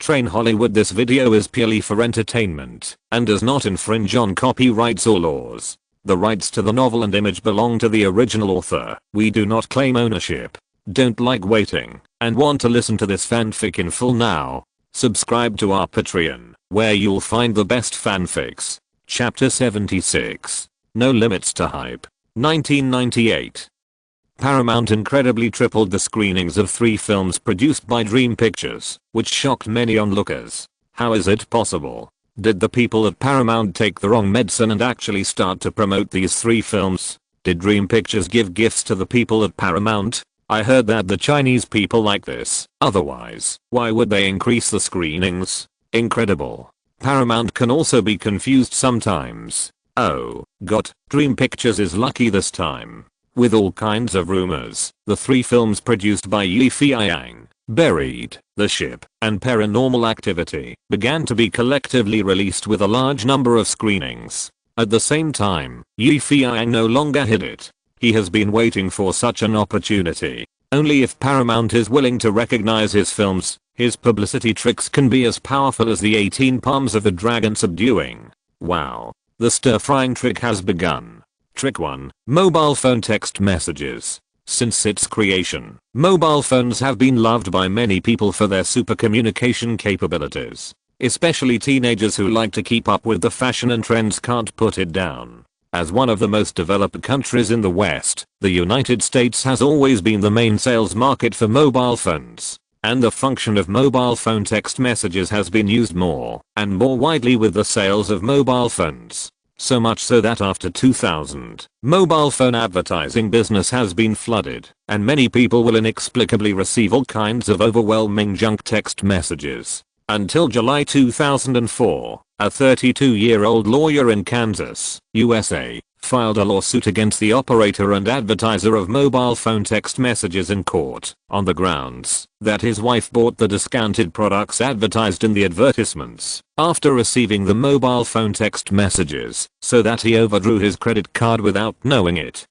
train Hollywood. This video is purely for entertainment and does not infringe on copyrights or laws. The rights to the novel and image belong to the original author. We do not claim ownership. Don't like waiting and want to listen to this fanfic in full now? Subscribe to our Patreon, where you'll find the best fanfics. Chapter 76. No Limits to Hype. 1998. Paramount incredibly tripled the screenings of 3 films produced by Dream Pictures, which shocked many onlookers. How is it possible? Did the people at Paramount take the wrong medicine and actually start to promote these 3 films? Did Dream Pictures give gifts to the people at Paramount? I heard that the Chinese people like this. Otherwise, why would they increase the screenings? Incredible. Paramount can also be confused sometimes. Oh, God, Dream Pictures is lucky this time. With all kinds of rumors, the 3 films produced by Feiyang, Buried, The Ship, and Paranormal Activity, began to be collectively released with a large number of screenings. At the same time, Feiyang no longer hid it. He has been waiting for such an opportunity. Only if Paramount is willing to recognize his films, his publicity tricks can be as powerful as the 18 palms of the dragon subduing. Wow. The stir-frying trick has begun. Trick 1. Mobile phone text messages. Since its creation, mobile phones have been loved by many people for their super communication capabilities. Especially teenagers who like to keep up with the fashion and trends can't put it down. As one of the most developed countries in the West, the United States has always been the main sales market for mobile phones. And the function of mobile phone text messages has been used more and more widely with the sales of mobile phones. So much so that after 2000, mobile phone advertising business has been flooded, and many people will inexplicably receive all kinds of overwhelming junk text messages. Until July 2004, a 32-year-old lawyer in Kansas, USA, filed a lawsuit against the operator and advertiser of mobile phone text messages in court, on the grounds that his wife bought the discounted products advertised in the advertisements after receiving the mobile phone text messages, so that he overdrew his credit card without knowing it,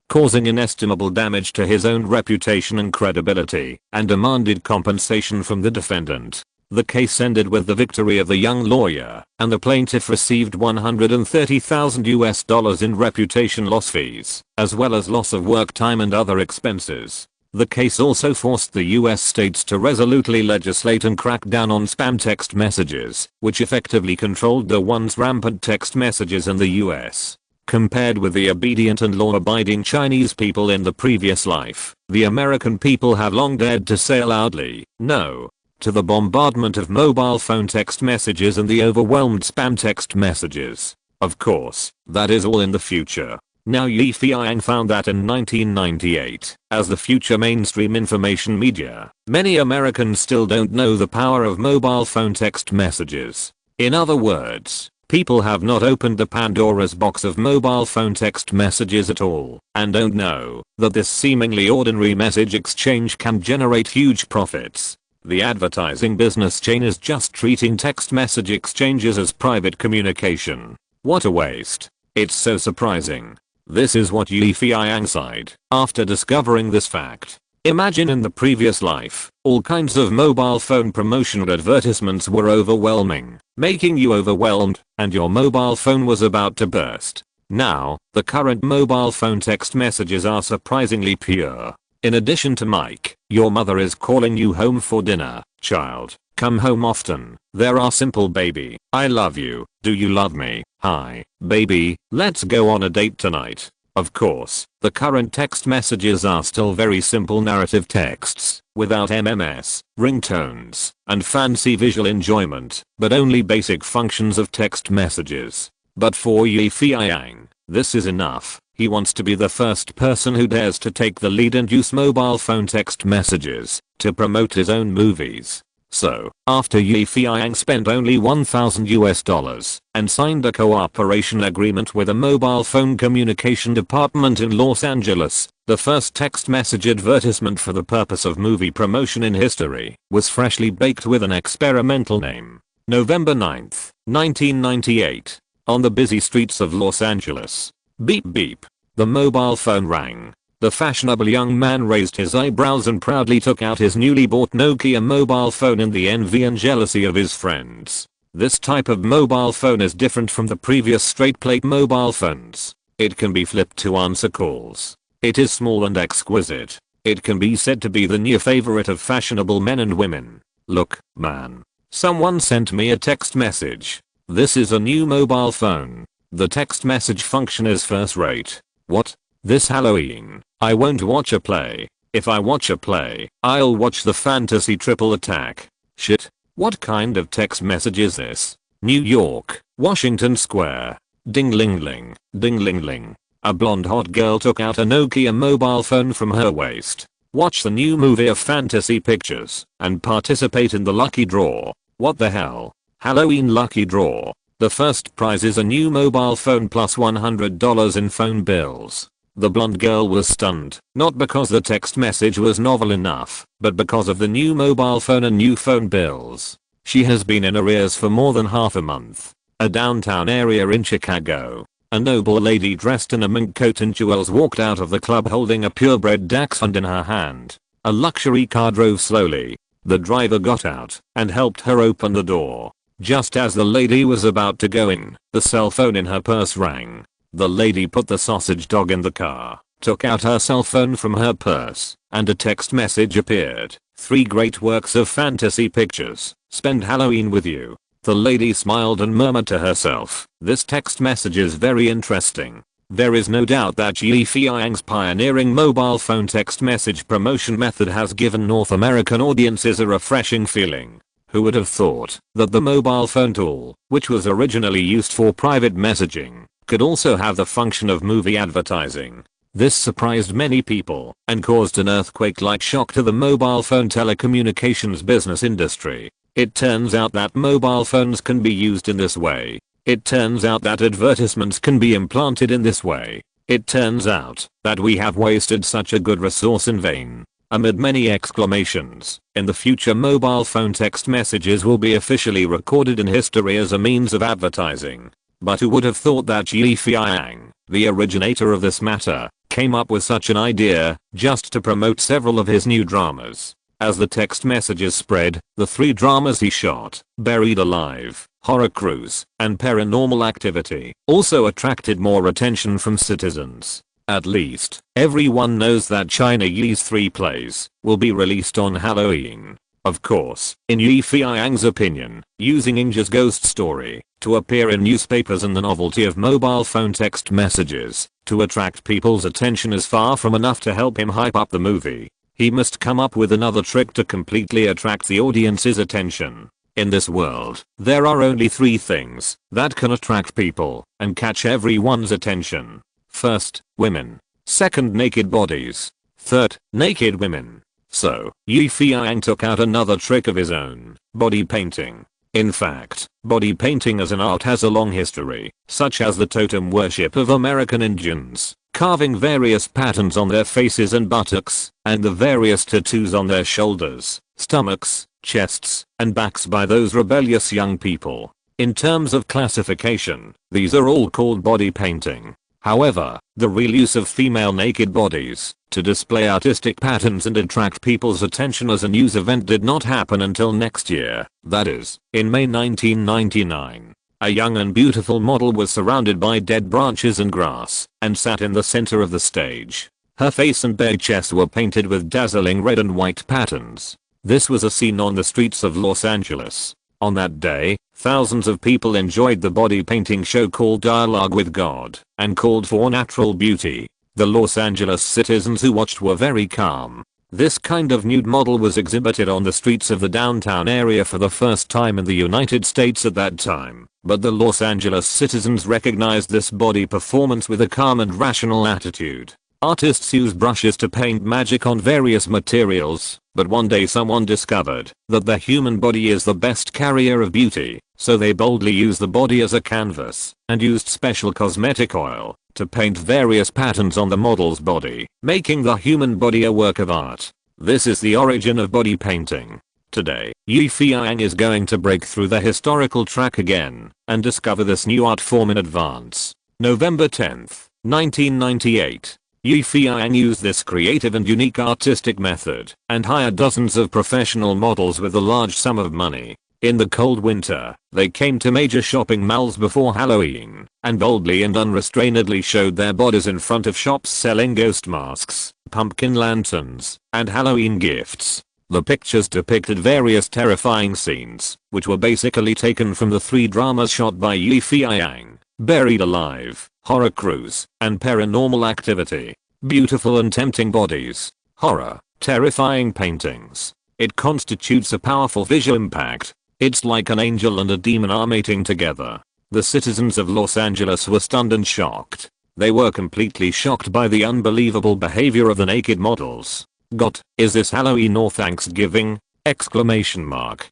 causing inestimable damage to his own reputation and credibility, and demanded compensation from the defendant. The case ended with the victory of the young lawyer, and the plaintiff received $130,000 in reputation loss fees, as well as loss of work time and other expenses. The case also forced the US states to resolutely legislate and crack down on spam text messages, which effectively controlled the once rampant text messages in the US. Compared with the obedient and law-abiding Chinese people in the previous life, the American people have long dared to say loudly, no, to the bombardment of mobile phone text messages and the overwhelmed spam text messages. Of course, that is all in the future. Now Feiyang found that in 1998, as the future mainstream information media, many Americans still don't know the power of mobile phone text messages. In other words, people have not opened the Pandora's box of mobile phone text messages at all, and don't know that this seemingly ordinary message exchange can generate huge profits. The advertising business chain is just treating text message exchanges as private communication. What a waste. It's so surprising. This is what Feiyang sighed after discovering this fact. Imagine in the previous life, all kinds of mobile phone promotional advertisements were overwhelming, making you overwhelmed, and your mobile phone was about to burst. Now, the current mobile phone text messages are surprisingly pure. In addition to Mike, your mother is calling you home for dinner, child, come home often. There are simple baby, I love you, do you love me, hi, baby, let's go on a date tonight. Of course, the current text messages are still very simple narrative texts, without MMS, ringtones, and fancy visual enjoyment, but only basic functions of text messages. But for Feiyang, this is enough. He wants to be the first person who dares to take the lead and use mobile phone text messages to promote his own movies. So, after Feiyang spent only $1,000 and signed a cooperation agreement with a mobile phone communication department in Los Angeles, the first text message advertisement for the purpose of movie promotion in history was freshly baked with an experimental name. November 9, 1998. On the busy streets of Los Angeles. Beep beep. The mobile phone rang. The fashionable young man raised his eyebrows and proudly took out his newly bought Nokia mobile phone in the envy and jealousy of his friends. This type of mobile phone is different from the previous straight plate mobile phones. It can be flipped to answer calls. It is small and exquisite. It can be said to be the new favorite of fashionable men and women. Look, man. Someone sent me a text message. This is a new mobile phone. The text message function is first rate. What? This Halloween, I won't watch a play. If I watch a play, I'll watch the fantasy triple attack. Shit. What kind of text message is this? New York, Washington Square. Ding ling ling, ding ling ling. A blonde hot girl took out a Nokia mobile phone from her waist. Watch the new movie of fantasy pictures and participate in the lucky draw. What the hell? Halloween lucky draw. The first prize is a new mobile phone plus $100 in phone bills. The blonde girl was stunned, not because the text message was novel enough, but because of the new mobile phone and new phone bills. She has been in arrears for more than half a month. A downtown area in Chicago. A noble lady dressed in a mink coat and jewels walked out of the club holding a purebred dachshund in her hand. A luxury car drove slowly. The driver got out and helped her open the door. Just as the lady was about to go in, the cell phone in her purse rang. The lady put the sausage dog in the car, took out her cell phone from her purse, and a text message appeared. 3 great works of fantasy pictures. Spend Halloween with you. The lady smiled and murmured to herself, this text message is very interesting. There is no doubt that Feiyang's pioneering mobile phone text message promotion method has given North American audiences a refreshing feeling. Who would have thought that the mobile phone tool, which was originally used for private messaging, could also have the function of movie advertising? This surprised many people and caused an earthquake-like shock to the mobile phone telecommunications business industry. It turns out that mobile phones can be used in this way. It turns out that advertisements can be implanted in this way. It turns out that we have wasted such a good resource in vain. Amid many exclamations, in the future mobile phone text messages will be officially recorded in history as a means of advertising. But who would have thought that Feiyang, the originator of this matter, came up with such an idea just to promote several of his new dramas? As the text messages spread, the 3 dramas he shot, Buried Alive, Horror Cruise, and Paranormal Activity, also attracted more attention from citizens. At least, everyone knows that China Yi's 3 plays will be released on Halloween. Of course, in Feiyang's opinion, using Inja's ghost story to appear in newspapers and the novelty of mobile phone text messages to attract people's attention is far from enough to help him hype up the movie. He must come up with another trick to completely attract the audience's attention. In this world, there are only 3 things that can attract people and catch everyone's attention. First, women. Second, naked bodies. Third, naked women. So, Feiyang took out another trick of his own, body painting. In fact, body painting as an art has a long history, such as the totem worship of American Indians, carving various patterns on their faces and buttocks, and the various tattoos on their shoulders, stomachs, chests, and backs by those rebellious young people. In terms of classification, these are all called body painting. However, the real use of female naked bodies to display artistic patterns and attract people's attention as a news event did not happen until next year, that is, in May 1999. A young and beautiful model was surrounded by dead branches and grass and sat in the center of the stage. Her face and bare chest were painted with dazzling red and white patterns. This was a scene on the streets of Los Angeles. On that day, thousands of people enjoyed the body painting show called Dialogue with God and called for natural beauty. The Los Angeles citizens who watched were very calm. This kind of nude model was exhibited on the streets of the downtown area for the first time in the United States at that time, but the Los Angeles citizens recognized this body performance with a calm and rational attitude. Artists use brushes to paint magic on various materials, but one day someone discovered that the human body is the best carrier of beauty, so they boldly used the body as a canvas and used special cosmetic oil to paint various patterns on the model's body, making the human body a work of art. This is the origin of body painting. Today, Feiyang is going to break through the historical track again and discover this new art form in advance. November 10th, 1998. Yi Feiyang used this creative and unique artistic method and hired dozens of professional models with a large sum of money. In the cold winter, they came to major shopping malls before Halloween and boldly and unrestrainedly showed their bodies in front of shops selling ghost masks, pumpkin lanterns, and Halloween gifts. The pictures depicted various terrifying scenes, which were basically taken from the 3 dramas shot by Yi Feiyang: Buried Alive, Horror Cruise, and Paranormal Activity. Beautiful and tempting bodies, horror, terrifying paintings. It constitutes a powerful visual impact. It's like an angel and a demon are mating together. The citizens of Los Angeles were stunned and shocked. They were completely shocked by the unbelievable behavior of the naked models. God, is this Halloween or Thanksgiving? Exclamation mark.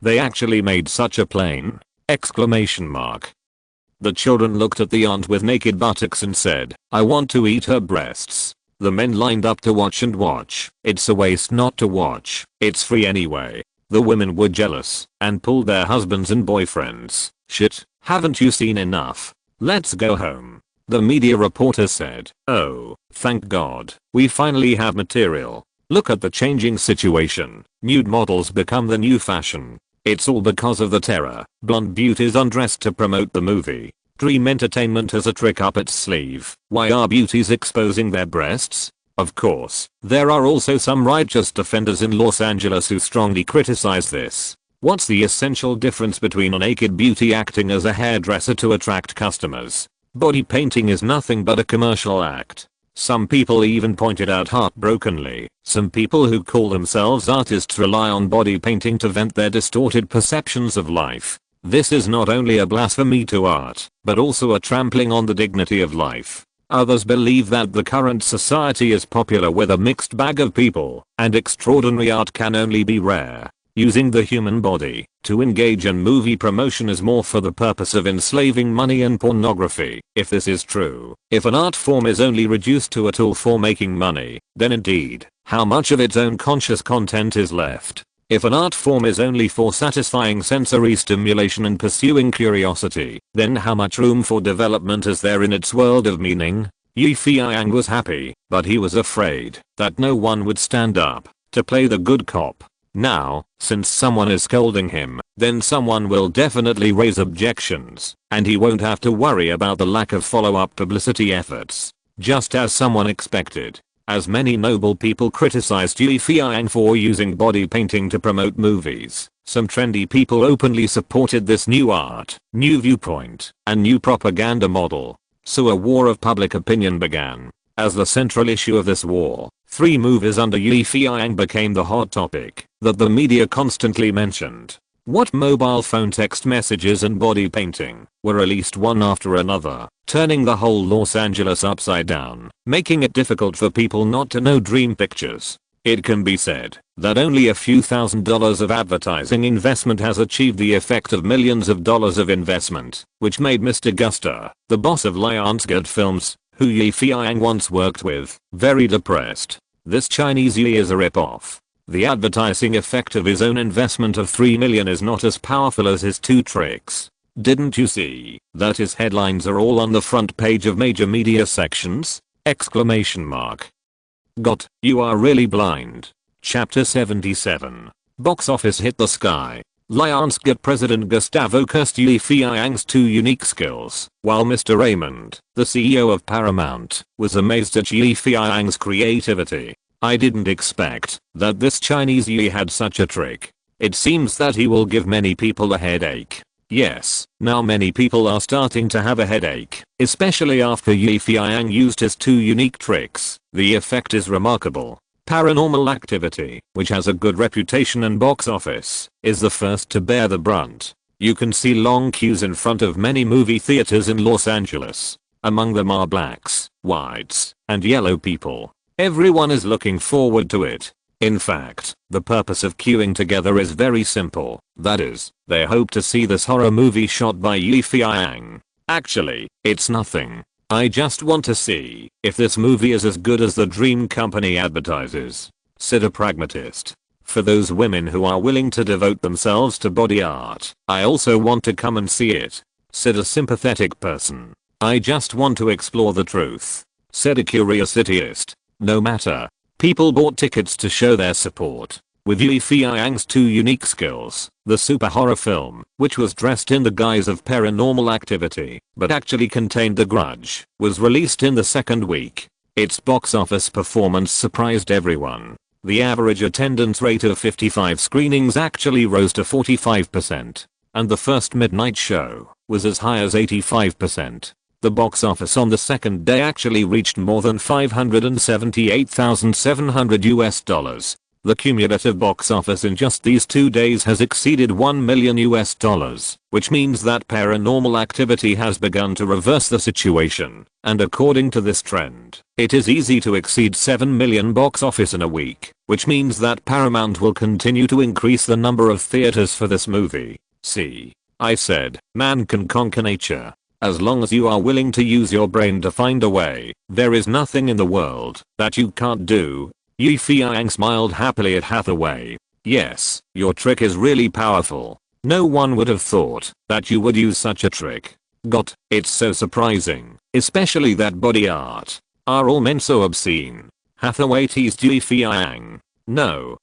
They actually made such a plain! Exclamation mark. The children looked at the aunt with naked buttocks and said, I want to eat her breasts. The men lined up to watch and watch. It's a waste not to watch. It's free anyway. The women were jealous and pulled their husbands and boyfriends. Shit, haven't you seen enough? Let's go home. The media reporter said, oh, thank God, we finally have material. Look at the changing situation. Nude models become the new fashion. It's all because of the terror. Blonde beauties undressed to promote the movie. Dream Entertainment has a trick up its sleeve. Why are beauties exposing their breasts? Of course, there are also some righteous defenders in Los Angeles who strongly criticize this. What's the essential difference between a naked beauty acting as a hairdresser to attract customers? Body painting is nothing but a commercial act. Some people even pointed out heartbrokenly, some people who call themselves artists rely on body painting to vent their distorted perceptions of life. This is not only a blasphemy to art, but also a trampling on the dignity of life. Others believe that the current society is popular with a mixed bag of people, and extraordinary art can only be rare. Using the human body to engage in movie promotion is more for the purpose of enslaving money and pornography. If this is true, if an art form is only reduced to a tool for making money, then indeed, how much of its own conscious content is left? If an art form is only for satisfying sensory stimulation and pursuing curiosity, then how much room for development is there in its world of meaning? Yi Feiyang was happy, but he was afraid that no one would stand up to play the good cop. Now, since someone is scolding him, then someone will definitely raise objections, and he won't have to worry about the lack of follow-up publicity efforts. Just as someone expected. As many noble people criticized Yi Feiyang for using body painting to promote movies, some trendy people openly supported this new art, new viewpoint, and new propaganda model. So a war of public opinion began. As the central issue of this war, 3 movies under Yi Feiyang became the hot topic that the media constantly mentioned. What mobile phone text messages and body painting were released one after another, turning the whole Los Angeles upside down, making it difficult for people not to know dream pictures. It can be said that only a few $1,000s of advertising investment has achieved the effect of millions of dollars of investment, which made Mr. Guster, the boss of Lionsgate Films, who Yi Feiyang once worked with, very depressed. This Chinese Yi is a rip-off. The advertising effect of his own investment of $3 million is not as powerful as his 2 tricks. Didn't you see that his headlines are all on the front page of major media sections? Exclamation mark. God, you are really blind. Chapter 77. Box office hit the sky. Lionsgate president Gustavo cursed Yi Feiyang's 2 unique skills, while Mr. Raymond, the CEO of Paramount, was amazed at Yi Feiyang's creativity. I didn't expect that this Chinese Yi had such a trick. It seems that he will give many people a headache. Yes, now many people are starting to have a headache, especially after Yi Feiyang used his 2 unique tricks. The effect is remarkable. Paranormal Activity, which has a good reputation and box office, is the first to bear the brunt. You can see long queues in front of many movie theaters in Los Angeles. Among them are blacks, whites, and yellow people. Everyone is looking forward to it. In fact, the purpose of queuing together is very simple. That is, they hope to see this horror movie shot by Yi Feiyang. Actually, it's nothing. I just want to see if this movie is as good as the dream company advertises. Said a pragmatist. For those women who are willing to devote themselves to body art, I also want to come and see it. Said a sympathetic person. I just want to explore the truth. said a curiosityist. No matter. People bought tickets to show their support. With Feiyang's two unique skills, the super horror film, which was dressed in the guise of paranormal activity, but actually contained The Grudge, was released in the second week. Its box office performance surprised everyone. The average attendance rate of 55 screenings actually rose to 45%, and the first midnight show was as high as 85%. The box office on the second day actually reached more than $578,700. The cumulative box office in just these 2 days has exceeded $1 million, which means that Paranormal Activity has begun to reverse the situation, and according to this trend, it is easy to exceed $7 million box office in a week, which means that Paramount will continue to increase the number of theaters for this movie. See, I said, man can conquer nature. As long as you are willing to use your brain to find a way, there is nothing in the world that you can't do. Feiyang smiled happily at Hathaway. Yes, your trick is really powerful. No one would have thought that you would use such a trick. It's so surprising, especially that body art. Are all men so obscene? Hathaway teased Feiyang. No,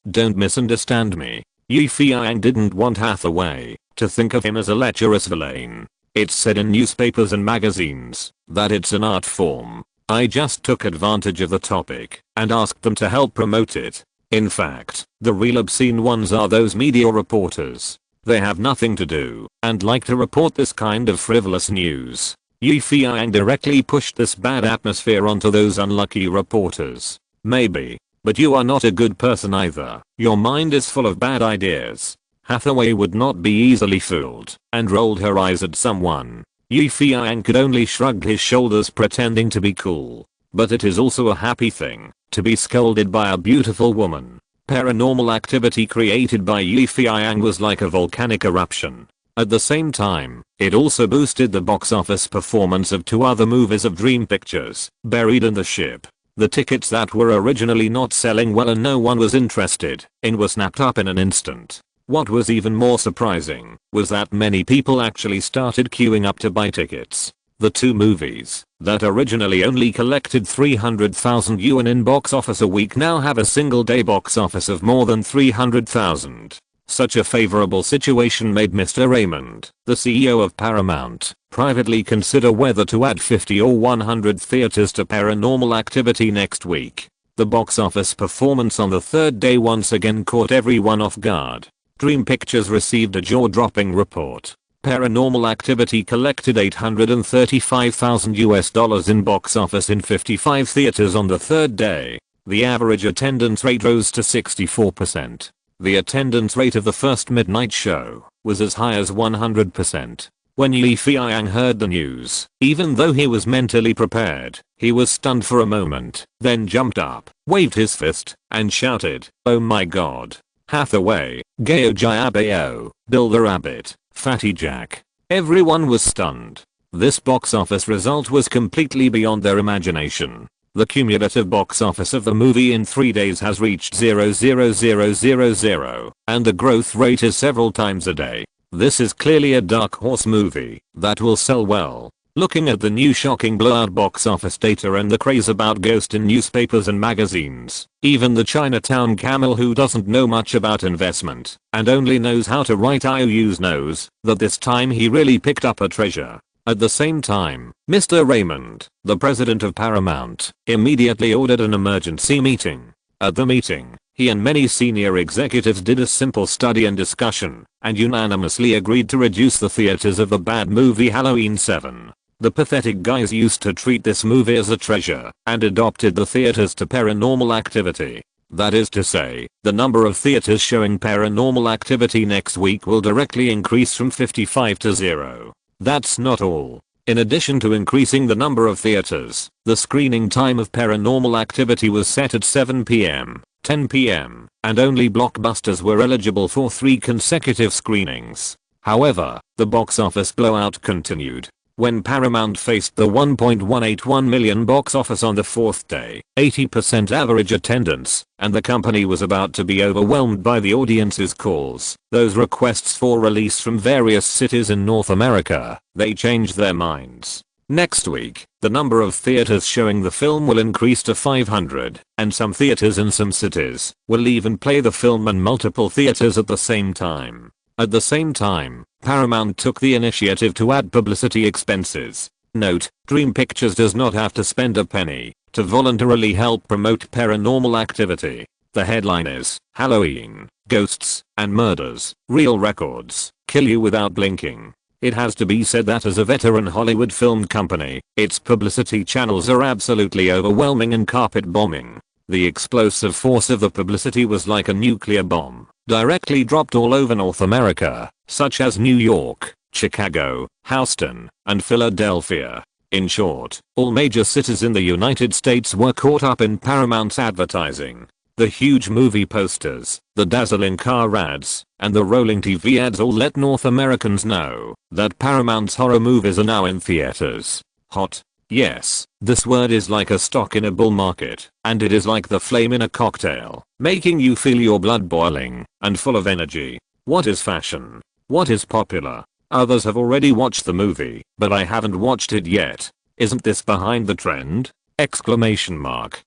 don't misunderstand me. Feiyang didn't want Hathaway to think of him as a lecherous villain. It's said in newspapers and magazines that it's an art form. I just took advantage of the topic and asked them to help promote it. In fact, the real obscene ones are those media reporters. They have nothing to do and like to report this kind of frivolous news. Feiyang directly pushed this bad atmosphere onto those unlucky reporters. Maybe, but you are not a good person either. Your mind is full of bad ideas. Hathaway would not be easily fooled and rolled her eyes at someone. Feiyang could only shrug his shoulders pretending to be cool. But it is also a happy thing to be scolded by a beautiful woman. Paranormal Activity created by Feiyang was like a volcanic eruption. At the same time, it also boosted the box office performance of two other movies of Dream Pictures, Buried in the Ship. The tickets that were originally not selling well and no one was interested in were snapped up in an instant. What was even more surprising was that many people actually started queuing up to buy tickets. The two movies that originally only collected 300,000 yuan in box office a week now have a single day box office of more than 300,000. Such a favorable situation made Mr. Raymond, the CEO of Paramount, privately consider whether to add 50 or 100 theaters to Paranormal Activity next week. The box office performance on the third day once again caught everyone off guard. Dream Pictures received a jaw-dropping report. Paranormal Activity collected $835,000 in box office in 55 theaters on the third day. The average attendance rate rose to 64%. The attendance rate of the first midnight show was as high as 100%. When Feiyang heard the news, even though he was mentally prepared, he was stunned for a moment, then jumped up, waved his fist, and shouted, "Oh my god. Hathaway, Gao Jiabao, Bill the Rabbit, Fatty Jack." Everyone was stunned. This box office result was completely beyond their imagination. The cumulative box office of the movie in 3 days has reached 0.00000, and the growth rate is several times a day. This is clearly a dark horse movie that will sell well. Looking at the new shocking blowout box office data and the craze about Ghost in newspapers and magazines, even the Chinatown camel who doesn't know much about investment and only knows how to write IOUs knows that this time he really picked up a treasure. At the same time, Mr. Raymond, the president of Paramount, immediately ordered an emergency meeting. At the meeting, he and many senior executives did a simple study and discussion and unanimously agreed to reduce the theaters of the bad movie Halloween 7. The pathetic guys used to treat this movie as a treasure and adopted the theaters to Paranormal Activity. That is to say, the number of theaters showing Paranormal Activity next week will directly increase from 55 to 0. That's not all. In addition to increasing the number of theaters, the screening time of Paranormal Activity was set at 7 p.m., 10 p.m., and only blockbusters were eligible for 3 consecutive screenings. However, the box office blowout continued. When Paramount faced the $1.181 million box office on the fourth day, 80% average attendance, and the company was about to be overwhelmed by the audience's calls, those requests for release from various cities in North America, they changed their minds. Next week, the number of theaters showing the film will increase to 500, and some theaters in some cities will even play the film in multiple theaters at the same time. At the same time, Paramount took the initiative to add publicity expenses. Note, Dream Pictures does not have to spend a penny to voluntarily help promote paranormal activity. The headline is, Halloween, Ghosts, and Murders, Real Records, Kill You Without Blinking. It has to be said that as a veteran Hollywood film company, its publicity channels are absolutely overwhelming and carpet bombing. The explosive force of the publicity was like a nuclear bomb, directly dropped all over North America, such as New York, Chicago, Houston, and Philadelphia. In short, all major cities in the United States were caught up in Paramount's advertising. The huge movie posters, the dazzling car ads, and the rolling TV ads all let North Americans know that Paramount's horror movies are now in theaters. Hot? Yes, this word is like a stock in a bull market, and it is like the flame in a cocktail, making you feel your blood boiling and full of energy. What is fashion? What is popular? Others have already watched the movie, but I haven't watched it yet. Isn't this behind the trend? Exclamation mark.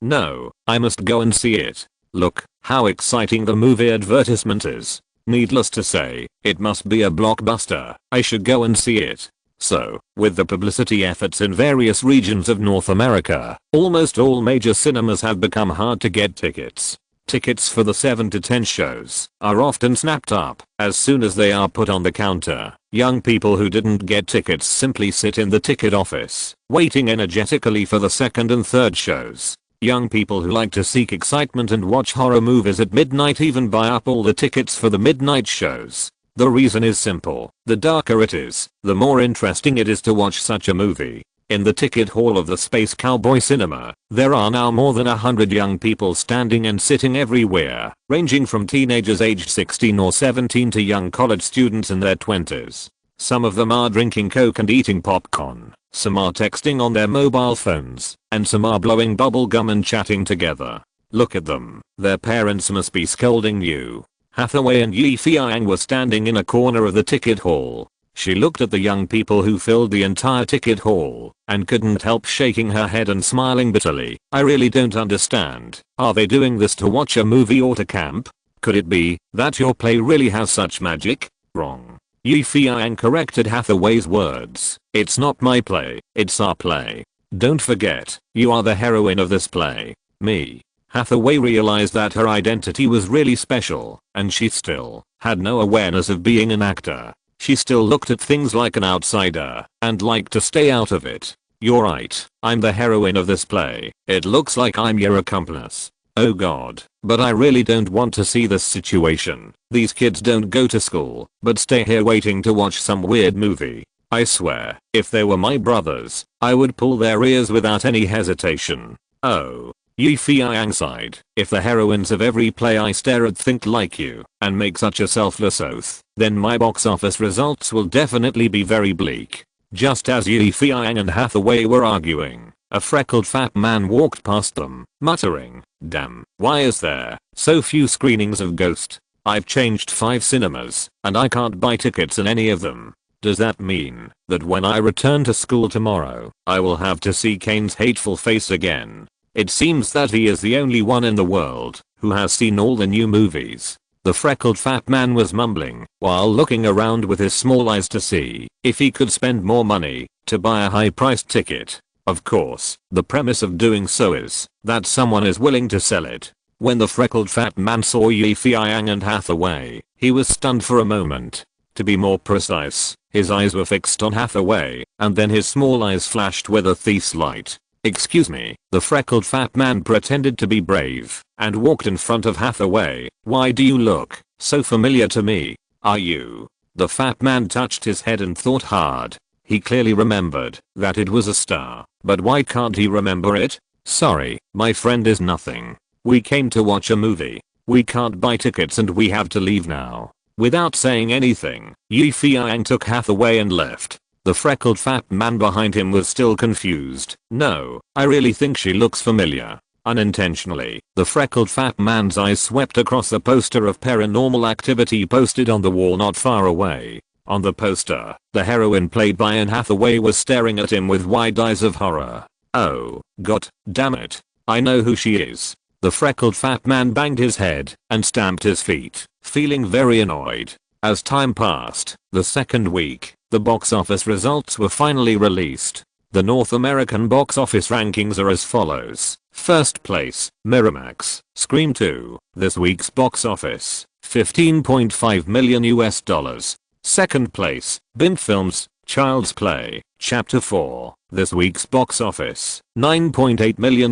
No, I must go and see it. Look, how exciting the movie advertisement is. Needless to say, it must be a blockbuster. I should go and see it. So, with the publicity efforts in various regions of North America, almost all major cinemas have become hard to get tickets. Tickets for the 7 to 10 shows are often snapped up as soon as they are put on the counter. Young people who didn't get tickets simply sit in the ticket office, waiting energetically for the second and third shows. Young people who like to seek excitement and watch horror movies at midnight even buy up all the tickets for the midnight shows. The reason is simple. The darker it is, the more interesting it is to watch such a movie. In the ticket hall of the Space Cowboy Cinema, there are now more than 100 young people standing and sitting everywhere, ranging from teenagers aged 16 or 17 to young college students in their 20s. Some of them are drinking Coke and eating popcorn. Some are texting on their mobile phones, and some are blowing bubble gum and chatting together. Look at them. Their parents must be scolding you. Hathaway and Feiyang were standing in a corner of the ticket hall. She looked at the young people who filled the entire ticket hall, and couldn't help shaking her head and smiling bitterly. I really don't understand. Are they doing this to watch a movie or to camp? Could it be that your play really has such magic? Wrong. Feiyang corrected Hathaway's words. It's not my play, it's our play. Don't forget, you are the heroine of this play. Me. Hathaway realized that her identity was really special, and she still had no awareness of being an actor. She still looked at things like an outsider, and liked to stay out of it. You're right, I'm the heroine of this play. It looks like I'm your accomplice. Oh god, but I really don't want to see this situation. These kids don't go to school, but stay here waiting to watch some weird movie. I swear, if they were my brothers, I would pull their ears without any hesitation. Oh. Feiyang sighed. If the heroines of every play I stare at think like you, and make such a selfless oath, then my box office results will definitely be very bleak. Just as Feiyang and Hathaway were arguing, a freckled fat man walked past them, muttering, "Damn, why is there so few screenings of Ghost? I've changed 5 cinemas, and I can't buy tickets in any of them. Does that mean that when I return to school tomorrow, I will have to see Kane's hateful face again? It seems that he is the only one in the world who has seen all the new movies." The freckled fat man was mumbling while looking around with his small eyes to see if he could spend more money to buy a high-priced ticket. Of course, the premise of doing so is that someone is willing to sell it. When the freckled fat man saw Feiyang and Hathaway, he was stunned for a moment. To be more precise, his eyes were fixed on Hathaway, and then his small eyes flashed with a thief's light. "Excuse me," the freckled fat man pretended to be brave and walked in front of Hathaway. "Why do you look so familiar to me? Are you?" The fat man touched his head and thought hard. He clearly remembered that it was a star, but why can't he remember it? "Sorry, my friend is nothing. We came to watch a movie. We can't buy tickets and we have to leave now." Without saying anything, Feiyang took Hathaway and left. The freckled fat man behind him was still confused. "No, I really think she looks familiar." Unintentionally, the freckled fat man's eyes swept across the poster of paranormal activity posted on the wall not far away. On the poster, the heroine played by Anne Hathaway was staring at him with wide eyes of horror. Oh, god damn it. I know who she is. The freckled fat man banged his head and stamped his feet, feeling very annoyed. As time passed, the second week, the box office results were finally released. The North American box office rankings are as follows. First place, Miramax, Scream 2, this week's box office, $15.5 million. Second place, BIM Films, Child's Play, Chapter 4, this week's box office, $9.8 million.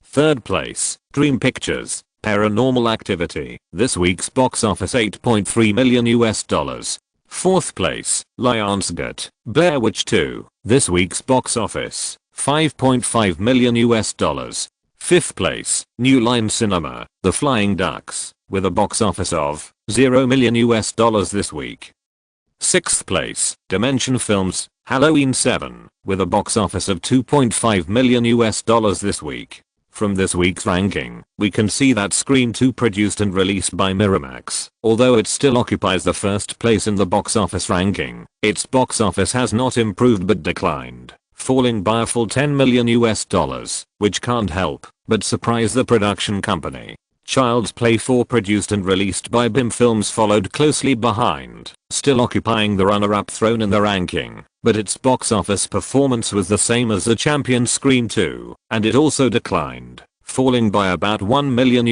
Third place, Dream Pictures, Paranormal Activity, this week's box office $8.3 million. Fourth place, Lionsgate, Blair Witch 2, this week's box office, $5.5 million. Fifth place, New Line Cinema, The Flying Ducks, with a box office of $0 million this week. Sixth place, Dimension Films, Halloween 7, with a box office of $2.5 million this week. From this week's ranking, we can see that Scream 2 produced and released by Miramax, although it still occupies the first place in the box office ranking, its box office has not improved but declined, falling by a full $10 million, which can't help but surprise the production company. Child's Play 4 produced and released by BIM Films followed closely behind, still occupying the runner-up throne in the ranking, but its box office performance was the same as the champion Scream 2, and it also declined, falling by about $1 million.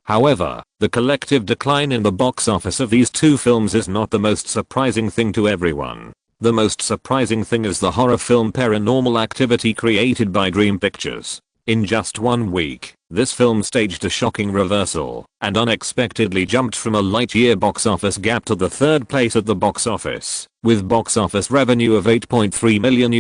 However, the collective decline in the box office of these two films is not the most surprising thing to everyone. The most surprising thing is the horror film Paranormal Activity created by Dream Pictures. In just 1 week, this film staged a shocking reversal and unexpectedly jumped from a light-year box office gap to the third place at the box office, with box office revenue of $8.3 million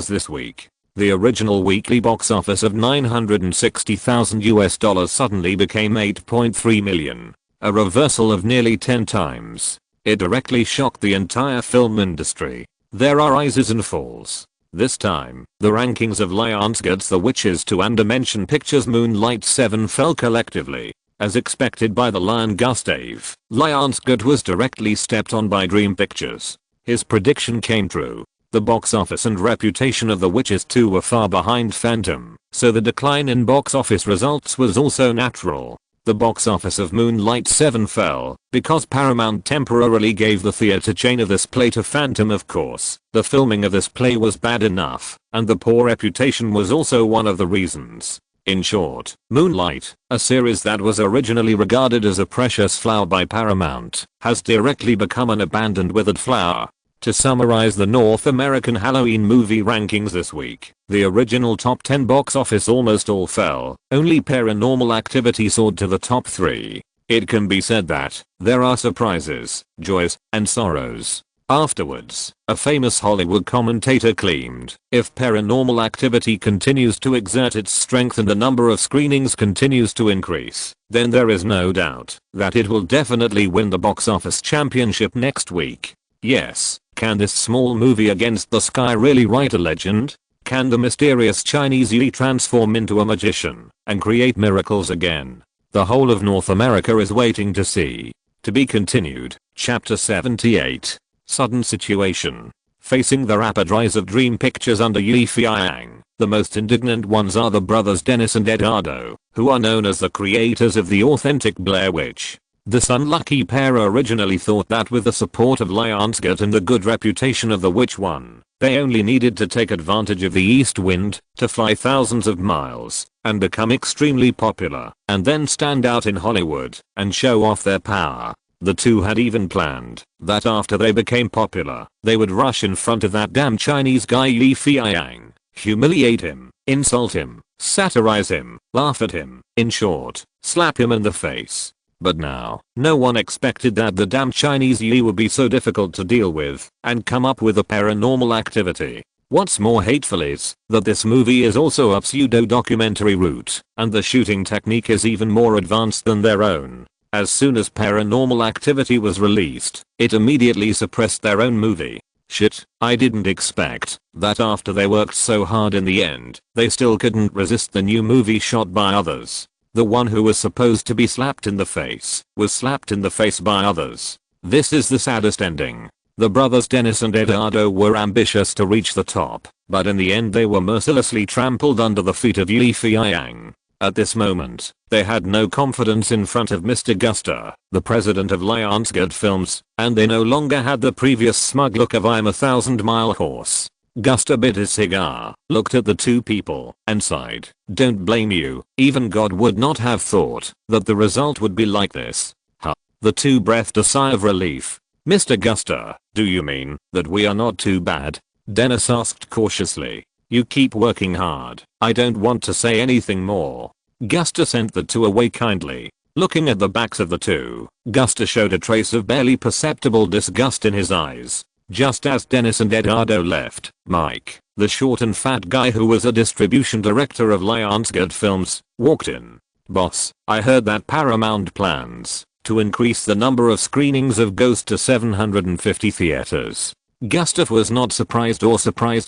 this week. The original weekly box office of $960,000 suddenly became $8.3 million, a reversal of nearly 10 times. It directly shocked the entire film industry. There are rises and falls. This time, the rankings of Lionsgate's The Witches 2 and Dimension Pictures' Moonlight 7 fell collectively. As expected by the Lion Gustave, Lionsgate was directly stepped on by Dream Pictures. His prediction came true. The box office and reputation of The Witches 2 were far behind Phantom, so the decline in box office results was also natural. The box office of Moonlight 7 fell because Paramount temporarily gave the theater chain of this play to Phantom. Of course, the filming of this play was bad enough, and the poor reputation was also one of the reasons. In short, Moonlight, a series that was originally regarded as a precious flower by Paramount, has directly become an abandoned withered flower. To summarize the North American Halloween movie rankings this week, the original top 10 box office almost all fell, only Paranormal Activity soared to the top 3. It can be said that there are surprises, joys, and sorrows. Afterwards, a famous Hollywood commentator claimed, if Paranormal Activity continues to exert its strength and the number of screenings continues to increase, then there is no doubt that it will definitely win the box office championship next week. Yes, can this small movie against the sky really write a legend? Can the mysterious Chinese Yi transform into a magician and create miracles again? The whole of North America is waiting to see. To be continued. Chapter 78. Sudden Situation. Facing the rapid rise of Dream Pictures under Feiyang, the most indignant ones are the brothers Dennis and Eduardo, who are known as the creators of the authentic Blair Witch. This unlucky pair originally thought that with the support of Lionsgate and the good reputation of The Witch 1, they only needed to take advantage of the east wind to fly thousands of miles and become extremely popular, and then stand out in Hollywood and show off their power. The two had even planned that after they became popular, they would rush in front of that damn Chinese guy Yi Feiyang, humiliate him, insult him, satirize him, laugh at him, in short, slap him in the face. But now, no one expected that the damn Chinese Yi would be so difficult to deal with and come up with a Paranormal Activity. What's more hateful is that this movie is also a pseudo-documentary route, and the shooting technique is even more advanced than their own. As soon as Paranormal Activity was released, it immediately suppressed their own movie. Shit, I didn't expect that after they worked so hard in the end, they still couldn't resist the new movie shot by others. The one who was supposed to be slapped in the face was slapped in the face by others. This is the saddest ending. The brothers Dennis and Eduardo were ambitious to reach the top, but in the end they were mercilessly trampled under the feet of Feiyang. At this moment, they had no confidence in front of Mr. Guster, the president of Lionsgate Films, and they no longer had the previous smug look of "I'm a 1,000-mile horse." Guster bit his cigar, looked at the two people, and sighed. "Don't blame you, even God would not have thought that the result would be like this." Huh. The two breathed a sigh of relief. "Mr. Guster, do you mean that we are not too bad?" Dennis asked cautiously. "You keep working hard. I don't want to say anything more." Guster sent the two away kindly. Looking at the backs of the two, Guster showed a trace of barely perceptible disgust in his eyes. Just as Dennis and Eduardo left, Mike, the short and fat guy who was a distribution director of Lionsgate Films, walked in. "Boss, I heard that Paramount plans to increase the number of screenings of Ghost to 750 theaters." Gustav was not surprised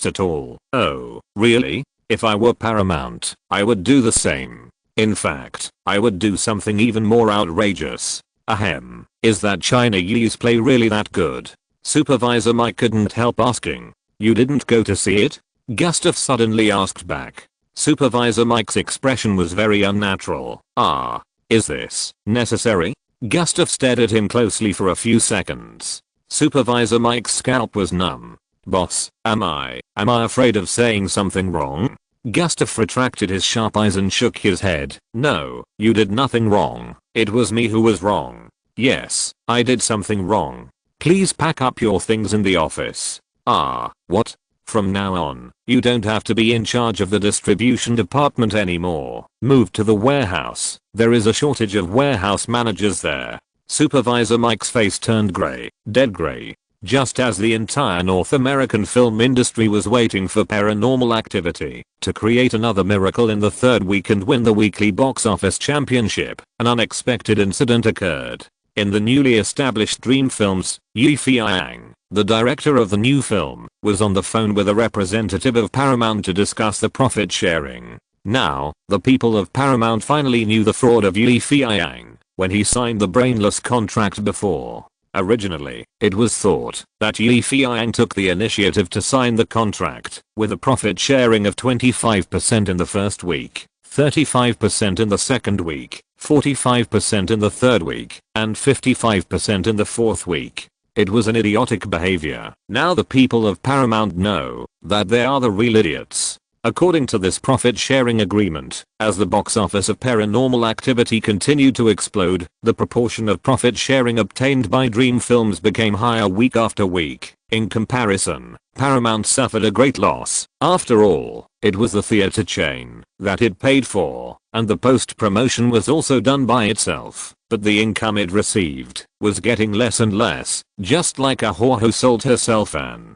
at all. "Oh, really? If I were Paramount, I would do the same. In fact, I would do something even more outrageous. Ahem. Is that China Yi's play really that good?" Supervisor Mike couldn't help asking. "You didn't go to see it?" Gustav suddenly asked back. Supervisor Mike's expression was very unnatural. "Ah, is this necessary?" Gustav stared at him closely for a few seconds. Supervisor Mike's scalp was numb. "Boss, am I afraid of saying something wrong?" Gustav retracted his sharp eyes and shook his head. "No, you did nothing wrong. It was me who was wrong. Yes, I did something wrong. Please pack up your things in the office." "Ah, what? From now on, you don't have to be in charge of the distribution department anymore. Move to the warehouse. There is a shortage of warehouse managers there." Supervisor Mike's face turned gray, dead gray. Just as the entire North American film industry was waiting for Paranormal Activity to create another miracle in the third week and win the weekly box office championship, an unexpected incident occurred. In the newly established Dream Films, Feiyang, the director of the new film, was on the phone with a representative of Paramount to discuss the profit sharing. Now, the people of Paramount finally knew the fraud of Feiyang when he signed the brainless contract before. Originally, it was thought that Feiyang took the initiative to sign the contract with a profit sharing of 25% in the first week, 35% in the second week, 45% in the third week, and 55% in the fourth week. It was an idiotic behavior. Now the people of Paramount know that they are the real idiots. According to this profit-sharing agreement, as the box office of Paranormal Activity continued to explode, the proportion of profit sharing obtained by Dream Films became higher week after week. In comparison, Paramount suffered a great loss. After all, it was the theater chain that it paid for, and the post-promotion was also done by itself, but the income it received was getting less and less, just like a whore who sold herself and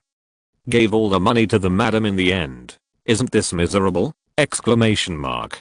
gave all the money to the madam in the end. Isn't this miserable? Exclamation mark.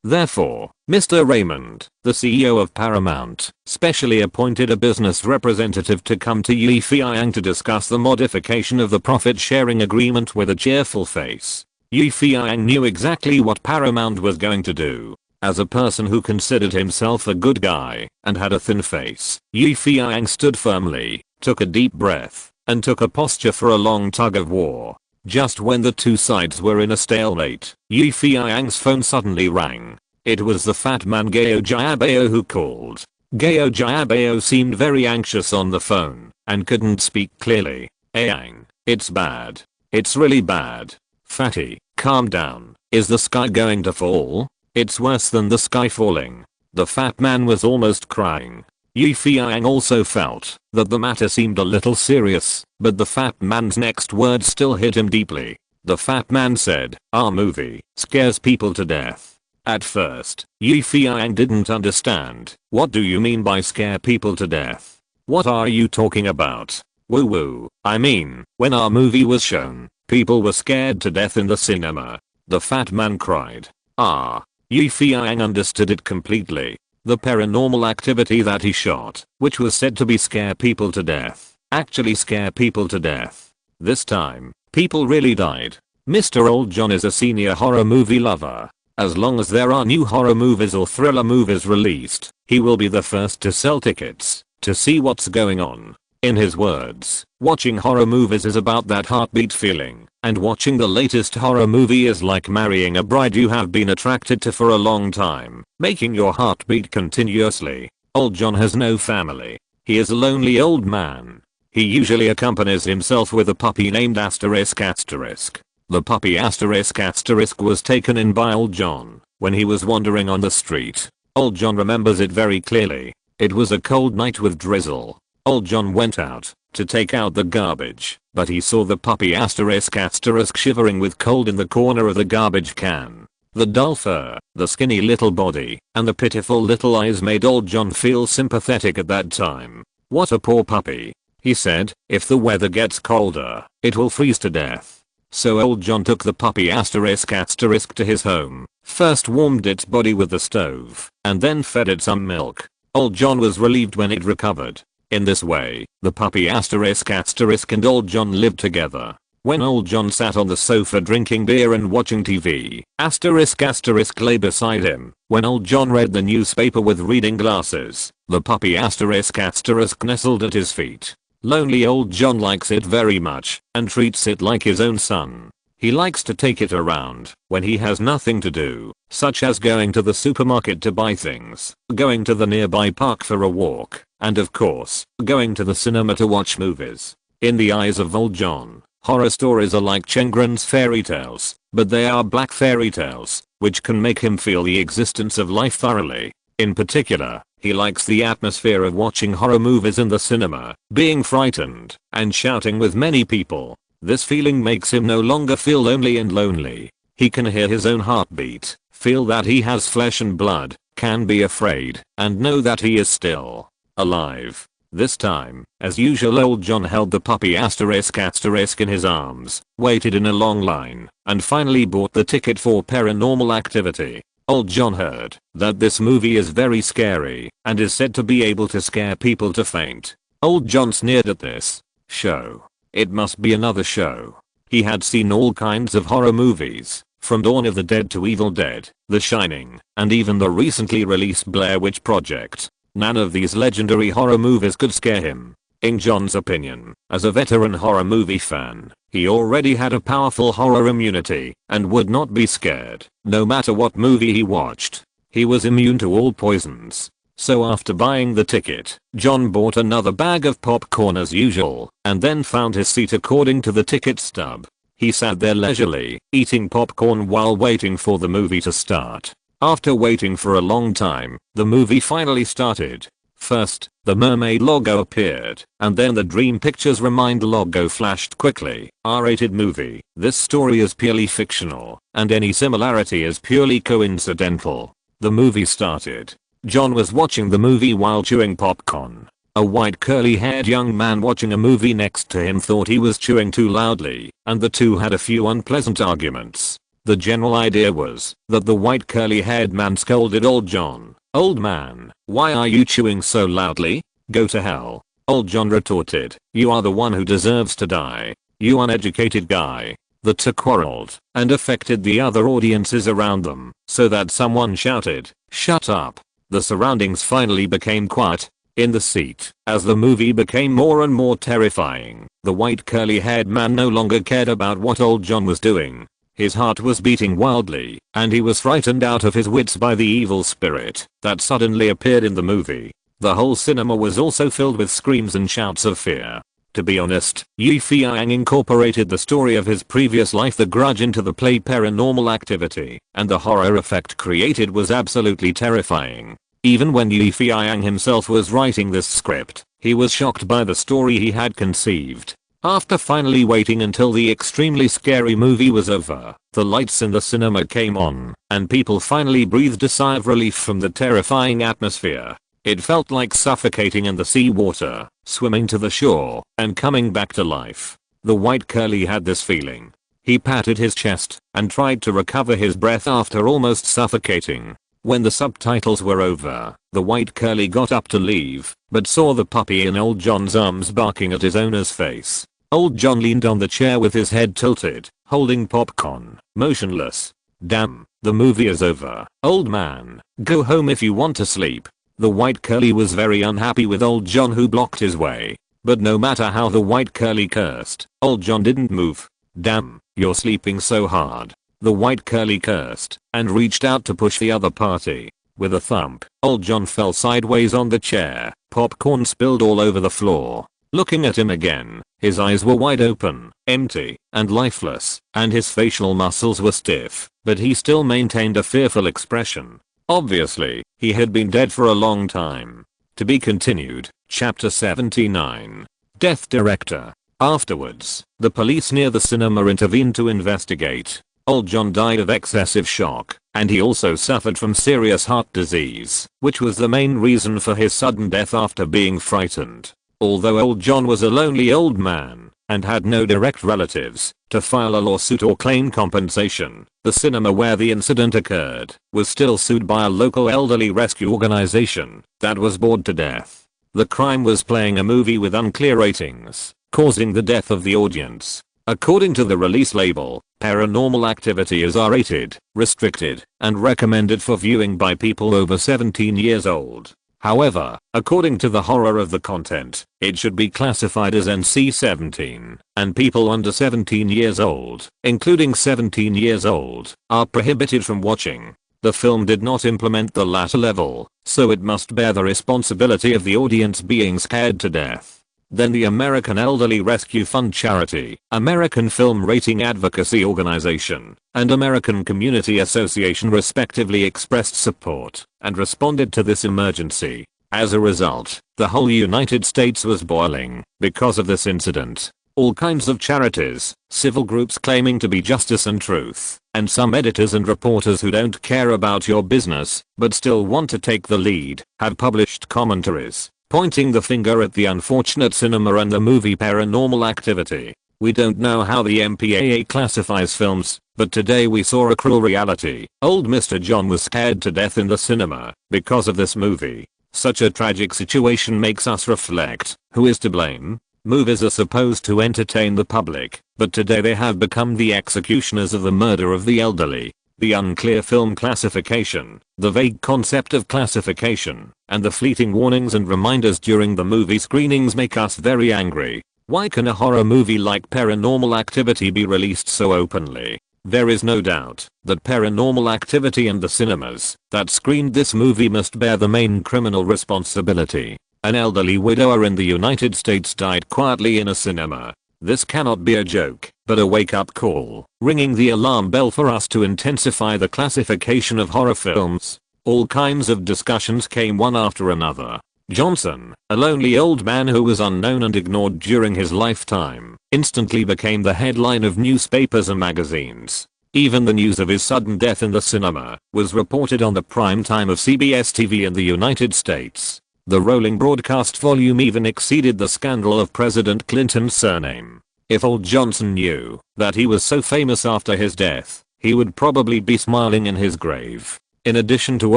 Therefore, Mr. Raymond, the CEO of Paramount, specially appointed a business representative to come to Feiyang to discuss the modification of the profit-sharing agreement with a cheerful face. Feiyang knew exactly what Paramount was going to do. As a person who considered himself a good guy and had a thin face, Feiyang stood firmly, took a deep breath, and took a posture for a long tug of war. Just when the two sides were in a stalemate, Feiyang's phone suddenly rang. It was the fat man Gao Jiabao who called. Gao Jiabao seemed very anxious on the phone and couldn't speak clearly. "Yang, it's bad. It's really bad. Fatty, calm down. Is the sky going to fall?" "It's worse than the sky falling." The fat man was almost crying. Feiyang also felt that the matter seemed a little serious, but the fat man's next words still hit him deeply. The fat man said, "Our movie scares people to death." At first, Feiyang didn't understand. "What do you mean by scare people to death? What are you talking about?" "Woo woo, I mean, when our movie was shown, people were scared to death in the cinema." The fat man cried. Ah. Feiyang understood it completely. The Paranormal Activity that he shot, which was said to be scare people to death, actually scare people to death. This time, people really died. Mr. Old John is a senior horror movie lover. As long as there are new horror movies or thriller movies released, he will be the first to sell tickets. to see what's going on. In his words, watching horror movies is about that heartbeat feeling, and watching the latest horror movie is like marrying a bride you have been attracted to for a long time, making your heart beat continuously. Old John has no family. He is a lonely old man. He usually accompanies himself with a puppy named asterisk asterisk. The puppy asterisk asterisk was taken in by old John when he was wandering on the street. Old John remembers it very clearly. It was a cold night with drizzle. Old John went out to take out the garbage, but he saw the puppy asterisk asterisk shivering with cold in the corner of the garbage can. The dull fur, the skinny little body, and the pitiful little eyes made old John feel sympathetic at that time. "What a poor puppy," he said. "If the weather gets colder, it will freeze to death." So old John took the puppy asterisk asterisk to his home, first warmed its body with the stove, and then fed it some milk. Old John was relieved when it recovered. In this way, the puppy asterisk asterisk and old John lived together. When old John sat on the sofa drinking beer and watching TV, asterisk asterisk lay beside him. When old John read the newspaper with reading glasses, the puppy asterisk asterisk nestled at his feet. Lonely old John likes it very much and treats it like his own son. He likes to take it around when he has nothing to do, such as going to the supermarket to buy things, going to the nearby park for a walk, and of course, going to the cinema to watch movies. In the eyes of old John, horror stories are like Chengren's fairy tales, but they are black fairy tales, which can make him feel the existence of life thoroughly. In particular, he likes the atmosphere of watching horror movies in the cinema, being frightened, and shouting with many people. This feeling makes him no longer feel lonely and lonely. He can hear his own heartbeat, feel that he has flesh and blood, can be afraid, and know that he is still alive. This time, as usual, old John held the puppy asterisk asterisk in his arms, waited in a long line, and finally bought the ticket for Paranormal Activity. Old John heard that this movie is very scary and is said to be able to scare people to faint. Old John sneered at this show. It must be another show. He had seen all kinds of horror movies, from Dawn of the Dead to Evil Dead, The Shining, and even the recently released Blair Witch Project. None of these legendary horror movies could scare him. In John's opinion, as a veteran horror movie fan, he already had a powerful horror immunity and would not be scared, no matter what movie he watched. He was immune to all poisons. So after buying the ticket, John bought another bag of popcorn as usual, and then found his seat according to the ticket stub. He sat there leisurely, eating popcorn while waiting for the movie to start. After waiting for a long time, the movie finally started. First, the mermaid logo appeared, and then the Dream Pictures Remind logo flashed quickly. R-rated movie. This story is purely fictional, and any similarity is purely coincidental. The movie started. John was watching the movie while chewing popcorn. A white curly-haired young man watching a movie next to him thought he was chewing too loudly, and the two had a few unpleasant arguments. The general idea was that the white curly-haired man scolded old John. "Old man, why are you chewing so loudly? Go to hell." Old John retorted, "You are the one who deserves to die, you uneducated guy." The two quarreled and affected the other audiences around them, so that someone shouted, "Shut up." The surroundings finally became quiet. In the seat, as the movie became more and more terrifying, the white curly-haired man no longer cared about what old John was doing. His heart was beating wildly, and he was frightened out of his wits by the evil spirit that suddenly appeared in the movie. The whole cinema was also filled with screams and shouts of fear. To be honest, Feiyang incorporated the story of his previous life The Grudge into the play Paranormal Activity, and the horror effect created was absolutely terrifying. Even when Feiyang himself was writing this script, he was shocked by the story he had conceived. After finally waiting until the extremely scary movie was over, the lights in the cinema came on, and people finally breathed a sigh of relief from the terrifying atmosphere. It felt like suffocating in the seawater, swimming to the shore, and coming back to life. The white curly had this feeling. He patted his chest and tried to recover his breath after almost suffocating. When the subtitles were over, the white curly got up to leave, but saw the puppy in old John's arms barking at his owner's face. Old John leaned on the chair with his head tilted, holding popcorn, motionless. "Damn, the movie is over. Old man, go home if you want to sleep." The white curly was very unhappy with old John, who blocked his way. But no matter how the white curly cursed, old John didn't move. "Damn, you're sleeping so hard." The white curly cursed and reached out to push the other party. With a thump, old John fell sideways on the chair. Popcorn spilled all over the floor. Looking at him again, his eyes were wide open, empty, and lifeless, and his facial muscles were stiff, but he still maintained a fearful expression. Obviously, he had been dead for a long time. To be continued. Chapter 79. Death Director. Afterwards, the police near the cinema intervened to investigate. Old John died of excessive shock, and he also suffered from serious heart disease, which was the main reason for his sudden death after being frightened. Although old John was a lonely old man and had no direct relatives to file a lawsuit or claim compensation, the cinema where the incident occurred was still sued by a local elderly rescue organization that was bored to death. The crime was playing a movie with unclear ratings, causing the death of the audience. According to the release label, Paranormal Activity is R-rated, restricted, and recommended for viewing by people over 17 years old. However, according to the horror of the content, it should be classified as NC-17, and people under 17 years old, including 17 years old, are prohibited from watching. The film did not implement the latter level, so it must bear the responsibility of the audience being scared to death. Then the American Elderly Rescue Fund charity, American Film Rating Advocacy Organization, and American Community Association respectively expressed support and responded to this emergency. As a result, the whole United States was boiling because of this incident. All kinds of charities, civil groups claiming to be justice and truth, and some editors and reporters who don't care about your business but still want to take the lead, have published commentaries pointing the finger at the unfortunate cinema and the movie Paranormal Activity. We don't know how the MPAA classifies films, but today we saw a cruel reality. Old Mr. John was scared to death in the cinema because of this movie. Such a tragic situation makes us reflect, who is to blame? Movies are supposed to entertain the public, but today they have become the executioners of the murder of the elderly. The unclear film classification, the vague concept of classification, and the fleeting warnings and reminders during the movie screenings make us very angry. Why can a horror movie like Paranormal Activity be released so openly? There is no doubt that Paranormal Activity and the cinemas that screened this movie must bear the main criminal responsibility. An elderly widower in the United States died quietly in a cinema. This cannot be a joke, but a wake-up call, ringing the alarm bell for us to intensify the classification of horror films. All kinds of discussions came one after another. Johnson, a lonely old man who was unknown and ignored during his lifetime, instantly became the headline of newspapers and magazines. Even the news of his sudden death in the cinema was reported on the prime time of CBS TV in the United States. The rolling broadcast volume even exceeded the scandal of President Clinton's surname. If old Johnson knew that he was so famous after his death, he would probably be smiling in his grave. In addition to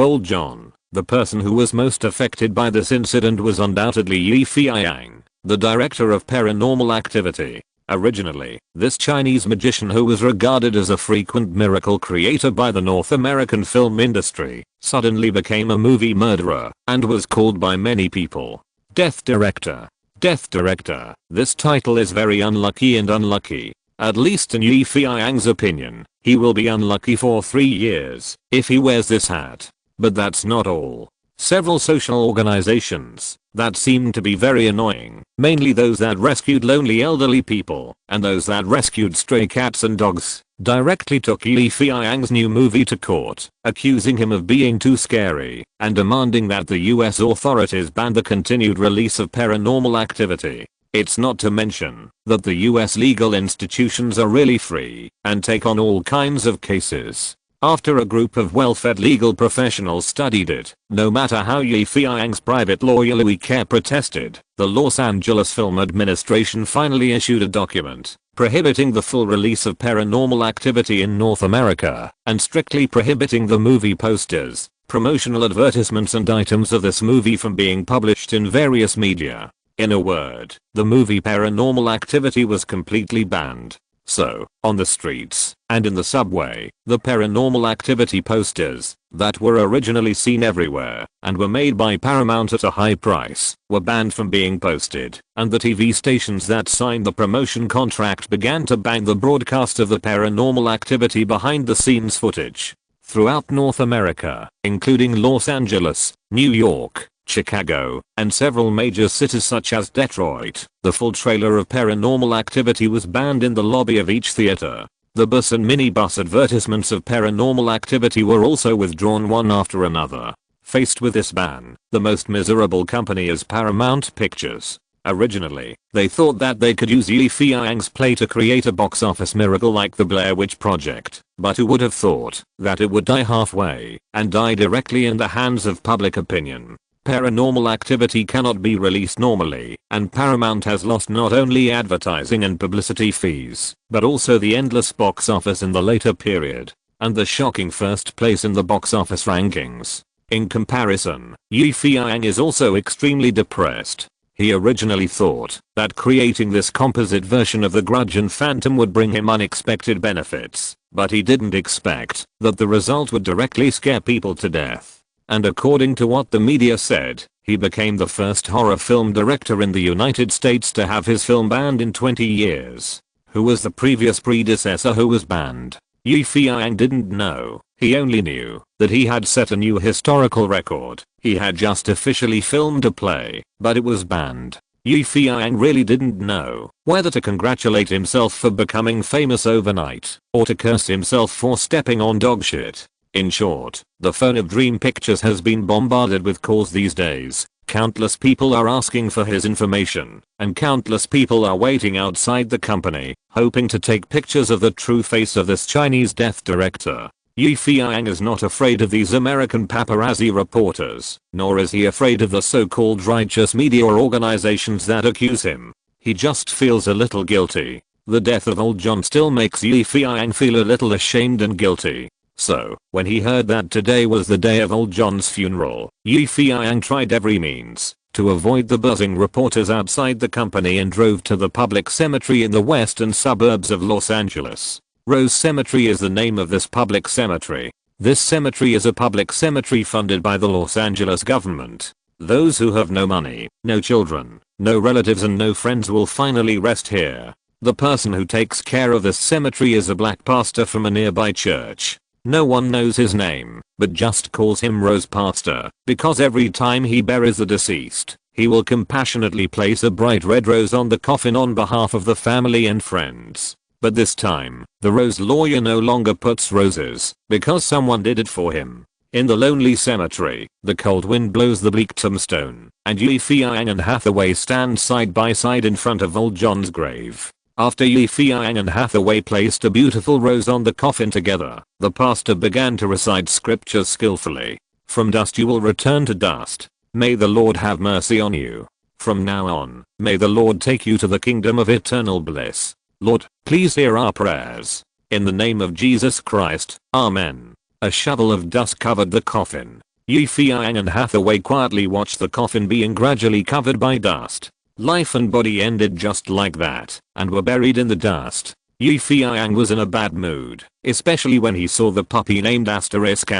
old John, the person who was most affected by this incident was undoubtedly Feiyang, the director of Paranormal Activity. Originally, this Chinese magician, who was regarded as a frequent miracle creator by the North American film industry, suddenly became a movie murderer and was called by many people Death Director. Death Director. This title is very unlucky and unlucky. At least in Feiyang's opinion, he will be unlucky for 3 years if he wears this hat. But that's not all. Several social organizations that seem to be very annoying, mainly those that rescued lonely elderly people and those that rescued stray cats and dogs, directly took Feiyang's new movie to court, accusing him of being too scary and demanding that the US authorities ban the continued release of Paranormal Activity. It's not to mention that the US legal institutions are really free and take on all kinds of cases. After a group of well-fed legal professionals studied it, no matter how Feiyang's private lawyer Louis Kerr protested, the Los Angeles Film Administration finally issued a document prohibiting the full release of Paranormal Activity in North America and strictly prohibiting the movie posters, promotional advertisements and items of this movie from being published in various media. In a word, the movie Paranormal Activity was completely banned. So, on the streets, and in the subway, the paranormal activity posters, that were originally seen everywhere, and were made by Paramount at a high price, were banned from being posted, and the TV stations that signed the promotion contract began to ban the broadcast of the paranormal activity behind the scenes footage. Throughout North America, including Los Angeles, New York, Chicago, and several major cities such as Detroit, the full trailer of Paranormal Activity was banned in the lobby of each theater. The bus and minibus advertisements of Paranormal Activity were also withdrawn one after another. Faced with this ban, the most miserable company is Paramount Pictures. Originally, they thought that they could use Feiyang's play to create a box office miracle like the Blair Witch Project, but who would have thought that it would die halfway and die directly in the hands of public opinion. Paranormal Activity cannot be released normally, and Paramount has lost not only advertising and publicity fees, but also the endless box office in the later period, and the shocking first place in the box office rankings. In comparison, Feiyang is also extremely depressed. He originally thought that creating this composite version of the Grudge and Phantom would bring him unexpected benefits, but he didn't expect that the result would directly scare people to death. And according to what the media said, he became the first horror film director in the United States to have his film banned in 20 years. Who was the previous predecessor who was banned? Feiyang didn't know. He only knew that he had set a new historical record. He had just officially filmed a play, but it was banned. Feiyang really didn't know whether to congratulate himself for becoming famous overnight, or to curse himself for stepping on dog shit. In short, the phone of Dream Pictures has been bombarded with calls these days. Countless people are asking for his information, and countless people are waiting outside the company, hoping to take pictures of the true face of this Chinese death director. Feiyang is not afraid of these American paparazzi reporters, nor is he afraid of the so-called righteous media organizations that accuse him. He just feels a little guilty. The death of old John still makes Feiyang feel a little ashamed and guilty. So, when he heard that today was the day of old John's funeral, Feiyang tried every means to avoid the buzzing reporters outside the company and drove to the public cemetery in the western suburbs of Los Angeles. Rose Cemetery is the name of this public cemetery. This cemetery is a public cemetery funded by the Los Angeles government. Those who have no money, no children, no relatives and no friends will finally rest here. The person who takes care of this cemetery is a black pastor from a nearby church. No one knows his name, but just calls him Rose Pastor, because every time he buries the deceased, he will compassionately place a bright red rose on the coffin on behalf of the family and friends. But this time, the rose lawyer no longer puts roses, because someone did it for him. In the lonely cemetery, the cold wind blows the bleak tombstone, and Feiyang and Hathaway stand side by side in front of old John's grave. After Feiyang and Hathaway placed a beautiful rose on the coffin together, the pastor began to recite scriptures skillfully. From dust you will return to dust. May the Lord have mercy on you. From now on, may the Lord take you to the kingdom of eternal bliss. Lord, please hear our prayers. In the name of Jesus Christ, Amen. A shovel of dust covered the coffin. Feiyang and Hathaway quietly watched the coffin being gradually covered by dust. Life and body ended just like that, and were buried in the dust. Feiyang was in a bad mood, especially when he saw the puppy named asterisk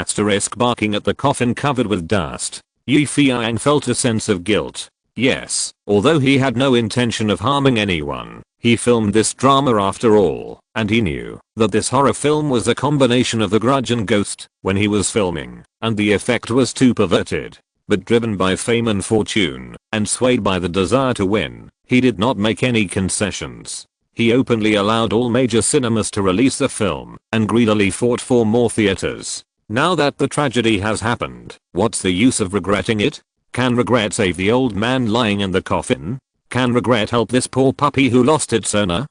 barking at the coffin covered with dust. Feiyang felt a sense of guilt. Yes, although he had no intention of harming anyone, he filmed this drama after all, and he knew that this horror film was a combination of The Grudge and Ghost when he was filming, and the effect was too perverted. But driven by fame and fortune, and swayed by the desire to win, he did not make any concessions. He openly allowed all major cinemas to release the film, and greedily fought for more theaters. Now that the tragedy has happened, what's the use of regretting it? Can regret save the old man lying in the coffin? Can regret help this poor puppy who lost its owner?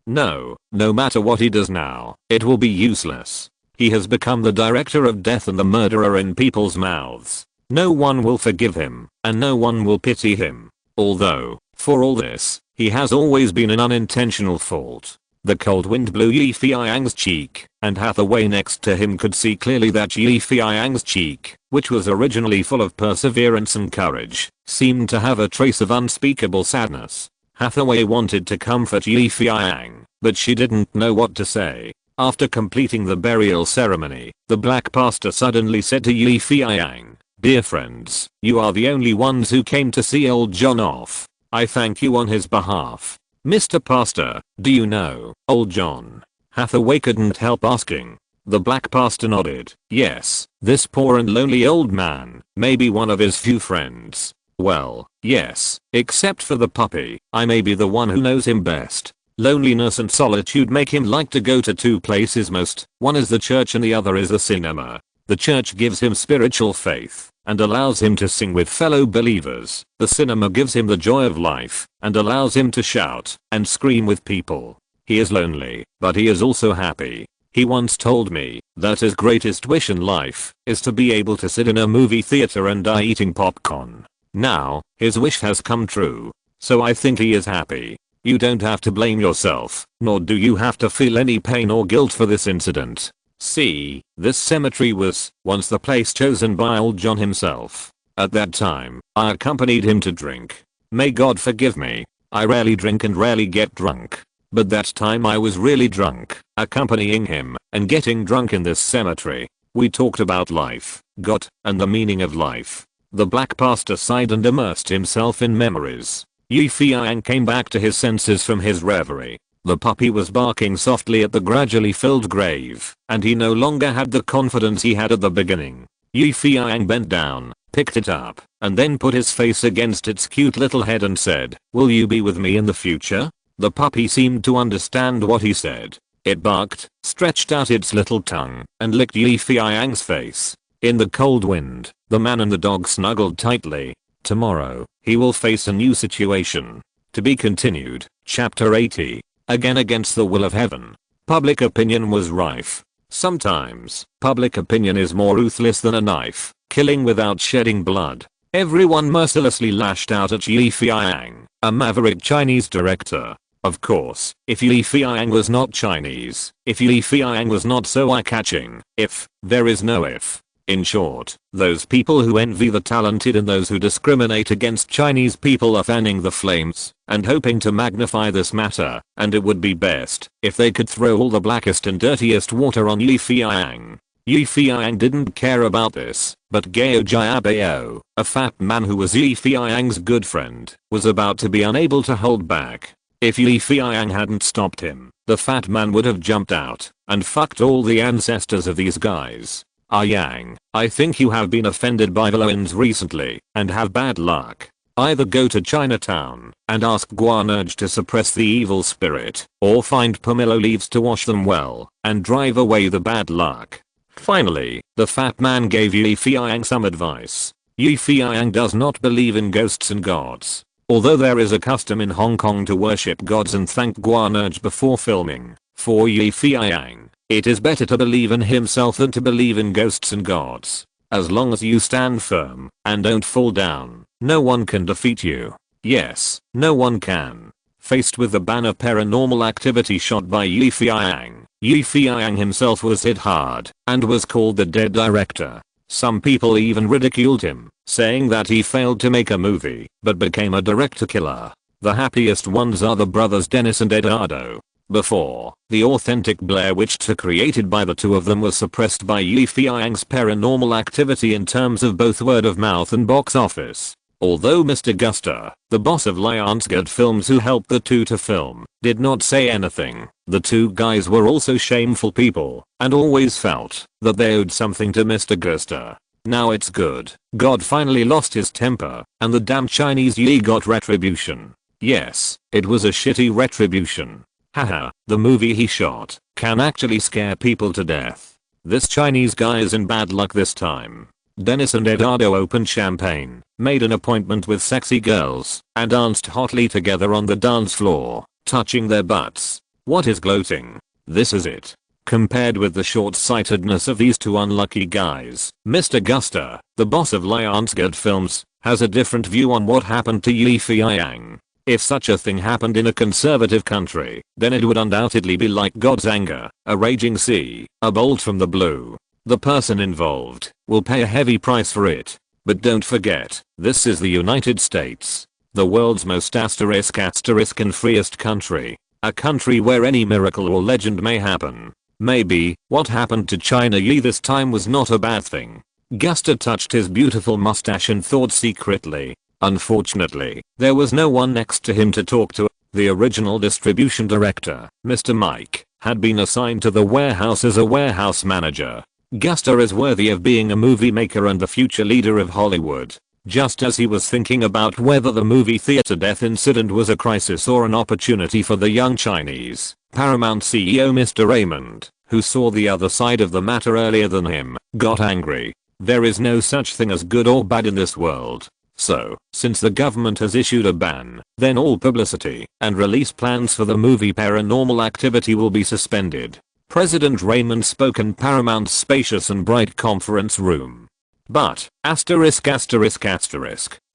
No, no matter what he does now, it will be useless. He has become the director of death and the murderer in people's mouths. No one will forgive him, and no one will pity him. Although, for all this, he has always been an unintentional fault. The cold wind blew Feiyang's cheek, and Hathaway next to him could see clearly that Feiyang's cheek, which was originally full of perseverance and courage, seemed to have a trace of unspeakable sadness. Hathaway wanted to comfort Yi Feiyang, but she didn't know what to say. After completing the burial ceremony, the black pastor suddenly said to Yi Feiyang, "Dear friends, you are the only ones who came to see old John off. I thank you on his behalf. Mr. Pastor, do you know old John?" Hathaway couldn't help asking. The black pastor nodded. "Yes, this poor and lonely old man, maybe one of his few friends. Well, yes, except for the puppy, I may be the one who knows him best. Loneliness and solitude make him like to go to two places most. One is the church and the other is the cinema. The church gives him spiritual faith and allows him to sing with fellow believers. The cinema gives him the joy of life and allows him to shout and scream with people. He is lonely, but he is also happy. He once told me that his greatest wish in life is to be able to sit in a movie theater and die eating popcorn. Now, his wish has come true. So I think he is happy. You don't have to blame yourself, nor do you have to feel any pain or guilt for this incident. See, this cemetery was once the place chosen by old John himself. At that time, I accompanied him to drink. May God forgive me. I rarely drink and rarely get drunk. But that time I was really drunk, accompanying him and getting drunk in this cemetery. We talked about life, God, and the meaning of life. The black pastor sighed and immersed himself in memories. Yi Feiyang came back to his senses from his reverie. The puppy was barking softly at the gradually filled grave, and he no longer had the confidence he had at the beginning. Yi Feiyang bent down, picked it up, and then put his face against its cute little head and said, "Will you be with me in the future?" The puppy seemed to understand what he said. It barked, stretched out its little tongue, and licked Yi Feiyang's face. In the cold wind, the man and the dog snuggled tightly. Tomorrow, he will face a new situation. To be continued. Chapter 80. Again against the will of heaven. Public opinion was rife. Sometimes, public opinion is more ruthless than a knife, killing without shedding blood. Everyone mercilessly lashed out at Yi Feiyang, a maverick Chinese director. Of course, if Yi Feiyang was not Chinese, if Yi Feiyang was not so eye-catching, if, there is no if. In short, those people who envy the talented and those who discriminate against Chinese people are fanning the flames and hoping to magnify this matter, and it would be best if they could throw all the blackest and dirtiest water on Yi Feiyang. Yi Feiyang didn't care about this, but Gao Jiabao, a fat man who was Yi Feiyang's good friend, was about to be unable to hold back. If Yi Feiyang hadn't stopped him, the fat man would have jumped out and fucked all the ancestors of these guys. "Ah Yang, I think you have been offended by villains recently and have bad luck. Either go to Chinatown and ask Guanurge to suppress the evil spirit, or find pomelo leaves to wash them well and drive away the bad luck." Finally, the fat man gave Yi Feiyang some advice. Yi Feiyang does not believe in ghosts and gods. Although there is a custom in Hong Kong to worship gods and thank Guanurge before filming, for Yi Feiyang, it is better to believe in himself than to believe in ghosts and gods. As long as you stand firm and don't fall down, no one can defeat you. Yes, no one can. Faced with the ban of paranormal activity shot by Yi Feiyang himself was hit hard and was called the dead director. Some people even ridiculed him, saying that he failed to make a movie but became a director killer. The happiest ones are the brothers Dennis and Eduardo. Before, the authentic Blair Witch tour created by the two of them was suppressed by Yi Feiyang's paranormal activity in terms of both word of mouth and box office. Although Mr. Guster, the boss of Lionsgate Films who helped the two to film, did not say anything, the two guys were also shameful people and always felt that they owed something to Mr. Guster. Now it's good. God finally lost his temper and the damn Chinese Yi got retribution. Yes, it was a shitty retribution. Haha, the movie he shot can actually scare people to death. This Chinese guy is in bad luck this time. Dennis and Eduardo opened champagne, made an appointment with sexy girls, and danced hotly together on the dance floor, touching their butts. What is gloating? This is it. Compared with the short-sightedness of these two unlucky guys, Mr. Guster, the boss of Lionsgate Films, has a different view on what happened to Yi Feiyang. If such a thing happened in a conservative country, then it would undoubtedly be like God's anger, a raging sea, a bolt from the blue. The person involved will pay a heavy price for it. But don't forget, this is the United States. the world's most asterisk and freest country. A country where any miracle or legend may happen. Maybe, what happened to China Yi this time was not a bad thing. Guster touched his beautiful mustache and thought secretly. Unfortunately, there was no one next to him to talk to. The original distribution director, Mr. Mike, had been assigned to the warehouse as a warehouse manager. Guster is worthy of being a movie maker and the future leader of Hollywood. Just as he was thinking about whether the movie theater death incident was a crisis or an opportunity for the young Chinese, Paramount CEO Mr. Raymond, who saw the other side of the matter earlier than him, got angry. There is no such thing as good or bad in this world. So, since the government has issued a ban, then all publicity and release plans for the movie Paranormal Activity will be suspended. President Raymond spoke in Paramount's spacious and bright conference room. But,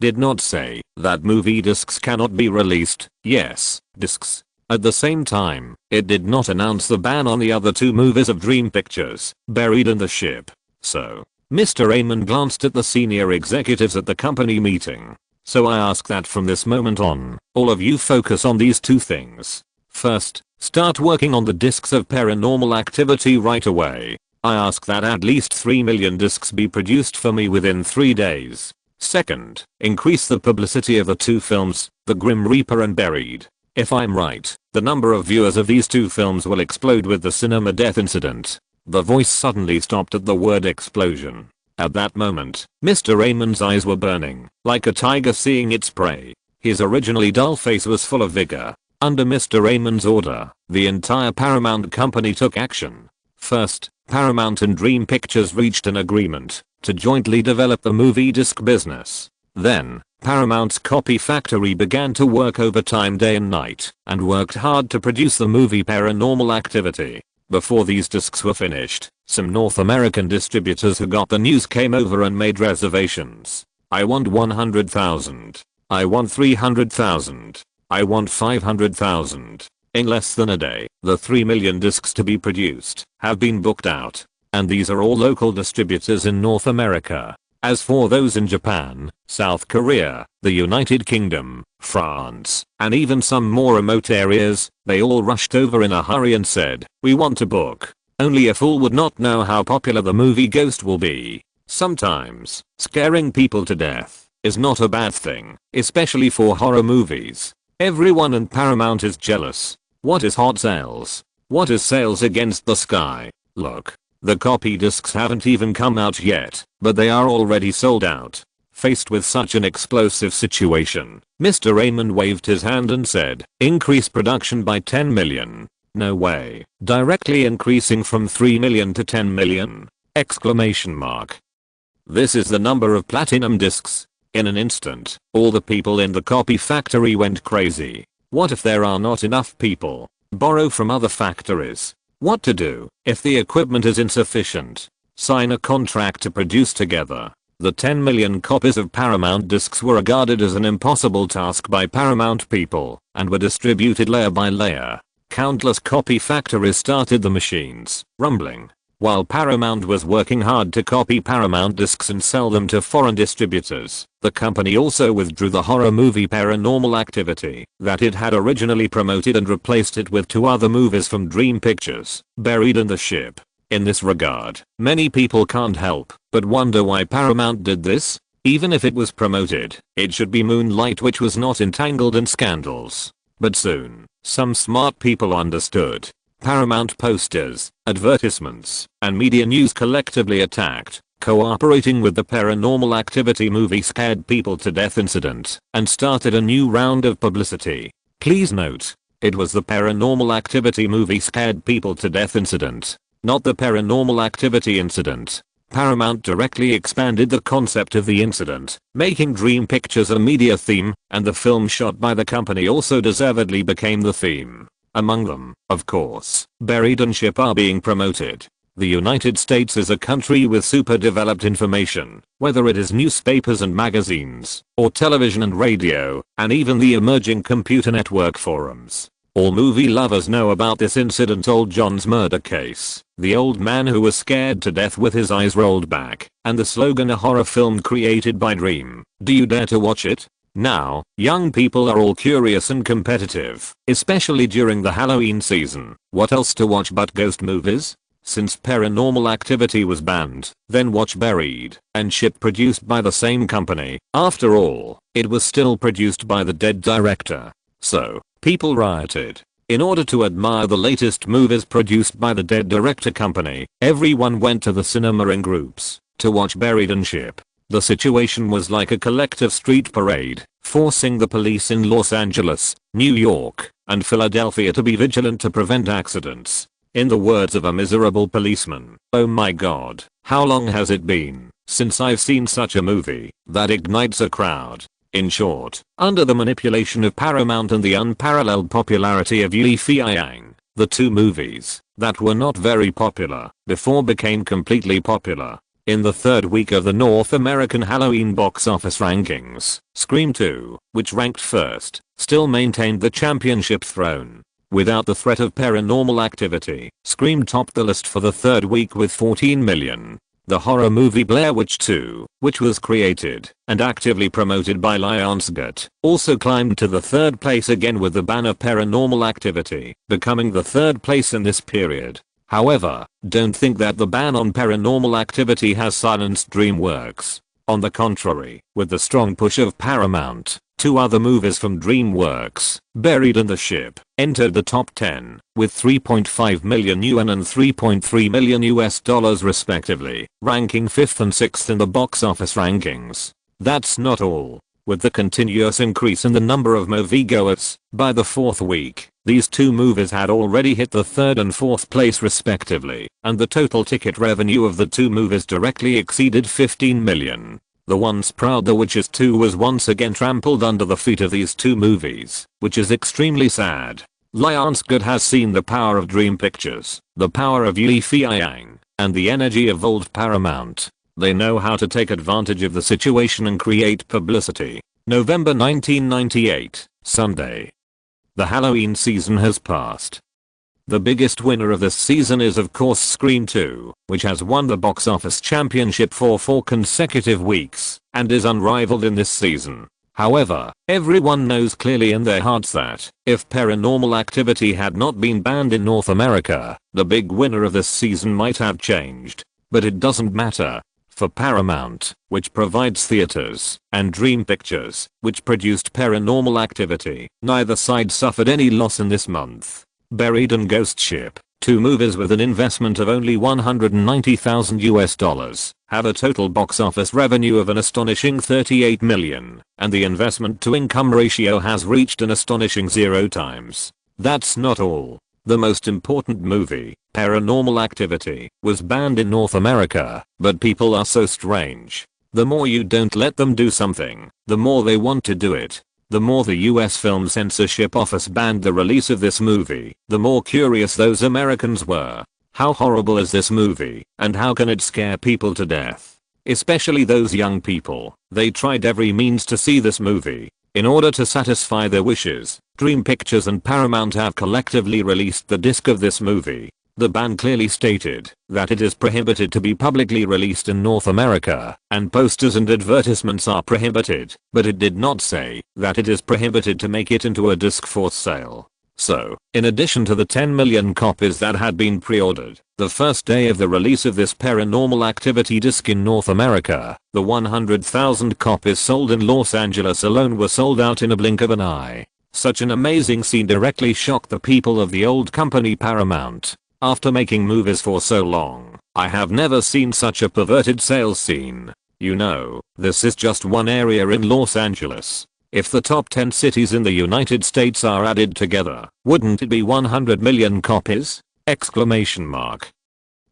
did not say that movie discs cannot be released. Yes, discs. At the same time, it did not announce the ban on the other two movies of Dream Pictures, Buried in the Ship. So, Mr. Raymond glanced at the senior executives at the company meeting. So I ask that from this moment on, all of you focus on these two things. First, start working on the discs of Paranormal Activity right away. I ask that at least 3 million discs be produced for me within 3 days. Second, increase the publicity of the two films, The Grim Reaper and Buried. If I'm right, the number of viewers of these two films will explode with the cinema death incident. The voice suddenly stopped at the word explosion. At that moment, Mr. Raymond's eyes were burning, like a tiger seeing its prey. His originally dull face was full of vigor. Under Mr. Raymond's order, the entire Paramount company took action. First, Paramount and Dream Pictures reached an agreement to jointly develop the movie disc business. Then, Paramount's copy factory began to work overtime day and night and worked hard to produce the movie Paranormal Activity. Before these discs were finished, some North American distributors who got the news came over and made reservations. I want 100,000. I want 300,000. I want 500,000. In less than a day, the 3 million discs to be produced have been booked out. And these are all local distributors in North America. As for those in Japan, South Korea, the United Kingdom, France, and even some more remote areas, they all rushed over in a hurry and said, "We want to book." Only a fool would not know how popular the movie Ghost will be. Sometimes, scaring people to death is not a bad thing, especially for horror movies. Everyone in Paramount is jealous. What is hot sales? What is sales against the sky? Look. The copy discs haven't even come out yet, but they are already sold out. Faced with such an explosive situation, Mr. Raymond waved his hand and said, "Increase production by 10 million. No way. Directly increasing from 3 million to 10 million. Exclamation mark. This is the number of platinum discs. In an instant, all the people in the copy factory went crazy. What if there are not enough people? Borrow from other factories. What to do if the equipment is insufficient? Sign a contract to produce together. The 10 million copies of Paramount discs were regarded as an impossible task by Paramount people and were distributed layer by layer. Countless copy factories started the machines, rumbling. While Paramount was working hard to copy Paramount discs and sell them to foreign distributors, the company also withdrew the horror movie Paranormal Activity that it had originally promoted and replaced it with two other movies from Dream Pictures, Buried in the Ship. In this regard, many people can't help but wonder why Paramount did this. Even if it was promoted, it should be Moonlight, which was not entangled in scandals. But soon, some smart people understood. Paramount posters, advertisements, and media news collectively attacked, cooperating with the Paranormal Activity movie Scared People to Death incident, and started a new round of publicity. Please note, it was the Paranormal Activity movie Scared People to Death incident, not the Paranormal Activity incident. Paramount directly expanded the concept of the incident, making Dream Pictures a media theme, and the film shot by the company also deservedly became the theme. Among them, of course, Buried and Ship are being promoted. The United States is a country with super developed information, whether it is newspapers and magazines, or television and radio, and even the emerging computer network forums. All movie lovers know about this incident, Old John's murder case, the old man who was scared to death with his eyes rolled back, and the slogan, a horror film created by Dream. Do you dare to watch it? Now, young people are all curious and competitive, especially during the Halloween season. What else to watch but ghost movies? Since Paranormal Activity was banned, then watch Buried and Ship, produced by the same company. After all, it was still produced by the dead director. So, people rioted. In order to admire the latest movies produced by the dead director company, everyone went to the cinema in groups to watch Buried and Ship. The situation was like a collective street parade, forcing the police in Los Angeles, New York, and Philadelphia to be vigilant to prevent accidents. In the words of a miserable policeman, "Oh my god, how long has it been since I've seen such a movie that ignites a crowd?" In short, under the manipulation of Paramount and the unparalleled popularity of Feiyang, the two movies that were not very popular before became completely popular. In the third week of the North American Halloween box office rankings, Scream 2, which ranked first, still maintained the championship throne. Without the threat of Paranormal Activity, Scream topped the list for the third week with 14 million. The horror movie Blair Witch 2, which was created and actively promoted by Lionsgate, also climbed to the third place again with the ban of Paranormal Activity, becoming the third place in this period. However, don't think that the ban on Paranormal Activity has silenced DreamWorks. On the contrary, with the strong push of Paramount, two other movies from DreamWorks, Buried and The Ship, entered the top 10, with 3.5 million yuan and $3.3 million respectively, ranking 5th and 6th in the box office rankings. That's not all. With the continuous increase in the number of moviegoers, by the fourth week, these two movies had already hit the third and fourth place respectively, and the total ticket revenue of the two movies directly exceeded 15 million. The once proud The Witches 2 was once again trampled under the feet of these two movies, which is extremely sad. Lionsgate has seen the power of Dream Pictures, the power of Feiyang, and the energy of old Paramount. They know how to take advantage of the situation and create publicity. November 1998, Sunday. The Halloween season has passed. The biggest winner of this season is of course Scream 2, which has won the box office championship for 4 consecutive weeks and is unrivaled in this season. However, everyone knows clearly in their hearts that if Paranormal Activity had not been banned in North America, the big winner of this season might have changed. But it doesn't matter. For Paramount, which provides theaters, and Dream Pictures, which produced Paranormal Activity, neither side suffered any loss in this month. Buried and Ghost Ship, two movies with an investment of only $190,000, have a total box office revenue of an astonishing 38 million, and the investment to income ratio has reached an astonishing 0 times. That's not all. The most important movie, Paranormal Activity, was banned in North America, but people are so strange. The more you don't let them do something, the more they want to do it. The more the US Film Censorship Office banned the release of this movie, the more curious those Americans were. How horrible is this movie, and how can it scare people to death? Especially those young people. They tried every means to see this movie. In order to satisfy their wishes, Dream Pictures and Paramount have collectively released the disc of this movie. The ban clearly stated that it is prohibited to be publicly released in North America, and posters and advertisements are prohibited, but it did not say that it is prohibited to make it into a disc for sale. So, in addition to the 10 million copies that had been pre-ordered, the first day of the release of this Paranormal Activity disc in North America, the 100,000 copies sold in Los Angeles alone were sold out in a blink of an eye. Such an amazing scene directly shocked the people of the old company Paramount. After making movies for so long, I have never seen such a perverted sales scene. You know, this is just one area in Los Angeles. If the top 10 cities in the United States are added together, wouldn't it be 100 million copies? Exclamation mark.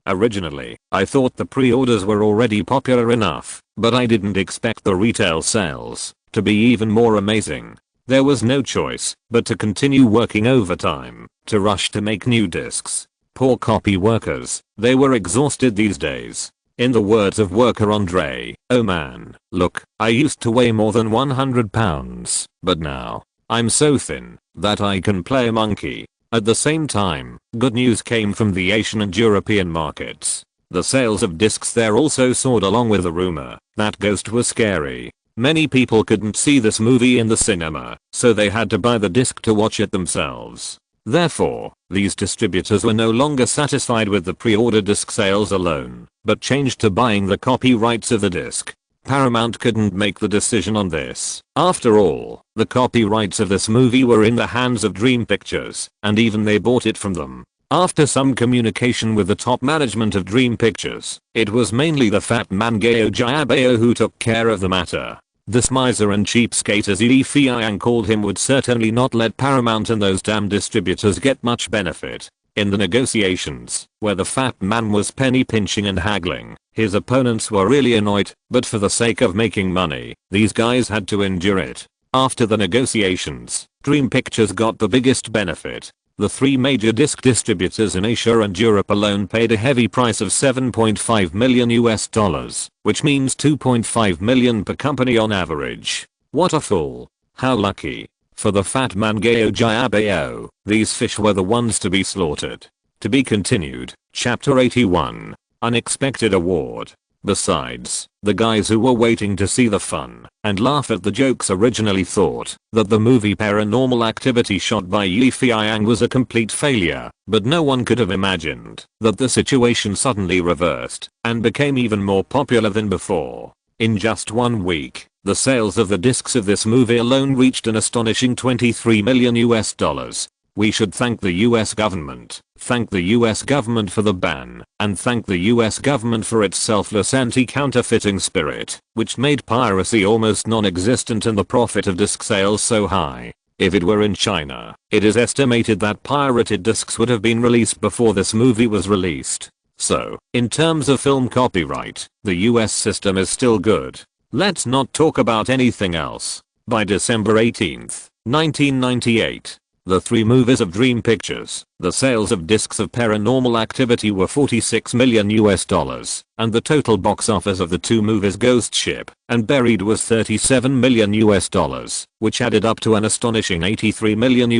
Originally, I thought the pre-orders were already popular enough, but I didn't expect the retail sales to be even more amazing. There was no choice but to continue working overtime, to rush to make new discs. Poor copy workers, they were exhausted these days. In the words of worker Andre, "Oh man, look, I used to weigh more than 100 pounds, but now, I'm so thin that I can play a monkey." At the same time, good news came from the Asian and European markets. The sales of discs there also soared along with the rumor that Ghost was scary. Many people couldn't see this movie in the cinema, so they had to buy the disc to watch it themselves. Therefore, these distributors were no longer satisfied with the pre-order disc sales alone, but changed to buying the copyrights of the disc. Paramount couldn't make the decision on this. After all, the copyrights of this movie were in the hands of Dream Pictures, and even they bought it from them. After some communication with the top management of Dream Pictures, it was mainly the fat man Gao Jiabao who took care of the matter. This miser and cheapskate, as Feiyang called him, would certainly not let Paramount and those damn distributors get much benefit. In the negotiations, where the fat man was penny pinching and haggling, his opponents were really annoyed, but for the sake of making money, these guys had to endure it. After the negotiations, Dream Pictures got the biggest benefit. The three major disc distributors in Asia and Europe alone paid a heavy price of $7.5 million, which means $2.5 million per company on average. What a fool. How lucky. For the fat man Gao Jiabao, these fish were the ones to be slaughtered. To be continued. Chapter 81. Unexpected award. Besides, the guys who were waiting to see the fun and laugh at the jokes originally thought that the movie Paranormal Activity shot by Feiyang was a complete failure, but no one could have imagined that the situation suddenly reversed and became even more popular than before. In just 1 week, the sales of the discs of this movie alone reached an astonishing $23 million. We should thank the US government, thank the US government for the ban, and thank the US government for its selfless anti-counterfeiting spirit, which made piracy almost non-existent and the profit of disc sales so high. If it were in China, it is estimated that pirated discs would have been released before this movie was released. So, in terms of film copyright, the US system is still good. Let's not talk about anything else. By December 18, 1998, the three movies of Dream Pictures, the sales of discs of Paranormal Activity were $46 million, and the total box office of the two movies Ghost Ship and Buried was $37 million, which added up to an astonishing $83 million.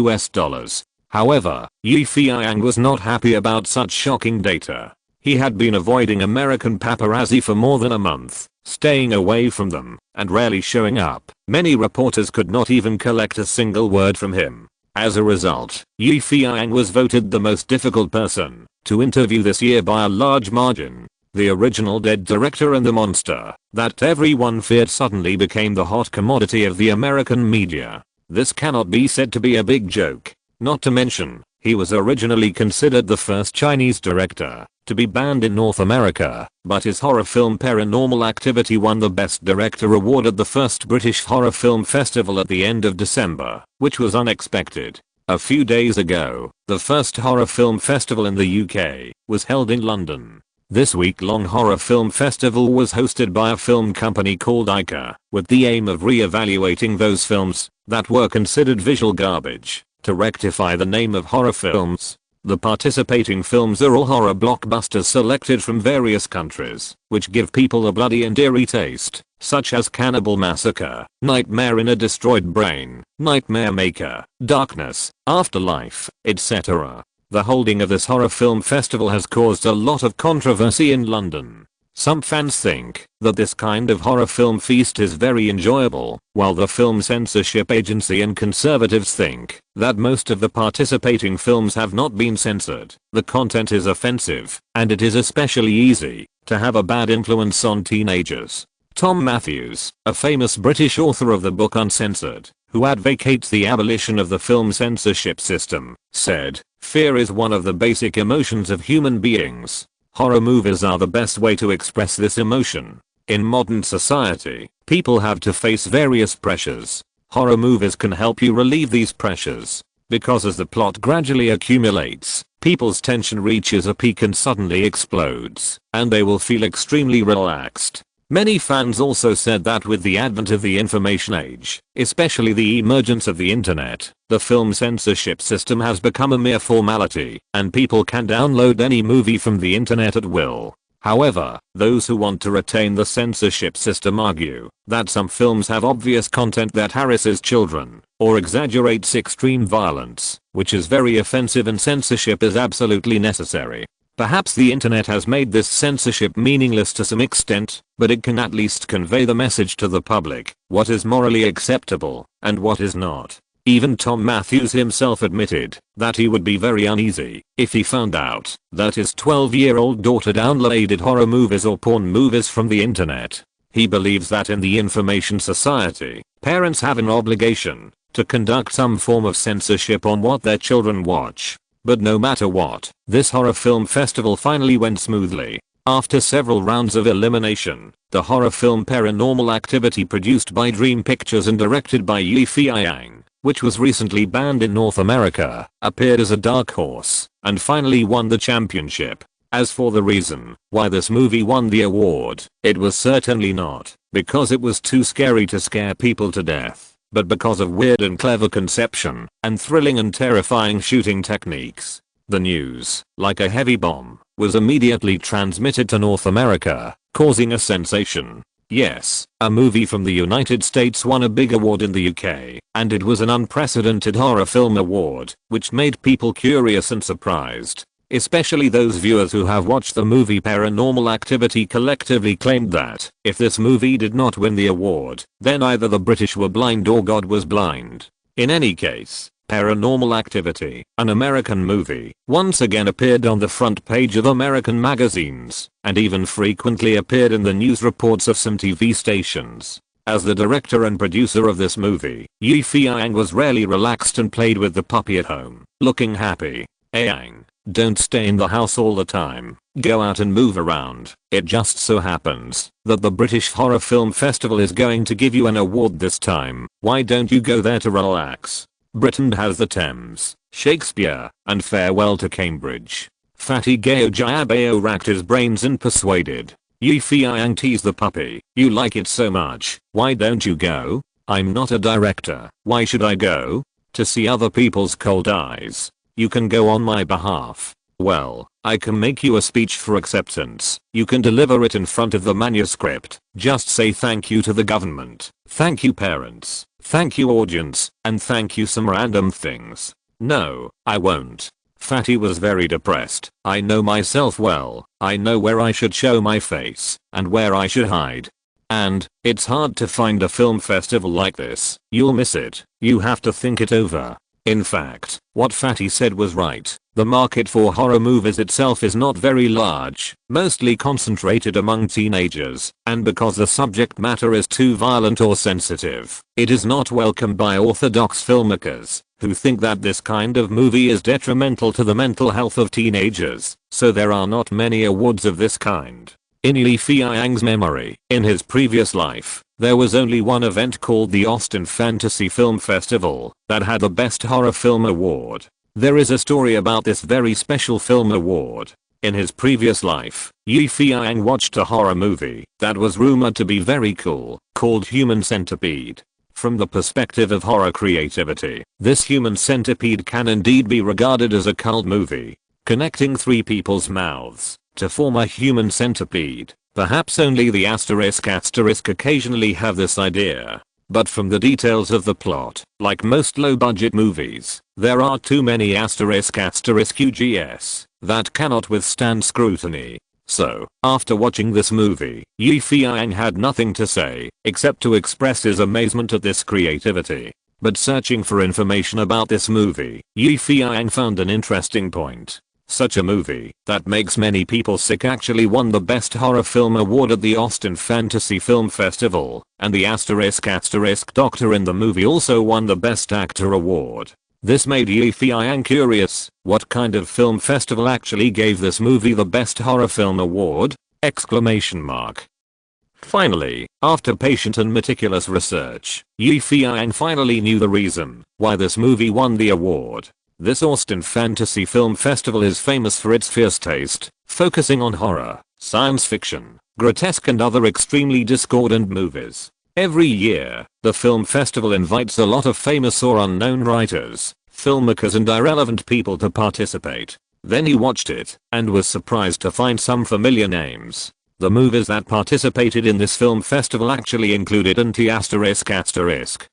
However, Feiyang was not happy about such shocking data. He had been avoiding American paparazzi for more than a month, staying away from them, and rarely showing up. Many reporters could not even collect a single word from him. As a result, Feiyang was voted the most difficult person to interview this year by a large margin. The original dead director and the monster that everyone feared suddenly became the hot commodity of the American media. This cannot be said to be a big joke. Not to mention, he was originally considered the first Chinese director to be banned in North America, but his horror film Paranormal Activity won the Best Director award at the first British Horror Film Festival at the end of December, which was unexpected. A few days ago, the first horror film festival in the UK was held in London. This week-long horror film festival was hosted by a film company called Ica, with the aim of re-evaluating those films that were considered visual garbage. To rectify the name of horror films, the participating films are all horror blockbusters selected from various countries, which give people a bloody and eerie taste, such as Cannibal Massacre, Nightmare in a Destroyed Brain, Nightmare Maker, Darkness, Afterlife, etc. The holding of this horror film festival has caused a lot of controversy in London. Some fans think that this kind of horror film feast is very enjoyable, while the film censorship agency and conservatives think that most of the participating films have not been censored. The content is offensive, and it is especially easy to have a bad influence on teenagers. Tom Matthews, a famous British author of the book Uncensored, who advocates the abolition of the film censorship system, said, "Fear is one of the basic emotions of human beings. Horror movies are the best way to express this emotion. In modern society, people have to face various pressures. Horror movies can help you relieve these pressures, because as the plot gradually accumulates, people's tension reaches a peak and suddenly explodes, and they will feel extremely relaxed." Many fans also said that with the advent of the information age, especially the emergence of the internet, the film censorship system has become a mere formality, and people can download any movie from the internet at will. However, those who want to retain the censorship system argue that some films have obvious content that harasses children, or exaggerates extreme violence, which is very offensive and censorship is absolutely necessary. Perhaps the internet has made this censorship meaningless to some extent, but it can at least convey the message to the public, what is morally acceptable, and what is not. Even Tom Matthews himself admitted that he would be very uneasy if he found out that his 12-year-old daughter downloaded horror movies or porn movies from the internet. He believes that in the information society, parents have an obligation to conduct some form of censorship on what their children watch. But no matter what, this horror film festival finally went smoothly. After several rounds of elimination, the horror film Paranormal Activity, produced by Dream Pictures and directed by Feiyang, which was recently banned in North America, appeared as a dark horse and finally won the championship. As for the reason why this movie won the award, it was certainly not because it was too scary to scare people to death, but because of weird and clever conception and thrilling and terrifying shooting techniques. The news, like a heavy bomb, was immediately transmitted to North America, causing a sensation. Yes, a movie from the United States won a big award in the UK, and it was an unprecedented horror film award, which made people curious and surprised. Especially those viewers who have watched the movie Paranormal Activity collectively claimed that if this movie did not win the award, then either the British were blind or God was blind. In any case, Paranormal Activity, an American movie, once again appeared on the front page of American magazines, and even frequently appeared in the news reports of some TV stations. As the director and producer of this movie, Feiyang was rarely relaxed and played with the puppy at home, looking happy. Feiyang, don't stay in the house all the time, go out and move around. It just so happens that the British Horror Film Festival is going to give you an award this time. Why don't you go there to relax? Britain has the Thames, Shakespeare, and farewell to Cambridge. Fatty Gao Jiabao racked his brains and persuaded Feiyang, tease the puppy, you like it so much, why don't you go? I'm not a director, why should I go? To see other people's cold eyes. You can go on my behalf. Well, I can make you a speech for acceptance. You can deliver it in front of the manuscript. Just say thank you to the government. Thank you parents. Thank you audience. And thank you some random things. No, I won't. Fatty was very depressed. I know myself well. I know where I should show my face and where I should hide. And it's hard to find a film festival like this. You'll miss it. You have to think it over. In fact, what Fatty said was right. The market for horror movies itself is not very large, mostly concentrated among teenagers, and because the subject matter is too violent or sensitive, it is not welcomed by orthodox filmmakers, who think that this kind of movie is detrimental to the mental health of teenagers, so there are not many awards of this kind. In Feiyang's memory, in his previous life, there was only one event called the Austin Fantasy Film Festival that had the Best Horror Film Award. There is a story about this very special film award. In his previous life, Feiyang watched a horror movie that was rumored to be very cool, called Human Centipede. From the perspective of horror creativity, this Human Centipede can indeed be regarded as a cult movie, connecting three people's mouths to form a human centipede. Perhaps only the asterisk occasionally have this idea. But from the details of the plot, like most low-budget movies, there are too many asterisk UGS that cannot withstand scrutiny. So, after watching this movie, Feiyang had nothing to say except to express his amazement at this creativity. But searching for information about this movie, Feiyang found an interesting point. Such a movie that makes many people sick actually won the Best Horror Film Award at the Austin Fantasy Film Festival, and the asterisk doctor in the movie also won the Best Actor award. This made Feiyang curious, what kind of film festival actually gave this movie the Best Horror Film Award? Finally, after patient and meticulous research, Feiyang finally knew the reason why this movie won the award. This Austin Fantasy Film Festival is famous for its fierce taste, focusing on horror, science fiction, grotesque and other extremely discordant movies. Every year, the film festival invites a lot of famous or unknown writers, filmmakers and irrelevant people to participate. Then he watched it and was surprised to find some familiar names. The movies that participated in this film festival actually included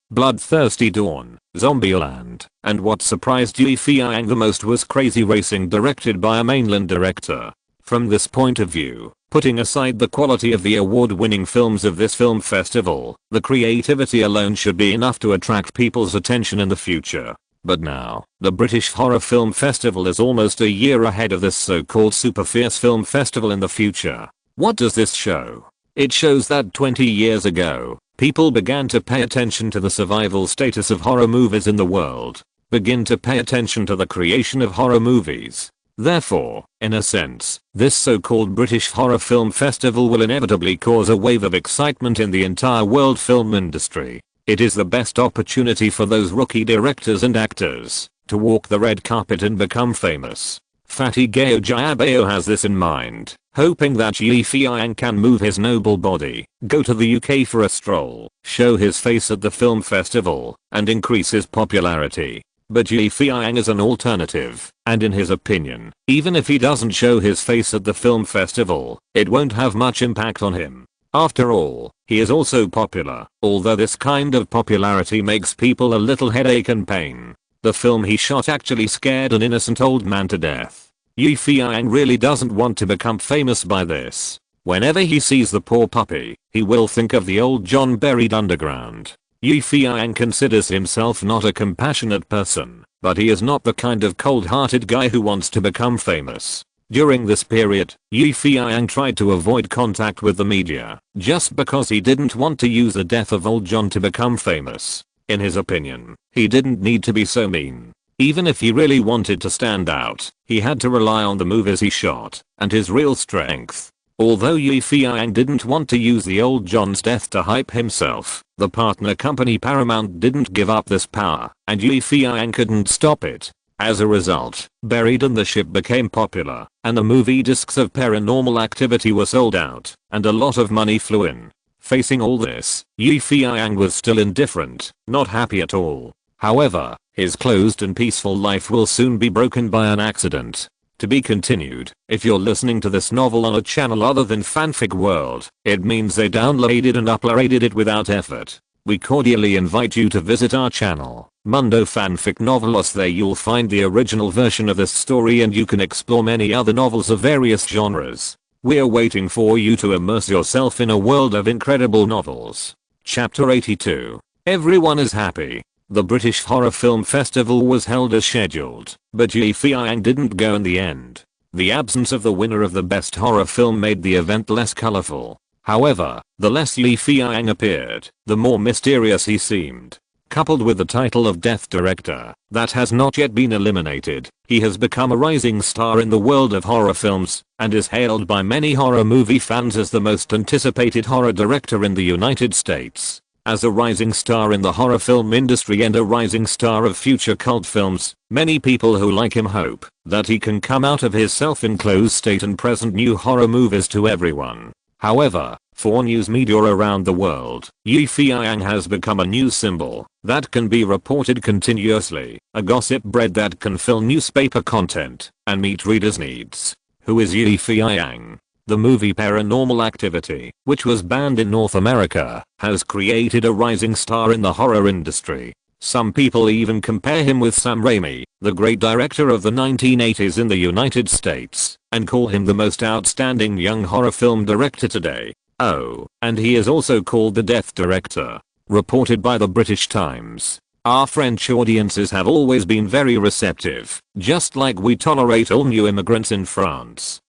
Bloodthirsty Dawn, Zombieland, and what surprised Yi Feiyang the most was Crazy Racing, directed by a mainland director. From this point of view, putting aside the quality of the award-winning films of this film festival, the creativity alone should be enough to attract people's attention in the future. But now, the British Horror Film Festival is almost a year ahead of this so-called super fierce film festival in the future. What does this show? It shows that 20 years ago, people began to pay attention to the survival status of horror movies in the world, begin to pay attention to the creation of horror movies. Therefore, in a sense, this so-called British Horror Film Festival will inevitably cause a wave of excitement in the entire world film industry. It is the best opportunity for those rookie directors and actors to walk the red carpet and become famous. Fatty Gao Jiabao has this in mind, hoping that Yi Feiyang can move his noble body, go to the UK for a stroll, show his face at the film festival, and increase his popularity. But Yi Feiyang is an alternative, and in his opinion, even if he doesn't show his face at the film festival, it won't have much impact on him. After all, he is also popular, although this kind of popularity makes people a little headache and pain. The film he shot actually scared an innocent old man to death. Yi Feiyang really doesn't want to become famous by this. Whenever he sees the poor puppy, he will think of the old John buried underground. Yi Feiyang considers himself not a compassionate person, but he is not the kind of cold-hearted guy who wants to become famous. During this period, Yi Feiyang tried to avoid contact with the media, just because he didn't want to use the death of old John to become famous. In his opinion, he didn't need to be so mean. Even if he really wanted to stand out, he had to rely on the movies he shot, and his real strength. Although Yi Feiyang didn't want to use the old John's death to hype himself, the partner company Paramount didn't give up this power, and Yi Feiyang couldn't stop it. As a result, Buried in the Ship became popular, and the movie discs of Paranormal Activity were sold out, and a lot of money flew in. Facing all this, Yi Feiyang was still indifferent, not happy at all. However, his closed and peaceful life will soon be broken by an accident. To be continued. If you're listening to this novel on a channel other than Fanfic World, it means they downloaded and uploaded it without effort. We cordially invite you to visit our channel, Mundo Fanfic Novelos. There you'll find the original version of this story and you can explore many other novels of various genres. We're waiting for you to immerse yourself in a world of incredible novels. Chapter 82. Everyone is happy. The British Horror Film Festival was held as scheduled, but Yi Feiyang didn't go in the end. The absence of the winner of the best horror film made the event less colorful. However, the less Yi Feiyang appeared, the more mysterious he seemed. Coupled with the title of Death Director, that has not yet been eliminated, he has become a rising star in the world of horror films, and is hailed by many horror movie fans as the most anticipated horror director in the United States. As a rising star in the horror film industry and a rising star of future cult films, many people who like him hope that he can come out of his self-enclosed state and present new horror movies to everyone. However, for news media around the world, Yi Feiyang has become a news symbol that can be reported continuously, a gossip bread that can fill newspaper content and meet readers' needs. Who is Yi Feiyang? The movie Paranormal Activity, which was banned in North America, has created a rising star in the horror industry. Some people even compare him with Sam Raimi, the great director of the 1980s in the United States, and call him the most outstanding young horror film director today. Oh, and he is also called the Death Director. Reported by the British Times. Our French audiences have always been very receptive, just like we tolerate all new immigrants in France.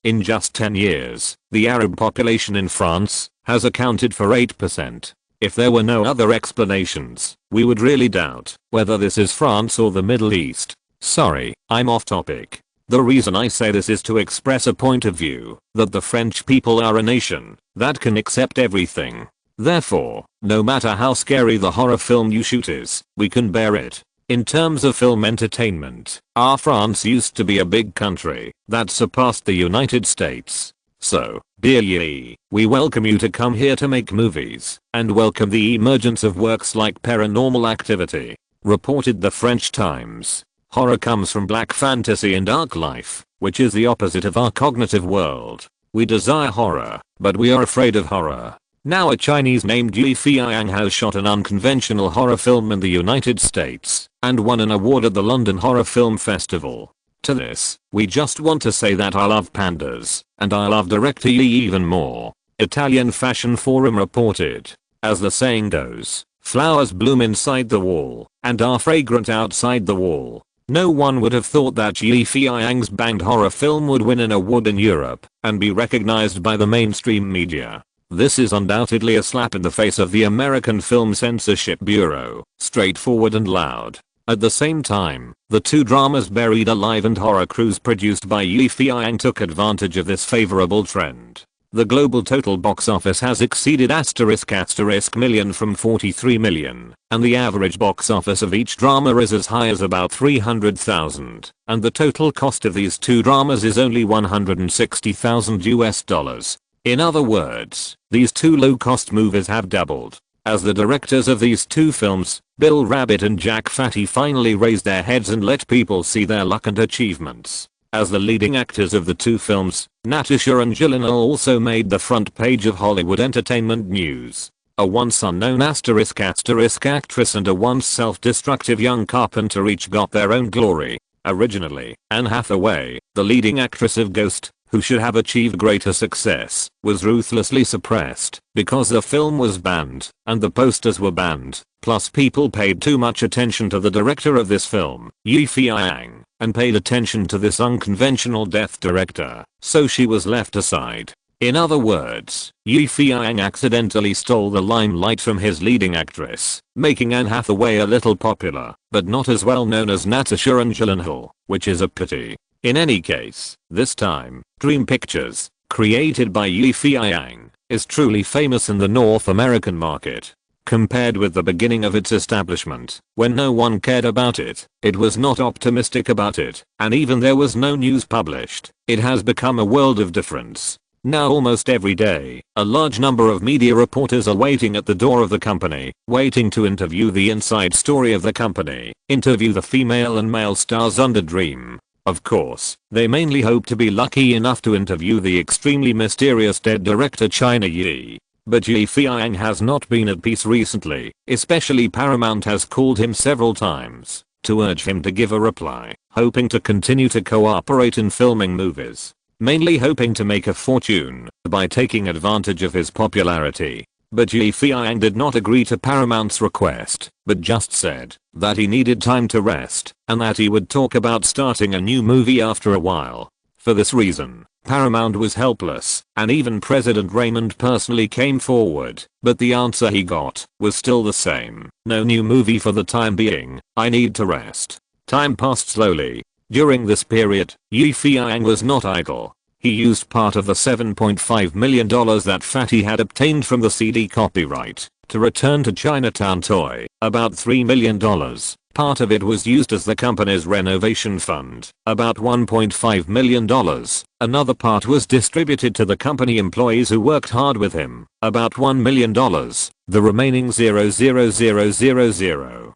In just 10 years, the Arab population in France has accounted for 8%. If there were no other explanations, we would really doubt whether this is France or the Middle East. Sorry, I'm off topic. The reason I say this is to express a point of view that the French people are a nation that can accept everything. Therefore, no matter how scary the horror film you shoot is, we can bear it. In terms of film entertainment, our France used to be a big country that surpassed the United States. So, dear Yi, we welcome you to come here to make movies, and welcome the emergence of works like Paranormal Activity. Reported the French Times. Horror comes from black fantasy and dark life, which is the opposite of our cognitive world. We desire horror, but we are afraid of horror. Now a Chinese named Feiyang has shot an unconventional horror film in the United States and won an award at the London Horror Film Festival. To this, we just want to say that I love pandas, and I love director Yi even more. Italian Fashion Forum reported. As the saying goes, flowers bloom inside the wall and are fragrant outside the wall. No one would have thought that Yi Feiyang's banged horror film would win an award in Europe and be recognized by the mainstream media. This is undoubtedly a slap in the face of the American Film Censorship Bureau, straightforward and loud. At the same time, the two dramas Buried Alive and Horror Cruise produced by Yi Feiyang took advantage of this favorable trend. The global total box office has exceeded ** million from 43 million, and the average box office of each drama is as high as about 300,000, and the total cost of these two dramas is only $160,000. In other words, these two low-cost movies have doubled. As the directors of these two films, Bill Rabbit and Jack Fatty, finally raised their heads and let people see their luck and achievements. As the leading actors of the two films, Natasha and Gyllenhaal also made the front page of Hollywood Entertainment News. A once unknown ** actress and a once self-destructive young carpenter each got their own glory. Originally, Anne Hathaway, the leading actress of Ghost, who should have achieved greater success, was ruthlessly suppressed because the film was banned and the posters were banned. Plus people paid too much attention to the director of this film, Yi Feiyang, and paid attention to this unconventional death director, so she was left aside. In other words, Yi Feiyang accidentally stole the limelight from his leading actress, making Anne Hathaway a little popular, but not as well known as Natasha and Gyllenhaal, which is a pity. In any case, this time, Dream Pictures, created by Yi Feiyang, is truly famous in the North American market. Compared with the beginning of its establishment, when no one cared about it, it was not optimistic about it, and even there was no news published, it has become a world of difference. Now almost every day, a large number of media reporters are waiting at the door of the company, waiting to interview the inside story of the company, interview the female and male stars under Dream. Of course, they mainly hope to be lucky enough to interview the extremely mysterious dead director China Yi. But Yi Feiyang has not been at peace recently, especially Paramount has called him several times to urge him to give a reply, hoping to continue to cooperate in filming movies, mainly hoping to make a fortune by taking advantage of his popularity. But Yi Feiyang did not agree to Paramount's request, but just said that he needed time to rest and that he would talk about starting a new movie after a while. For this reason, Paramount was helpless, and even President Raymond personally came forward, but the answer he got was still the same: no new movie for the time being, I need to rest. Time passed slowly. During this period, Yi Feiyang was not idle. He used part of the $7.5 million that Fatty had obtained from the CD copyright to return to Chinatown Toy, about $3 million. Part of it was used as the company's renovation fund, about $1.5 million. Another part was distributed to the company employees who worked hard with him, about $1 million. The remaining $0.0000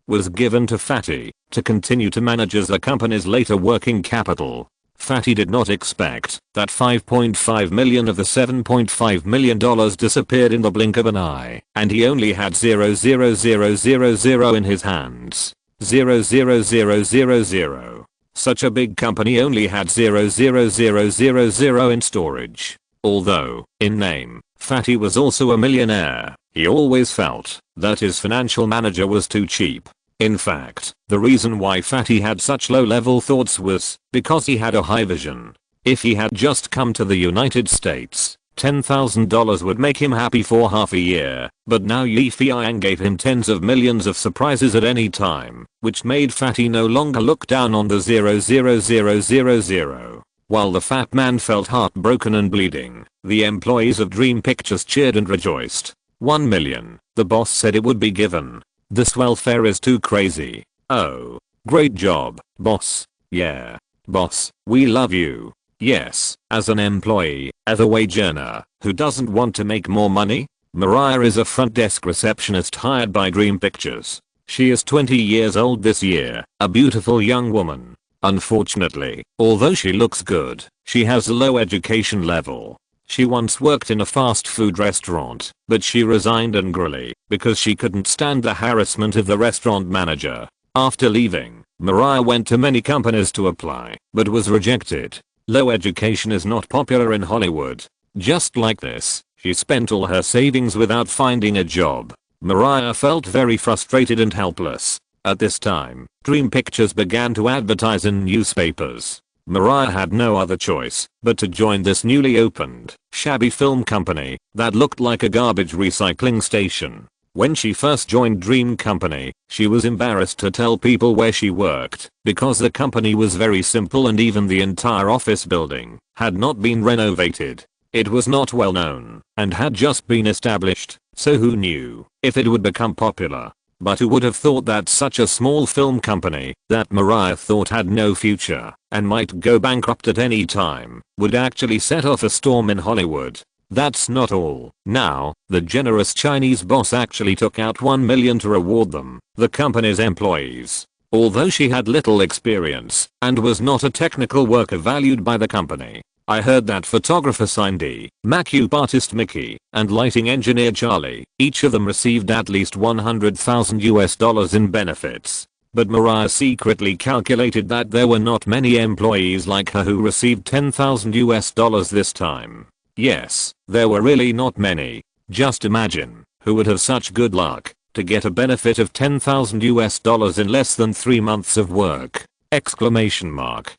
was given to Fatty to continue to manage as the company's later working capital. Fatty did not expect that $5.5 million of the $7.5 million disappeared in the blink of an eye, and he only had $0.0000 in his hands. $0.0000. Such a big company only had $0.0000 in storage. Although, in name, Fatty was also a millionaire, he always felt that his financial manager was too cheap. In fact, the reason why Fatty had such low-level thoughts was because he had a high vision. If he had just come to the United States, $10,000 would make him happy for half a year, but now Yi Feiyang gave him tens of millions of surprises at any time, which made Fatty no longer look down on the $0.0000. While the fat man felt heartbroken and bleeding, the employees of Dream Pictures cheered and rejoiced. $1 million, the boss said it would be given. This welfare is too crazy. Oh, great job, boss. Yeah, boss, we love you. Yes, as an employee, as a wage earner, who doesn't want to make more money? Mariah is a front desk receptionist hired by Dream Pictures. She is 20 years old this year, a beautiful young woman. Unfortunately, although she looks good, she has a low education level. She once worked in a fast food restaurant, but she resigned angrily because she couldn't stand the harassment of the restaurant manager. After leaving, Mariah went to many companies to apply, but was rejected. Low education is not popular in Hollywood. Just like this, she spent all her savings without finding a job. Mariah felt very frustrated and helpless. At this time, Dream Pictures began to advertise in newspapers. Mariah had no other choice but to join this newly opened, shabby film company that looked like a garbage recycling station. When she first joined Dream Company, she was embarrassed to tell people where she worked because the company was very simple and even the entire office building had not been renovated. It was not well known and had just been established, so who knew if it would become popular? But who would have thought that such a small film company that Mariah thought had no future and might go bankrupt at any time would actually set off a storm in Hollywood? That's not all. Now, the generous Chinese boss actually took out $1 million to reward them, the company's employees. Although she had little experience and was not a technical worker valued by the company. I heard that photographer Cindy, makeup artist Mickey, and lighting engineer Charlie, each of them received at least $100,000 in benefits. But Mariah secretly calculated that there were not many employees like her who received $10,000 this time. Yes, there were really not many. Just imagine, who would have such good luck to get a benefit of $10,000 in less than 3 months of work? Exclamation mark.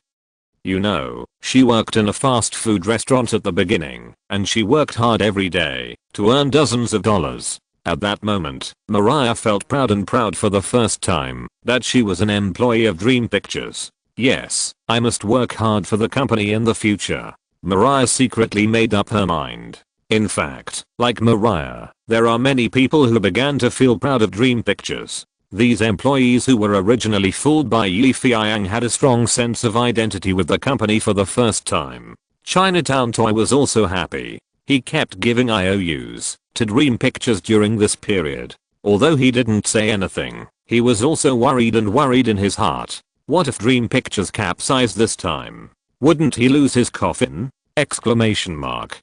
You know, she worked in a fast food restaurant at the beginning, and she worked hard every day to earn dozens of dollars. At that moment, Mariah felt proud for the first time that she was an employee of Dream Pictures. Yes, I must work hard for the company in the future. Mariah secretly made up her mind. In fact, like Mariah, there are many people who began to feel proud of Dream Pictures. These employees who were originally fooled by Feiyang had a strong sense of identity with the company for the first time. Chinatown Toy was also happy. He kept giving IOUs to Dream Pictures during this period. Although he didn't say anything, he was also worried in his heart. What if Dream Pictures capsized this time? Wouldn't he lose his coffin? Exclamation mark.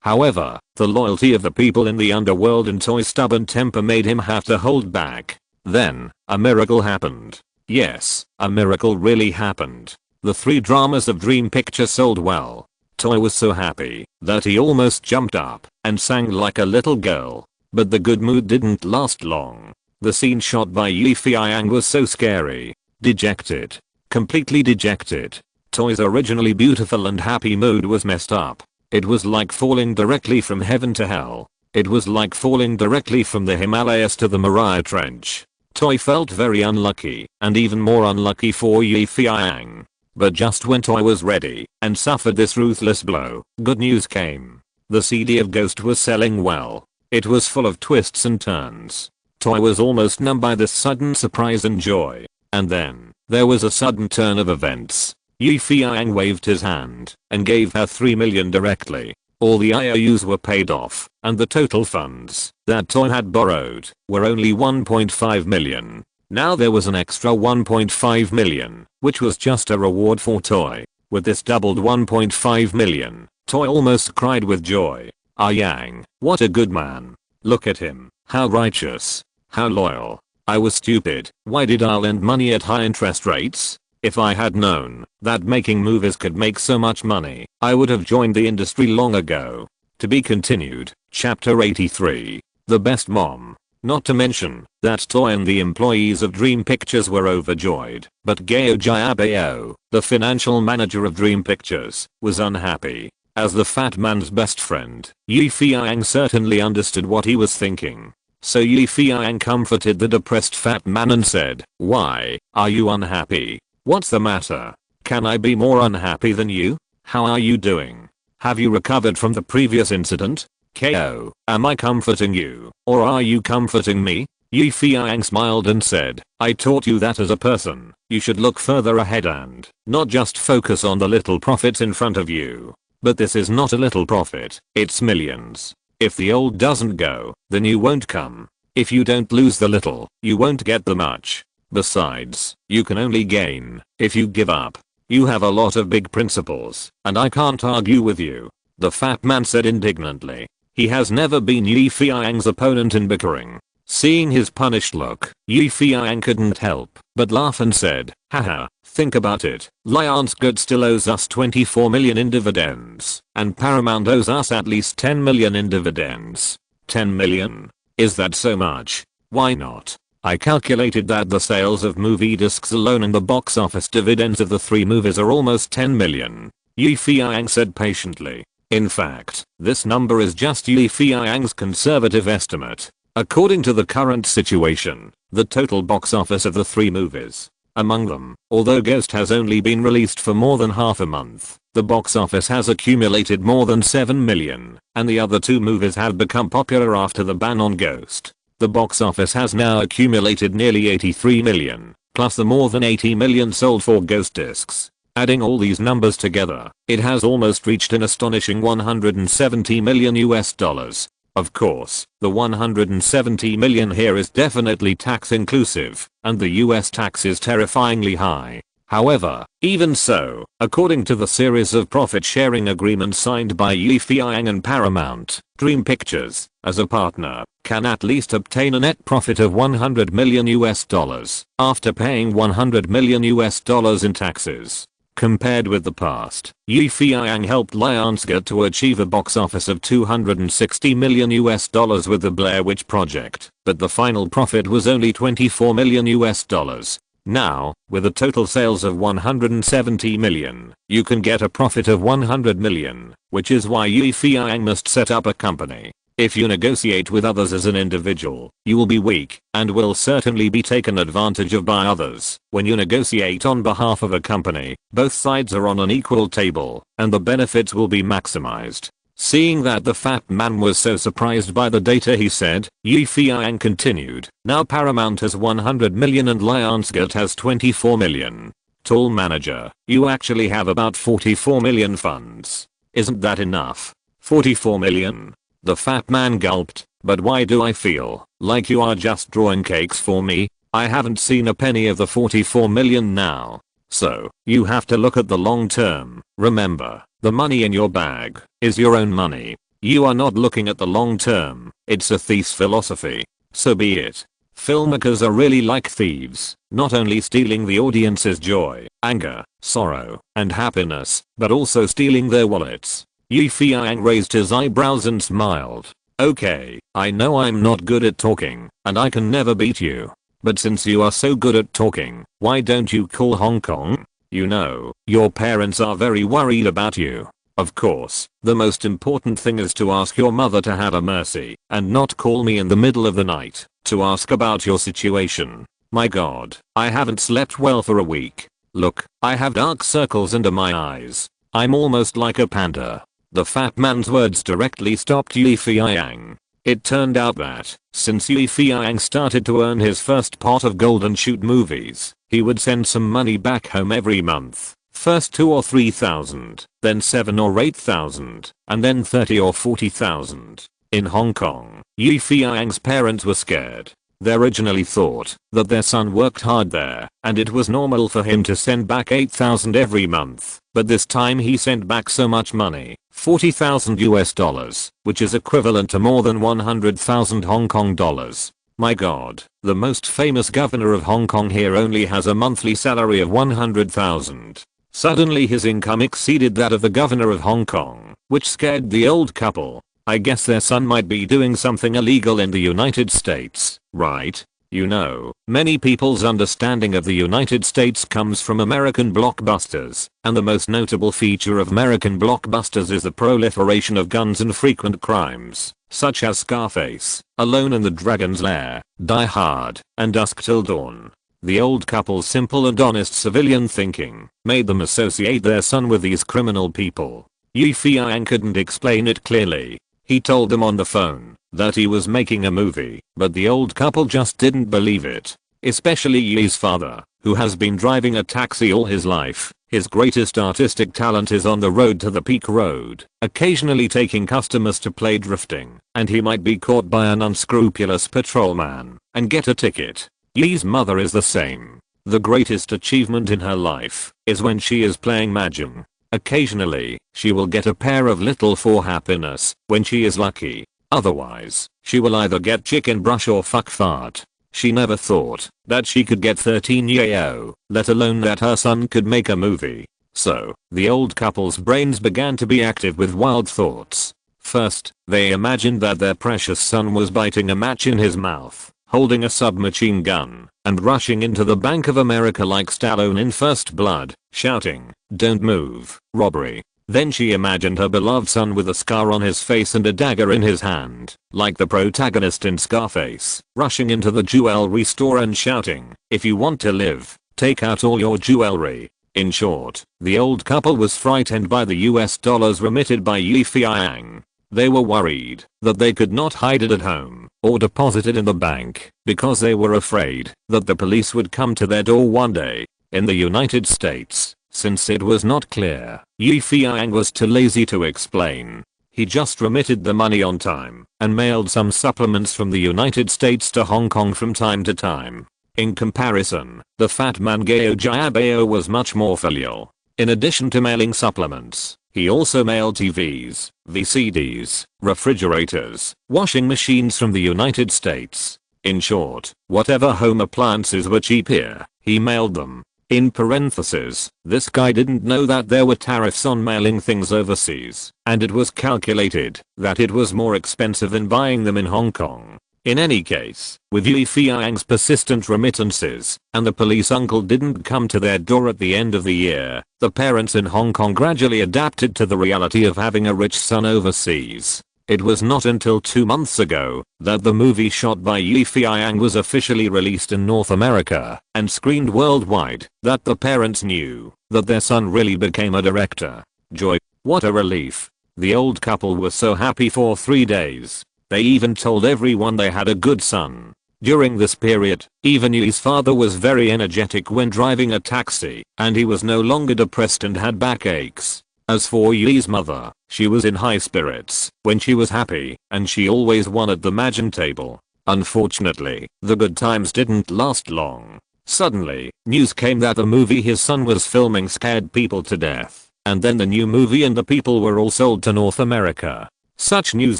However, the loyalty of the people in the underworld and Toy's stubborn temper made him have to hold back. Then, a miracle happened. Yes, a miracle really happened. The 3 dramas of Dream Pictures sold well. Toy was so happy that he almost jumped up and sang like a little girl. But the good mood didn't last long. The scene shot by Feiyang was so scary. Dejected. Completely dejected. Toy's originally beautiful and happy mood was messed up. It was like falling directly from heaven to hell. It was like falling directly from the Himalayas to the Mariah Trench. Toy felt very unlucky, and even more unlucky for Feiyang. But just when Toy was ready and suffered this ruthless blow, good news came. The CD of Ghost was selling well. It was full of twists and turns. Toy was almost numb by this sudden surprise and joy. And then, there was a sudden turn of events. Feiyang waved his hand and gave her $3 million directly. All the IOUs were paid off, and the total funds that Toy had borrowed were only $1.5 million. Now there was an extra $1.5 million, which was just a reward for Toy. With this doubled $1.5 million, Toy almost cried with joy. Ah Yang, what a good man. Look at him, how righteous, how loyal. I was stupid. Why did I lend money at high interest rates? If I had known that making movies could make so much money, I would have joined the industry long ago. To be continued. Chapter 83. The Best Mom. Not to mention that Toy and the employees of Dream Pictures were overjoyed, but Gao Jiabao, the financial manager of Dream Pictures, was unhappy. As the fat man's best friend, Feiyang certainly understood what he was thinking. So Feiyang comforted the depressed fat man and said, "Why are you unhappy? What's the matter? Can I be more unhappy than you? How are you doing? Have you recovered from the previous incident? KO, am I comforting you, or are you comforting me?" Feiyang smiled and said, "I taught you that as a person, you should look further ahead and not just focus on the little profits in front of you. But this is not a little profit, it's millions. If the old doesn't go, the new won't come. If you don't lose the little, you won't get the much. Besides, you can only gain if you give up. You have a lot of big principles, and I can't argue with you," the fat man said indignantly. He has never been Yi Feiyang's opponent in bickering. Seeing his punished look, Yi Feiyang couldn't help but laugh and said, "Haha, think about it. Lionsgate still owes us 24 million in dividends, and Paramount owes us at least 10 million in dividends." 10 million? Is that so much? Why not? I calculated that the sales of movie discs alone and the box office dividends of the 3 movies are almost 10 million. Yi Feiyang said patiently. In fact, this number is just Yi Feiyang's conservative estimate. According to the current situation, the total box office of the 3 movies, among them, although Ghost has only been released for more than half a month, the box office has accumulated more than 7 million, and the other 2 movies have become popular after the ban on Ghost. The box office has now accumulated nearly 83 million, plus the more than 80 million sold for Ghost discs. Adding all these numbers together, it has almost reached an astonishing 170 million US dollars. Of course, the 170 million here is definitely tax inclusive, and the US tax is terrifyingly high. However, even so, according to the series of profit-sharing agreements signed by Yi Feiyang and Paramount, Dream Pictures, as a partner, can at least obtain a net profit of 100 million US dollars after paying 100 million US dollars in taxes. Compared with the past, Yi Feiyang helped Lionsgate to achieve a box office of 260 million US dollars with the Blair Witch Project, but the final profit was only 24 million US dollars. Now, with a total sales of 170 million, you can get a profit of 100 million, which is why Yi Feiyang must set up a company. If you negotiate with others as an individual, you will be weak, and will certainly be taken advantage of by others. When you negotiate on behalf of a company, both sides are on an equal table, and the benefits will be maximized. Seeing that the fat man was so surprised by the data, he said, Yi Feiyang continued, "Now Paramount has 100 million and Lionsgate has 24 million. Tall manager, you actually have about 44 million funds. Isn't that enough?" 44 million? The fat man gulped. "But why do I feel like you are just drawing cakes for me? I haven't seen a penny of the 44 million now." So, you have to look at the long term. Remember, the money in your bag is your own money. You are not looking at the long term. It's a thief's philosophy. So be it. Filmmakers are really like thieves, not only stealing the audience's joy, anger, sorrow, and happiness, but also stealing their wallets. Yi Feiyang raised his eyebrows and smiled. "Okay, I know I'm not good at talking, and I can never beat you. But since you are so good at talking, why don't you call Hong Kong? You know, your parents are very worried about you. Of course, the most important thing is to ask your mother to have a mercy, and not call me in the middle of the night to ask about your situation. My god, I haven't slept well for a week. Look, I have dark circles under my eyes. I'm almost like a panda." The fat man's words directly stopped Yi Feiyang. It turned out that, since Yi Feiyang started to earn his first pot of golden shoot movies, he would send some money back home every month. First 2 or 3,000, then 7 or 8,000, and then 30 or 40,000. In Hong Kong, Yi Feiyang's parents were scared. They originally thought that their son worked hard there, and it was normal for him to send back 8,000 every month. But this time he sent back so much money, 40,000 US dollars, which is equivalent to more than 100,000 Hong Kong dollars. My god, the most famous governor of Hong Kong here only has a monthly salary of 100,000. Suddenly his income exceeded that of the governor of Hong Kong, which scared the old couple. I guess their son might be doing something illegal in the United States, right? You know, many people's understanding of the United States comes from American blockbusters, and the most notable feature of American blockbusters is the proliferation of guns and frequent crimes, such as Scarface, Alone in the Dragon's Lair, Die Hard, and Dusk Till Dawn. The old couple's simple and honest civilian thinking made them associate their son with these criminal people. Yi Feiyang couldn't explain it clearly. He told them on the phone that he was making a movie, but the old couple just didn't believe it. Especially Yi's father, who has been driving a taxi all his life. His greatest artistic talent is on the road to the peak road, occasionally taking customers to play drifting, and he might be caught by an unscrupulous patrolman and get a ticket. Yi's mother is the same. The greatest achievement in her life is when she is playing mahjong. Occasionally, she will get a pair of little for happiness when she is lucky. Otherwise, she will either get chicken brush or fuck fart. She never thought that she could get 13 yao, let alone that her son could make a movie. So, the old couple's brains began to be active with wild thoughts. First, they imagined that their precious son was biting a match in his mouth, holding a submachine gun, and rushing into the Bank of America like Stallone in First Blood, shouting, "Don't move, robbery." Then she imagined her beloved son with a scar on his face and a dagger in his hand, like the protagonist in Scarface, rushing into the jewelry store and shouting, "If you want to live, take out all your jewelry." In short, the old couple was frightened by the US dollars remitted by Feiyang. They were worried that they could not hide it at home or deposit it in the bank because they were afraid that the police would come to their door one day. In the United States, since it was not clear, Feiyang was too lazy to explain. He just remitted the money on time and mailed some supplements from the United States to Hong Kong from time to time. In comparison, the fat man Gao Jiabao was much more filial. In addition to mailing supplements, he also mailed TVs, VCDs, refrigerators, washing machines from the United States. In short, whatever home appliances were cheap here, he mailed them. In parentheses, this guy didn't know that there were tariffs on mailing things overseas, and it was calculated that it was more expensive than buying them in Hong Kong. In any case, with Feiyang's persistent remittances, and the police uncle didn't come to their door at the end of the year, the parents in Hong Kong gradually adapted to the reality of having a rich son overseas. It was not until 2 months ago that the movie shot by Feiyang was officially released in North America and screened worldwide that the parents knew that their son really became a director. Joy. What a relief. The old couple were so happy for 3 days. They even told everyone they had a good son. During this period, even Yi's father was very energetic when driving a taxi, and he was no longer depressed and had backaches. As for Yi's mother, she was in high spirits when she was happy, and she always won at the mahjong table. Unfortunately, the good times didn't last long. Suddenly, news came that the movie his son was filming scared people to death, and then the new movie and the people were all sold to North America. Such news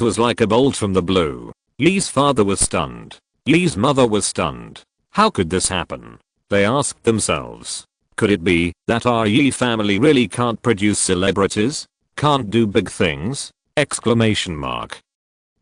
was like a bolt from the blue. Yi's father was stunned. Yi's mother was stunned. How could this happen? They asked themselves. Could it be that our Yi family really can't produce celebrities? Can't do big things? Exclamation mark.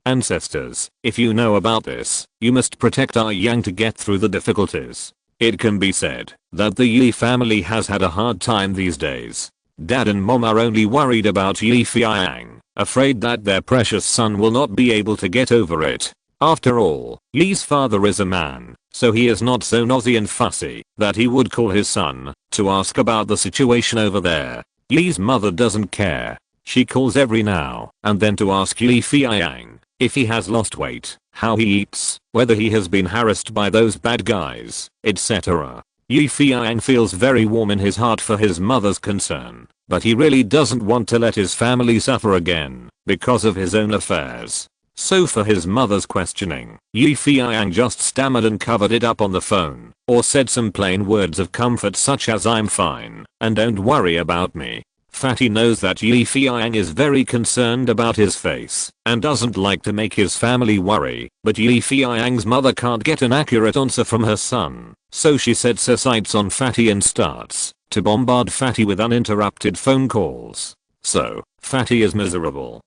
Ancestors, if you know about this, you must protect our Yang to get through the difficulties. It can be said that the Yi family has had a hard time these days. Dad and mom are only worried about Yi Feiyang, afraid that their precious son will not be able to get over it. After all, Yi's father is a man, so he is not so nosy and fussy that he would call his son to ask about the situation over there. Yi's mother doesn't care. She calls every now and then to ask Yi Feiyang if he has lost weight, how he eats, whether he has been harassed by those bad guys, etc. Yi Feiyang feels very warm in his heart for his mother's concern, but he really doesn't want to let his family suffer again because of his own affairs. So for his mother's questioning, Yi Feiyang just stammered and covered it up on the phone, or said some plain words of comfort such as "I'm fine, and don't worry about me." Fatty knows that Yi Feiyang is very concerned about his face and doesn't like to make his family worry, but Yi Feiyang's mother can't get an accurate answer from her son, so she sets her sights on Fatty and starts to bombard Fatty with uninterrupted phone calls. So, Fatty is miserable.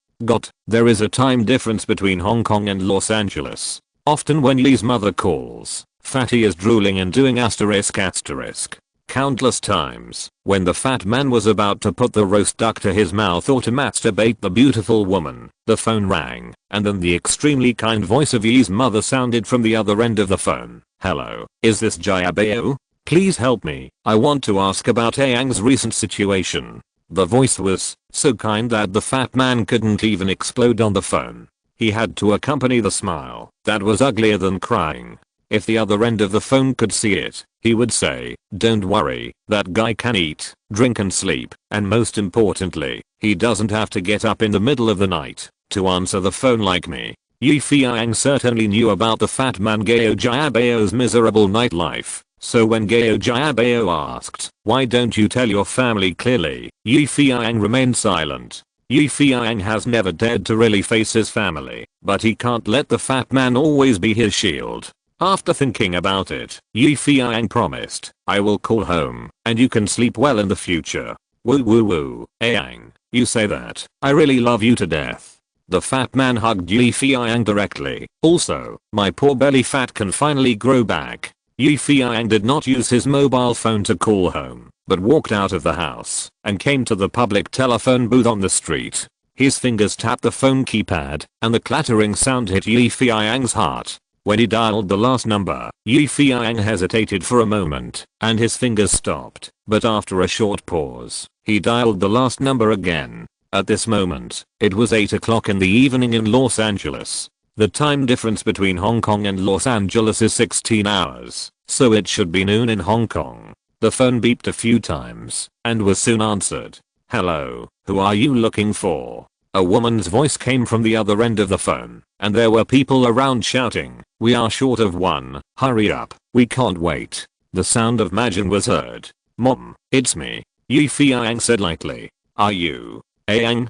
There is a time difference between Hong Kong and Los Angeles. Often when Yi's mother calls, Fatty is drooling and doing asterisk. Countless times, when the fat man was about to put the roast duck to his mouth or to masturbate the beautiful woman, the phone rang, and then the extremely kind voice of Yi's mother sounded from the other end of the phone. "Hello, is this Jiabao? Please help me, I want to ask about Feiyang's recent situation." The voice was so kind that the fat man couldn't even explode on the phone. He had to accompany the smile that was uglier than crying. If the other end of the phone could see it, he would say, "Don't worry, that guy can eat, drink and sleep, and most importantly, he doesn't have to get up in the middle of the night to answer the phone like me." Yu Feiyang certainly knew about the fat man Gao Jiabao's miserable nightlife. So when Gao Jiabao asked, "Why don't you tell your family clearly?" Yu Feiyang remained silent. Yu Feiyang has never dared to really face his family, but he can't let the fat man always be his shield. After thinking about it, Yu Feiyang promised, "I will call home, and you can sleep well in the future." Woo woo woo, Aang, you say that. I really love you to death. The fat man hugged Yu Feiyang directly. Also, my poor belly fat can finally grow back. Yu Feiyang did not use his mobile phone to call home, but walked out of the house and came to the public telephone booth on the street. His fingers tapped the phone keypad, and the clattering sound hit Yu Feiyang's heart. When he dialed the last number, Yu Feiyang hesitated for a moment, and his fingers stopped, but after a short pause, he dialed the last number again. At this moment, it was 8 o'clock in the evening in Los Angeles. The time difference between Hong Kong and Los Angeles is 16 hours, so it should be noon in Hong Kong. The phone beeped a few times, and was soon answered. "Hello, who are you looking for?" A woman's voice came from the other end of the phone, and there were people around shouting, "We are short of one, hurry up, we can't wait." The sound of Majin was heard. "Mom, it's me," Yu Feiyang said lightly. "Are you Aang?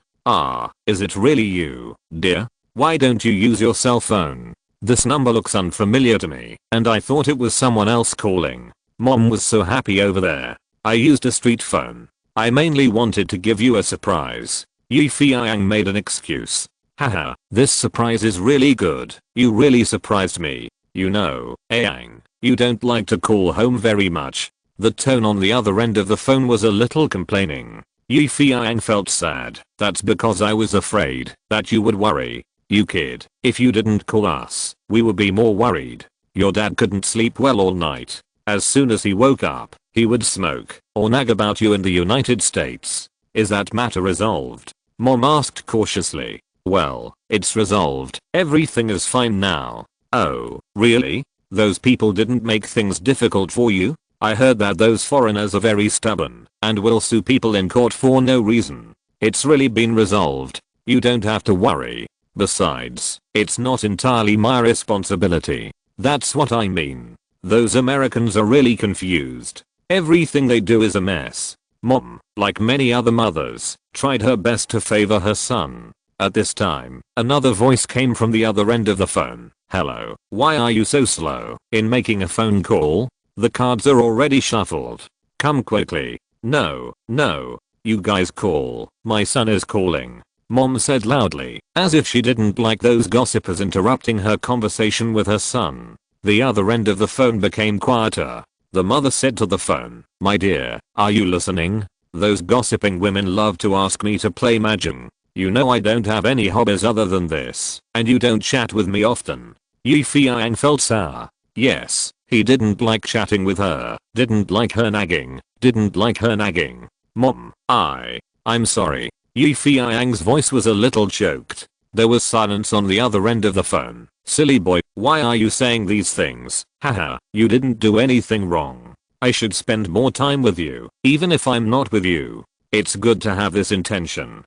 Is it really you, dear? Why don't you use your cell phone? This number looks unfamiliar to me, and I thought it was someone else calling." Mom was so happy over there. "I used a street phone. I mainly wanted to give you a surprise." Yu Feiyang made an excuse. "Haha, this surprise is really good. You really surprised me. You know, Aang, you don't like to call home very much." The tone on the other end of the phone was a little complaining. Yu Feiyang felt sad. "That's because I was afraid that you would worry. You kid, if you didn't call us, we would be more worried. Your dad couldn't sleep well all night. As soon as he woke up, he would smoke or nag about you in the United States. Is that matter resolved?" Mom asked cautiously. "Well, it's resolved. Everything is fine now." "Oh, really? Those people didn't make things difficult for you?" "I heard that those foreigners are very stubborn and will sue people in court for no reason. It's really been resolved. You don't have to worry. Besides, it's not entirely my responsibility." "That's what I mean. Those Americans are really confused. Everything they do is a mess." Mom, like many other mothers, tried her best to favor her son. At this time, another voice came from the other end of the phone. "Hello, why are you so slow in making a phone call? The cards are already shuffled. Come quickly." No, you guys call. My son is calling," Mom said loudly, as if she didn't like those gossipers interrupting her conversation with her son. The other end of the phone became quieter. The mother said to the phone, "My dear, are you listening? Those gossiping women love to ask me to play mahjong. You know I don't have any hobbies other than this, and you don't chat with me often." Yu Feiyang felt sour. Yes, he didn't like chatting with her, didn't like her nagging. "Mom, I'm sorry." Yu Feiyang's voice was a little choked. There was silence on the other end of the phone. "Silly boy, why are you saying these things? Haha, you didn't do anything wrong. I should spend more time with you, even if I'm not with you. It's good to have this intention.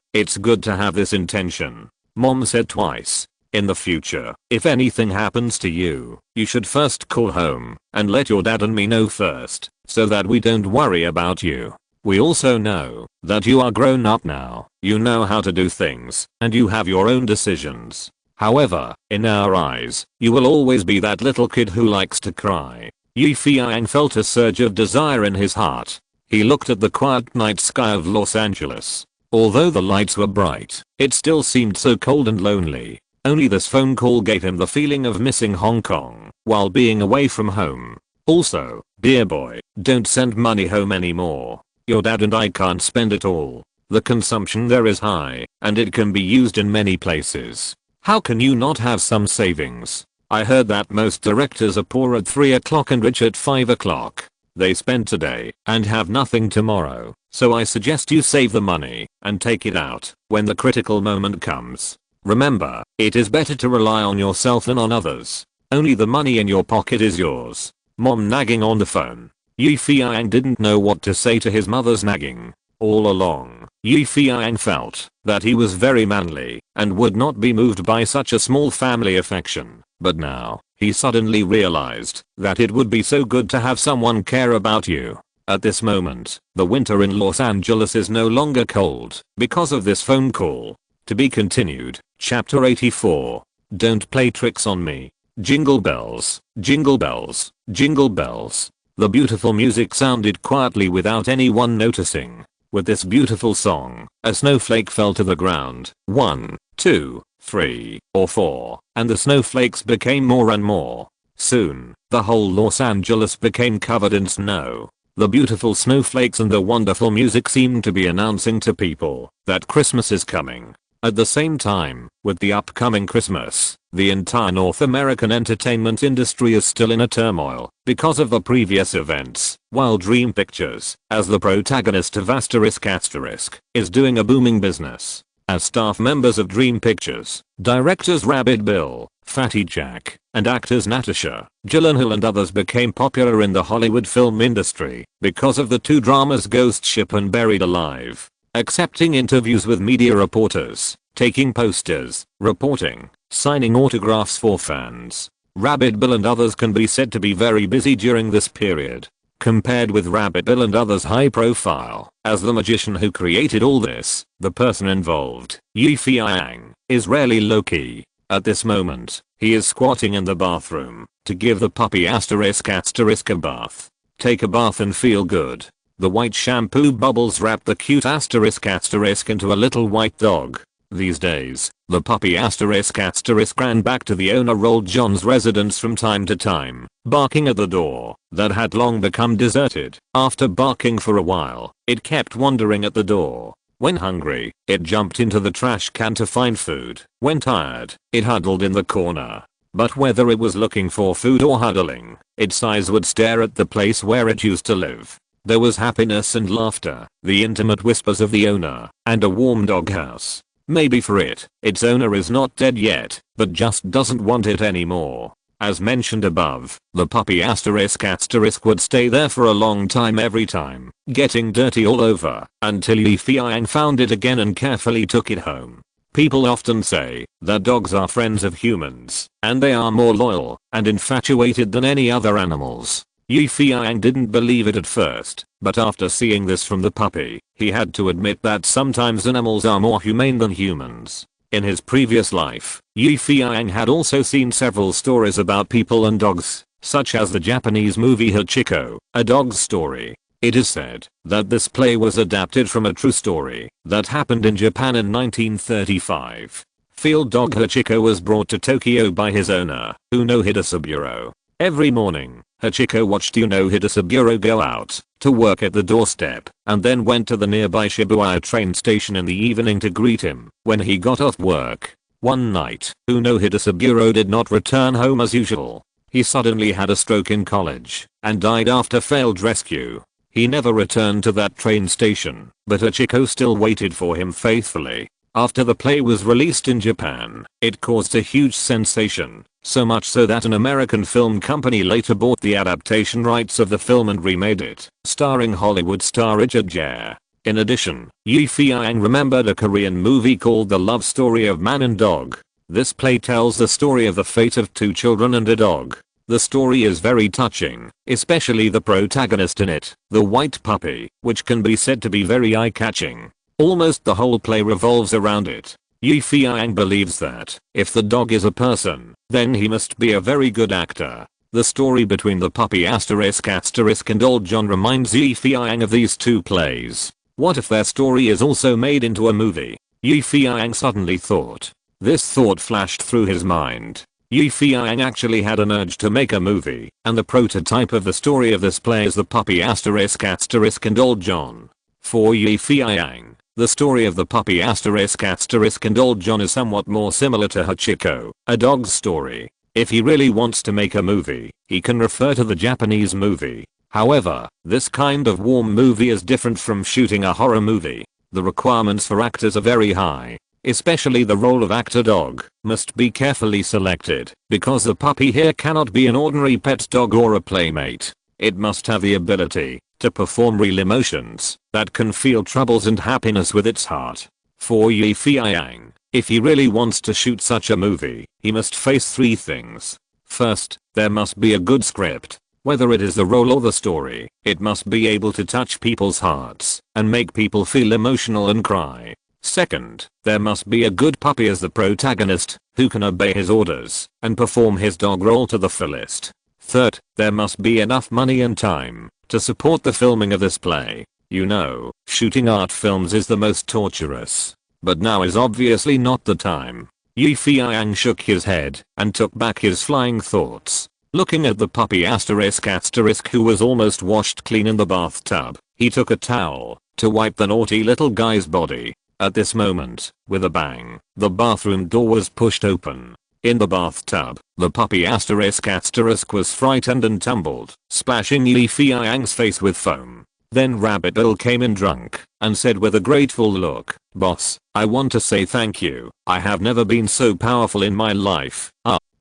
Mom said twice. "In the future, if anything happens to you, you should first call home and let your dad and me know first, so that we don't worry about you. We also know that you are grown up now, you know how to do things, and you have your own decisions. However, in our eyes, you will always be that little kid who likes to cry." Yu Feiyang felt a surge of desire in his heart. He looked at the quiet night sky of Los Angeles. Although the lights were bright, it still seemed so cold and lonely. Only this phone call gave him the feeling of missing Hong Kong while being away from home. Also, "Dear boy, don't send money home anymore. Your dad and I can't spend it all. The consumption there is high, and it can be used in many places. How can you not have some savings? I heard that most directors are poor at 3 o'clock and rich at 5 o'clock. They spend today and have nothing tomorrow, so I suggest you save the money and take it out when the critical moment comes. Remember, it is better to rely on yourself than on others. Only the money in your pocket is yours." Mom nagging on the phone. Yu Feiyang didn't know what to say to his mother's nagging. All along, Yi Feiyang felt that he was very manly and would not be moved by such a small family affection, but now he suddenly realized that it would be so good to have someone care about you. At this moment, the winter in Los Angeles is no longer cold because of this phone call. To be continued. Chapter 84. Don't play tricks on me. Jingle bells, jingle bells, jingle bells. The beautiful music sounded quietly without anyone noticing. With this beautiful song, a snowflake fell to the ground. 1, 2, 3, or 4, and the snowflakes became more and more. Soon, the whole Los Angeles became covered in snow. The beautiful snowflakes and the wonderful music seemed to be announcing to people that Christmas is coming. At the same time, with the upcoming Christmas, the entire North American entertainment industry is still in a turmoil because of the previous events, while Dream Pictures, as the protagonist of ****, is doing a booming business. As staff members of Dream Pictures, directors Rabbit Bill, Fatty Jack, and actors Natasha, Gyllenhaal and others became popular in the Hollywood film industry because of the two dramas Ghost Ship and Buried Alive. Accepting interviews with media reporters, taking posters, reporting, signing autographs for fans. Rabbit Bill and others can be said to be very busy during this period. Compared with Rabbit Bill and others high profile, as the magician who created all this, the person involved, Yi Feiyang, is rarely low-key. At this moment, he is squatting in the bathroom to give the puppy **** a bath. Take a bath and feel good. The white shampoo bubbles wrap the cute *** into a little white dog. These days, the puppy *** ran back to the owner old John's residence from time to time, barking at the door that had long become deserted. After barking for a while, it kept wandering at the door. When hungry, it jumped into the trash can to find food. When tired, it huddled in the corner. But whether it was looking for food or huddling, its eyes would stare at the place where it used to live. There was happiness and laughter, the intimate whispers of the owner, and a warm doghouse. Maybe for it, its owner is not dead yet, but just doesn't want it anymore. As mentioned above, the puppy *** would stay there for a long time every time, getting dirty all over, until Yi Feiyang found it again and carefully took it home. People often say that dogs are friends of humans, and they are more loyal and infatuated than any other animals. Yi Feiyang didn't believe it at first, but after seeing this from the puppy, he had to admit that sometimes animals are more humane than humans. In his previous life, Yi Feiyang had also seen several stories about people and dogs, such as the Japanese movie Hachiko, A Dog's Story. It is said that this play was adapted from a true story that happened in Japan in 1935. Field dog Hachiko was brought to Tokyo by his owner, Uno Hidesaburo. Every morning, Hachiko watched Uno Hidesaburo go out to work at the doorstep and then went to the nearby Shibuya train station in the evening to greet him when he got off work. One night, Uno Hidesaburo did not return home as usual. He suddenly had a stroke in college and died after failed rescue. He never returned to that train station, but Hachiko still waited for him faithfully. After the play was released in Japan, it caused a huge sensation, so much so that an American film company later bought the adaptation rights of the film and remade it, starring Hollywood star Richard Gere. In addition, Yi Feiyang remembered a Korean movie called The Love Story of Man and Dog. This play tells the story of the fate of two children and a dog. The story is very touching, especially the protagonist in it, the white puppy, which can be said to be very eye-catching. Almost the whole play revolves around it. Yi Feiyang believes that if the dog is a person, then he must be a very good actor. The story between the puppy *** and old John reminds Yi Feiyang of these two plays. What if their story is also made into a movie? Yi Feiyang suddenly thought. This thought flashed through his mind. Yi Feiyang actually had an urge to make a movie, and the prototype of the story of this play is the puppy *** and old John. For Yi Feiyang, the story of the puppy *** and old John is somewhat more similar to Hachiko, A Dog's Story. If he really wants to make a movie, he can refer to the Japanese movie. However, this kind of warm movie is different from shooting a horror movie. The requirements for actors are very high. Especially the role of actor dog must be carefully selected, because the puppy here cannot be an ordinary pet dog or a playmate. It must have the ability to perform real emotions that can feel troubles and happiness with its heart. For Feiyang, if he really wants to shoot such a movie, he must face 3 things. First, there must be a good script. Whether it is the role or the story, it must be able to touch people's hearts and make people feel emotional and cry. Second, there must be a good puppy as the protagonist, who can obey his orders and perform his dog role to the fullest. Third, there must be enough money and time to support the filming of this play. You know, shooting art films is the most torturous. But now is obviously not the time. Feiyang shook his head and took back his flying thoughts. Looking at the puppy *** who was almost washed clean in the bathtub, he took a towel to wipe the naughty little guy's body. At this moment, with a bang, the bathroom door was pushed open. In the bathtub, the puppy *** was frightened and tumbled, splashing Feiyang's face with foam. Then Rabbit Bill came in drunk and said with a grateful look, "Boss, I want to say thank you. I have never been so powerful in my life."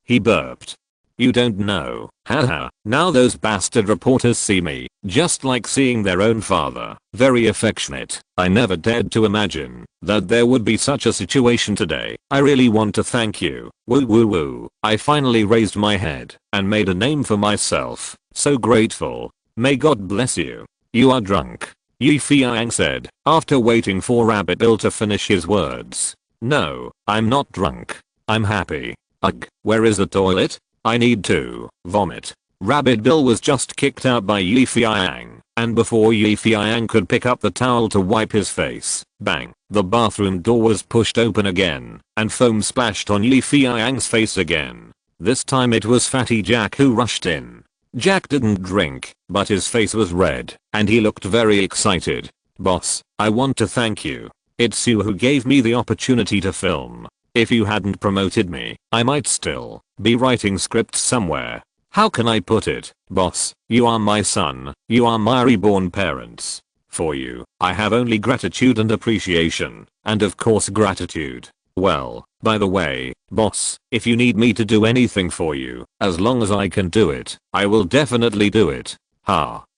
He burped. "You don't know. Haha. Now those bastard reporters see me, just like seeing their own father. Very affectionate. I never dared to imagine that there would be such a situation today. I really want to thank you. Woo woo woo. I finally raised my head and made a name for myself. So grateful. May God bless you." "You are drunk," Feiyang said, after waiting for Rabbit Bill to finish his words. "No, I'm not drunk. I'm happy. Ugh, where is the toilet? I need to vomit." Rabbit Bill was just kicked out by Feiyang, and before Feiyang could pick up the towel to wipe his face, bang, the bathroom door was pushed open again, and foam splashed on Feiyang's face again. This time it was Fatty Jack who rushed in. Jack didn't drink, but his face was red, and he looked very excited. "Boss, I want to thank you. It's you who gave me the opportunity to film. If you hadn't promoted me, I might still be writing scripts somewhere. How can I put it, boss? You are my son. You are my reborn parents. For you, I have only gratitude and appreciation, and of course gratitude. Well, by the way, boss, if you need me to do anything for you, as long as I can do it, I will definitely do it.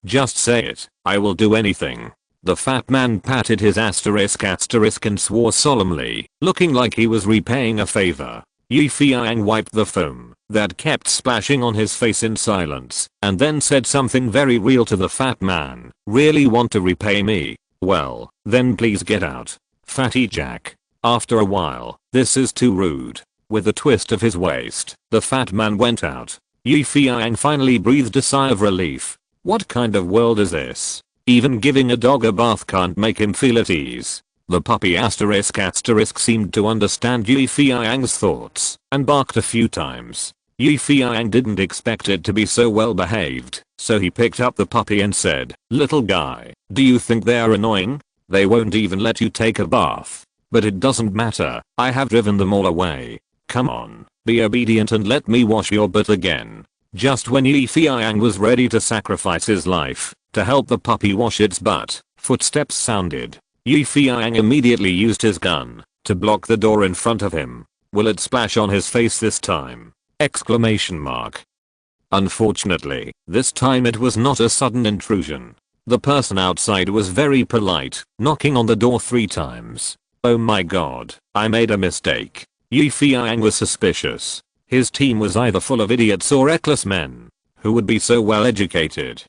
Just say it. I will do anything." The fat man patted his *** and swore solemnly, looking like he was repaying a favor. Feiyang wiped the foam that kept splashing on his face in silence, and then said something very real to the fat man. "Really want to repay me? Well, then please get out, Fatty Jack." After a while, "This is too rude." With a twist of his waist, the fat man went out. Feiyang finally breathed a sigh of relief. What kind of world is this? Even giving a dog a bath can't make him feel at ease. The puppy *** seemed to understand Feiyang's thoughts and barked a few times. Feiyang didn't expect it to be so well behaved, so he picked up the puppy and said, "Little guy, do you think they are annoying? They won't even let you take a bath. But it doesn't matter, I have driven them all away. Come on, be obedient and let me wash your butt again." Just when Feiyang was ready to sacrifice his life to help the puppy wash its butt, footsteps sounded. Feiyang immediately used his gun to block the door in front of him. "Will it splash on his face this time?" Unfortunately, this time it was not a sudden intrusion. The person outside was very polite, knocking on the door 3 times. "Oh my god, I made a mistake." Feiyang was suspicious. His team was either full of idiots or reckless men. Who would be so well educated?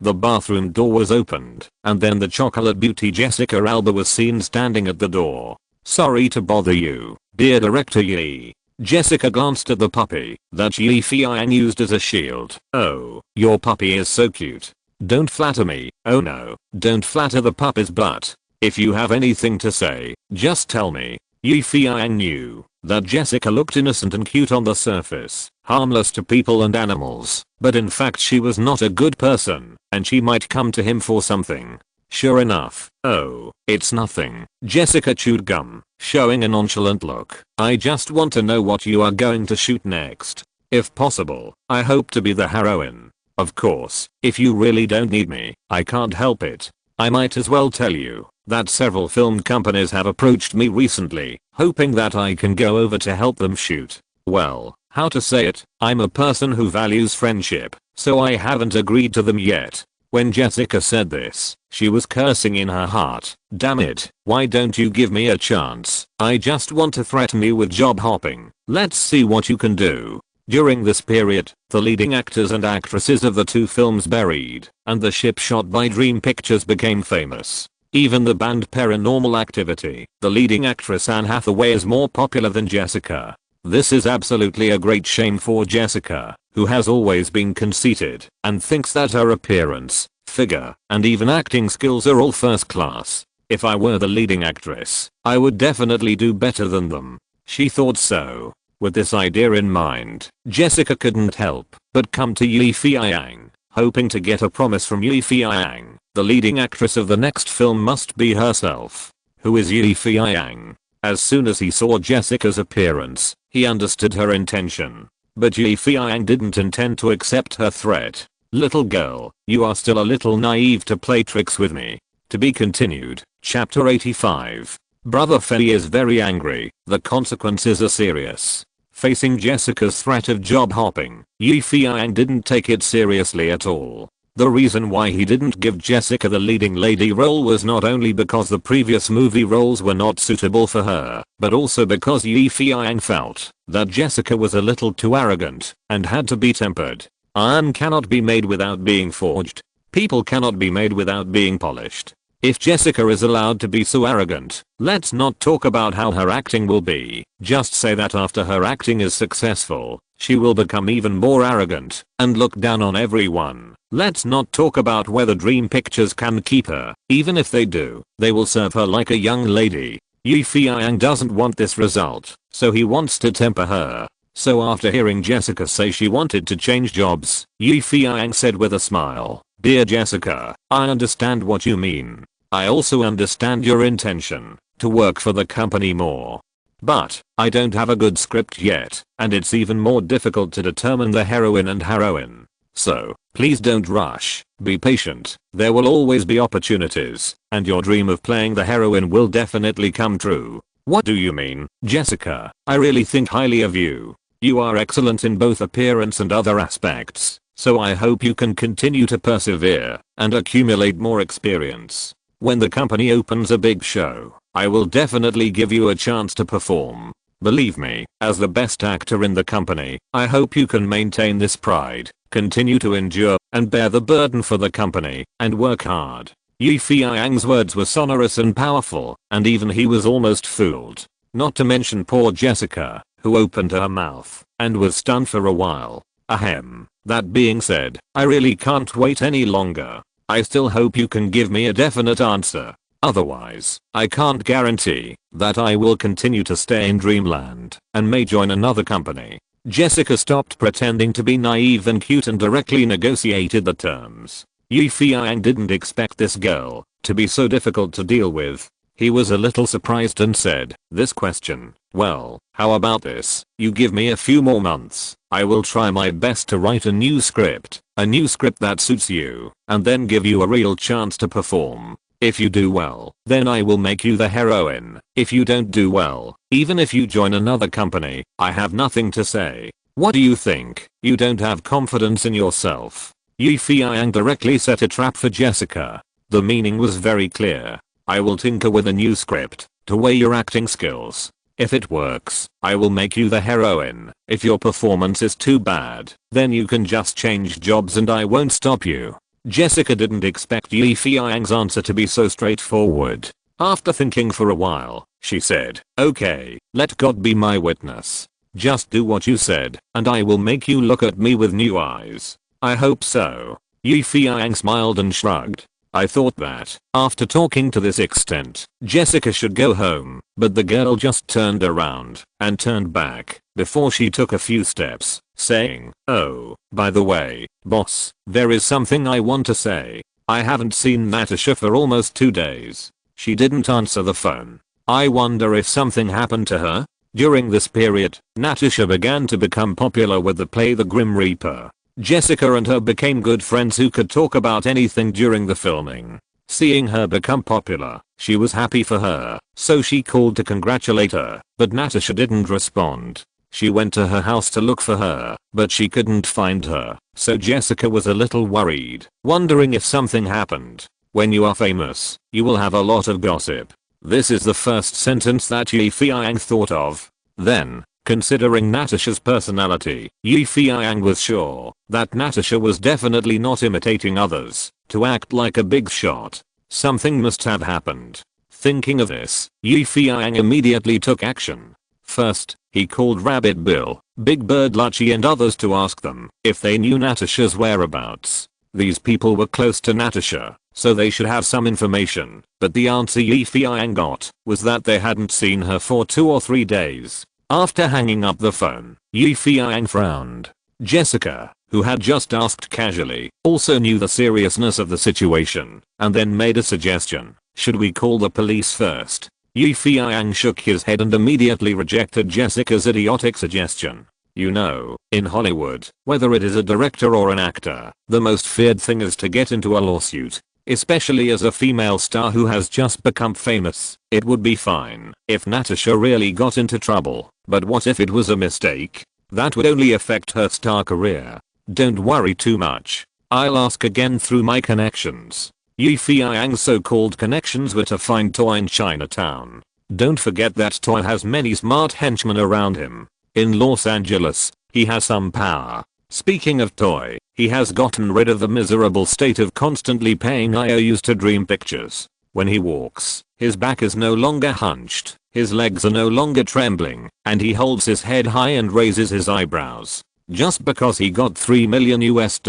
The bathroom door was opened, and then the chocolate beauty Jessica Alba was seen standing at the door. "Sorry to bother you, dear director Yi." Jessica glanced at the puppy that Feiyang used as a shield. "Oh, your puppy is so cute. Don't flatter me." "Oh no, don't flatter the puppy's butt. If you have anything to say, just tell me." Feiyang knew that Jessica looked innocent and cute on the surface, harmless to people and animals, but in fact she was not a good person, and she might come to him for something. Sure enough, "Oh, it's nothing." Jessica chewed gum, showing a nonchalant look. "I just want to know what you are going to shoot next. If possible, I hope to be the heroine. Of course, if you really don't need me, I can't help it. I might as well tell you that several film companies have approached me recently, hoping that I can go over to help them shoot. Well, how to say it, I'm a person who values friendship, so I haven't agreed to them yet." When Jessica said this, she was cursing in her heart. "Damn it, why don't you give me a chance? I just want to threaten you with job hopping. Let's see what you can do." During this period, the leading actors and actresses of the two films Buried and The Ship shot by Dream Pictures became famous. Even the band Paranormal Activity, the leading actress Anne Hathaway is more popular than Jessica. This is absolutely a great shame for Jessica, who has always been conceited and thinks that her appearance, figure, and even acting skills are all first class. "If I were the leading actress, I would definitely do better than them." She thought so. With this idea in mind, Jessica couldn't help but come to Feiyang, hoping to get a promise from Feiyang. The leading actress of the next film must be herself. Who is Feiyang? As soon as he saw Jessica's appearance, he understood her intention. But Feiyang didn't intend to accept her threat. "Little girl, you are still a little naive to play tricks with me." To be continued. Chapter 85. Brother Fei is very angry. The consequences are serious. Facing Jessica's threat of job hopping, Feiyang didn't take it seriously at all. The reason why he didn't give Jessica the leading lady role was not only because the previous movie roles were not suitable for her, but also because Feiyang felt that Jessica was a little too arrogant and had to be tempered. Iron cannot be made without being forged. People cannot be made without being polished. If Jessica is allowed to be so arrogant, let's not talk about how her acting will be. Just say that after her acting is successful, she will become even more arrogant and look down on everyone. Let's not talk about whether Dream Pictures can keep her. Even if they do, they will serve her like a young lady. Feiyang doesn't want this result, so he wants to temper her. So after hearing Jessica say she wanted to change jobs, Feiyang said with a smile, "Dear Jessica, I understand what you mean. I also understand your intention to work for the company more. But I don't have a good script yet, and it's even more difficult to determine the heroine and heroine. So, please don't rush, be patient. There will always be opportunities, and your dream of playing the heroine will definitely come true." "What do you mean, Jessica? I really think highly of you. You are excellent in both appearance and other aspects, so I hope you can continue to persevere and accumulate more experience. When the company opens a big show, I will definitely give you a chance to perform. Believe me, as the best actor in the company, I hope you can maintain this pride, continue to endure, and bear the burden for the company, and work hard." Feiyang's words were sonorous and powerful, and even he was almost fooled. Not to mention poor Jessica, who opened her mouth and was stunned for a while. Ahem. That being said, I really can't wait any longer. I still hope you can give me a definite answer. Otherwise, I can't guarantee that I will continue to stay in Dreamland and may join another company. Jessica stopped pretending to be naive and cute and directly negotiated the terms. Feiyang didn't expect this girl to be so difficult to deal with. He was a little surprised and said, "This question, well, how about this? You give me a few more months. I will try my best to write a new script that suits you, and then give you a real chance to perform. If you do well, then I will make you the heroine. If you don't do well, even if you join another company, I have nothing to say. What do you think? You don't have confidence in yourself." Feiyang directly set a trap for Jessica. The meaning was very clear. "I will tinker with a new script to weigh your acting skills. If it works, I will make you the heroine. If your performance is too bad, then you can just change jobs and I won't stop you." Jessica didn't expect Feiyang's answer to be so straightforward. After thinking for a while, she said, "Okay, let God be my witness. Just do what you said, and I will make you look at me with new eyes." "I hope so." Feiyang smiled and shrugged. I thought that, after talking to this extent, Jessica should go home, but the girl just turned around and turned back before she took a few steps, saying, "Oh, by the way, boss, there is something I want to say. I haven't seen Natasha for almost 2 days. She didn't answer the phone. I wonder if something happened to her." During this period, Natasha began to become popular with the play The Grim Reaper. Jessica and her became good friends who could talk about anything during the filming. Seeing her become popular, she was happy for her, so she called to congratulate her, but Natasha didn't respond. She went to her house to look for her, but she couldn't find her, so Jessica was a little worried, wondering if something happened. When you are famous, you will have a lot of gossip. This is the first sentence that Feiyang thought of. Then, considering Natasha's personality, Feiyang was sure that Natasha was definitely not imitating others to act like a big shot. Something must have happened. Thinking of this, Feiyang immediately took action. First, he called Rabbit Bill, Big Bird Luchi and others to ask them if they knew Natasha's whereabouts. These people were close to Natasha, so they should have some information, but the answer Feiyang got was that they hadn't seen her for 2 or 3 days. After hanging up the phone, Feiyang frowned. Jessica, who had just asked casually, also knew the seriousness of the situation, and then made a suggestion. Should we call the police first? Feiyang shook his head and immediately rejected Jessica's idiotic suggestion. You know, in Hollywood, whether it is a director or an actor, the most feared thing is to get into a lawsuit. Especially as a female star who has just become famous. It would be fine if Natasha really got into trouble, but what if it was a mistake? That would only affect her star career. Don't worry too much. I'll ask again through my connections. Feiyang's so-called connections were to find Toy in Chinatown. Don't forget that Toy has many smart henchmen around him. In Los Angeles, he has some power. Speaking of Toy, he has gotten rid of the miserable state of constantly paying IOUs to Dream Pictures. When he walks, his back is no longer hunched, his legs are no longer trembling, and he holds his head high and raises his eyebrows. Just because he got $3 million US.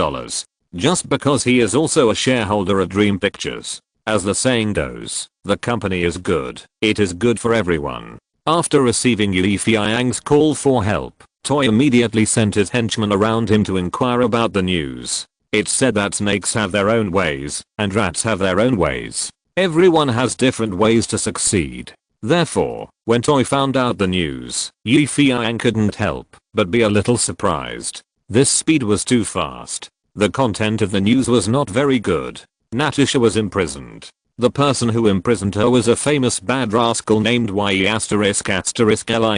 Just because he is also a shareholder of Dream Pictures. As the saying goes, the company is good. It is good for everyone. After receiving Feiyang's call for help, Toy immediately sent his henchmen around him to inquire about the news. It's said that snakes have their own ways, and rats have their own ways. Everyone has different ways to succeed. Therefore, when Toy found out the news, Feiyang couldn't help but be a little surprised. This speed was too fast. The content of the news was not very good. Natasha was imprisoned. The person who imprisoned her was a famous bad rascal named Ye***li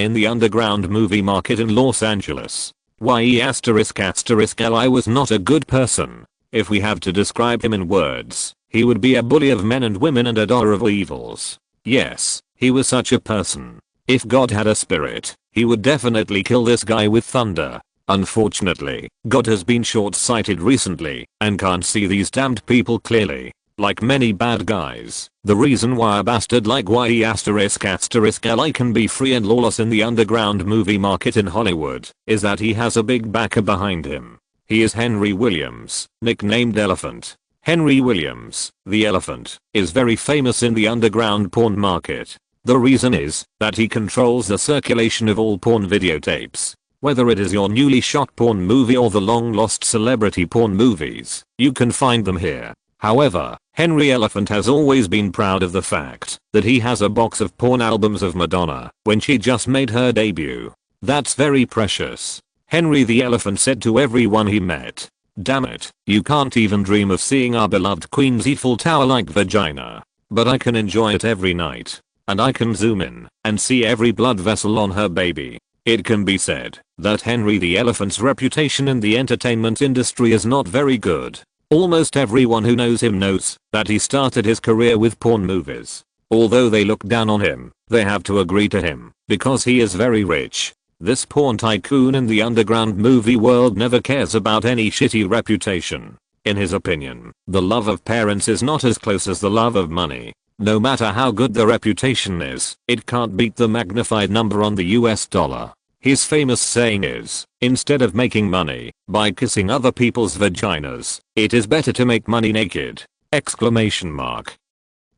in the underground movie market in Los Angeles. Ye***li was not a good person. If we have to describe him in words, he would be a bully of men and women and a doer of evils. Yes, he was such a person. If God had a spirit, he would definitely kill this guy with thunder. Unfortunately, God has been short-sighted recently and can't see these damned people clearly. Like many bad guys, the reason why a bastard like Ye***li can be free and lawless in the underground movie market in Hollywood is that he has a big backer behind him. He is Henry Williams, nicknamed Elephant. Henry Williams, the Elephant, is very famous in the underground porn market. The reason is that he controls the circulation of all porn videotapes. Whether it is your newly shot porn movie or the long-lost celebrity porn movies, you can find them here. However, Henry Elephant has always been proud of the fact that he has a box of porn albums of Madonna when she just made her debut. That's very precious. Henry the Elephant said to everyone he met, "Damn it, you can't even dream of seeing our beloved Queen's Eiffel Tower-like vagina. But I can enjoy it every night. And I can zoom in and see every blood vessel on her baby." It can be said that Henry the Elephant's reputation in the entertainment industry is not very good. Almost everyone who knows him knows that he started his career with porn movies. Although they look down on him, they have to agree to him because he is very rich. This porn tycoon in the underground movie world never cares about any shitty reputation. In his opinion, the love of parents is not as close as the love of money. No matter how good the reputation is, it can't beat the magnified number on the US dollar. His famous saying is, instead of making money by kissing other people's vaginas, it is better to make money naked! Exclamation mark.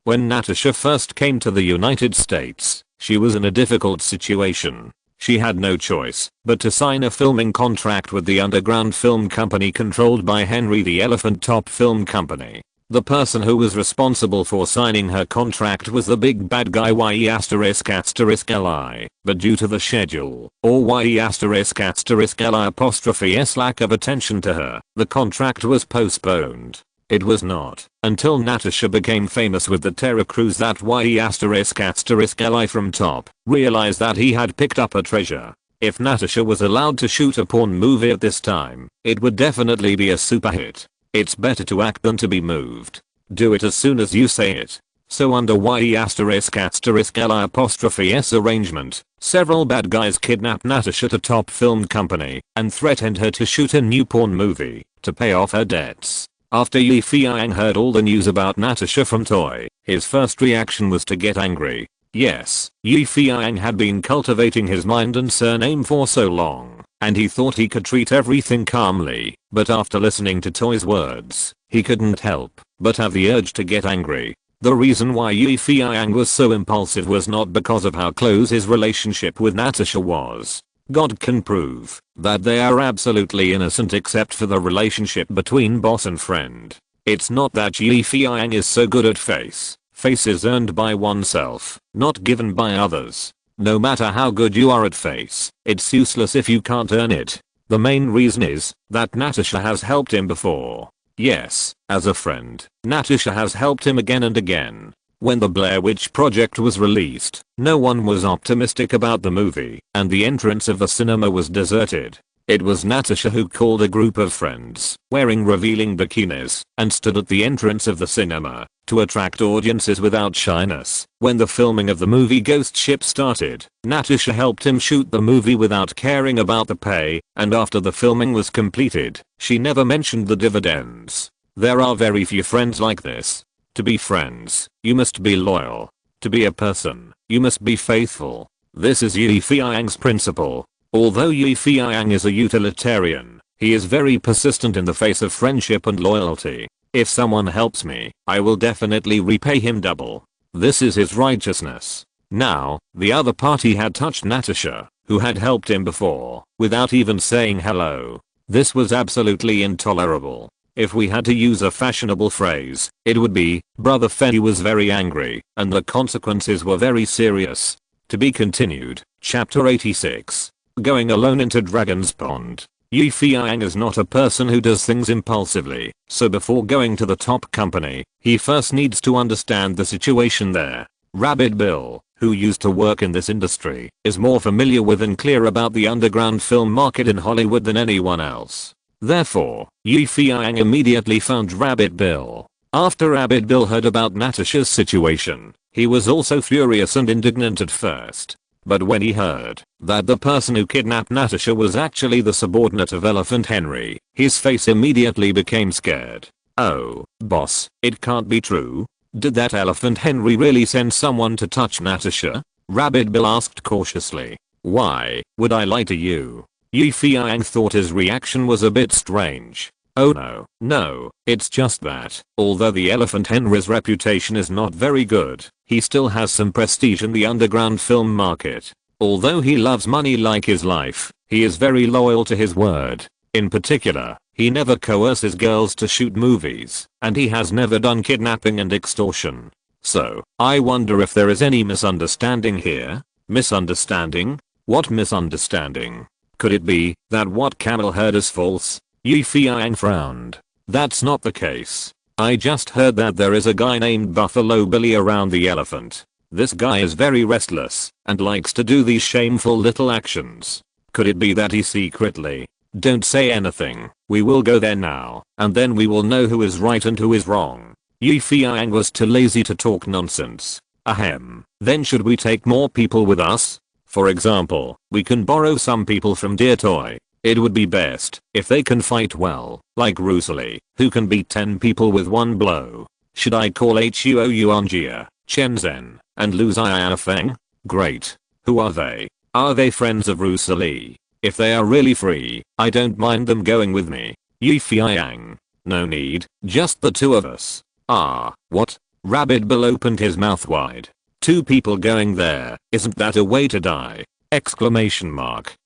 When Natasha first came to the United States, she was in a difficult situation. She had no choice but to sign a filming contract with the underground film company controlled by Henry the Elephant Top Film Company. The person who was responsible for signing her contract was the big bad guy Ye***li, but due to the schedule, or Ye***li's lack of attention to her, the contract was postponed. It was not until Natasha became famous with the terror cruise that Ye***li from Top realized that he had picked up a treasure. If Natasha was allowed to shoot a porn movie at this time, it would definitely be a super hit. It's better to act than to be moved. Do it as soon as you say it. So under YE***LI**S arrangement, several bad guys kidnapped Natasha to top film company and threatened her to shoot a new porn movie to pay off her debts. After Feiyang heard all the news about Natasha from Toy, his first reaction was to get angry. Yes, Feiyang had been cultivating his mind and surname for so long, and he thought he could treat everything calmly, but after listening to Toy's words, he couldn't help but have the urge to get angry. The reason why Feiyang was so impulsive was not because of how close his relationship with Natasha was. God can prove that they are absolutely innocent except for the relationship between boss and friend. It's not that Feiyang is so good at face. Face is earned by oneself, not given by others. No matter how good you are at face, it's useless if you can't earn it. The main reason is that Natasha has helped him before. Yes, as a friend, Natasha has helped him again and again. When the Blair Witch Project was released, no one was optimistic about the movie, and the entrance of the cinema was deserted. It was Natasha who called a group of friends, wearing revealing bikinis, and stood at the entrance of the cinema, to attract audiences without shyness. When the filming of the movie Ghost Ship started, Natasha helped him shoot the movie without caring about the pay, and after the filming was completed, she never mentioned the dividends. There are very few friends like this. To be friends, you must be loyal. To be a person, you must be faithful. This is Feiyang's principle. Although Feiyang is a utilitarian, he is very persistent in the face of friendship and loyalty. If someone helps me, I will definitely repay him double. This is his righteousness. Now, the other party had touched Natasha, who had helped him before, without even saying hello. This was absolutely intolerable. If we had to use a fashionable phrase, it would be, Brother Feiyang was very angry, and the consequences were very serious. To be continued, Chapter 86. Going alone into Dragon's Pond. Feiyang is not a person who does things impulsively, so before going to the top company, he first needs to understand the situation there. Rabbit Bill, who used to work in this industry, is more familiar with and clear about the underground film market in Hollywood than anyone else. Therefore, Feiyang immediately found Rabbit Bill. After Rabbit Bill heard about Natasha's situation, he was also furious and indignant at first. But when he heard that the person who kidnapped Natasha was actually the subordinate of Elephant Henry, his face immediately became scared. Oh, boss, it can't be true. Did that Elephant Henry really send someone to touch Natasha? Rabbit Bill asked cautiously. Why would I lie to you? Feiyang thought his reaction was a bit strange. Oh no, it's just that, although the Elephant Henry's reputation is not very good, he still has some prestige in the underground film market. Although he loves money like his life, he is very loyal to his word. In particular, he never coerces girls to shoot movies, and he has never done kidnapping and extortion. So, I wonder if there is any misunderstanding here? Misunderstanding? What misunderstanding? Could it be that what Camel heard is false? Feiyang frowned. That's not the case. I just heard that there is a guy named Buffalo Billy around the elephant. This guy is very restless and likes to do these shameful little actions. Could it be that he secretly? Don't say anything. We will go there now, and then we will know who is right and who is wrong. Feiyang was too lazy to talk nonsense. Ahem. Then should we take more people with us? For example, we can borrow some people from Dear Toy. It would be best if they can fight well, like Rosalie, who can beat 10 people with one blow. Should I call Huo Yuanjia, Chen Zhen, and Lu Xiaofeng? Great. Who are they? Are they friends of Rosalie? If they are really free, I don't mind them going with me. Feiyang. No need, just the two of us. Ah, what? Rabbit Bill opened his mouth wide. 2 people going there, isn't that a way to die? Exclamation mark.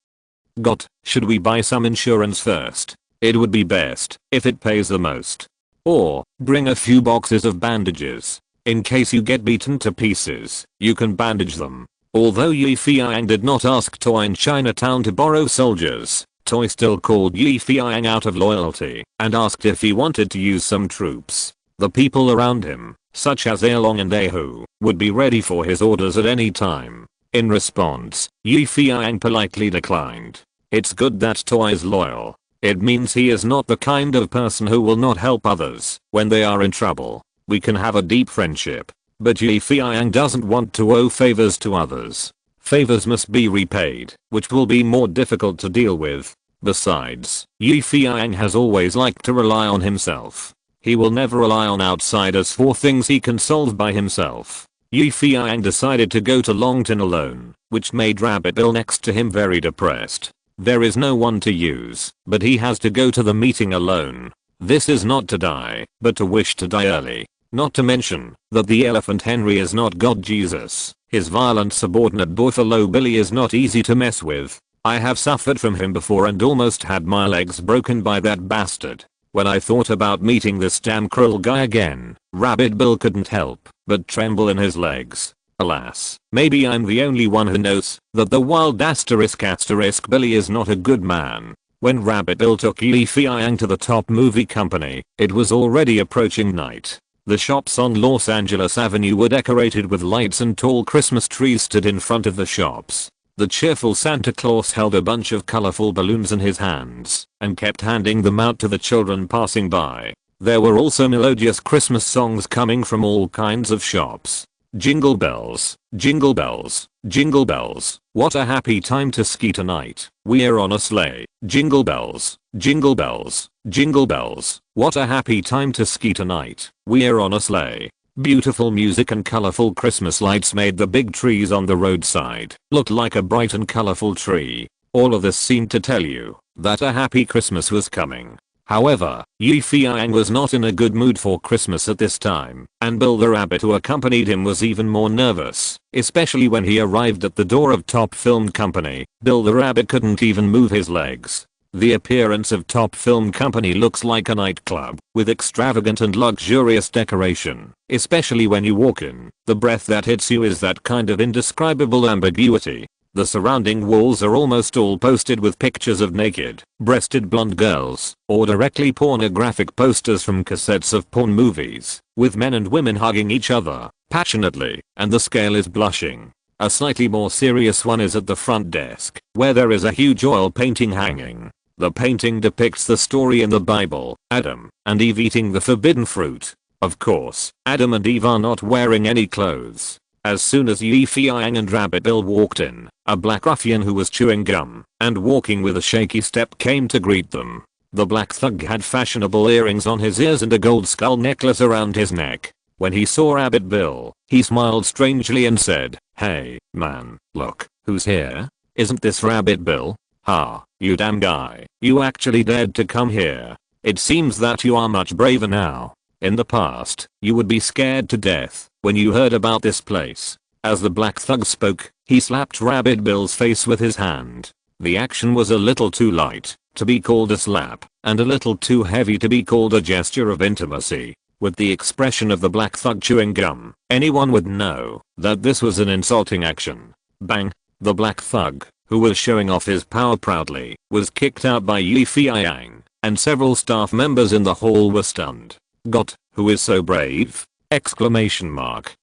Should we buy some insurance first? It would be best if it pays the most. Or, bring a few boxes of bandages. In case you get beaten to pieces, you can bandage them. Although Feiyang did not ask Toy in Chinatown to borrow soldiers, Toy still called Feiyang out of loyalty and asked if he wanted to use some troops. The people around him, such as Aolong and Ahu, would be ready for his orders at any time. In response, Yi Feiyang politely declined. It's good that Toy is loyal. It means he is not the kind of person who will not help others when they are in trouble. We can have a deep friendship. But Yi Feiyang doesn't want to owe favors to others. Favors must be repaid, which will be more difficult to deal with. Besides, Yi Feiyang has always liked to rely on himself. He will never rely on outsiders for things he can solve by himself. Yi Feiyang decided to go to Longton alone, which made Rabbit Bill next to him very depressed. There is no one to use, but he has to go to the meeting alone. This is not to die, but to wish to die early. Not to mention that the elephant Henry is not God Jesus. His violent subordinate Buffalo Billy is not easy to mess with. I have suffered from him before and almost had my legs broken by that bastard. When I thought about meeting this damn cruel guy again, Rabbit Bill couldn't help but tremble in his legs. Alas, maybe I'm the only one who knows that the wild *** Billy is not a good man. When Rabbit Bill took Yi Feiyang to the top movie company, it was already approaching night. The shops on Los Angeles Avenue were decorated with lights and tall Christmas trees stood in front of the shops. The cheerful Santa Claus held a bunch of colorful balloons in his hands and kept handing them out to the children passing by. There were also melodious Christmas songs coming from all kinds of shops. Jingle bells, jingle bells, jingle bells, what a happy time to ski tonight. We're on a sleigh. Jingle bells, jingle bells, jingle bells, what a happy time to ski tonight. We're on a sleigh. Beautiful music and colorful Christmas lights made the big trees on the roadside look like a bright and colorful tree. All of this seemed to tell you that a happy Christmas was coming. However, Yi Feiyang was not in a good mood for Christmas at this time, and Bill the Rabbit who accompanied him was even more nervous, especially when he arrived at the door of Top Film Company. Bill the Rabbit couldn't even move his legs. The appearance of Top Film Company looks like a nightclub with extravagant and luxurious decoration, especially when you walk in. The breath that hits you is that kind of indescribable ambiguity. The surrounding walls are almost all posted with pictures of naked, breasted blonde girls, or directly pornographic posters from cassettes of porn movies, with men and women hugging each other passionately, and the scale is blushing. A slightly more serious one is at the front desk, where there is a huge oil painting hanging. The painting depicts the story in the Bible, Adam and Eve eating the forbidden fruit. Of course, Adam and Eve are not wearing any clothes. As soon as Yi Feiyang and Rabbit Bill walked in, a black ruffian who was chewing gum and walking with a shaky step came to greet them. The black thug had fashionable earrings on his ears and a gold skull necklace around his neck. When he saw Rabbit Bill, he smiled strangely and said, "Hey, man, look, who's here? Isn't this Rabbit Bill? Ha, you damn guy, you actually dared to come here. It seems that you are much braver now. In the past, you would be scared to death when you heard about this place." As the black thug spoke, he slapped Rabbit Bill's face with his hand. The action was a little too light to be called a slap, and a little too heavy to be called a gesture of intimacy. With the expression of the black thug chewing gum, anyone would know that this was an insulting action. Bang! The black thug, who was showing off his power proudly, was kicked out by Yi Feiyang, and several staff members in the hall were stunned. "God, who is so brave?" Exclamation mark.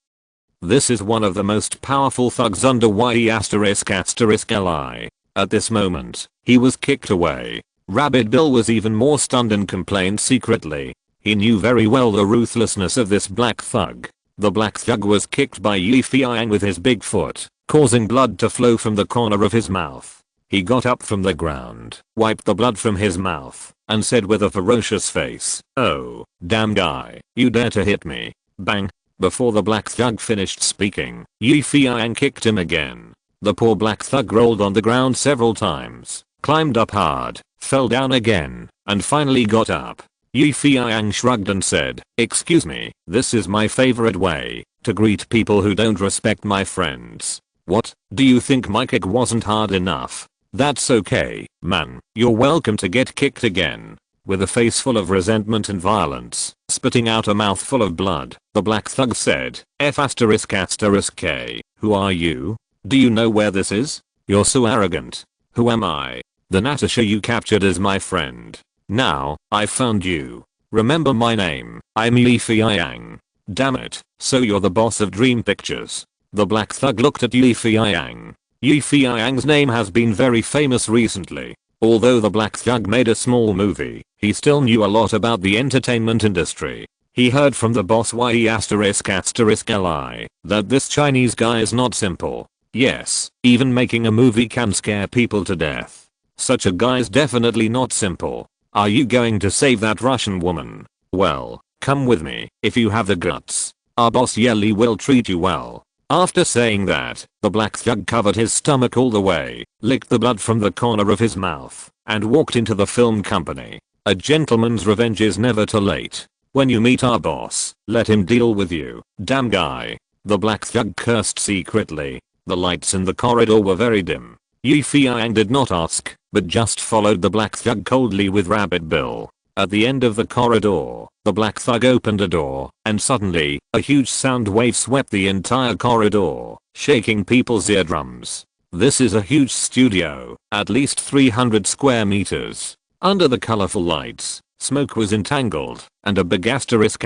This is one of the most powerful thugs under Y***li. At this moment, he was kicked away. Rabbit Bill was even more stunned and complained secretly. He knew very well the ruthlessness of this black thug. The black thug was kicked by Yi Feiyang with his big foot, causing blood to flow from the corner of his mouth. He got up from the ground, wiped the blood from his mouth, and said with a ferocious face, "Oh, damn guy, you dare to hit me." Bang! Before the black thug finished speaking, Yi Feiyang kicked him again. The poor black thug rolled on the ground several times, climbed up hard, fell down again, and finally got up. Yi Feiyang shrugged and said, "Excuse me, this is my favorite way to greet people who don't respect my friends. What, do you think my kick wasn't hard enough? That's okay, man, you're welcome to get kicked again." With a face full of resentment and violence, spitting out a mouthful of blood, the black thug said, F***K, who are you? Do you know where this is? You're so arrogant. Who am I? The Natasha you captured is my friend. Now, I found you. Remember my name, I'm Yi Feiyang. Damn it, so you're the boss of Dream Pictures. The black thug looked at Yi Feiyang. Yi Feiyang's name has been very famous recently. Although the black thug made a small movie, he still knew a lot about the entertainment industry. He heard from the boss Yi*****li that this Chinese guy is not simple. Yes, even making a movie can scare people to death. Such a guy's definitely not simple. Are you going to save that Russian woman? Well, come with me, if you have the guts. Our boss Yeli will treat you well. After saying that, the black thug covered his stomach all the way, licked the blood from the corner of his mouth, and walked into the film company. A gentleman's revenge is never too late. When you meet our boss, let him deal with you. Damn guy. The black thug cursed secretly. The lights in the corridor were very dim. Yi Feiyang did not ask, but just followed the black thug coldly with Rabbit Bill. At the end of the corridor, the black thug opened a door, and suddenly, a huge sound wave swept the entire corridor, shaking people's eardrums. This is a huge studio, at least 300 square meters. Under the colorful lights, smoke was entangled, and a big asterisk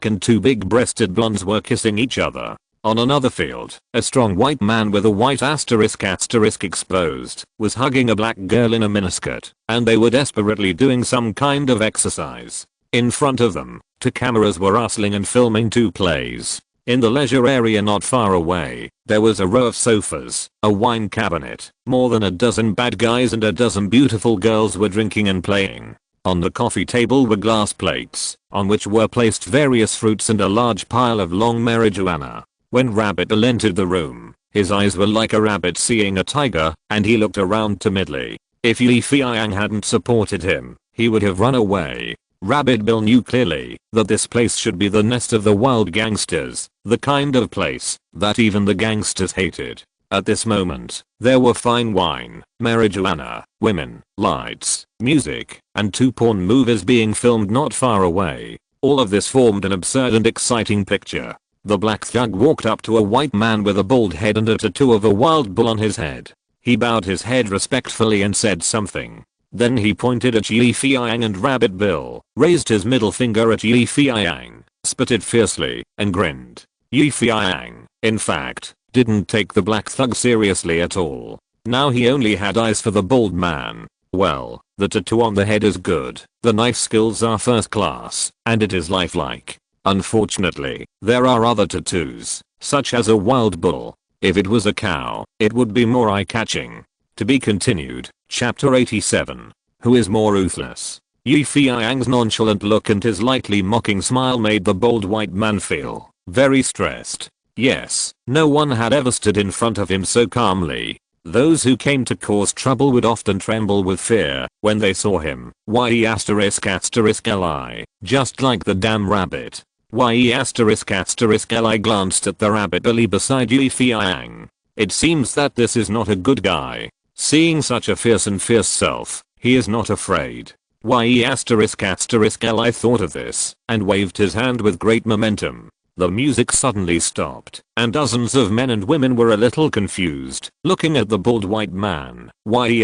and two big-breasted blondes were kissing each other. On another field, a strong white man with a white asterisk exposed was hugging a black girl in a miniskirt, and they were desperately doing some kind of exercise. In front of them, two cameras were hustling and filming two plays. In the leisure area not far away, there was a row of sofas, a wine cabinet, more than a dozen bad guys and a dozen beautiful girls were drinking and playing. On the coffee table were glass plates, on which were placed various fruits and a large pile of long marijuana. When Rabbit Bill entered the room, his eyes were like a rabbit seeing a tiger, and he looked around timidly. If Yi Feiyang hadn't supported him, he would have run away. Rabbit Bill knew clearly that this place should be the nest of the wild gangsters, the kind of place that even the gangsters hated. At this moment, there were fine wine, marijuana, women, lights, music, and two porn movies being filmed not far away. All of this formed an absurd and exciting picture. The black thug walked up to a white man with a bald head and a tattoo of a wild bull on his head. He bowed his head respectfully and said something. Then he pointed at Yi Feiyang and Rabbit Bill, raised his middle finger at Yi Feiyang, spitted fiercely, and grinned. Yi Feiyang, in fact, didn't take the black thug seriously at all. Now he only had eyes for the bald man. Well, the tattoo on the head is good, the knife skills are first class, and it is lifelike. Unfortunately, there are other tattoos, such as a wild bull. If it was a cow, it would be more eye-catching. To be continued, Chapter 87. Who is more ruthless? Yi Feiyang's nonchalant look and his lightly mocking smile made the bold white man feel very stressed. Yes, no one had ever stood in front of him so calmly. Those who came to cause trouble would often tremble with fear when they saw him. Yi****li, just like the damn rabbit. Yi****li glanced at the rabbit Billy beside Yi Feiyang. It seems that this is not a good guy. Seeing such a fierce self, he is not afraid. Yi****li thought of this and waved his hand with great momentum. The music suddenly stopped, and dozens of men and women were a little confused, looking at the bald white man. Yi****li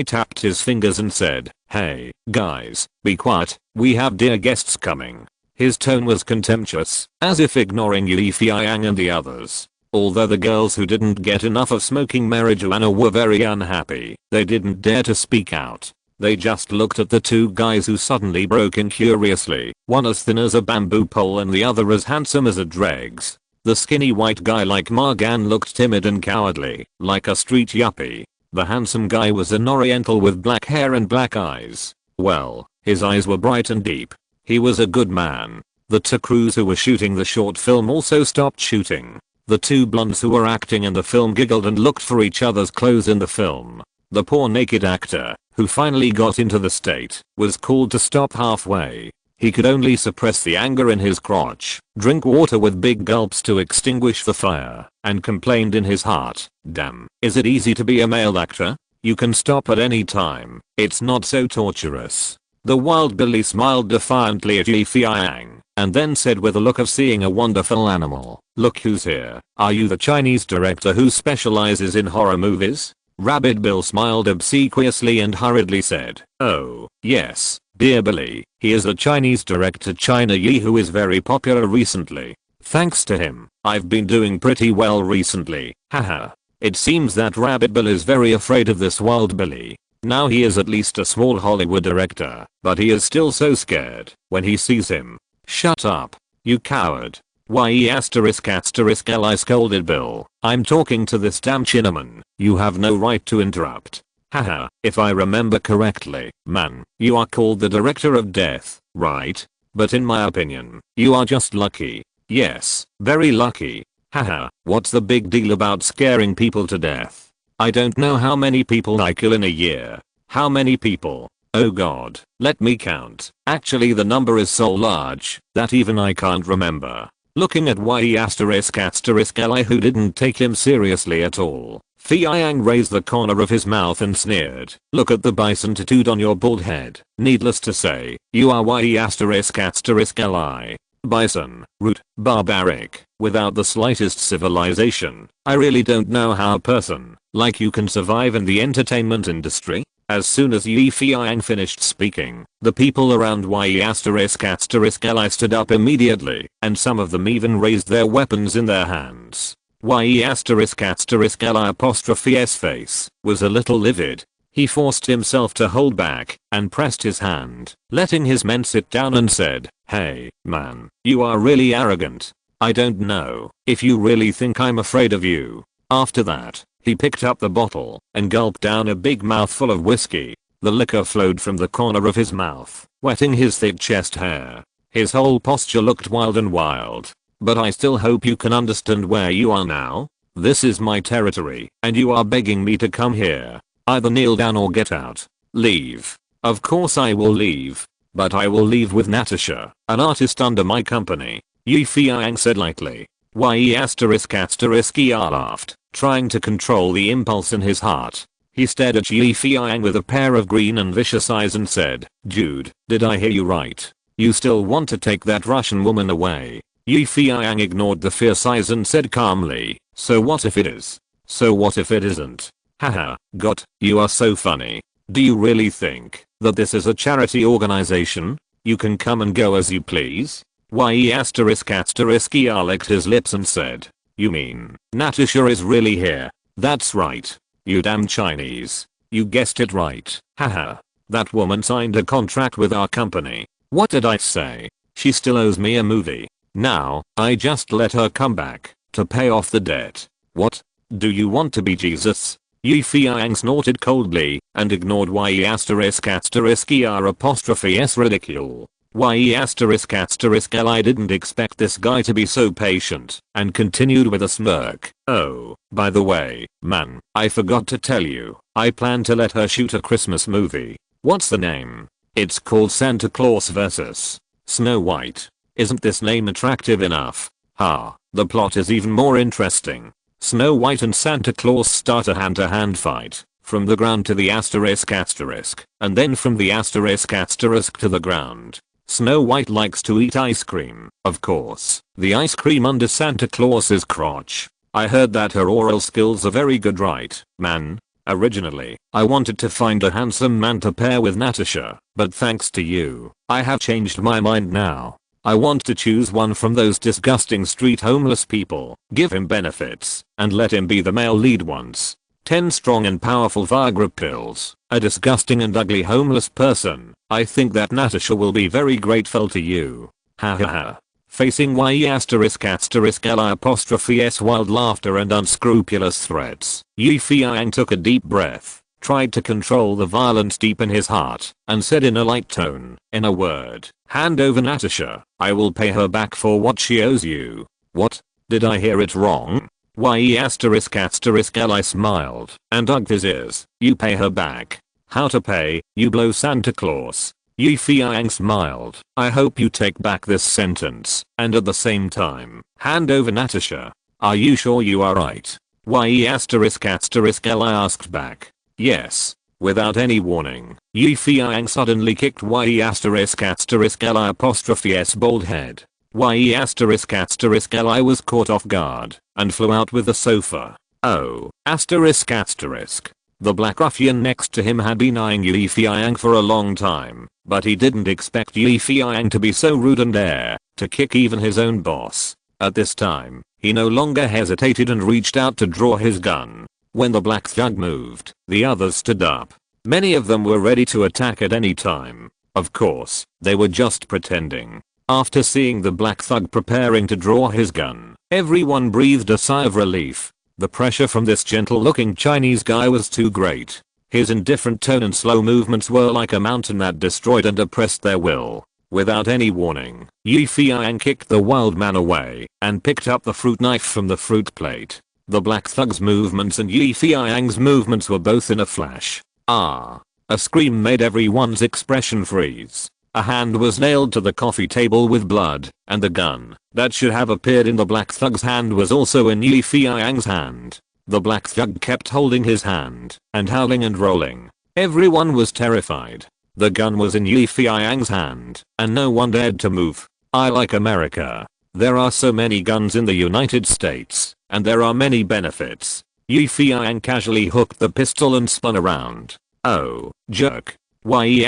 tapped his fingers and said, "Hey, guys, be quiet, we have dear guests coming." His tone was contemptuous, as if ignoring Yi Feiyang and the others. Although the girls who didn't get enough of smoking marijuana were very unhappy, they didn't dare to speak out. They just looked at the two guys who suddenly broke in curiously, one as thin as a bamboo pole and the other as handsome as a dregs. The skinny white guy like Morgan looked timid and cowardly, like a street yuppie. The handsome guy was an oriental with black hair and black eyes. Well, his eyes were bright and deep. He was a good man. The two crews who were shooting the short film also stopped shooting. The two blondes who were acting in the film giggled and looked for each other's clothes in the film. The poor naked actor, who finally got into the state, was called to stop halfway. He could only suppress the anger in his crotch, drink water with big gulps to extinguish the fire, and complained in his heart, "Damn, is it easy to be a male actor? You can stop at any time, it's not so torturous." The wild Billy smiled defiantly at Yi Feiyang, and then said with a look of seeing a wonderful animal, "Look who's here. Are you the Chinese director who specializes in horror movies?" Rabbit Bill smiled obsequiously and hurriedly said, "Oh, yes, Dear Billy, he is a Chinese director China Yi who is very popular recently. Thanks to him, I've been doing pretty well recently, haha. It seems that Rabbit Bill is very afraid of this wild Billy. Now he is at least a small Hollywood director, but he is still so scared when he sees him. Shut up, you coward. Ye asterisk asterisk Li scolded Bill. I'm talking to this damn Chinaman. You have no right to interrupt. Haha, if I remember correctly, man, you are called the director of death, right? But in my opinion, you are just lucky. Yes, very lucky. Haha, what's the big deal about scaring people to death? I don't know how many people I kill in a year. How many people? Oh god, let me count. Actually the number is so large that even I can't remember. Looking at Ye asterisk asterisk Li who didn't take him seriously at all. Feiyang raised the corner of his mouth and sneered. Look at the bison tattooed on your bald head. Needless to say, you are Ye asterisk asterisk Li. Bison, rude, barbaric, without the slightest civilization. I really don't know how a person like you can survive in the entertainment industry. As soon as Yi Feiyang finished speaking, the people around Ye asterisk asterisk Li stood up immediately, and some of them even raised their weapons in their hands. Ye asterisk asterisk Li apostrophe S face was a little livid. He forced himself to hold back and pressed his hand, letting his men sit down and said, "Hey, man, you are really arrogant. I don't know if you really think I'm afraid of you." After that, he picked up the bottle and gulped down a big mouthful of whiskey. The liquor flowed from the corner of his mouth, wetting his thick chest hair. His whole posture looked wild and wild. But I still hope you can understand where you are now. This is my territory, and you are begging me to come here. Either kneel down or get out. Leave. Of course I will leave. But I will leave with Natasha, an artist under my company. Yi Feiyang said lightly. Ye asterisk asterisk Er laughed, trying to control the impulse in his heart. He stared at Yi Feiyang with a pair of green and vicious eyes and said, "Dude, did I hear you right? You still want to take that Russian woman away?" Yi Feiyang ignored the fierce eyes and said calmly, "So what if it is? So what if it isn't? Haha, got, you are so funny. Do you really think that this is a charity organization? You can come and go as you please?" Ye asterisk asterisk Er licked his lips and said, "You mean, Natasha is really here?" "That's right. You damn Chinese. You guessed it right. Haha. That woman signed a contract with our company. What did I say? She still owes me a movie. Now, I just let her come back to pay off the debt. What? Do you want to be Jesus?" Yi Feiyang snorted coldly and ignored Ye asterisk asterisk Er apostrophe S ridicule. Ye asterisk asterisk Li didn't expect this guy to be so patient and continued with a smirk. "Oh, by the way, man, I forgot to tell you, I plan to let her shoot a Christmas movie." "What's the name?" "It's called Santa Claus vs. Snow White." "Isn't this name attractive enough?" "Ha, the plot is even more interesting. Snow White and Santa Claus start a hand-to-hand fight, from the ground to the asterisk asterisk, and then from the asterisk asterisk to the ground. Snow White likes to eat ice cream, of course. The ice cream under Santa Claus's crotch. I heard that her oral skills are very good, right, man? Originally, I wanted to find a handsome man to pair with Natasha, but thanks to you, I have changed my mind now. I want to choose one from those disgusting street homeless people, give him benefits, and let him be the male lead once. 10 strong and powerful Viagra pills, a disgusting and ugly homeless person. I think that Natasha will be very grateful to you. Ha ha ha." Facing Ye asterisk asterisk Li apostrophe S wild laughter and unscrupulous threats, Yi Feiyang took a deep breath, tried to control the violence deep in his heart, and said in a light tone, "In a word, hand over Natasha. I will pay her back for what she owes you." "What? Did I hear it wrong?" Ye asterisk asterisk Li smiled and tugged his ears. "You pay her back? How to pay? You blow Santa Claus." Yi Feiyang smiled. "I hope you take back this sentence, and at the same time, hand over Natasha. Are you sure you are right?" Ye asterisk asterisk Li asked back. "Yes." Without any warning, Yi Feiyang suddenly kicked Ye asterisk asterisk Li apostrophe S bald head. Ye asterisk asterisk Li was caught off guard and flew out with the sofa. "Oh, asterisk asterisk. The black ruffian next to him had been eyeing Yi Feiyang for a long time, but he didn't expect Yi Feiyang to be so rude and dare to kick even his own boss. At this time, he no longer hesitated and reached out to draw his gun. When the black thug moved, the others stood up. Many of them were ready to attack at any time. Of course, they were just pretending. After seeing the black thug preparing to draw his gun, everyone breathed a sigh of relief. The pressure from this gentle-looking Chinese guy was too great. His indifferent tone and slow movements were like a mountain that destroyed and oppressed their will. Without any warning, Yi Feiyang kicked the wild man away and picked up the fruit knife from the fruit plate. The black thug's movements and Yi Feiyang's movements were both in a flash. Ah! A scream made everyone's expression freeze. A hand was nailed to the coffee table with blood, and the gun that should have appeared in the black thug's hand was also in Yi Feiyang's hand. The black thug kept holding his hand and howling and rolling. Everyone was terrified. The gun was in Yi Feiyang's hand, and no one dared to move. I like America. There are so many guns in the United States, and there are many benefits. Yi Feiyang casually hooked the pistol and spun around. Oh, jerk. Li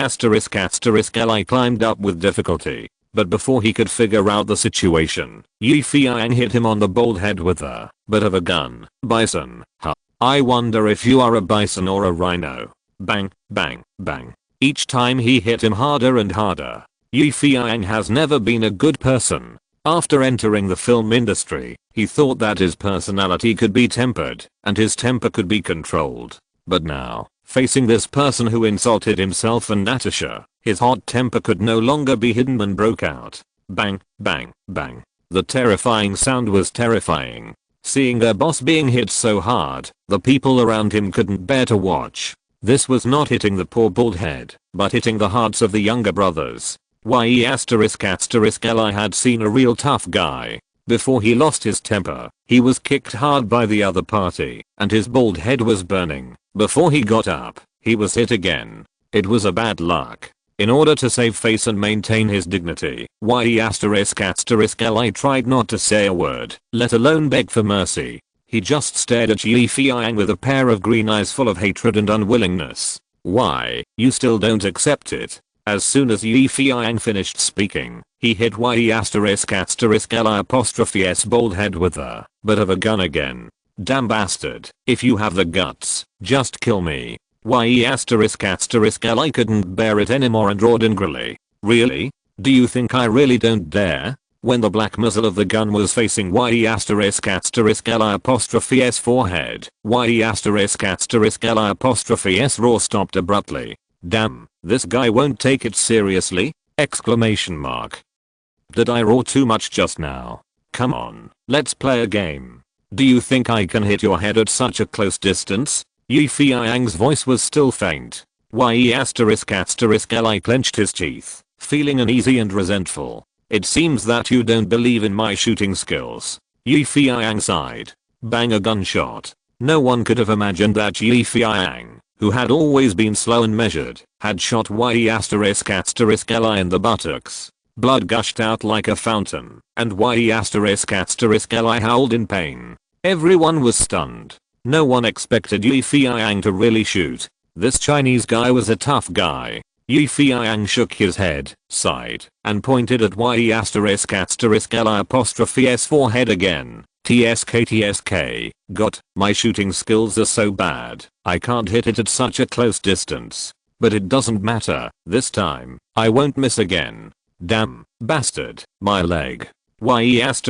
climbed up with difficulty, but before he could figure out the situation, Yi Feiyang hit him on the bald head with a bit of a gun. Bison, huh? I wonder if you are a bison or a rhino. Bang, bang, bang. Each time he hit him harder and harder. Yi Feiyang has never been a good person. After entering the film industry, he thought that his personality could be tempered, and his temper could be controlled. But now, facing this person who insulted himself and Natasha, his hot temper could no longer be hidden and broke out. Bang, bang, bang. The terrifying sound was terrifying. Seeing their boss being hit so hard, the people around him couldn't bear to watch. This was not hitting the poor bald head, but hitting the hearts of the younger brothers. Li had seen a real tough guy. Before he lost his temper, he was kicked hard by the other party, and his bald head was burning. Before he got up, he was hit again. It was a bad luck. In order to save face and maintain his dignity, Li tried not to say a word, let alone beg for mercy. He just stared at Yi Feiyang with a pair of green eyes full of hatred and unwillingness. Why, you still don't accept it? As soon as Yi Feiyang finished speaking, he hit Yi******s bald head with a bit of a gun again. Damn bastard, if you have the guts, just kill me. Yi****** couldn't bear it anymore and roared angrily. Really? Do you think I really don't dare? When the black muzzle of the gun was facing Yi******'s forehead, Yi*****'s roar stopped abruptly. Damn, this guy won't take it seriously? Exclamation mark. Did I roar too much just now? Come on, let's play a game. Do you think I can hit your head at such a close distance? Yi Feiyang's voice was still faint. Yi****** clenched his teeth, feeling uneasy and resentful. It seems that you don't believe in my shooting skills. Yi Feiyang sighed. Bang, a gunshot. No one could have imagined that Yi Feiyang, who had always been slow and measured, had shot Yi****** in the buttocks. Blood gushed out like a fountain, and Yi***** howled in pain. Everyone was stunned. No one expected Yi Feiyang to really shoot. This Chinese guy was a tough guy. Yi Feiyang shook his head, sighed, and pointed at Yi*****'s forehead again. TSK, got, my shooting skills are so bad, I can't hit it at such a close distance. But it doesn't matter, this time, I won't miss again. Damn, bastard, my leg. Yi******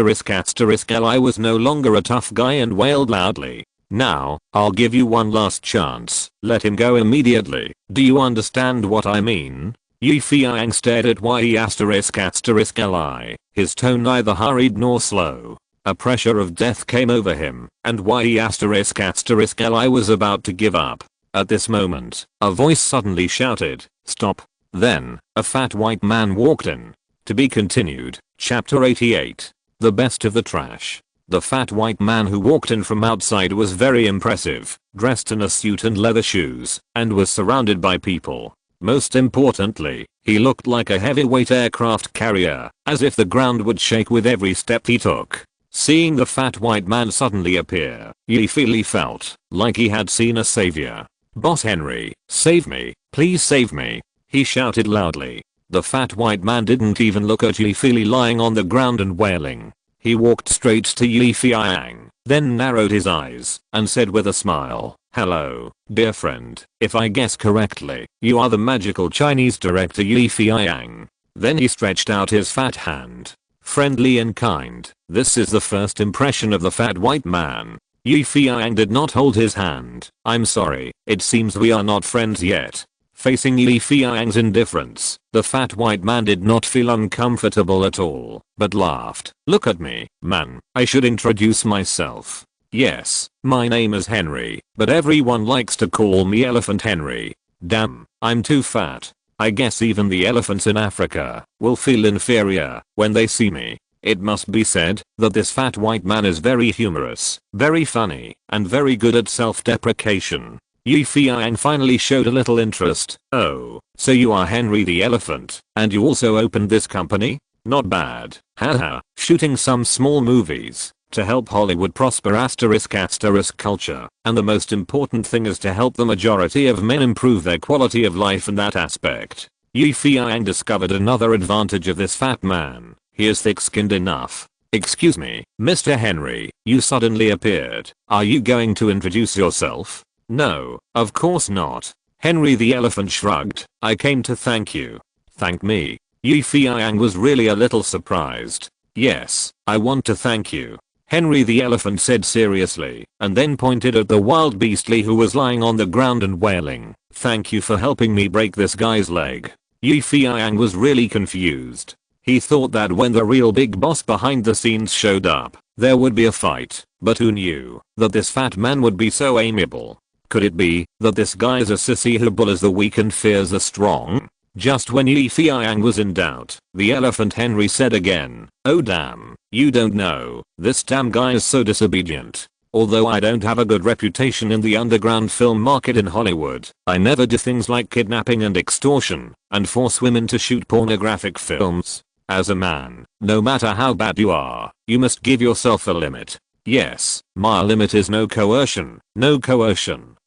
was no longer a tough guy and wailed loudly. Now, I'll give you one last chance, let him go immediately. Do you understand what I mean? Yi Feiyang stared at Yi*****, his tone neither hurried nor slow. A pressure of death came over him, and Yi***** was about to give up. At this moment, a voice suddenly shouted, "Stop." Then, a fat white man walked in. To be continued, Chapter 88. The best of the trash. The fat white man who walked in from outside was very impressive, dressed in a suit and leather shoes, and was surrounded by people. Most importantly, he looked like a heavyweight aircraft carrier, as if the ground would shake with every step he took. Seeing the fat white man suddenly appear, Yi Feili felt like he had seen a savior. "Boss Henry, save me, please save me," he shouted loudly. The fat white man didn't even look at Yi Fei lying on the ground and wailing. He walked straight to Yi Feiyang, then narrowed his eyes and said with a smile, "Hello, dear friend. If I guess correctly, you are the magical Chinese director Yi Feiyang." Then he stretched out his fat hand. Friendly and kind. This is the first impression of the fat white man. Yi Feiyang did not hold his hand. "I'm sorry, it seems we are not friends yet." Facing Yi Feiyang's indifference, the fat white man did not feel uncomfortable at all, but laughed. "Look at me, man. I should introduce myself. Yes, my name is Henry, but everyone likes to call me Elephant Henry. Damn, I'm too fat. I guess even the elephants in Africa will feel inferior when they see me." It must be said that this fat white man is very humorous, very funny, and very good at self-deprecation. Yi Feiyang finally showed a little interest. "Oh, so you are Henry the Elephant, and you also opened this company? Not bad. Haha, shooting some small movies to help Hollywood prosper *** culture, and the most important thing is to help the majority of men improve their quality of life in that aspect." Yi Feiyang discovered another advantage of this fat man. He is thick-skinned enough. "Excuse me, Mr. Henry, you suddenly appeared. Are you going to introduce yourself?" "No, of course not." Henry the Elephant shrugged. "I came to thank you." "Thank me?" Yi Feiyang was really a little surprised. "Yes, I want to thank you," Henry the Elephant said seriously, and then pointed at the wild beastly who was lying on the ground and wailing. "Thank you for helping me break this guy's leg." Yi Feiyang was really confused. He thought that when the real big boss behind the scenes showed up, there would be a fight, but who knew that this fat man would be so amiable? Could it be that this guy is a sissy who bullies the weak and fears the strong? Just when Yi Feiyang was in doubt, the Elephant Henry said again, "Oh damn, you don't know, this damn guy is so disobedient. Although I don't have a good reputation in the underground film market in Hollywood, I never do things like kidnapping and extortion, and force women to shoot pornographic films. As a man, no matter how bad you are, you must give yourself a limit. Yes, my limit is no coercion,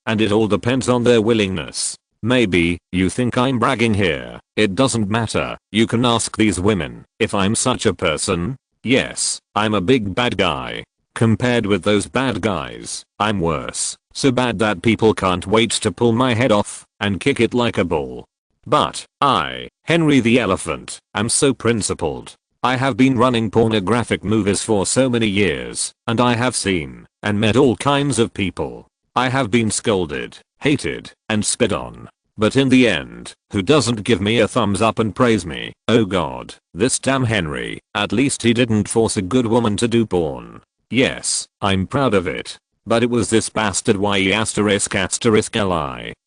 and it all depends on their willingness. Maybe you think I'm bragging here. It doesn't matter. You can ask these women if I'm such a person. Yes, I'm a big bad guy. Compared with those bad guys, I'm worse. So bad that people can't wait to pull my head off and kick it like a bull. But I, Henry the Elephant, am so principled. I have been running pornographic movies for so many years, and I have seen and met all kinds of people. I have been scolded, hated, and spit on. But in the end, who doesn't give me a thumbs up and praise me? Oh god, this damn Henry, at least he didn't force a good woman to do porn. Yes, I'm proud of it. But it was this bastard YE****li,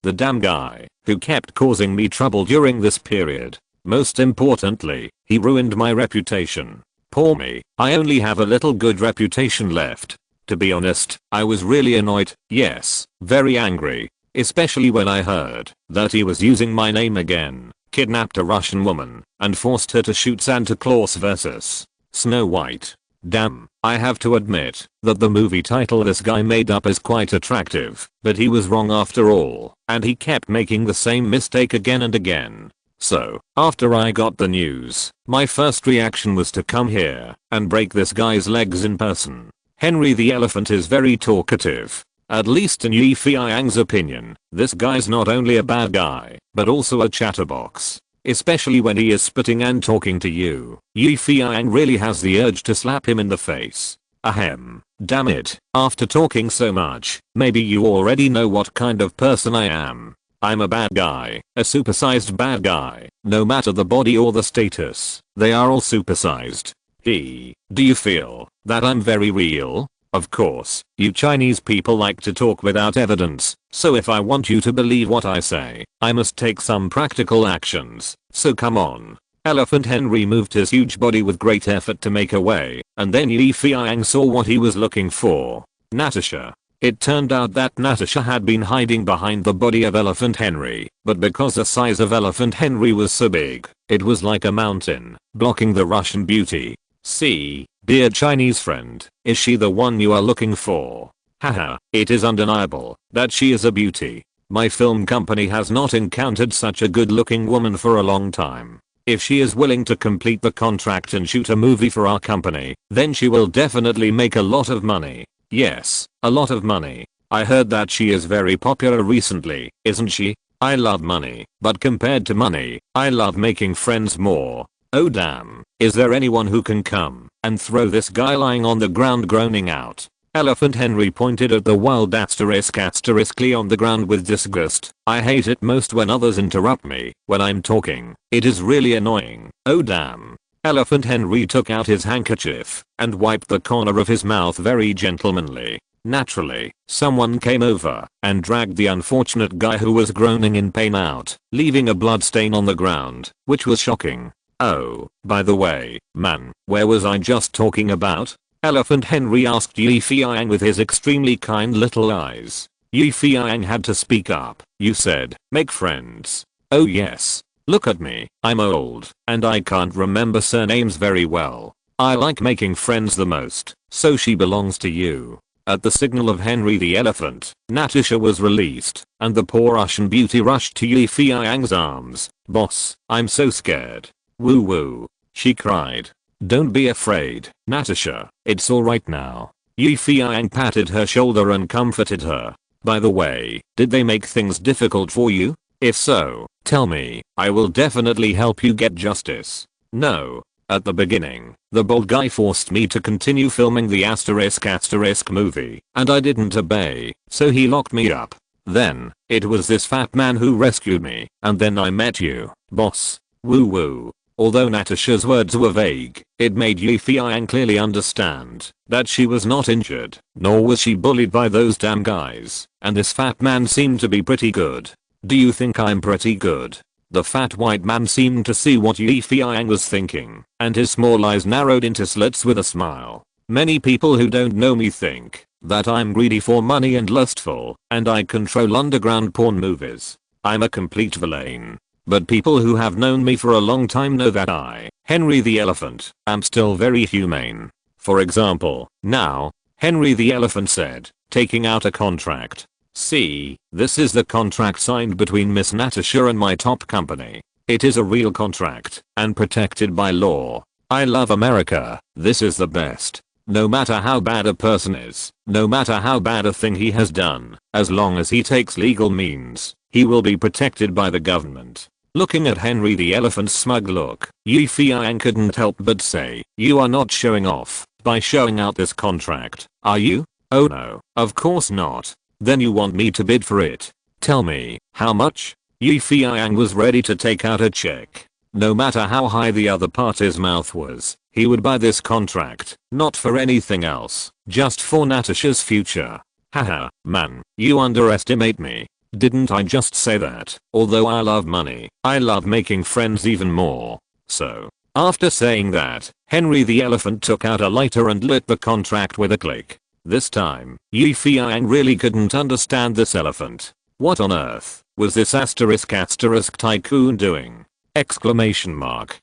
the damn guy, who kept causing me trouble during this period. Most importantly, he ruined my reputation. Poor me, I only have a little good reputation left. To be honest, I was really annoyed, yes, very angry. Especially when I heard that he was using my name again, kidnapped a Russian woman, and forced her to shoot Santa Claus vs. Snow White. Damn, I have to admit that the movie title this guy made up is quite attractive, but he was wrong after all, and he kept making the same mistake again and again. So, after I got the news, my first reaction was to come here and break this guy's legs in person. Henry the Elephant is very talkative. At least in Yi Feiyang's opinion, this guy's not only a bad guy, but also a chatterbox. Especially when he is spitting and talking to you. Yi Feiyang really has the urge to slap him in the face. Ahem. Damn it, after talking so much, maybe you already know what kind of person I am. I'm a bad guy, a supersized bad guy, no matter the body or the status, they are all supersized. Do you feel that I'm very real? Of course, you Chinese people like to talk without evidence, so if I want you to believe what I say, I must take some practical actions, so come on. Elephant Henry moved his huge body with great effort to make a way, and then Yi Feiyang saw what he was looking for. Natasha. It turned out that Natasha had been hiding behind the body of Elephant Henry, but because the size of Elephant Henry was so big, it was like a mountain, blocking the Russian beauty. See, dear Chinese friend, is she the one you are looking for? Haha, it is undeniable that she is a beauty. My film company has not encountered such a good looking woman for a long time. If she is willing to complete the contract and shoot a movie for our company, then she will definitely make a lot of money. Yes, a lot of money. I heard that she is very popular recently, isn't she? I love money, but compared to money, I love making friends more. Oh damn, is there anyone who can come and throw this guy lying on the ground groaning out? Elephant Henry pointed at the wild asteriskly on the ground with disgust. I hate it most when others interrupt me when I'm talking. It is really annoying. Oh damn. Elephant Henry took out his handkerchief and wiped the corner of his mouth very gentlemanly. Naturally, someone came over and dragged the unfortunate guy who was groaning in pain out, leaving a blood stain on the ground, which was shocking. Oh, by the way, man, where was I just talking about? Elephant Henry asked Yi Feiyang with his extremely kind little eyes. Yi Feiyang had to speak up. You said, make friends. Oh yes. Look at me, I'm old, and I can't remember surnames very well. I like making friends the most, so she belongs to you. At the signal of Henry the Elephant, Natasha was released, and the poor Russian beauty rushed to Yi Feiyang's arms. Boss, I'm so scared. Woo woo. She cried. Don't be afraid, Natasha, it's alright now. Yi Feiyang patted her shoulder and comforted her. By the way, did they make things difficult for you? If so, tell me, I will definitely help you get justice. No. At the beginning, the bald guy forced me to continue filming the asterisk movie, and I didn't obey, so he locked me up. Then, it was this fat man who rescued me, and then I met you, boss. Woo woo. Although Natasha's words were vague, it made Yi Feiyang clearly understand that she was not injured, nor was she bullied by those damn guys, and this fat man seemed to be pretty good. Do you think I'm pretty good? The fat white man seemed to see what Yi Feiyang was thinking, and his small eyes narrowed into slits with a smile. Many people who don't know me think that I'm greedy for money and lustful, and I control underground porn movies. I'm a complete villain. But people who have known me for a long time know that I, Henry the Elephant, am still very humane. For example, now, Henry the Elephant said, taking out a contract. See, this is the contract signed between Miss Natasha and my top company. It is a real contract, and protected by law. I love America, this is the best. No matter how bad a person is, no matter how bad a thing he has done, as long as he takes legal means, he will be protected by the government. Looking at Henry the Elephant's smug look, Yi Feiyang couldn't help but say, you are not showing off by showing out this contract, are you? Oh no, of course not. Then you want me to bid for it? Tell me, how much? Yi Feiyang was ready to take out a check. No matter how high the other party's mouth was, he would buy this contract, not for anything else, just for Natasha's future. Haha, man, you underestimate me. Didn't I just say that? Although I love money, I love making friends even more. So, after saying that, Henry the Elephant took out a lighter and lit the contract with a click. This time, Yi Feiyang really couldn't understand this elephant. What on earth was this asterisk tycoon doing? Exclamation mark.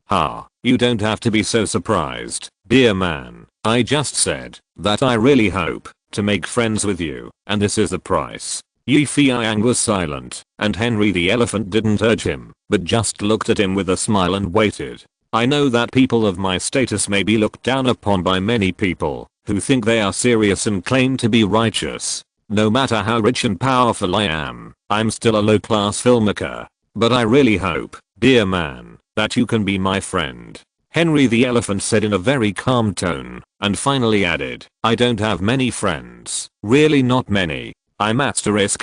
Ha, you don't have to be so surprised, dear man. I just said that I really hope to make friends with you, and this is the price. Yi Feiyang was silent, and Henry the Elephant didn't urge him, but just looked at him with a smile and waited. I know that people of my status may be looked down upon by many people who think they are serious and claim to be righteous. No matter how rich and powerful I am, I'm still a low-class filmmaker. But I really hope, dear man, that you can be my friend. Henry the Elephant said in a very calm tone, and finally added, I don't have many friends, really not many. I'm asterisk.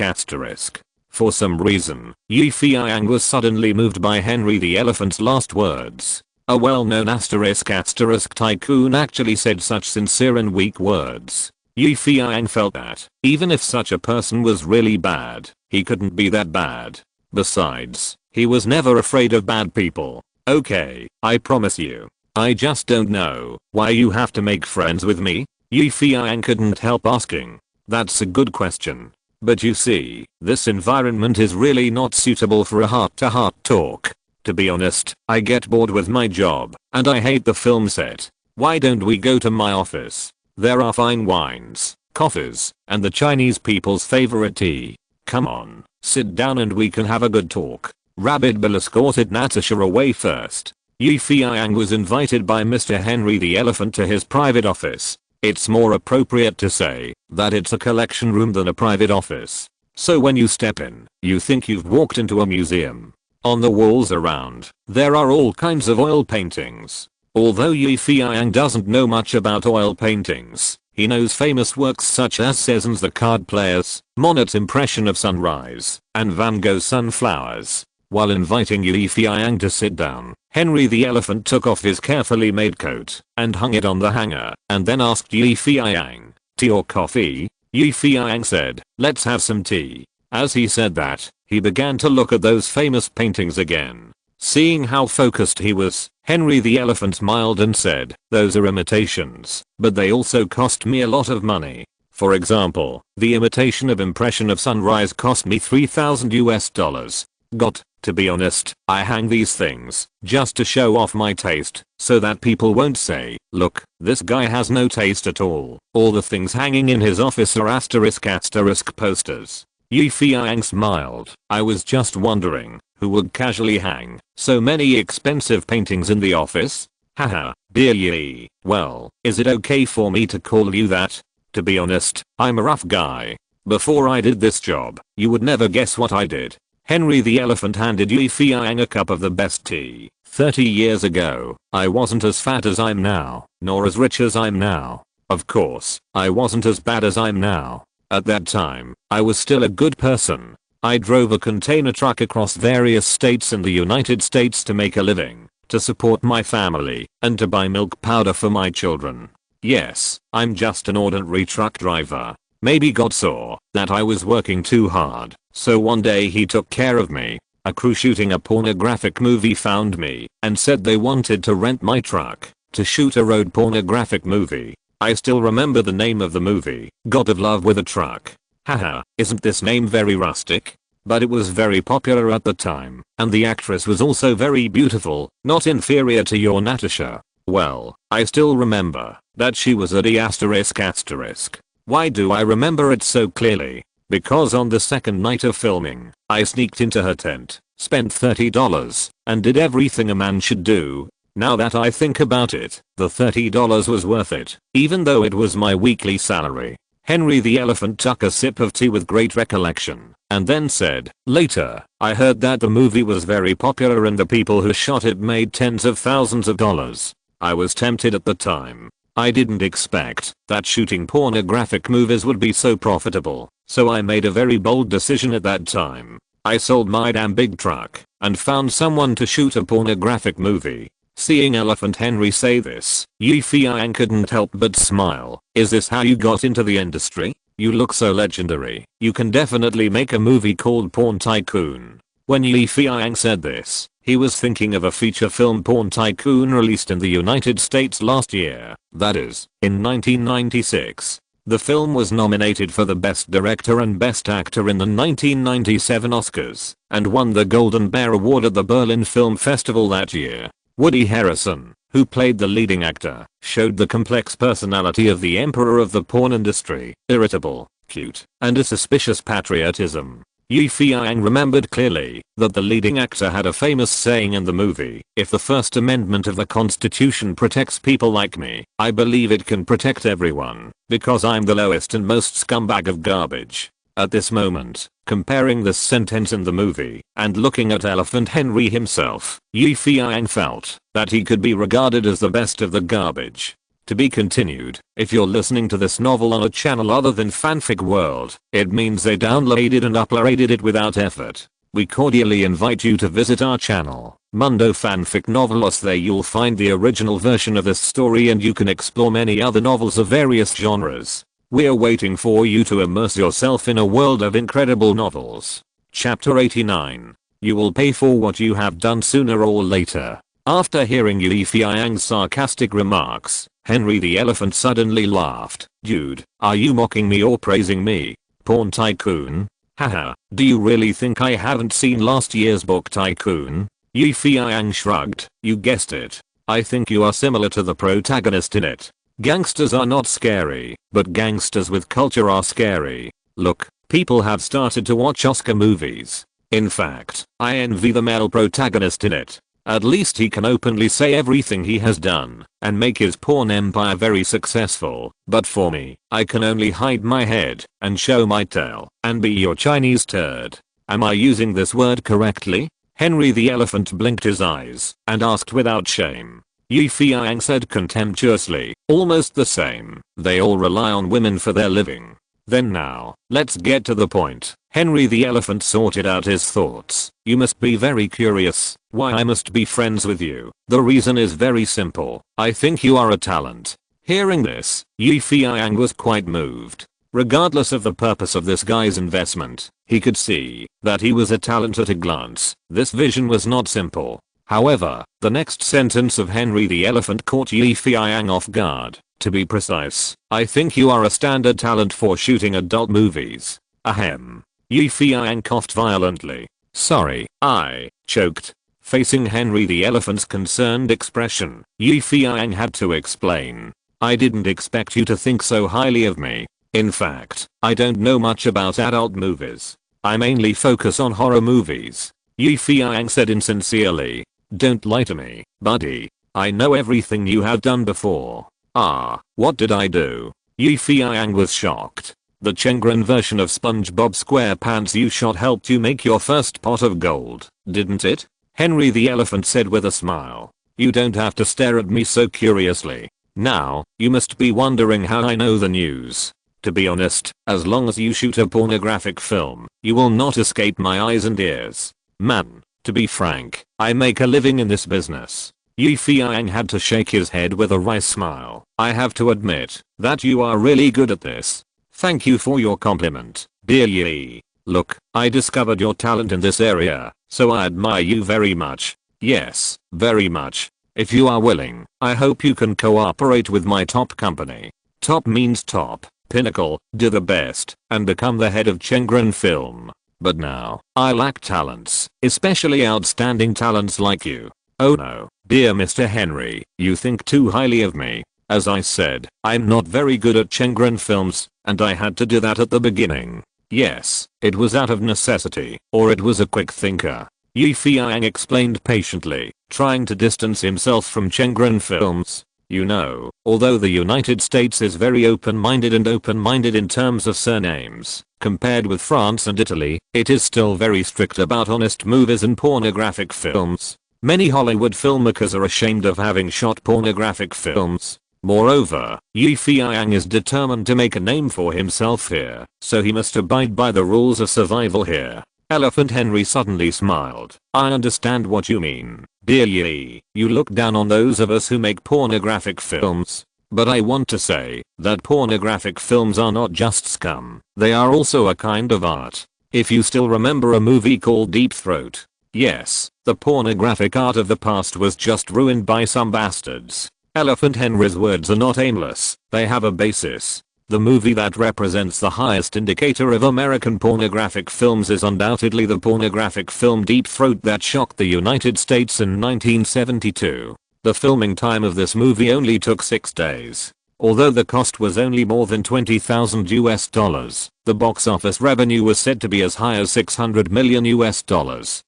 For some reason, Yi Feiyang was suddenly moved by Henry the Elephant's last words. A well-known asterisk tycoon actually said such sincere and weak words. Yi Feiyang felt that, even if such a person was really bad, he couldn't be that bad. Besides, he was never afraid of bad people. Okay, I promise you. I just don't know why you have to make friends with me? Yi Feiyang couldn't help asking. That's a good question. But you see, this environment is really not suitable for a heart-to-heart talk. To be honest, I get bored with my job, and I hate the film set. Why don't we go to my office? There are fine wines, coffees, and the Chinese people's favorite tea. Come on, sit down and we can have a good talk. Rabbit Bill escorted Natasha away first. Feiyang was invited by Mr. Henry the Elephant to his private office. It's more appropriate to say that it's a collection room than a private office. So when you step in, you think you've walked into a museum. On the walls around, there are all kinds of oil paintings. Although Feiyang doesn't know much about oil paintings, he knows famous works such as Cézanne's The Card Players, Monet's Impression of Sunrise, and Van Gogh's Sunflowers. While inviting Feiyang to sit down, Henry the Elephant took off his carefully made coat and hung it on the hanger, and then asked Feiyang, "Tea or coffee?" Feiyang said, "Let's have some tea." As he said that, he began to look at those famous paintings again. Seeing how focused he was, Henry the Elephant smiled and said, "Those are imitations, but they also cost me a lot of money. For example, the imitation of Impression of Sunrise cost me $3,000 US. To be honest, I hang these things just to show off my taste, so that people won't say, 'Look, this guy has no taste at all.' All the things hanging in his office are asterisk posters." Feiyang smiled. "I was just wondering, who would casually hang so many expensive paintings in the office?" Haha, dear Yi. "Well, is it okay for me to call you that? To be honest, I'm a rough guy. Before I did this job, you would never guess what I did." Henry the Elephant handed Feiyang a cup of the best tea. 30 years ago, I wasn't as fat as I'm now, nor as rich as I'm now. Of course, I wasn't as bad as I'm now. At that time, I was still a good person. I drove a container truck across various states in the United States to make a living, to support my family, and to buy milk powder for my children. Yes, I'm just an ordinary truck driver. Maybe God saw that I was working too hard, so one day he took care of me. A crew shooting a pornographic movie found me and said they wanted to rent my truck to shoot a road pornographic movie. I still remember the name of the movie, God of Love with a Truck. Haha, isn't this name very rustic? But it was very popular at the time, and the actress was also very beautiful, not inferior to your Natasha. Well, I still remember that she was a D asterisk. Why do I remember it so clearly? Because on the second night of filming, I sneaked into her tent, spent $30, and did everything a man should do. Now that I think about it, the $30 was worth it, even though it was my weekly salary. Henry the Elephant took a sip of tea with great recollection, and then said, "Later, I heard that the movie was very popular and the people who shot it made tens of thousands of dollars. I was tempted at the time. I didn't expect that shooting pornographic movies would be so profitable, so I made a very bold decision at that time. I sold my damn big truck and found someone to shoot a pornographic movie." Seeing Elephant Henry say this, Feiyang couldn't help but smile. "Is this how you got into the industry? You look so legendary. You can definitely make a movie called Porn Tycoon." When Feiyang said this, he was thinking of a feature film Porn Tycoon released in the United States last year, that is, in 1996. The film was nominated for the Best Director and Best Actor in the 1997 Oscars, and won the Golden Bear Award at the Berlin Film Festival that year. Woody Harrelson, who played the leading actor, showed the complex personality of the emperor of the porn industry, irritable, cute, and a suspicious patriotism. Feiyang remembered clearly that the leading actor had a famous saying in the movie, "If the First Amendment of the Constitution protects people like me, I believe it can protect everyone, because I'm the lowest and most scumbag of garbage." At this moment, comparing this sentence in the movie and looking at Elephant Henry himself, Feiyang felt that he could be regarded as the best of the garbage. To be continued. If you're listening to this novel on a channel other than Fanfic World, it means they downloaded and uploaded it without effort. We cordially invite you to visit our channel, Mundo Fanfic Novelos. There you'll find the original version of this story and you can explore many other novels of various genres. We're waiting for you to immerse yourself in a world of incredible novels. Chapter 89. You will pay for what you have done sooner or later. After hearing Feiyang's sarcastic remarks, Henry the Elephant suddenly laughed. "Dude, are you mocking me or praising me? Porn Tycoon? Haha, do you really think I haven't seen last year's book Tycoon?" Feiyang shrugged. "You guessed it. I think you are similar to the protagonist in it. Gangsters are not scary, but gangsters with culture are scary. Look, People have started to watch Oscar movies. In fact, I envy the male protagonist in it. At least he can openly say everything he has done and make his porn empire very successful. But for me, I can only hide my head and show my tail and be your Chinese turd. Am I using this word correctly? Henry the elephant blinked his eyes and asked without shame. Feiyang said contemptuously, almost the same. They all rely on women for their living. Then now, let's get to the point. Henry the elephant sorted out his thoughts. You must be very curious why I must be friends with you. The reason is very simple. I think you are a talent. Hearing this, Feiyang was quite moved. Regardless of the purpose of this guy's investment, he could see that he was a talent at a glance. This vision was not simple. However, the next sentence of Henry the elephant caught Feiyang off guard. To be precise, I think you are a standard talent for shooting adult movies. Ahem. Feiyang coughed violently. Sorry, I choked. Facing Henry the elephant's concerned expression, Feiyang had to explain. I didn't expect you to think so highly of me. In fact, I don't know much about adult movies. I mainly focus on horror movies. Feiyang said insincerely. Don't lie to me, buddy. I know everything you have done before. Ah, what did I do? Feiyang was shocked. The Chengren version of SpongeBob SquarePants you shot helped you make your first pot of gold, didn't it? Henry the elephant said with a smile. You don't have to stare at me so curiously. Now, you must be wondering how I know the news. To be honest, as long as you shoot a pornographic film, you will not escape my eyes and ears. Man, to be frank, I make a living in this business. Feiyang had to shake his head with a wry smile. I have to admit that you are really good at this. Thank you for your compliment, dear Yi. Look, I discovered your talent in this area, so I admire you very much. Yes, very much. If you are willing, I hope you can cooperate with my top company. Top means top, pinnacle, do the best, and become the head of Chengren Film. But now, I lack talents, especially outstanding talents like you. Oh no, dear Mr. Henry, you think too highly of me. As I said, I'm not very good at Chengren films, and I had to do that at the beginning. Yes, it was out of necessity, or it was a quick thinker. Feiyang explained patiently, trying to distance himself from Chengren films. You know, although the United States is very open-minded in terms of surnames, compared with France and Italy, it is still very strict about honest movies and pornographic films. Many Hollywood filmmakers are ashamed of having shot pornographic films. Moreover, Feiyang is determined to make a name for himself here, so he must abide by the rules of survival here. Elephant Henry suddenly smiled. I understand what you mean, dear Yi. You look down on those of us who make pornographic films. But I want to say that pornographic films are not just scum. They are also a kind of art. If you still remember a movie called Deep Throat. Yes, the pornographic art of the past was just ruined by some bastards. Elephant Henry's words are not aimless, they have a basis. The movie that represents the highest indicator of American pornographic films is undoubtedly the pornographic film Deep Throat that shocked the United States in 1972. The filming time of this movie only took 6 days. Although the cost was only more than $20,000, the box office revenue was said to be as high as $600 million,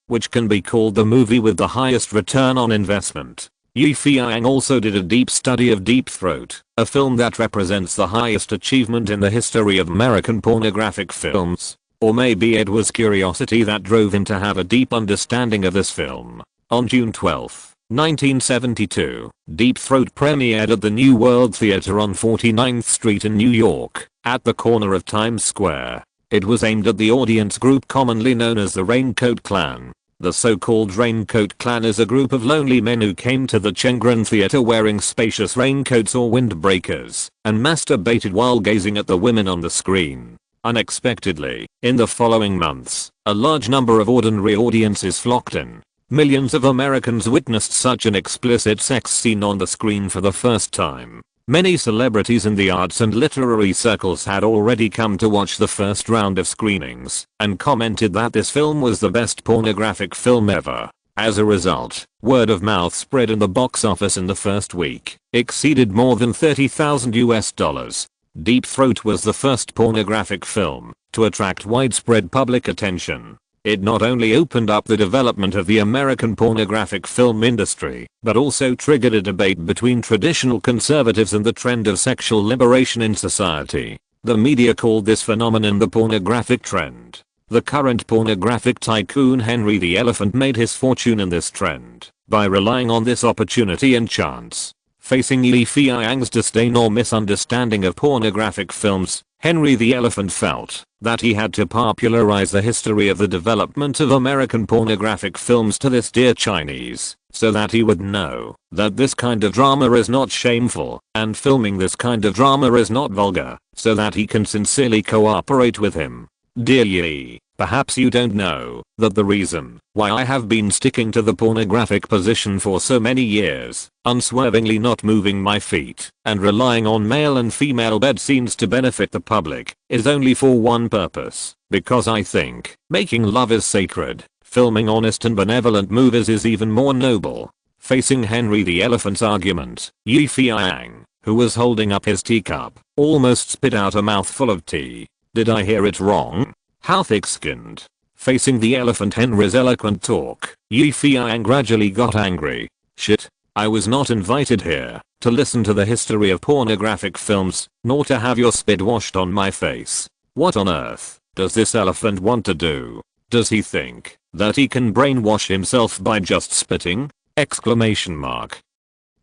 which can be called the movie with the highest return on investment. Feiyang also did a deep study of Deep Throat, a film that represents the highest achievement in the history of American pornographic films. Or maybe it was curiosity that drove him to have a deep understanding of this film. On June 12, 1972, Deep Throat premiered at the New World Theater on 49th Street in New York, at the corner of Times Square. It was aimed at the audience group commonly known as the Raincoat Clan. The so-called Raincoat Clan is a group of lonely men who came to the Chengren Theater wearing spacious raincoats or windbreakers, and masturbated while gazing at the women on the screen. Unexpectedly, in the following months, a large number of ordinary audiences flocked in. Millions of Americans witnessed such an explicit sex scene on the screen for the first time. Many celebrities in the arts and literary circles had already come to watch the first round of screenings and commented that this film was the best pornographic film ever. As a result, word of mouth spread in the box office in the first week, exceeded more than $30,000. Deep Throat was the first pornographic film to attract widespread public attention. It not only opened up the development of the American pornographic film industry, but also triggered a debate between traditional conservatives and the trend of sexual liberation in society. The media called this phenomenon the pornographic trend. The current pornographic tycoon Henry the Elephant made his fortune in this trend by relying on this opportunity and chance. Facing Li Feiyang's disdain or misunderstanding of pornographic films, Henry the Elephant felt that he had to popularize the history of the development of American pornographic films to this dear Chinese, so that he would know that this kind of drama is not shameful, and filming this kind of drama is not vulgar, so that he can sincerely cooperate with him. Dear Yi, perhaps you don't know that the reason why I have been sticking to the pornographic position for so many years, unswervingly not moving my feet, and relying on male and female bed scenes to benefit the public, is only for one purpose, because I think making love is sacred, filming honest and benevolent movies is even more noble. Facing Henry the Elephant's argument, Yi Feiyang, who was holding up his teacup, almost spit out a mouthful of tea. Did I hear it wrong? How thick-skinned. Facing the elephant Henry's eloquent talk, Yi Feiyang gradually got angry. Shit. I was not invited here to listen to the history of pornographic films, nor to have your spit washed on my face. What on earth does this elephant want to do? Does he think that he can brainwash himself by just spitting? Exclamation mark.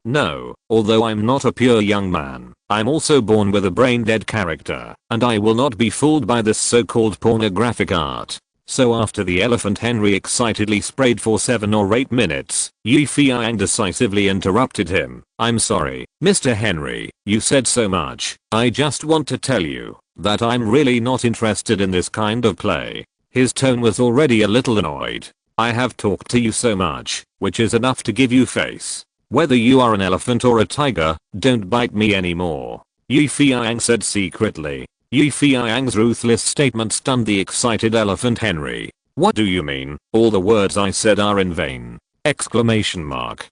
No, although I'm not a pure young man, I'm also born with a brain-dead character, and I will not be fooled by this so-called pornographic art. So after the elephant Henry excitedly sprayed for 7 or 8 minutes, Yi Feiyang decisively interrupted him. I'm sorry, Mr. Henry, you said so much. I just want to tell you that I'm really not interested in this kind of play. His tone was already a little annoyed. I have talked to you so much, which is enough to give you face. Whether you are an elephant or a tiger, don't bite me anymore. Yi Feiyang said secretly. Yi Feiyang's ruthless statement stunned the excited elephant Henry. What do you mean? All the words I said are in vain. Exclamation mark.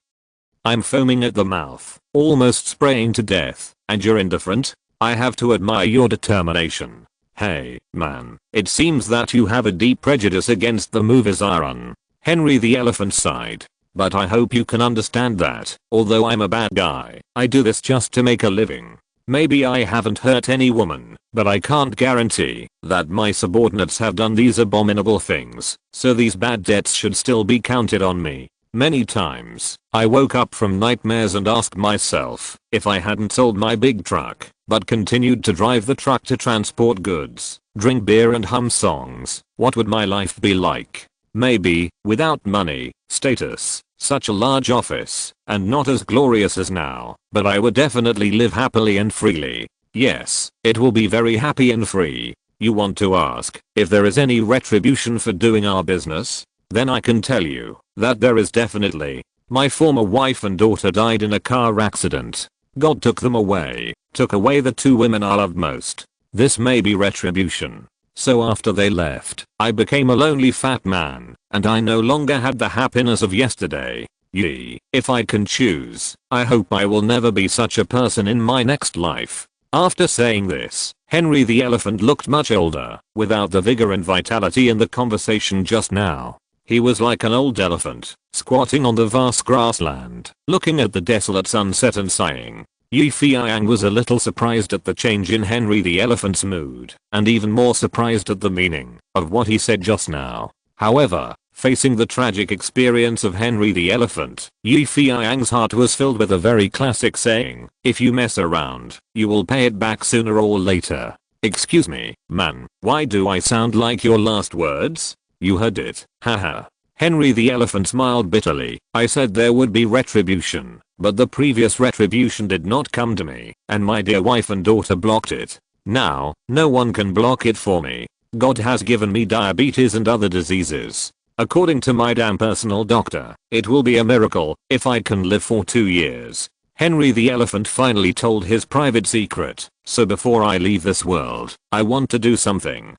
I'm foaming at the mouth, almost spraying to death, and you're indifferent? I have to admire your determination. Hey, man, it seems that you have a deep prejudice against the movies I run. Henry the elephant sighed. But I hope you can understand that, although I'm a bad guy, I do this just to make a living. Maybe I haven't hurt any woman, but I can't guarantee that my subordinates have done these abominable things, so these bad debts should still be counted on me. Many times, I woke up from nightmares and asked myself, if I hadn't sold my big truck, but continued to drive the truck to transport goods, drink beer and hum songs, what would my life be like? Maybe, without money, status, such a large office, and not as glorious as now, but I would definitely live happily and freely. Yes, it will be very happy and free. You want to ask if there is any retribution for doing our business? Then I can tell you that there is definitely. My former wife and daughter died in a car accident. God took them away, took away the 2 women I loved most. This may be retribution. So after they left, I became a lonely fat man, and I no longer had the happiness of yesterday. Yee, if I can choose, I hope I will never be such a person in my next life. After saying this, Henry the elephant looked much older, without the vigor and vitality in the conversation just now. He was like an old elephant, squatting on the vast grassland, looking at the desolate sunset and sighing. Yi Feiyang was a little surprised at the change in Henry the elephant's mood, and even more surprised at the meaning of what he said just now. However, facing the tragic experience of Henry the elephant, Yi Feiyang's heart was filled with a very classic saying, if you mess around, you will pay it back sooner or later. Excuse me, man, why do I sound like your last words? You heard it, haha. Henry the elephant smiled bitterly. I said there would be retribution, but the previous retribution did not come to me, and my dear wife and daughter blocked it. Now, no one can block it for me. God has given me diabetes and other diseases. According to my damn personal doctor, it will be a miracle if I can live for 2 years. Henry the elephant finally told his private secret. So before I leave this world, I want to do something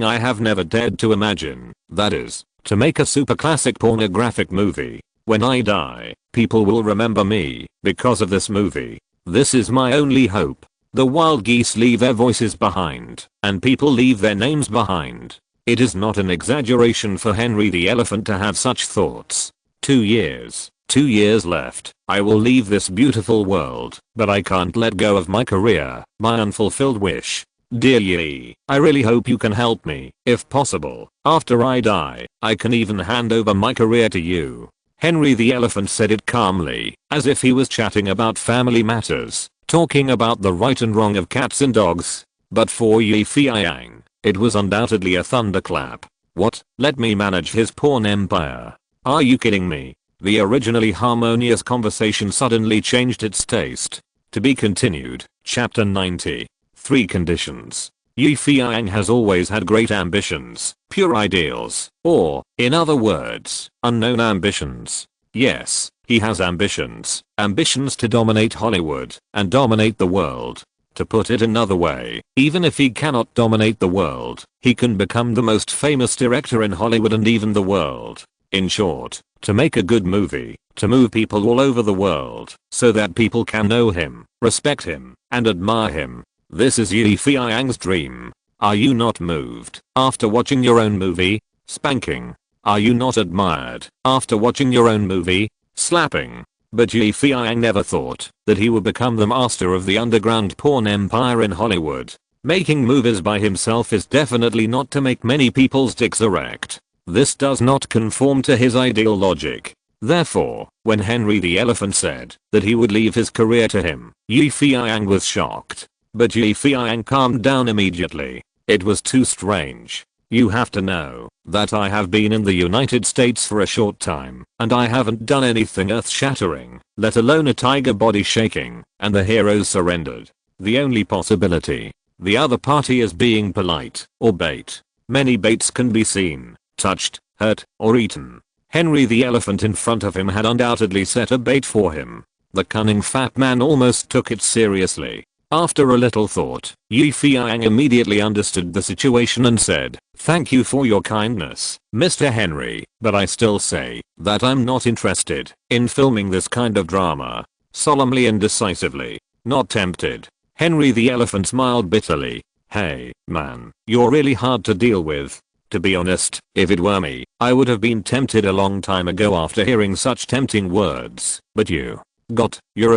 I have never dared to imagine. That is, to make a super classic pornographic movie. When I die, people will remember me because of this movie. This is my only hope. The wild geese leave their voices behind, and people leave their names behind. It is not an exaggeration for Henry the Elephant to have such thoughts. 2 years. 2 years left. I will leave this beautiful world, but I can't let go of my career, my unfulfilled wish. Dear Yi, I really hope you can help me. If possible, after I die, I can even hand over my career to you. Henry the Elephant said it calmly, as if he was chatting about family matters, talking about the right and wrong of cats and dogs. But for Yi Feiyang, it was undoubtedly a thunderclap. What? Let me manage his pawn empire? Are you kidding me? The originally harmonious conversation suddenly changed its taste. To be continued. Chapter 90. 3 conditions. Yi Feiyang has always had great ambitions, pure ideals, or, in other words, unknown ambitions. Yes, he has ambitions. Ambitions to dominate Hollywood and dominate the world. To put it another way, even if he cannot dominate the world, he can become the most famous director in Hollywood and even the world. In short, to make a good movie, to move people all over the world, so that people can know him, respect him, and admire him. This is Yi Feiyang's dream. Are you not moved after watching your own movie? Spanking. Are you not admired after watching your own movie? Slapping. But Yi Feiyang never thought that he would become the master of the underground porn empire in Hollywood. Making movies by himself is definitely not to make many people's dicks erect. This does not conform to his ideal logic. Therefore, when Henry the Elephant said that he would leave his career to him, Yi Feiyang was shocked. But Yi Feiyang calmed down immediately. It was too strange. You have to know that I have been in the United States for a short time, and I haven't done anything earth-shattering, let alone a tiger body shaking, and the heroes surrendered. The only possibility. The other party is being polite, or bait. Many baits can be seen, touched, hurt, or eaten. Henry the Elephant in front of him had undoubtedly set a bait for him. The cunning fat man almost took it seriously. After a little thought, Yi Feiyang immediately understood the situation and said, "Thank you for your kindness, Mr. Henry, but I still say that I'm not interested in filming this kind of drama." Solemnly and decisively. Not tempted. Henry the Elephant smiled bitterly. "Hey, man, you're really hard to deal with. To be honest, if it were me, I would have been tempted a long time ago after hearing such tempting words, but you're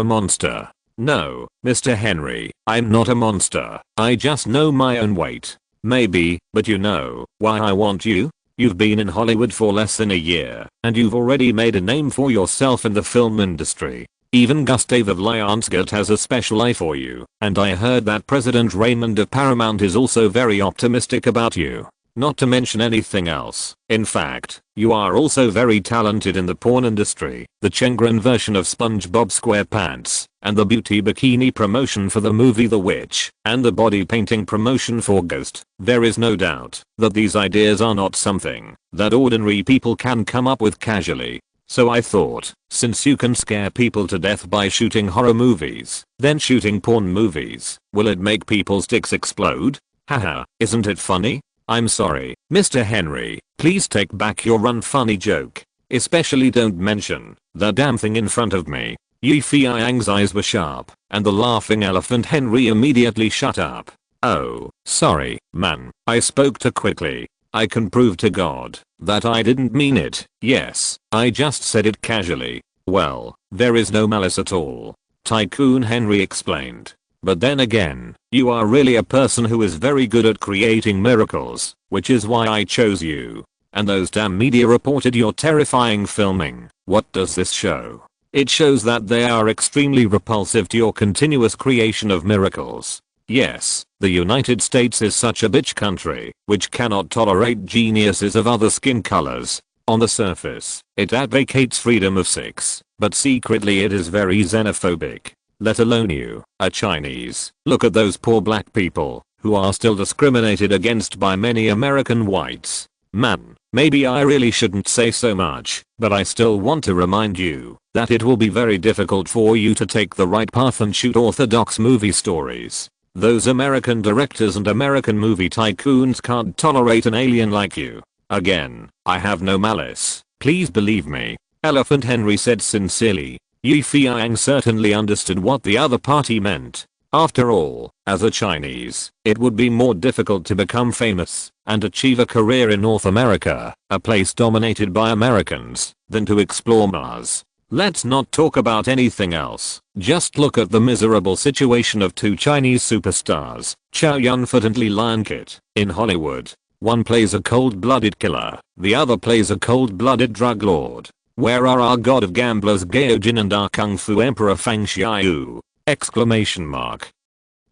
a monster." "No, Mr. Henry, I'm not a monster. I just know my own weight." "Maybe, but you know why I want you? You've been in Hollywood for less than a year, and you've already made a name for yourself in the film industry. Even Gustav of Lionsgate has a special eye for you, and I heard that President Raymond of Paramount is also very optimistic about you. Not to mention anything else. In fact, you are also very talented in the porn industry, the Chengren version of SpongeBob SquarePants, and the beauty bikini promotion for the movie The Witch, and the body painting promotion for Ghost. There is no doubt that these ideas are not something that ordinary people can come up with casually. So I thought, since you can scare people to death by shooting horror movies, then shooting porn movies, will it make people's dicks explode? Haha, isn't it funny? I'm sorry, Mr. Henry, please take back your unfunny joke. Especially don't mention the damn thing in front of me. Yi Feiyang's eyes were sharp, and the laughing elephant Henry immediately shut up. "Oh, sorry, man, I spoke too quickly. I can prove to God that I didn't mean it. Yes, I just said it casually." "Well, there is no malice at all," Tycoon Henry explained. "But then again, you are really a person who is very good at creating miracles, which is why I chose you. And those damn media reported your terrifying filming. What does this show? It shows that they are extremely repulsive to your continuous creation of miracles. Yes, the United States is such a bitch country, which cannot tolerate geniuses of other skin colors. On the surface, it advocates freedom of sex, but secretly it is very xenophobic. Let alone you, a Chinese. Look at those poor black people, who are still discriminated against by many American whites. Man, maybe I really shouldn't say so much, but I still want to remind you that it will be very difficult for you to take the right path and shoot orthodox movie stories. Those American directors and American movie tycoons can't tolerate an alien like you. Again, I have no malice. Please believe me." Elephant Henry said sincerely. Yi Feiyang certainly understood what the other party meant. After all, as a Chinese, it would be more difficult to become famous and achieve a career in North America, a place dominated by Americans, than to explore Mars. Let's not talk about anything else, just look at the miserable situation of two Chinese superstars, Chow Yun-fat and Li Lian-kit, in Hollywood. One plays a cold-blooded killer, the other plays a cold-blooded drug lord. Where are our god of gamblers Gao Jin and our kung fu emperor Fang Xiaoyu? Exclamation mark.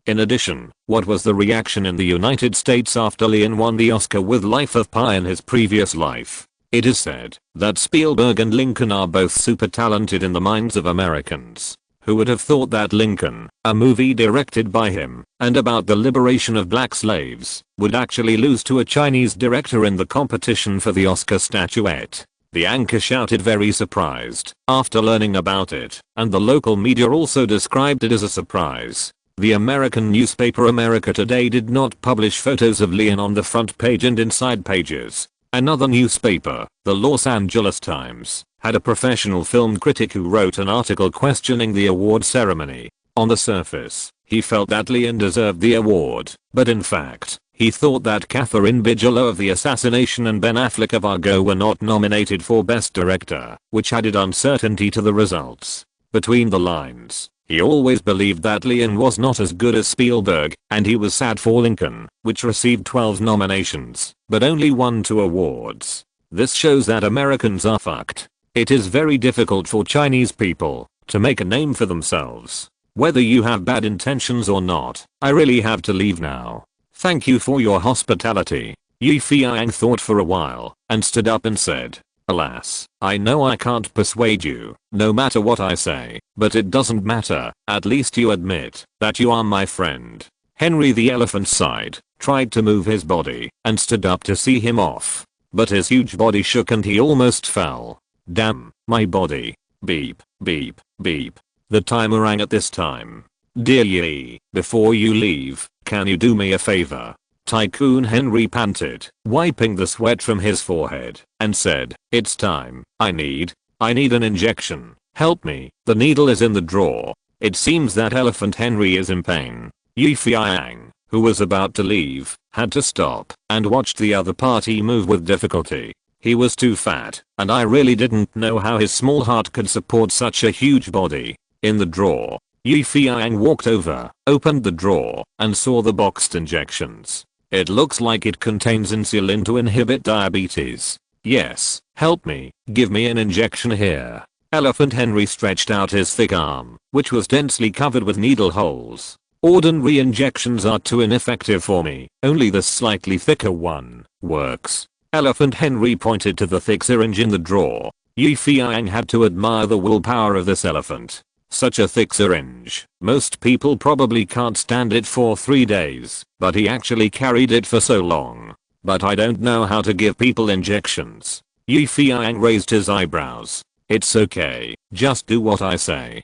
In addition, what was the reaction in the United States after Lian won the Oscar with Life of Pi in his previous life? It is said that Spielberg and Lincoln are both super talented in the minds of Americans. Who would have thought that Lincoln, a movie directed by him and about the liberation of black slaves, would actually lose to a Chinese director in the competition for the Oscar statuette? The anchor shouted very surprised after learning about it, and the local media also described it as a surprise. The American newspaper America Today did not publish photos of Lian on the front page and inside pages. Another newspaper, the Los Angeles Times, had a professional film critic who wrote an article questioning the award ceremony. On the surface, he felt that Lian deserved the award, but in fact, he thought that Catherine Bigelow of The Assassination and Ben Affleck of Argo were not nominated for Best Director, which added uncertainty to the results. Between the lines, he always believed that Lian was not as good as Spielberg, and he was sad for Lincoln, which received 12 nominations, but only won 2 awards. This shows that Americans are fucked. It is very difficult for Chinese people to make a name for themselves. Whether you have bad intentions or not, I really have to leave now. Thank you for your hospitality. Yi Feiyang thought for a while and stood up and said, alas, I know I can't persuade you, no matter what I say, but it doesn't matter, at least you admit that you are my friend. Henry the elephant sighed, tried to move his body, and stood up to see him off. But his huge body shook and he almost fell. Damn, my body. Beep, beep, beep. The timer rang at this time. Dear Yi, before you leave, can you do me a favor? Tycoon Henry panted, wiping the sweat from his forehead, and said, it's time. I need an injection. Help me. The needle is in the drawer. It seems that Elephant Henry is in pain. Yi Feiyang, who was about to leave, had to stop and watched the other party move with difficulty. He was too fat, and I really didn't know how his small heart could support such a huge body. In the drawer, Yi Feiyang walked over, opened the drawer, and saw the boxed injections. It looks like it contains insulin to inhibit diabetes. Yes, help me, give me an injection here. Elephant Henry stretched out his thick arm, which was densely covered with needle holes. Ordinary injections are too ineffective for me, only the slightly thicker one works. Elephant Henry pointed to the thick syringe in the drawer. Yi Feiyang had to admire the willpower of this elephant. Such a thick syringe, most people probably can't stand it for 3 days, but he actually carried it for so long. But I don't know how to give people injections. Yi Feiyang raised his eyebrows. It's okay, just do what I say.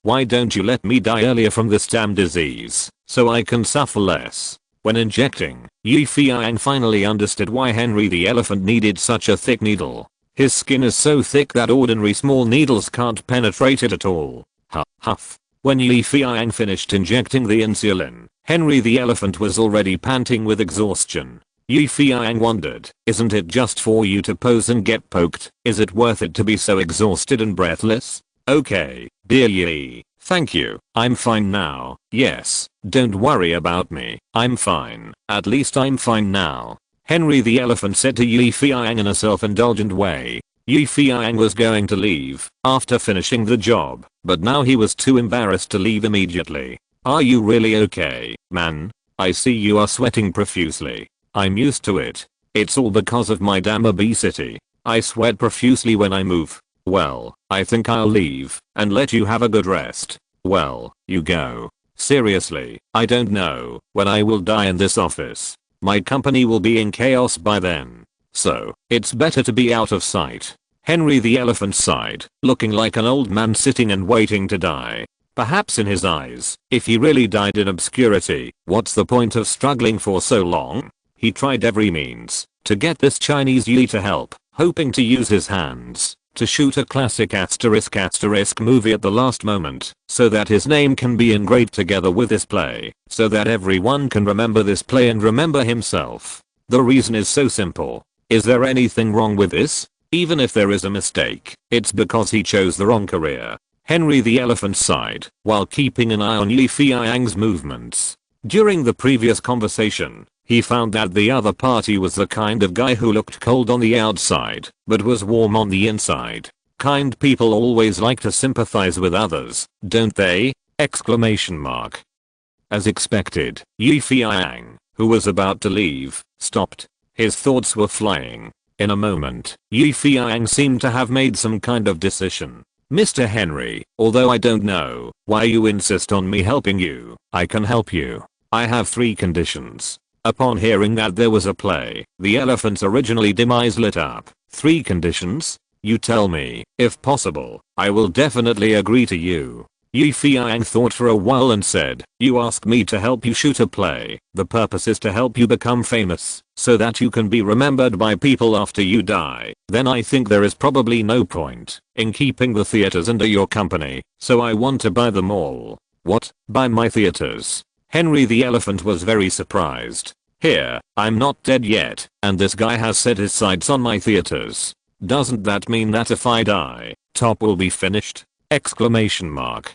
Why don't you let me die earlier from this damn disease, so I can suffer less? When injecting, Yi Feiyang finally understood why Henry the elephant needed such a thick needle. His skin is so thick that ordinary small needles can't penetrate it at all. Huff. When Yi Feiyang finished injecting the insulin, Henry the elephant was already panting with exhaustion. Yi Feiyang wondered, isn't it just for you to pose and get poked? Is it worth it to be so exhausted and breathless? Okay, dear Yi, thank you. I'm fine now. Yes, don't worry about me. I'm fine. At least I'm fine now. Henry the elephant said to Yi Feiyang in a self-indulgent way. Yi Feiyang was going to leave after finishing the job, but now he was too embarrassed to leave immediately. Are you really okay, man? I see you are sweating profusely. I'm used to it. It's all because of my damn obesity. I sweat profusely when I move. Well, I think I'll leave and let you have a good rest. Well, you go. Seriously, I don't know when I will die in this office. My company will be in chaos by then. So, it's better to be out of sight. Henry the elephant sighed, looking like an old man sitting and waiting to die. Perhaps in his eyes, if he really died in obscurity, what's the point of struggling for so long? He tried every means to get this Chinese Yi to help, hoping to use his hands to shoot a classic *** movie at the last moment, so that his name can be engraved together with this play, so that everyone can remember this play and remember himself. The reason is so simple. Is there anything wrong with this? Even if there is a mistake, it's because he chose the wrong career. Henry the Elephant sighed, while keeping an eye on Feiyang's movements. During the previous conversation, he found that the other party was the kind of guy who looked cold on the outside, but was warm on the inside. Kind people always like to sympathize with others, don't they? Exclamation mark. As expected, Feiyang, who was about to leave, stopped. His thoughts were flying. In a moment, Feiyang seemed to have made some kind of decision. Mr. Henry, although I don't know why you insist on me helping you, I can help you. I have 3 conditions. Upon hearing that there was a play, the elephant's originally demise lit up. 3 conditions? You tell me. If possible, I will definitely agree to you. Feiyang thought for a while and said, you ask me to help you shoot a play. The purpose is to help you become famous, so that you can be remembered by people after you die. Then I think there is probably no point in keeping the theaters under your company, so I want to buy them all. What? Buy my theaters? Henry the Elephant was very surprised. Here, I'm not dead yet, and this guy has set his sights on my theaters. Doesn't that mean that if I die, Top will be finished? Exclamation mark.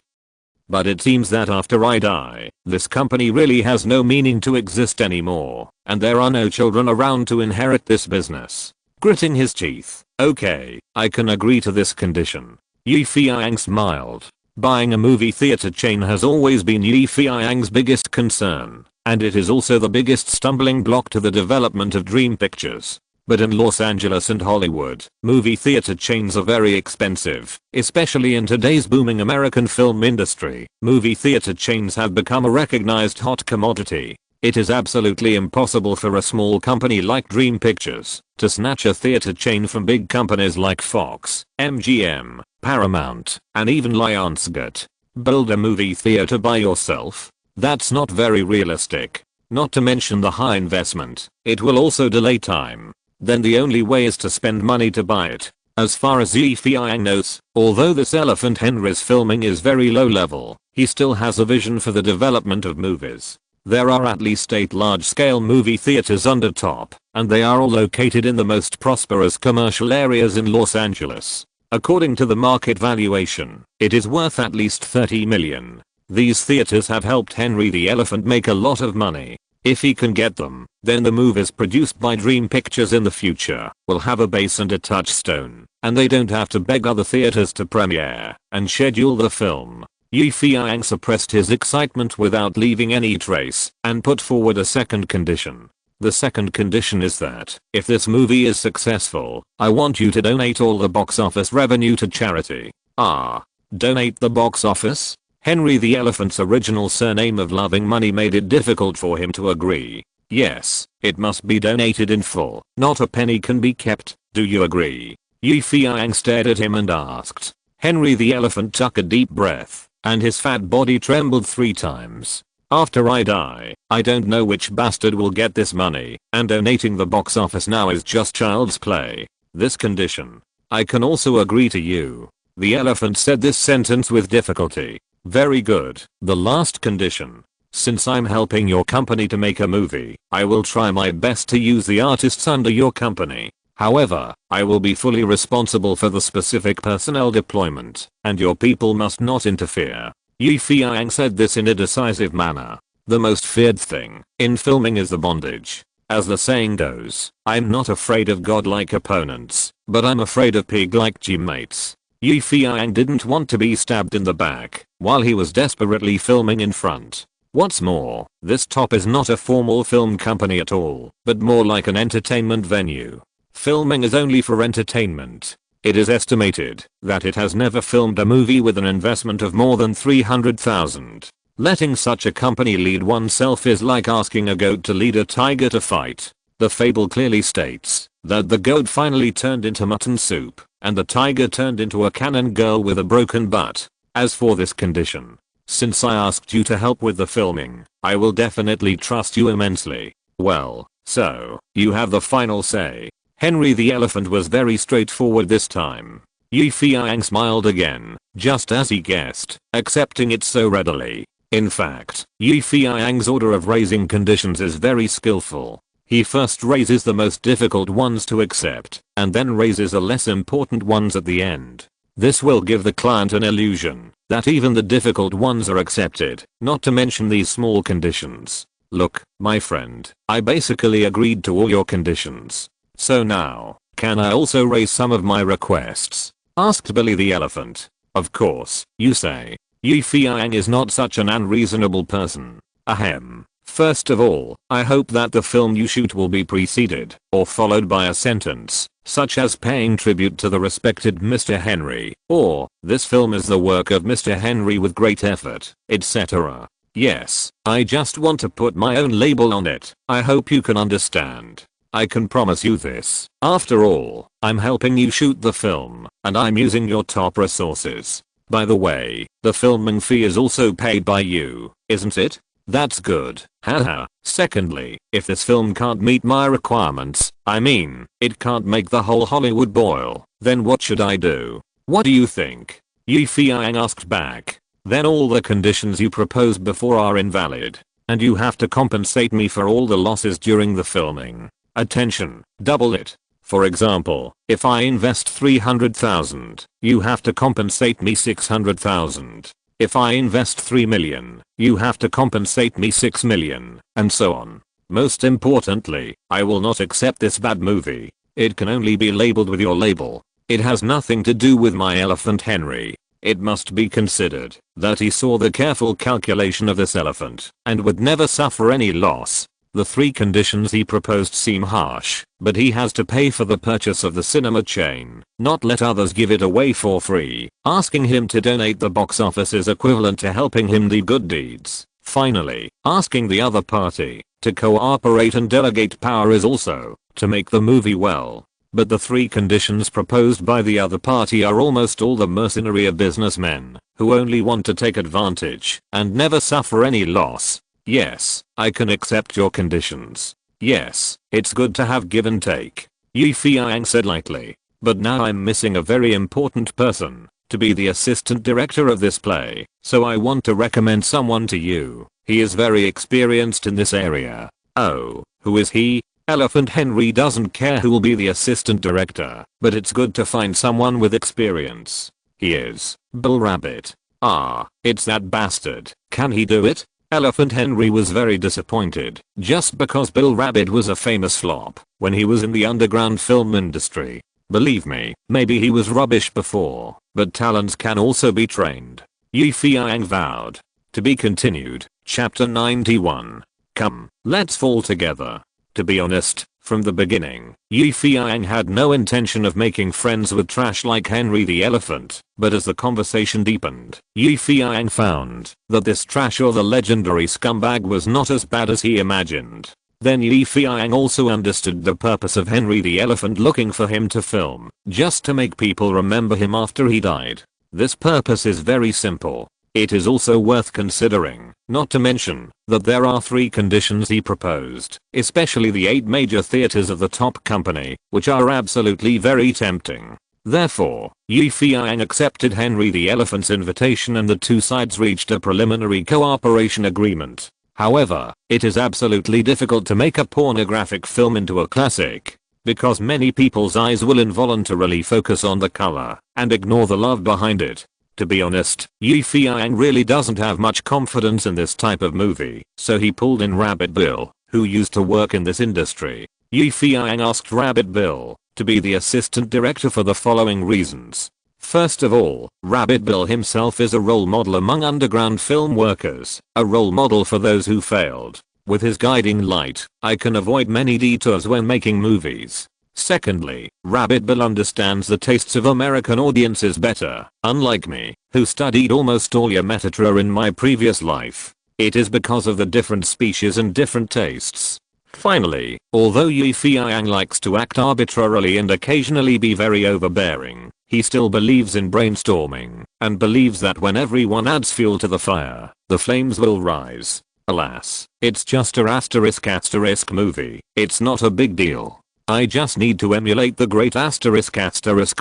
But it seems that after I die, this company really has no meaning to exist anymore, and there are no children around to inherit this business. Gritting his teeth, okay, I can agree to this condition. Feiyang smiled. Buying a movie theater chain has always been Feiyang's biggest concern, and it is also the biggest stumbling block to the development of dream pictures. But in Los Angeles and Hollywood, movie theater chains are very expensive, especially in today's booming American film industry. Movie theater chains have become a recognized hot commodity. It is absolutely impossible for a small company like Dream Pictures to snatch a theater chain from big companies like Fox, MGM, Paramount, and even Lionsgate. Build a movie theater by yourself? That's not very realistic. Not to mention the high investment, it will also delay time. Then the only way is to spend money to buy it. As far as Feiyang knows, although this elephant Henry's filming is very low level, he still has a vision for the development of movies. There are at least 8 large-scale movie theaters under Top, and they are all located in the most prosperous commercial areas in Los Angeles. According to the market valuation, it is worth at least $30 million. These theaters have helped Henry the Elephant make a lot of money. If he can get them, then the movies produced by Dream Pictures in the future will have a base and a touchstone, and they don't have to beg other theaters to premiere and schedule the film. Feiyang suppressed his excitement without leaving any trace and put forward a second condition. The second condition is that, if this movie is successful, I want you to donate all the box office revenue to charity. Donate the box office? Henry the Elephant's original surname of Loving Money made it difficult for him to agree. Yes, it must be donated in full. Not a penny can be kept. Do you agree? Feiyang stared at him and asked. Henry the Elephant took a deep breath, and his fat body trembled 3 times. After I die, I don't know which bastard will get this money, and donating the box office now is just child's play. This condition, I can also agree to you. The elephant said this sentence with difficulty. Very good. The last condition. Since I'm helping your company to make a movie, I will try my best to use the artists under your company. However, I will be fully responsible for the specific personnel deployment, and your people must not interfere. Feiyang said this in a decisive manner. The most feared thing in filming is the bondage. As the saying goes, I'm not afraid of godlike opponents, but I'm afraid of pig-like teammates. Feiyang didn't want to be stabbed in the back while he was desperately filming in front. What's more, this Top is not a formal film company at all, but more like an entertainment venue. Filming is only for entertainment. It is estimated that it has never filmed a movie with an investment of more than $300,000. Letting such a company lead oneself is like asking a goat to lead a tiger to fight. The fable clearly states that the goat finally turned into mutton soup, and the tiger turned into a cannon girl with a broken butt. As for this condition, since I asked you to help with the filming, I will definitely trust you immensely. Well, so, you have the final say. Henry the Elephant was very straightforward this time. Yi Feiyang smiled again, just as he guessed, accepting it so readily. In fact, Yi Feiyang's order of raising conditions is very skillful. He first raises the most difficult ones to accept, and then raises the less important ones at the end. This will give the client an illusion that even the difficult ones are accepted, not to mention these small conditions. Look, my friend, I basically agreed to all your conditions. So now, can I also raise some of my requests? Asked Billy the elephant. Of course, you say. Yi Feiyang is not such an unreasonable person. Ahem. First of all, I hope that the film you shoot will be preceded or followed by a sentence, such as paying tribute to the respected Mr. Henry, or this film is the work of Mr. Henry with great effort, etc. Yes, I just want to put my own label on it. I hope you can understand. I can promise you this. After all, I'm helping you shoot the film, and I'm using your top resources. By the way, the filming fee is also paid by you, isn't it? That's good. Haha. Secondly, if this film can't meet my requirements, I mean, it can't make the whole Hollywood boil, then what should I do? What do you think? Yi Feiyang asked back. Then all the conditions you proposed before are invalid, and you have to compensate me for all the losses during the filming. Attention, double it. For example, if I invest 300,000, you have to compensate me 600,000. If I invest 3 million, you have to compensate me 6 million, and so on. Most importantly, I will not accept this bad movie. It can only be labeled with your label. It has nothing to do with my elephant Henry. It must be considered that he saw the careful calculation of this elephant and would never suffer any loss. The three conditions he proposed seem harsh, but he has to pay for the purchase of the cinema chain, not let others give it away for free. Asking him to donate the box office is equivalent to helping him do good deeds. Finally, asking the other party to cooperate and delegate power is also to make the movie well. But the three conditions proposed by the other party are almost all the mercenary of businessmen who only want to take advantage and never suffer any loss. Yes, I can accept your conditions. Yes, it's good to have give and take. Yi Feiyang said lightly. But now I'm missing a very important person to be the assistant director of this play, so I want to recommend someone to you. He is very experienced in this area. Oh, who is he? Elephant Henry doesn't care who will be the assistant director, but it's good to find someone with experience. He is Bill Rabbit. Ah, it's that bastard. Can he do it? Elephant Henry was very disappointed, just because Bill Rabbit was a famous flop when he was in the underground film industry. Believe me, maybe he was rubbish before, but talents can also be trained. Yi Feiyang vowed. To be continued, chapter 91. Come, let's fall together. To be honest, from the beginning, Yi Feiyang had no intention of making friends with trash like Henry the Elephant, but as the conversation deepened, Yi Feiyang found that this trash or the legendary scumbag was not as bad as he imagined. Then Yi Feiyang also understood the purpose of Henry the Elephant looking for him to film, just to make people remember him after he died. This purpose is very simple. It is also worth considering, not to mention that there are three conditions he proposed, especially the 8 major theaters of the top company, which are absolutely very tempting. Therefore, Yi Feiyang accepted Henry the Elephant's invitation and the two sides reached a preliminary cooperation agreement. However, it is absolutely difficult to make a pornographic film into a classic, because many people's eyes will involuntarily focus on the color and ignore the love behind it. To be honest, Yi Feiyang really doesn't have much confidence in this type of movie, so he pulled in Rabbit Bill, who used to work in this industry. Yi Feiyang asked Rabbit Bill to be the assistant director for the following reasons. First of all, Rabbit Bill himself is a role model among underground film workers, a role model for those who failed. With his guiding light, I can avoid many detours when making movies. Secondly, Rabbit Bill understands the tastes of American audiences better, unlike me, who studied almost all your metatra in my previous life. It is because of the different species and different tastes. Finally, although Yi Feiyang likes to act arbitrarily and occasionally be very overbearing, he still believes in brainstorming, and believes that when everyone adds fuel to the fire, the flames will rise. Alas, it's just a asterisk movie. It's not a big deal. I just need to emulate the great asterisk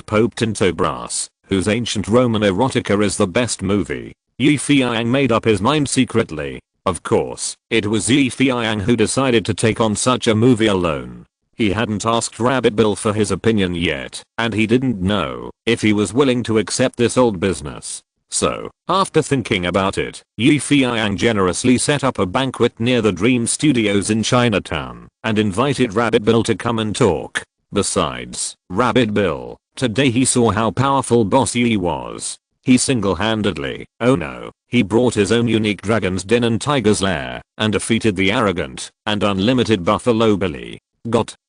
Pope Tintobras, whose ancient Roman erotica is the best movie. Yi Feiyang made up his mind secretly. Of course, it was Yi Feiyang who decided to take on such a movie alone. He hadn't asked Rabbit Bill for his opinion yet, and he didn't know if he was willing to accept this old business. So, after thinking about it, Yi Feiyang generously set up a banquet near the Dream Studios in Chinatown and invited Rabbit Bill to come and talk. Besides, Rabbit Bill, today he saw how powerful Boss Yi was. He single-handedly, oh no, he brought his own unique Dragon's Den and Tiger's Lair and defeated the arrogant and unlimited Buffalo Billy.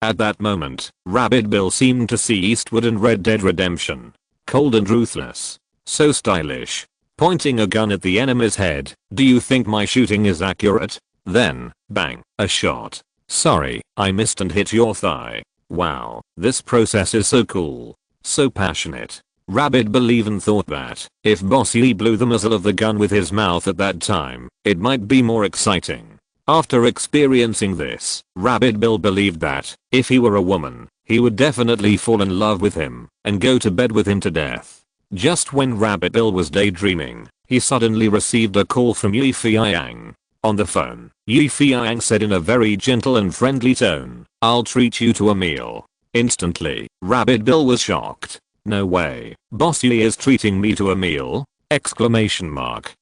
At that moment, Rabbit Bill seemed to see Eastwood and Red Dead Redemption. Cold and ruthless. So stylish. Pointing a gun at the enemy's head. Do you think my shooting is accurate? Then, bang, a shot. Sorry, I missed and hit your thigh. Wow, this process is so cool. So passionate. Rabbit Bill even thought that, if Boss Yi blew the muzzle of the gun with his mouth at that time, it might be more exciting. After experiencing this, Rabbit Bill believed that, if he were a woman, he would definitely fall in love with him and go to bed with him to death. Just when Rabbit Bill was daydreaming, he suddenly received a call from Yi Feiyang. On the phone, Yi Feiyang said in a very gentle and friendly tone, "I'll treat you to a meal." Instantly, Rabbit Bill was shocked. No way, Boss Yi is treating me to a meal? Exclamation mark.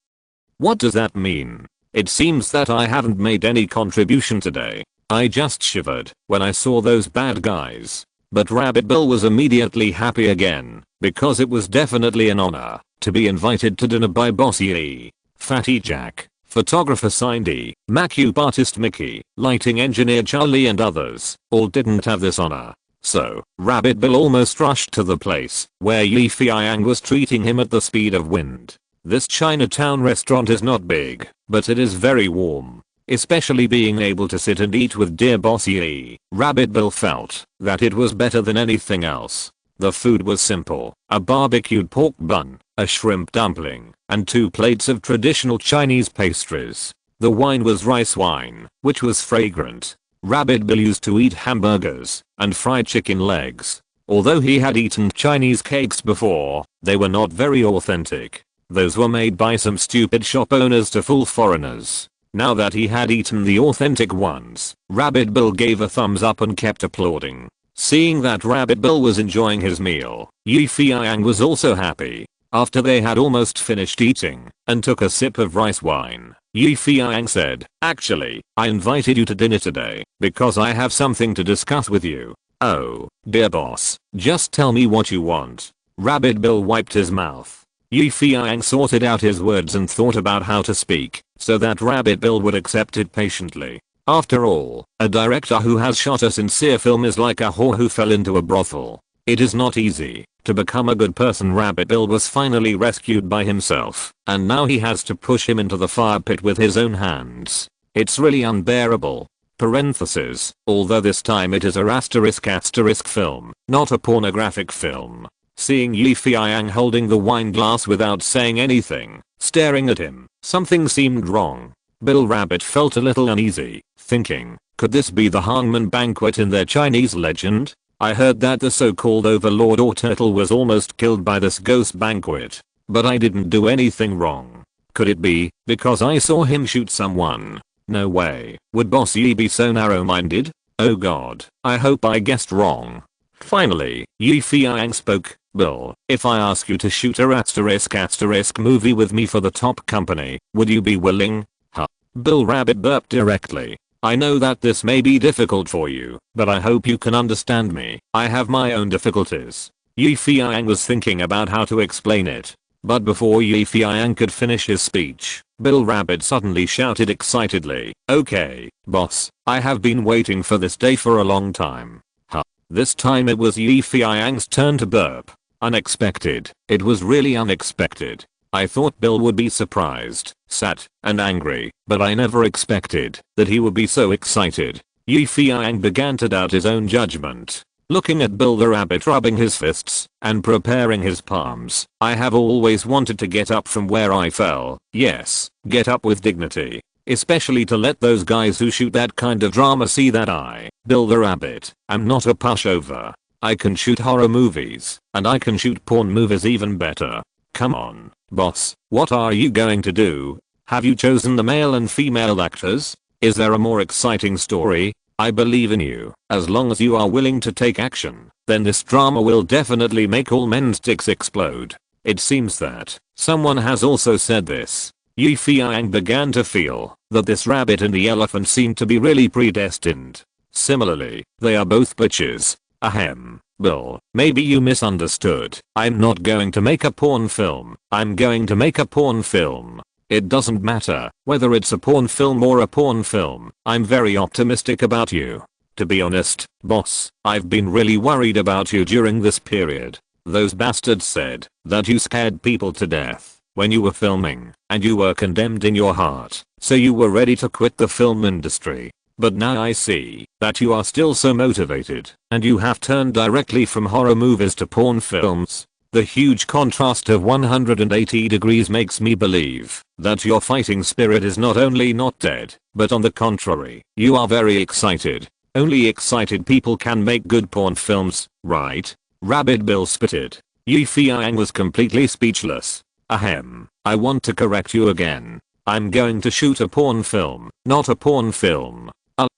What does that mean? It seems that I haven't made any contribution today. I just shivered when I saw those bad guys. But Rabbit Bill was immediately happy again, because it was definitely an honor to be invited to dinner by Boss Yi. Fatty Jack, photographer Cindy, makeup artist Mickey, lighting engineer Charlie and others all didn't have this honor. So, Rabbit Bill almost rushed to the place where Yi Feiyang was treating him at the speed of wind. This Chinatown restaurant is not big, but it is very warm. Especially being able to sit and eat with dear Boss Yi. Rabbit Bill felt that it was better than anything else. The food was simple, a barbecued pork bun, a shrimp dumpling, and 2 plates of traditional Chinese pastries. The wine was rice wine, which was fragrant. Rabbit Bill used to eat hamburgers and fried chicken legs. Although he had eaten Chinese cakes before, they were not very authentic. Those were made by some stupid shop owners to fool foreigners. Now that he had eaten the authentic ones, Rabbit Bill gave a thumbs up and kept applauding. Seeing that Rabbit Bill was enjoying his meal, Yi Feiyang was also happy. After they had almost finished eating and took a sip of rice wine, Yi Feiyang said, "Actually, I invited you to dinner today because I have something to discuss with you." "Oh, dear boss, just tell me what you want." Rabbit Bill wiped his mouth. Yi Feiyang sorted out his words and thought about how to speak so that Rabbit Bill would accept it patiently. After all, a director who has shot a sincere film is like a whore who fell into a brothel. It is not easy to become a good person. Rabbit Bill was finally rescued by himself, and now he has to push him into the fire pit with his own hands. It's really unbearable. Parenthesis, although this time it is a asterisk film, not a pornographic film. Seeing Yi Feiyang holding the wine glass without saying anything, staring at him, something seemed wrong. Bill Rabbit felt a little uneasy, thinking, could this be the hangman banquet in their Chinese legend? I heard that the so-called overlord or turtle was almost killed by this ghost banquet, but I didn't do anything wrong. Could it be because I saw him shoot someone? No way. Would Boss Yi be so narrow-minded? Oh god, I hope I guessed wrong. Finally, Yi Feiyang spoke. "Bill, if I ask you to shoot a asterisk movie with me for the top company, would you be willing?" Huh. Bill Rabbit burped directly. "I know that this may be difficult for you, but I hope you can understand me. I have my own difficulties." Yi Feiyang was thinking about how to explain it. But before Yi Feiyang could finish his speech, Bill Rabbit suddenly shouted excitedly, "Okay, boss, I have been waiting for this day for a long time." Huh. This time it was Yi Feiyang's turn to burp. Unexpected. It was really unexpected. I thought Bill would be surprised, sad, and angry, but I never expected that he would be so excited. Yi Feiyang began to doubt his own judgment. Looking at Bill the Rabbit rubbing his fists and preparing his palms, "I have always wanted to get up from where I fell. Yes, get up with dignity. especially to let those guys who shoot that kind of drama see that I, Bill the Rabbit, am not a pushover. I can shoot horror movies, and I can shoot porn movies even better. Come on, boss, what are you going to do? Have you chosen the male and female actors? Is there a more exciting story? I believe in you. As long as you are willing to take action, then this drama will definitely make all men's dicks explode. It seems that someone has also said this. Feiyang began to feel that this rabbit and the elephant seemed to be really predestined. Similarly, they are both bitches. Ahem. Bill, maybe you misunderstood. I'm not going to make a porn film. I'm going to make a porn film. It doesn't matter whether it's a porn film or a porn film. I'm very optimistic about you. To be honest, boss, I've been really worried about you during this period. Those bastards said that you scared people to death when you were filming, and you were condemned in your heart, so you were ready to quit the film industry. But now I see that you are still so motivated, and you have turned directly from horror movies to porn films. The huge contrast of 180 degrees makes me believe that your fighting spirit is not only not dead, but on the contrary, you are very excited. Only excited people can make good porn films, right? Rabbit Bill spitted. Feiyang was completely speechless. Ahem. I want to correct you again. I'm going to shoot a porn film, not a porn film.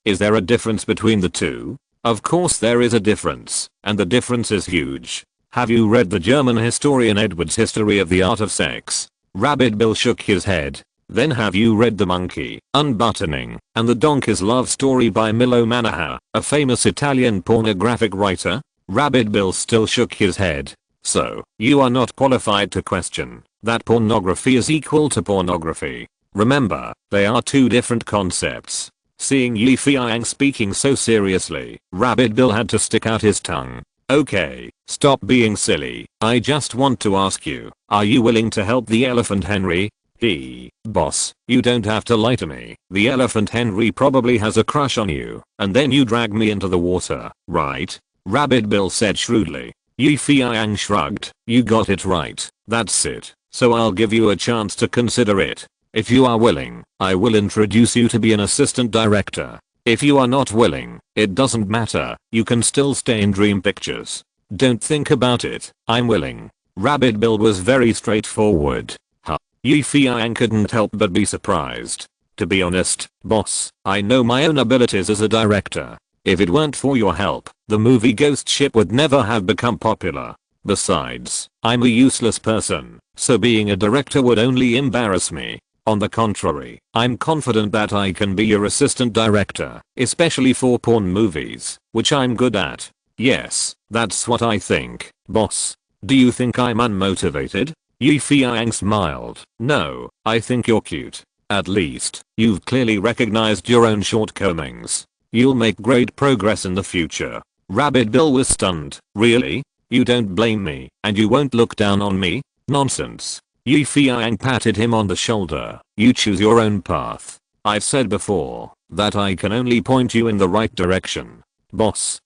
Is there a difference between the two? Of course there is a difference, and the difference is huge. Have you read the German historian Edward's History of the Art of Sex? Rabbit Bill shook his head. Then have you read The Monkey, Unbuttoning, and The Donkey's Love Story by Milo Mannaha, a famous Italian pornographic writer? Rabbit Bill still shook his head. So, you are not qualified to question that pornography is equal to pornography. Remember, they are two different concepts. Seeing Feiyang speaking so seriously, Rabbit Bill had to stick out his tongue. Okay, stop being silly. I just want to ask you, are you willing to help the elephant Henry? Boss, you don't have to lie to me. The elephant Henry probably has a crush on you, and then you drag me into the water, right? Rabbit Bill said shrewdly. Feiyang shrugged. You got it right. That's it. So I'll give you a chance to consider it. If you are willing, I will introduce you to be an assistant director. If you are not willing, it doesn't matter. You can still stay in Dream Pictures. Don't think about it. I'm willing. Rabbit Bill was very straightforward. Feiyang couldn't help but be surprised. To be honest, boss, I know my own abilities as a director. If it weren't for your help, the movie Ghost Ship would never have become popular. Besides, I'm a useless person, so being a director would only embarrass me. On the contrary, I'm confident that I can be your assistant director, especially for porn movies, which I'm good at. Yes, that's what I think, boss. Do you think I'm unmotivated? Feiyang smiled. No, I think you're cute. At least, you've clearly recognized your own shortcomings. You'll make great progress in the future. Rabbit Bill was stunned. Really? You don't blame me, and you won't look down on me? Nonsense. Feiyang patted him on the shoulder. You choose your own path. I've said before that I can only point you in the right direction. Boss.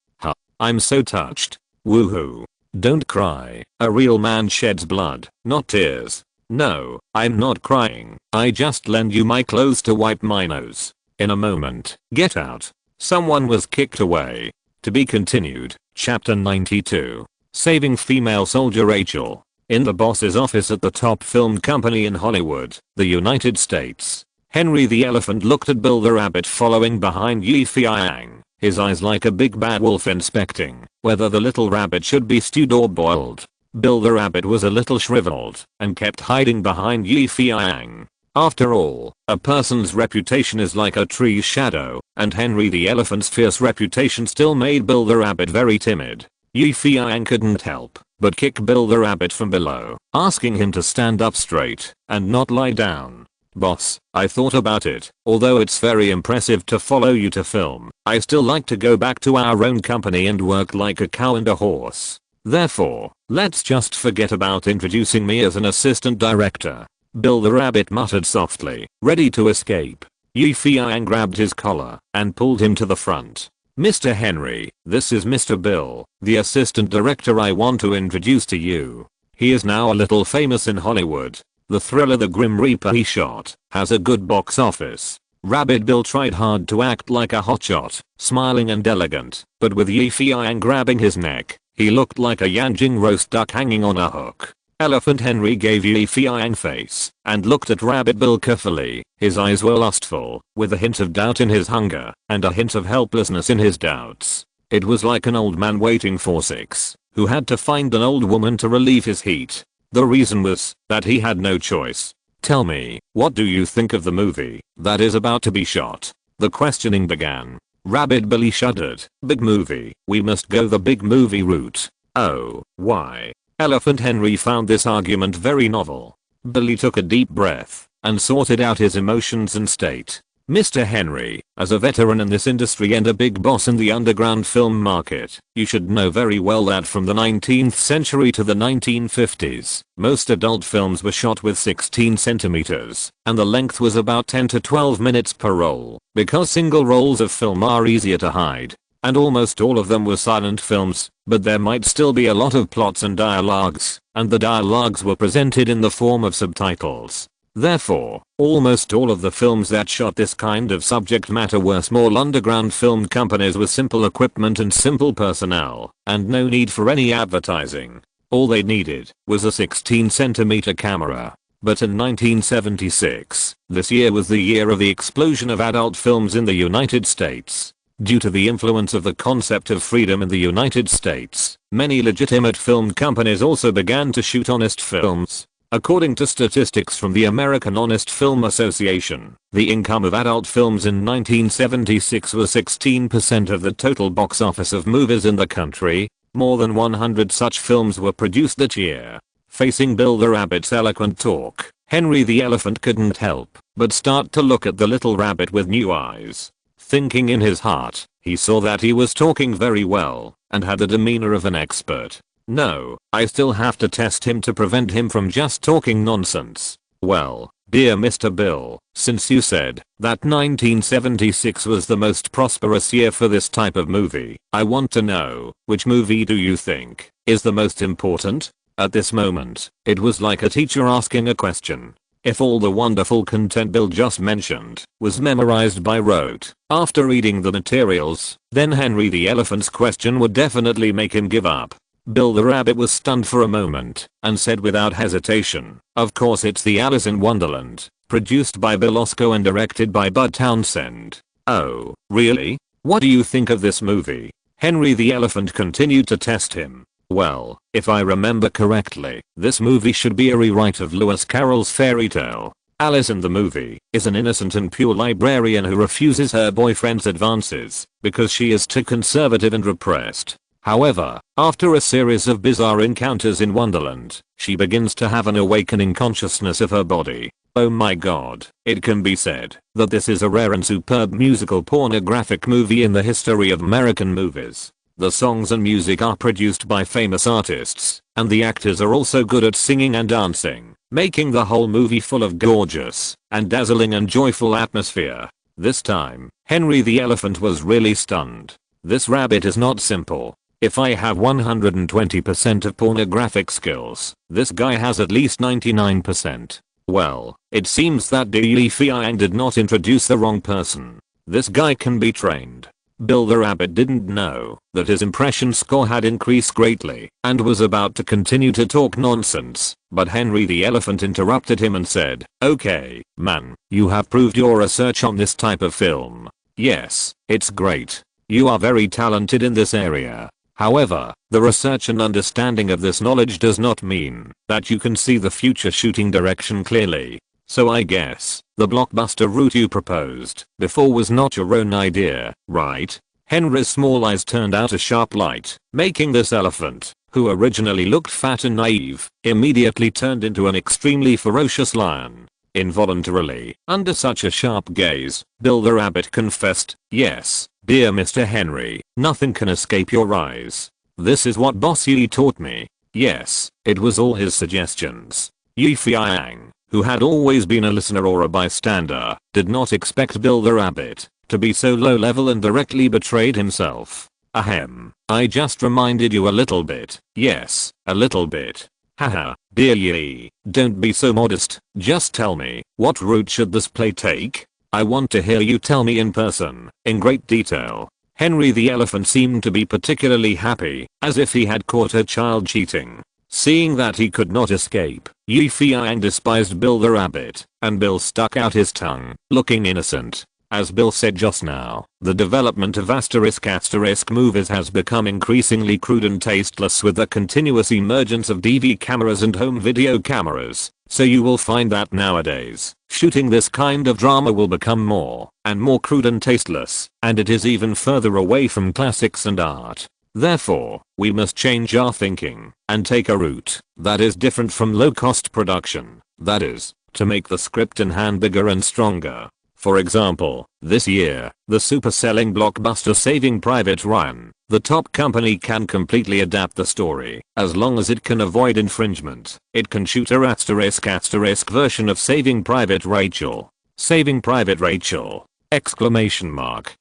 I'm so touched. Woohoo. Don't cry. A real man sheds blood, not tears. No, I'm not crying. I just lend you my clothes to wipe my nose. In a moment. Get out. Someone was kicked away. To be continued. Chapter 92. Saving female soldier Rachel. In the boss's office at the top film company in Hollywood, the United States. Henry the elephant looked at Bill the rabbit following behind Feiyang, his eyes like a big bad wolf inspecting whether the little rabbit should be stewed or boiled. Bill the rabbit was a little shriveled and kept hiding behind Feiyang. After all, a person's reputation is like a tree's shadow, and Henry the elephant's fierce reputation still made Bill the rabbit very timid. Feiyang couldn't help but kick Bill the rabbit from below, asking him to stand up straight and not lie down. Boss, I thought about it. Although it's very impressive to follow you to film, I still like to go back to our own company and work like a cow and a horse. Therefore, let's just forget about introducing me as an assistant director. Bill the rabbit muttered softly, ready to escape. Feiyang grabbed his collar and pulled him to the front. Mr. Henry, this is Mr. Bill, the assistant director I want to introduce to you. He is now a little famous in Hollywood. The thriller The Grim Reaper he shot has a good box office. Rabbit Bill tried hard to act like a hotshot, smiling and elegant, but with Feiyang grabbing his neck, he looked like a Yanjing roast duck hanging on a hook. Elephant Henry gave Feiyang face and looked at Rabbit Bill carefully. His eyes were lustful, with a hint of doubt in his hunger and a hint of helplessness in his doubts. It was like an old man waiting for sex, who had to find an old woman to relieve his heat. The reason was that he had no choice. Tell me, what do you think of the movie that is about to be shot? The questioning began. Rabbit Billy shuddered. Big movie, we must go the big movie route. Oh, why? Elephant Henry found this argument very novel. Billy took a deep breath and sorted out his emotions and state. Mr. Henry, as a veteran in this industry and a big boss in the underground film market, you should know very well that from the 19th century to the 1950s, most adult films were shot with 16 centimeters, and the length was about 10 to 12 minutes per roll, because single rolls of film are easier to hide. And almost all of them were silent films, but there might still be a lot of plots and dialogues, and the dialogues were presented in the form of subtitles. Therefore, almost all of the films that shot this kind of subject matter were small underground film companies with simple equipment and simple personnel, and no need for any advertising. All they needed was a 16cm camera. But in 1976, this year was the year of the explosion of adult films in the United States. Due to the influence of the concept of freedom in the United States, many legitimate film companies also began to shoot honest films. According to statistics from the American Honest Film Association, the income of adult films in 1976 was 16% of the total box office of movies in the country. More than 100 such films were produced that year. Facing Bill the Rabbit's eloquent talk, Henry the Elephant couldn't help but start to look at the little rabbit with new eyes. Thinking in his heart, he saw that he was talking very well and had the demeanor of an expert. No, I still have to test him to prevent him from just talking nonsense. Well, dear Mr. Bill, since you said that 1976 was the most prosperous year for this type of movie, I want to know, which movie do you think is the most important? At this moment, it was like a teacher asking a question. If all the wonderful content Bill just mentioned was memorized by rote after reading the materials, then Henry the Elephant's question would definitely make him give up. Bill the Rabbit was stunned for a moment and said without hesitation, "Of course it's the Alice in Wonderland, produced by Bill Osco and directed by Bud Townsend." "Oh, really? What do you think of this movie?" Henry the Elephant continued to test him. "Well, if I remember correctly, this movie should be a rewrite of Lewis Carroll's fairy tale. Alice in the movie is an innocent and pure librarian who refuses her boyfriend's advances because she is too conservative and repressed. However, after a series of bizarre encounters in Wonderland, she begins to have an awakening consciousness of her body. Oh my god, it can be said that this is a rare and superb musical pornographic movie in the history of American movies. The songs and music are produced by famous artists, and the actors are also good at singing and dancing, making the whole movie full of gorgeous and dazzling and joyful atmosphere. This time, Henry the Elephant was really stunned. This rabbit is not simple. If I have 120% of pornographic skills, this guy has at least 99%. Well, it seems that Feiyang did not introduce the wrong person. This guy can be trained. Bill the Rabbit didn't know that his impression score had increased greatly and was about to continue to talk nonsense, but Henry the Elephant interrupted him and said, "Okay, man, you have proved your research on this type of film. Yes, it's great. You are very talented in this area. However, the research and understanding of this knowledge does not mean that you can see the future shooting direction clearly. So I guess the blockbuster route you proposed before was not your own idea, right?" Henry's small eyes turned out a sharp light, making this elephant, who originally looked fat and naive, immediately turned into an extremely ferocious lion. Involuntarily, under such a sharp gaze, Bill the Rabbit confessed, "Yes, dear Mr. Henry, nothing can escape your eyes. This is what Boss Yi taught me." Yes, it was all his suggestions. Feiyang, who had always been a listener or a bystander, did not expect Bill the Rabbit to be so low level and directly betrayed himself. "Ahem, I just reminded you a little bit. Yes, a little bit. Haha, dear Yi, don't be so modest, just tell me, what route should this play take? I want to hear you tell me in person, in great detail. Henry the elephant seemed to be particularly happy, as if he had caught her child cheating. Seeing that he could not escape, Feiyang despised Bill the rabbit, and Bill stuck out his tongue, looking innocent. As Bill said just now, the development of *** movies has become increasingly crude and tasteless with the continuous emergence of DV cameras and home video cameras, so you will find that nowadays, shooting this kind of drama will become more and more crude and tasteless, and it is even further away from classics and art. Therefore, we must change our thinking and take a route that is different from low-cost production, that is, to make the script in hand bigger and stronger. For example, this year, the super-selling blockbuster Saving Private Ryan, the top company can completely adapt the story, as long as it can avoid infringement. It can shoot a *** version of Saving Private Rachel. Saving Private Rachel! Exclamation mark.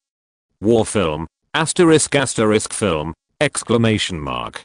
War film, *** film, exclamation mark.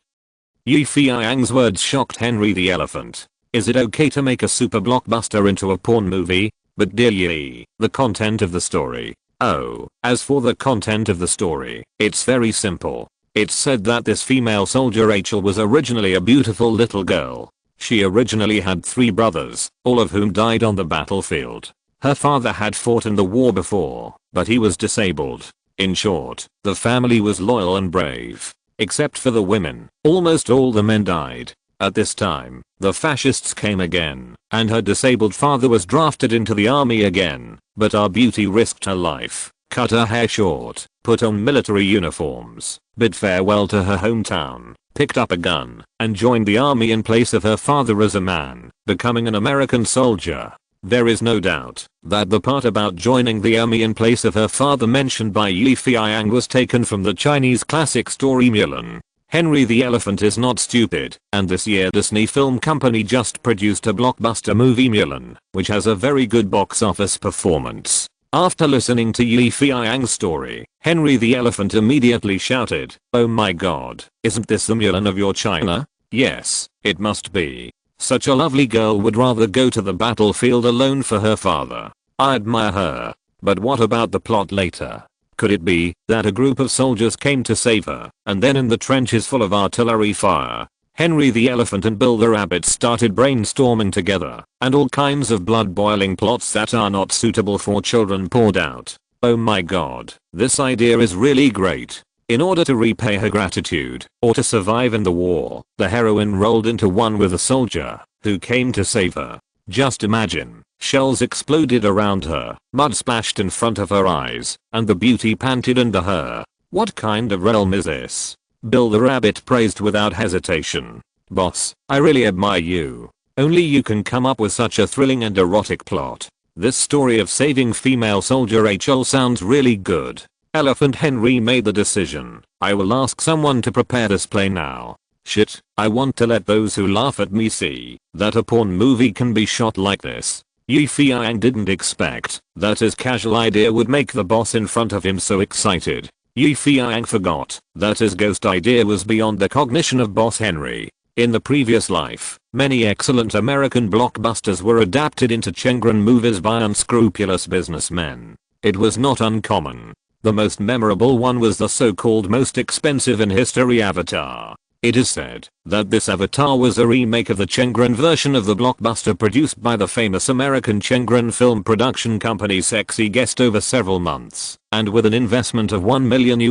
Feiyang's words shocked Henry the elephant. Is it okay to make a super blockbuster into a porn movie? But dear Yi, the content of the story. Oh, as for the content of the story, it's very simple. It's said that this female soldier Rachel was originally a beautiful little girl. She originally had 3 brothers, all of whom died on the battlefield. Her father had fought in the war before, but he was disabled. In short, the family was loyal and brave. Except for the women, almost all the men died. At this time, the fascists came again, and her disabled father was drafted into the army again, but our beauty risked her life, cut her hair short, put on military uniforms, bid farewell to her hometown, picked up a gun, and joined the army in place of her father as a man, becoming an American soldier. There is no doubt that the part about joining the army in place of her father mentioned by Feiyang was taken from the Chinese classic story Mulan. Henry the elephant is not stupid, and this year Disney Film Company just produced a blockbuster movie Mulan, which has a very good box office performance. After listening to Feiyang's story, Henry the elephant immediately shouted, "Oh my god, isn't this the Mulan of your China? Yes, it must be. Such a lovely girl would rather go to the battlefield alone for her father. I admire her. But what about the plot later? Could it be that a group of soldiers came to save her, and then in the trenches full of artillery fire, Henry the elephant and Bill the rabbit started brainstorming together, and all kinds of blood-boiling plots that are not suitable for children poured out? Oh my god, this idea is really great." In order to repay her gratitude, or to survive in the war, the heroine rolled into one with a soldier, who came to save her. Just imagine, shells exploded around her, mud splashed in front of her eyes, and the beauty panted under her. What kind of realm is this? Bill the rabbit praised without hesitation. "Boss, I really admire you. Only you can come up with such a thrilling and erotic plot. This story of saving female soldier Rachel sounds really good." Elephant Henry made the decision. "I will ask someone to prepare this play now. Shit, I want to let those who laugh at me see that a porn movie can be shot like this." Feiyang didn't expect that his casual idea would make the boss in front of him so excited. Feiyang forgot that his ghost idea was beyond the cognition of boss Henry. In the previous life, many excellent American blockbusters were adapted into Chengren movies by unscrupulous businessmen. It was not uncommon. The most memorable one was the so-called most expensive in history Avatar. It is said that this Avatar was a remake of the Chengren version of the blockbuster produced by the famous American Chengren film production company Sexy Guest over several months, and with an investment of $1 million.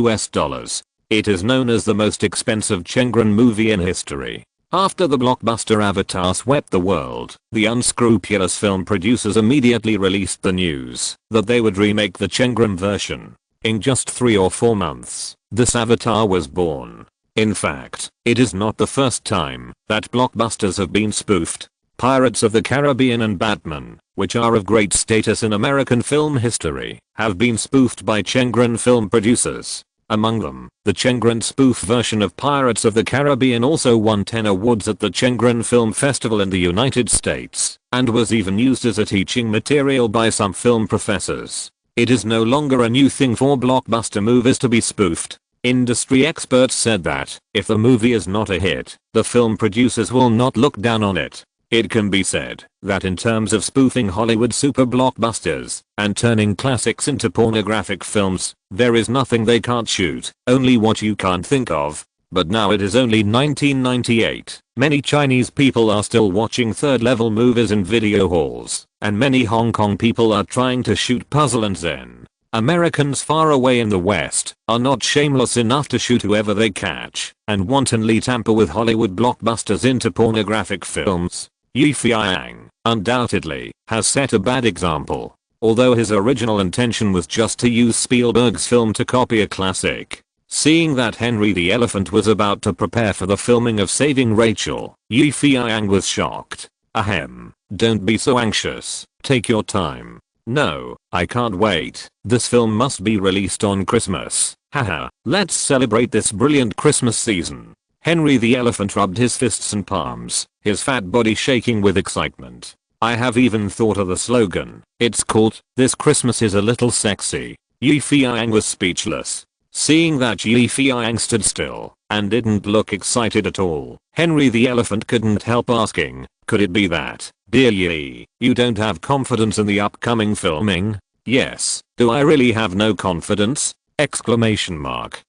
It is known as the most expensive Chengren movie in history. After the blockbuster Avatar swept the world, the unscrupulous film producers immediately released the news that they would remake the Chengren version. In just 3 or 4 months, this Avatar was born. In fact, it is not the first time that blockbusters have been spoofed. Pirates of the Caribbean and Batman, which are of great status in American film history, have been spoofed by Chengren film producers. Among them, the Chengren spoof version of Pirates of the Caribbean also won 10 awards at the Chengren Film Festival in the United States, and was even used as a teaching material by some film professors. It is no longer a new thing for blockbuster movies to be spoofed. Industry experts said that, if the movie is not a hit, the film producers will not look down on it. It can be said that in terms of spoofing Hollywood super blockbusters and turning classics into pornographic films, there is nothing they can't shoot, only what you can't think of. But now it is only 1998. Many Chinese people are still watching third-level movies in video halls, and many Hong Kong people are trying to shoot puzzle and zen. Americans far away in the West are not shameless enough to shoot whoever they catch and wantonly tamper with Hollywood blockbusters into pornographic films. Feiyang, undoubtedly, has set a bad example. Although his original intention was just to use Spielberg's film to copy a classic. Seeing that Henry the Elephant was about to prepare for the filming of Saving Rachel, Feiyang was shocked. Ahem. Don't be so anxious. Take your time. No, I can't wait. This film must be released on Christmas. Haha. Let's celebrate this brilliant Christmas season. Henry the Elephant rubbed his fists and palms, his fat body shaking with excitement. I have even thought of the slogan. It's called, "This Christmas is a little sexy." Feiyang was speechless. Seeing that Feiyang stood still and didn't look excited at all, Henry the Elephant couldn't help asking, could it be that, dear Yi, you don't have confidence in the upcoming filming? Yes, do I really have no confidence? Exclamation mark.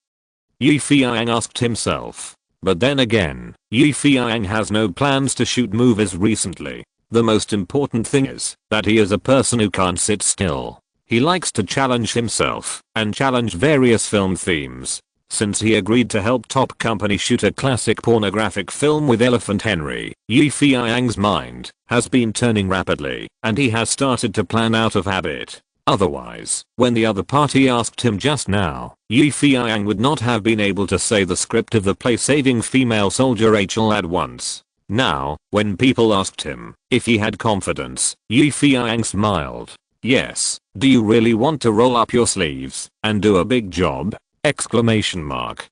Feiyang asked himself. But then again, Feiyang has no plans to shoot movies recently. The most important thing is that he is a person who can't sit still. He likes to challenge himself and challenge various film themes. Since he agreed to help Top Company shoot a classic pornographic film with Elephant Henry, Feiyang's mind has been turning rapidly and he has started to plan out of habit. Otherwise, when the other party asked him just now, Feiyang would not have been able to say the script of the play Saving Female Soldier Rachel at once. Now, when people asked him if he had confidence, Feiyang smiled. Yes, do you really want to roll up your sleeves and do a big job? Exclamation mark.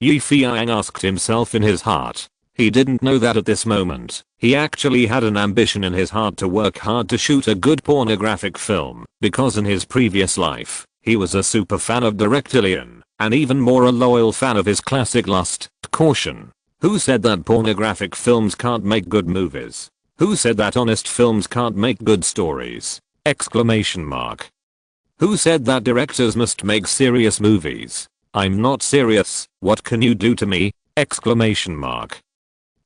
Feiyang asked himself in his heart. He didn't know that at this moment, he actually had an ambition in his heart to work hard to shoot a good pornographic film, because in his previous life, he was a super fan of director Lian, and even more a loyal fan of his classic Lust, Caution. Who said that pornographic films can't make good movies? Who said that honest films can't make good stories? Exclamation mark. Who said that directors must make serious movies? I'm not serious, what can you do to me? Exclamation mark.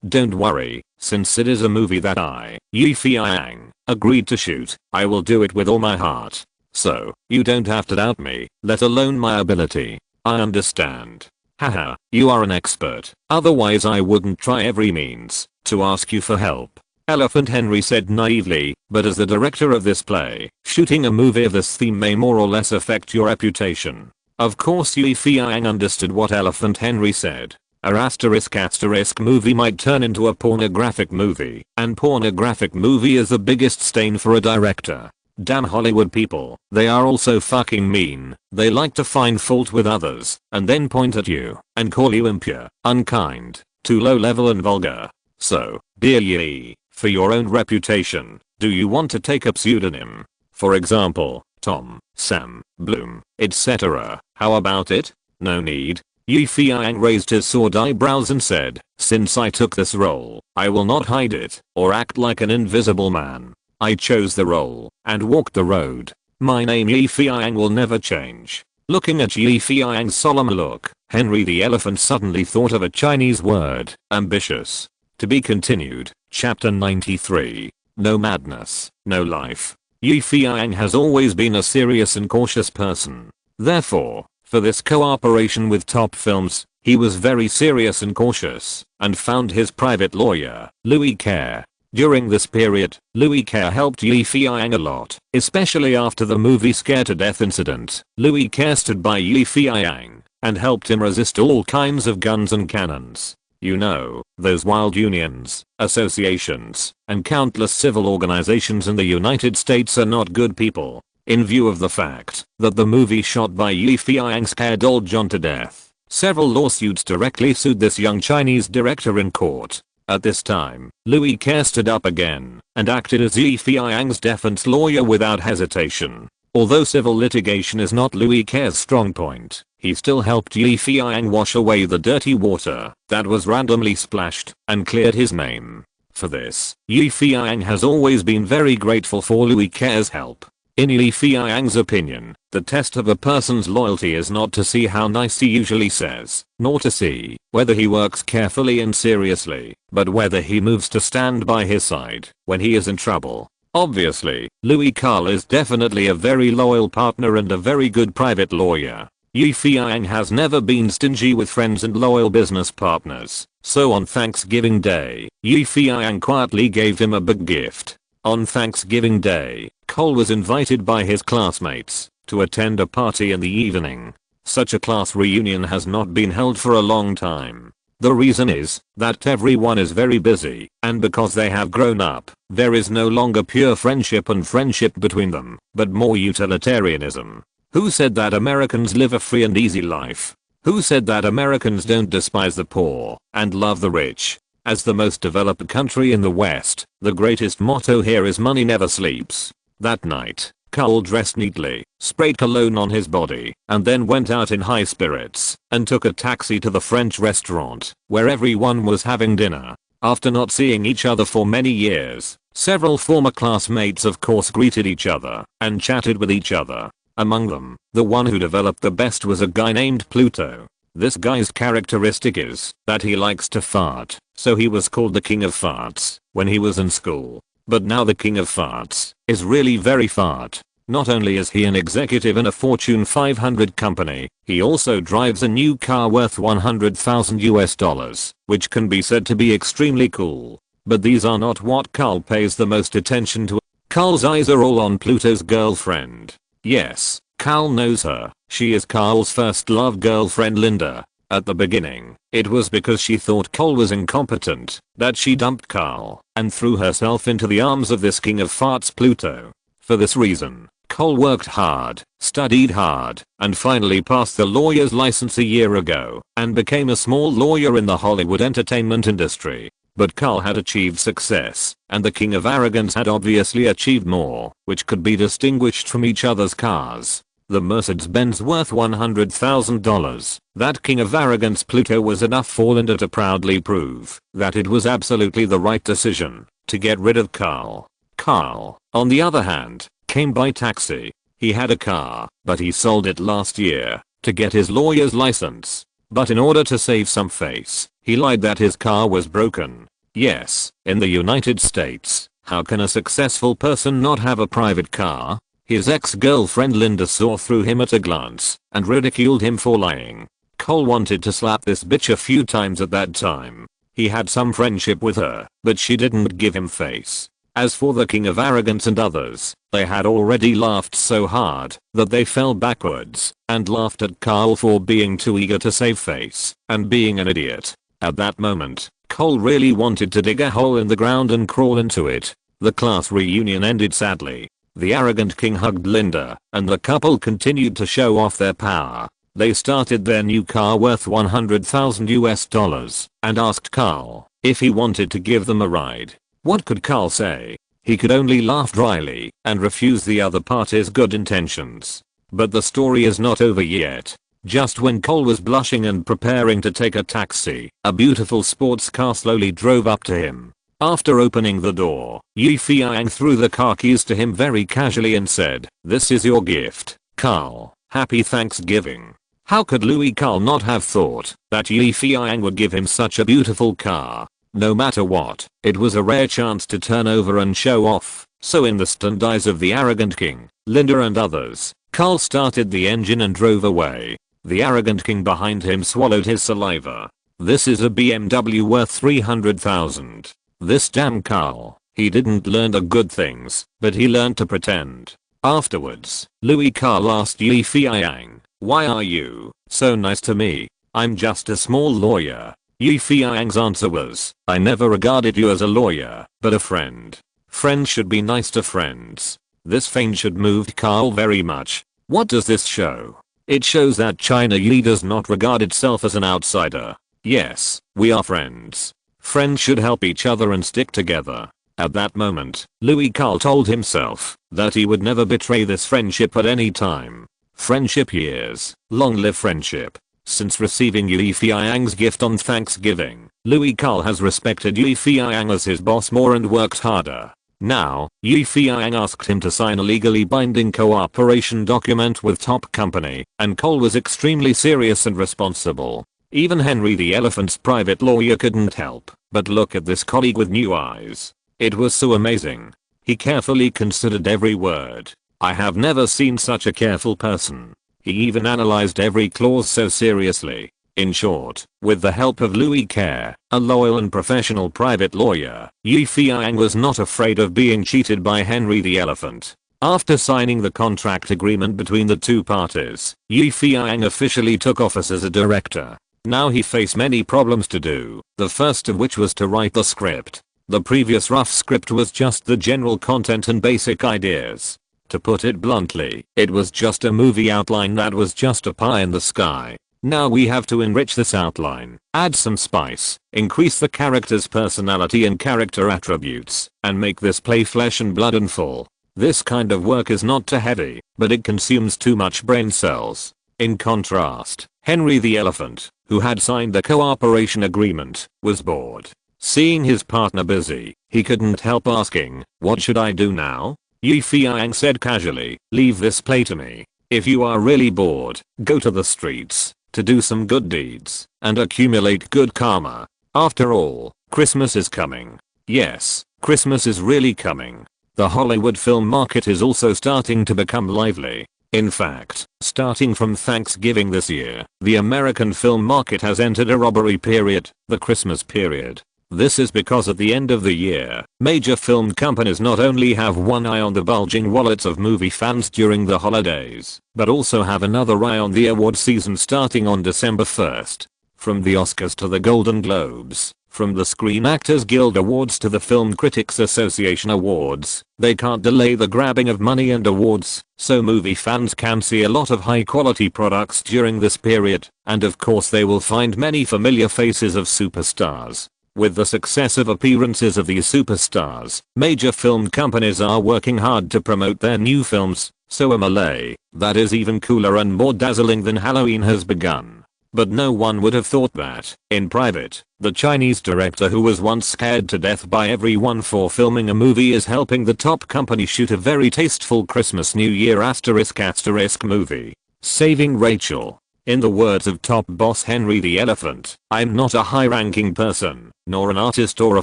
Don't worry, since it is a movie that I, Feiyang, agreed to shoot, I will do it with all my heart. So, you don't have to doubt me, let alone my ability. I understand. Haha, you are an expert, otherwise I wouldn't try every means to ask you for help. Elephant Henry said naively, but as the director of this play, shooting a movie of this theme may more or less affect your reputation. Of course Feiyang understood what Elephant Henry said. A *** movie might turn into a pornographic movie, and pornographic movie is the biggest stain for a director. Damn Hollywood people, they are also fucking mean. They like to find fault with others, and then point at you, and call you impure, unkind, too low level and vulgar. So, dear Yi, for your own reputation, do you want to take a pseudonym? For example, Tom, Sam, Bloom, etc. How about it? No need. Feiyang raised his sword eyebrows and said, since I took this role, I will not hide it, or act like an invisible man. I chose the role, and walked the road. My name Feiyang will never change. Looking at Feiyang's solemn look, Henry the Elephant suddenly thought of a Chinese word, ambitious. To be continued, chapter 93. No madness, no life. Feiyang has always been a serious and cautious person. Therefore, for this cooperation with Top Films, he was very serious and cautious, and found his private lawyer, Louis Kerr. During this period, Louis Kerr helped Feiyang a lot, especially after the movie Scared to Death incident. Louis Kerr stood by Feiyang and helped him resist all kinds of guns and cannons. You know, those wild unions, associations, and countless civil organizations in the United States are not good people. In view of the fact that the movie shot by Feiyang scared old John to death, several lawsuits directly sued this young Chinese director in court. At this time, Louis Kerr stood up again and acted as Feiyang's defense lawyer without hesitation. Although civil litigation is not Louis Kerr's strong point, he still helped Feiyang wash away the dirty water that was randomly splashed and cleared his name. For this, Yi Feiyang has always been very grateful for Louis Care's help. In Yi Feiyang's opinion, the test of a person's loyalty is not to see how nice he usually says, nor to see whether he works carefully and seriously, but whether he moves to stand by his side when he is in trouble. Obviously, Louis Carl is definitely a very loyal partner and a very good private lawyer. Yi Feiyang has never been stingy with friends and loyal business partners, so on Thanksgiving Day, Yi Feiyang quietly gave him a big gift. On Thanksgiving Day, Cole was invited by his classmates to attend a party in the evening. Such a class reunion has not been held for a long time. The reason is that everyone is very busy, and because they have grown up, there is no longer pure friendship between them, but more utilitarianism. Who said that Americans live a free and easy life? Who said that Americans don't despise the poor and love the rich? As the most developed country in the West, the greatest motto here is money never sleeps. That night, Cole dressed neatly, sprayed cologne on his body, and then went out in high spirits and took a taxi to the French restaurant where everyone was having dinner. After not seeing each other for many years, several former classmates of course greeted each other and chatted with each other. Among them, the one who developed the best was a guy named Pluto. This guy's characteristic is that he likes to fart, so he was called the king of farts when he was in school. But now the king of farts is really very fart. Not only is he an executive in a Fortune 500 company, he also drives a new car worth $100,000, which can be said to be extremely cool. But these are not what Carl pays the most attention to. Carl's eyes are all on Pluto's girlfriend. Yes, Carl knows her. She is Carl's first love girlfriend Linda. At the beginning, it was because she thought Cole was incompetent that she dumped Carl and threw herself into the arms of this king of farts Pluto. For this reason, Cole worked hard, studied hard, and finally passed the lawyer's license a year ago and became a small lawyer in the Hollywood entertainment industry. But Carl had achieved success, and the king of arrogance had obviously achieved more, which could be distinguished from each other's cars. The Mercedes-Benz worth $100,000. That king of arrogance Pluto was enough for Linda to proudly prove that it was absolutely the right decision to get rid of Carl. Carl, on the other hand, came by taxi. He had a car, but he sold it last year to get his lawyer's license. But in order to save some face, he lied that his car was broken. Yes, in the United States, how can a successful person not have a private car? His ex-girlfriend Linda saw through him at a glance and ridiculed him for lying. Cole wanted to slap this bitch a few times at that time. He had some friendship with her, but she didn't give him face. As for the king of arrogance and others, they had already laughed so hard that they fell backwards and laughed at Carl for being too eager to save face and being an idiot. At that moment, Cole really wanted to dig a hole in the ground and crawl into it. The class reunion ended sadly. The arrogant king hugged Linda, and the couple continued to show off their power. They started their new car worth $100,000 and asked Carl if he wanted to give them a ride. What could Carl say? He could only laugh dryly and refuse the other party's good intentions. But the story is not over yet. Just when Cole was blushing and preparing to take a taxi, a beautiful sports car slowly drove up to him. After opening the door, Yi Feiyang threw the car keys to him very casually and said, "This is your gift, Carl. Happy Thanksgiving." How could Louis Carl not have thought that Yi Feiyang would give him such a beautiful car? No matter what, it was a rare chance to turn over and show off. So in the stunned eyes of the arrogant king, Linda and others, Carl started the engine and drove away. The arrogant king behind him swallowed his saliva. This is a BMW worth $300,000. This damn Carl. He didn't learn the good things, but he learned to pretend. Afterwards, Louis Carl asked Yi Feiyang, "Why are you so nice to me? I'm just a small lawyer." Yi Feiyang's answer was, "I never regarded you as a lawyer, but a friend. Friends should be nice to friends." This feint should move Carl very much. What does this show? It shows that China Yi does not regard itself as an outsider. Yes, we are friends. Friends should help each other and stick together. At that moment, Louis Carl told himself that he would never betray this friendship at any time. Friendship years, long live friendship. Since receiving Yi Feiyang's gift on Thanksgiving, Louis Carl has respected Yi Feiyang as his boss more and worked harder. Now, Yi Feiyang asked him to sign a legally binding cooperation document with top company, and Cole was extremely serious and responsible. Even Henry the Elephant's private lawyer couldn't help but look at this colleague with new eyes. It was so amazing. He carefully considered every word. I have never seen such a careful person. He even analyzed every clause so seriously. In short, with the help of Louis Carr, a loyal and professional private lawyer, Yi Feiyang was not afraid of being cheated by Henry the Elephant. After signing the contract agreement between the two parties, Yi Feiyang officially took office as a director. Now he faced many problems to do, the first of which was to write the script. The previous rough script was just the general content and basic ideas. To put it bluntly, it was just a movie outline that was just a pie in the sky. Now we have to enrich this outline, add some spice, increase the character's personality and character attributes, and make this play flesh and blood and full. This kind of work is not too heavy, but it consumes too much brain cells. In contrast, Henry the Elephant, who had signed the cooperation agreement, was bored. Seeing his partner busy, he couldn't help asking, "What should I do now?" Yi Feiyang said casually, "Leave this play to me. If you are really bored, go to the streets, to do some good deeds, and accumulate good karma. After all, Christmas is coming." Yes, Christmas is really coming. The Hollywood film market is also starting to become lively. In fact, starting from Thanksgiving this year, the American film market has entered a robbery period, the Christmas period. This is because at the end of the year, major film companies not only have one eye on the bulging wallets of movie fans during the holidays, but also have another eye on the award season starting on December 1st. From the Oscars to the Golden Globes, from the Screen Actors Guild Awards to the Film Critics Association Awards, they can't delay the grabbing of money and awards, so movie fans can see a lot of high quality products during this period, and of course they will find many familiar faces of superstars. With the successive appearances of these superstars, major film companies are working hard to promote their new films, so a melee that is even cooler and more dazzling than Halloween has begun. But no one would have thought that, in private, the Chinese director who was once scared to death by everyone for filming a movie is helping the top company shoot a very tasteful Christmas New Year *** movie. Saving Rachel. In the words of top boss Henry the Elephant, "I'm not a high-ranking person, nor an artist or a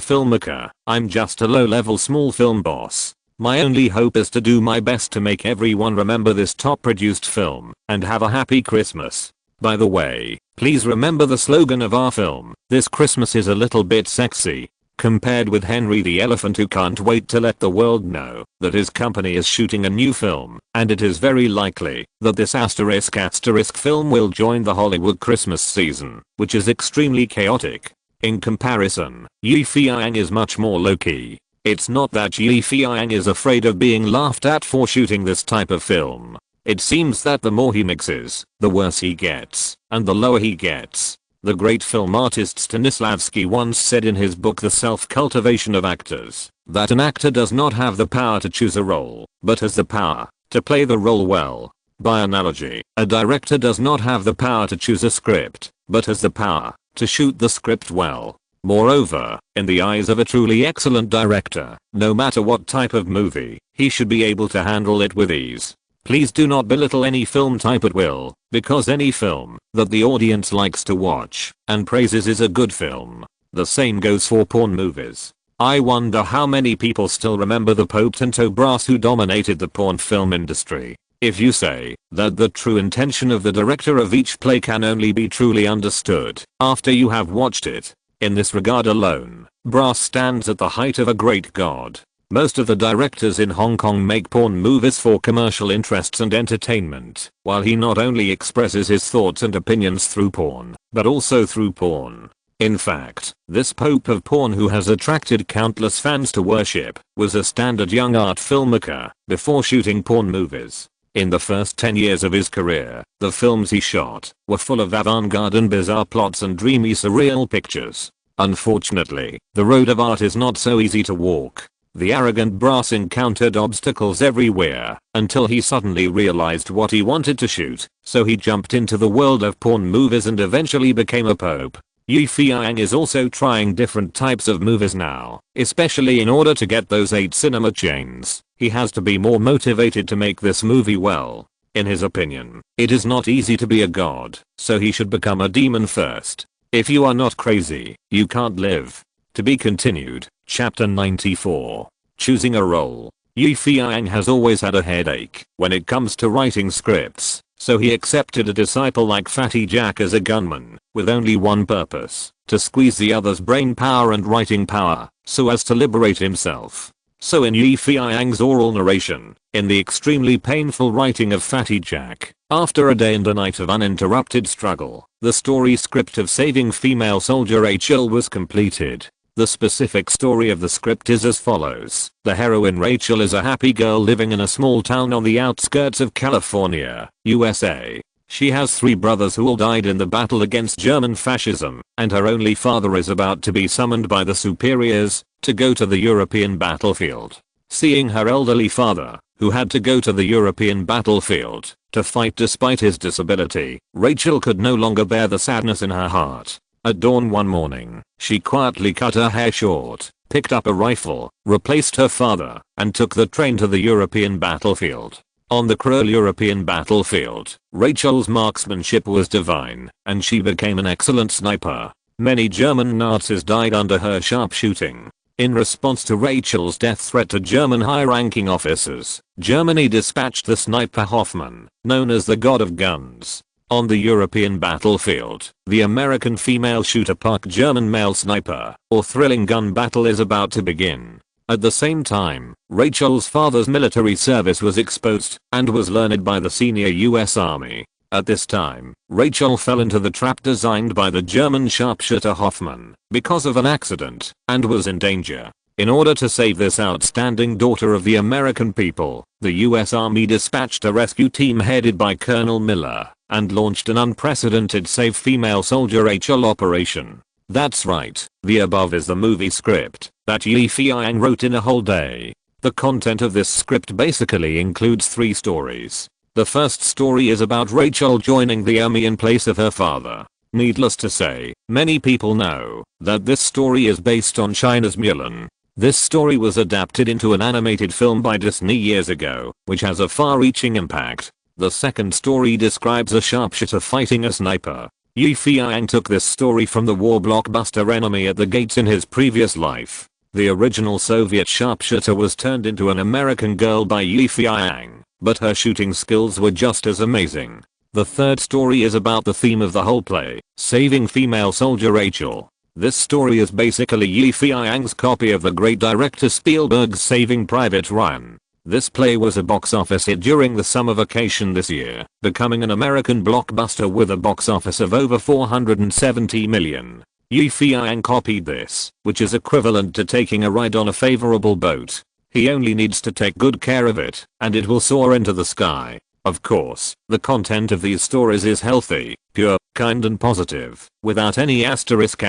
filmmaker, I'm just a low-level small film boss. My only hope is to do my best to make everyone remember this top-produced film, and have a happy Christmas. By the way, please remember the slogan of our film, this Christmas is a little bit sexy." Compared with Henry the Elephant, who can't wait to let the world know that his company is shooting a new film, and it is very likely that this ** film will join the Hollywood Christmas season, which is extremely chaotic. In comparison, Yi Feiyang is much more low-key. It's not that Yi Feiyang is afraid of being laughed at for shooting this type of film. It seems that the more he mixes, the worse he gets, and the lower he gets. The great film artist Stanislavski once said in his book The Self-Cultivation of Actors, that an actor does not have the power to choose a role, but has the power to play the role well. By analogy, a director does not have the power to choose a script, but has the power to shoot the script well. Moreover, in the eyes of a truly excellent director, no matter what type of movie, he should be able to handle it with ease. Please do not belittle any film type at will, because any film that the audience likes to watch and praises is a good film. The same goes for porn movies. I wonder how many people still remember the potento brass who dominated the porn film industry. If you say that the true intention of the director of each play can only be truly understood after you have watched it. In this regard alone, brass stands at the height of a great god. Most of the directors in Hong Kong make porn movies for commercial interests and entertainment, while he not only expresses his thoughts and opinions through porn, but also through porn. In fact, this pope of porn who has attracted countless fans to worship, was a standard young art filmmaker, before shooting porn movies. In the first 10 years of his career, the films he shot were full of avant-garde and bizarre plots and dreamy surreal pictures. Unfortunately, the road of art is not so easy to walk. The arrogant brass encountered obstacles everywhere, until he suddenly realized what he wanted to shoot, so he jumped into the world of porn movies and eventually became a pope. Feiyang is also trying different types of movies now, especially in order to get those 8 cinema chains. He has to be more motivated to make this movie well. In his opinion, it is not easy to be a god, so he should become a demon first. If you are not crazy, you can't live. To be continued. Chapter 94. Choosing a role. Feiyang has always had a headache when it comes to writing scripts, so he accepted a disciple like Fatty Jack as a gunman, with only one purpose, to squeeze the other's brain power and writing power, so as to liberate himself. So in Feiyang's oral narration, in the extremely painful writing of Fatty Jack, after a day and a night of uninterrupted struggle, the story script of saving female soldier Rachel was completed. The specific story of the script is as follows. The heroine Rachel is a happy girl living in a small town on the outskirts of California, USA. She has 3 brothers who all died in the battle against German fascism, and her only father is about to be summoned by the superiors to go to the European battlefield. Seeing her elderly father, who had to go to the European battlefield to fight despite his disability, Rachel could no longer bear the sadness in her heart. At dawn one morning, she quietly cut her hair short, picked up a rifle, replaced her father, and took the train to the European battlefield. On the cruel European battlefield, Rachel's marksmanship was divine, and she became an excellent sniper. Many German Nazis died under her sharpshooting. In response to Rachel's death threat to German high-ranking officers, Germany dispatched the sniper Hoffman, known as the God of Guns. On the European battlefield, the American female shooter Park German male sniper, or thrilling gun battle is about to begin. At the same time, Rachel's father's military service was exposed and was learned by the senior US Army. At this time, Rachel fell into the trap designed by the German sharpshooter Hoffman because of an accident and was in danger. In order to save this outstanding daughter of the American people, the US Army dispatched a rescue team headed by Colonel Miller and launched an unprecedented Save Female Soldier Rachel operation. That's right, the above is the movie script that Feiyang wrote in a whole day. The content of this script basically includes 3 stories. The first story is about Rachel joining the army in place of her father. Needless to say, many people know that this story is based on China's Mulan. This story was adapted into an animated film by Disney years ago, which has a far-reaching impact. The second story describes a sharpshooter fighting a sniper. Feiyang took this story from the war blockbuster Enemy at the Gates in his previous life. The original Soviet sharpshooter was turned into an American girl by Feiyang, but her shooting skills were just as amazing. The third story is about the theme of the whole play, saving female soldier Rachel. This story is basically Feiyang's copy of the great director Spielberg's Saving Private Ryan. This play was a box office hit during the summer vacation this year, becoming an American blockbuster with a box office of over $470 million. Feiyang copied this, which is equivalent to taking a ride on a favorable boat. He only needs to take good care of it, and it will soar into the sky. Of course, the content of these stories is healthy, pure, kind and positive, without any asterisk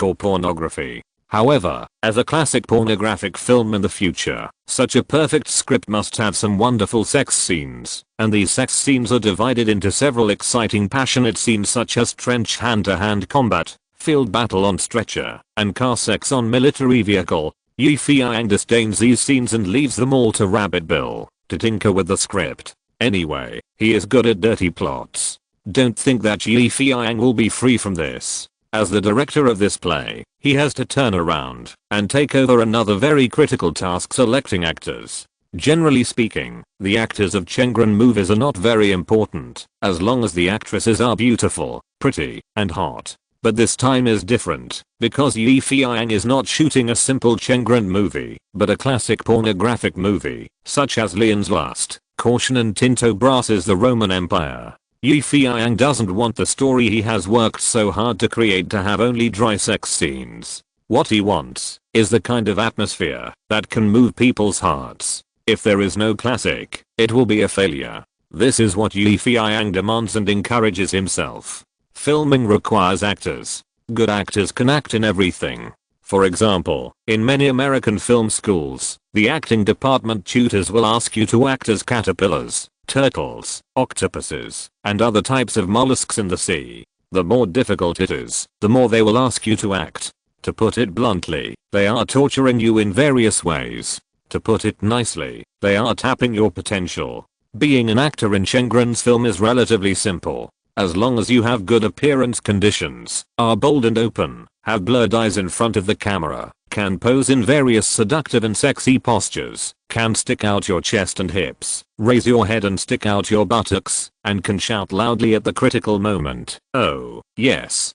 or pornography. However, as a classic pornographic film in the future, such a perfect script must have some wonderful sex scenes, and these sex scenes are divided into several exciting passionate scenes such as trench hand-to-hand combat, field battle on stretcher, and car sex on military vehicle. Feiyang disdains these scenes and leaves them all to Rabbit Bill to tinker with the script. Anyway, he is good at dirty plots. Don't think that Feiyang will be free from this. As the director of this play, he has to turn around and take over another very critical task: selecting actors. Generally speaking, the actors of Chengren movies are not very important, as long as the actresses are beautiful, pretty, and hot. But this time is different, because Feiyang is not shooting a simple Chengren movie, but a classic pornographic movie, such as Leon's Lust, Caution and Tinto Brass's The Roman Empire. Feiyang doesn't want the story he has worked so hard to create to have only dry sex scenes. What he wants is the kind of atmosphere that can move people's hearts. If there is no classic, it will be a failure. This is what Feiyang demands and encourages himself. Filming requires actors. Good actors can act in everything. For example, in many American film schools, the acting department tutors will ask you to act as caterpillars, turtles, octopuses, and other types of mollusks in the sea. The more difficult it is, the more they will ask you to act. To put it bluntly, they are torturing you in various ways. To put it nicely, they are tapping your potential. Being an actor in Chengren's film is relatively simple. As long as you have good appearance conditions, are bold and open, have blurred eyes in front of the camera, can pose in various seductive and sexy postures, can stick out your chest and hips, raise your head and stick out your buttocks, and can shout loudly at the critical moment, oh, yes,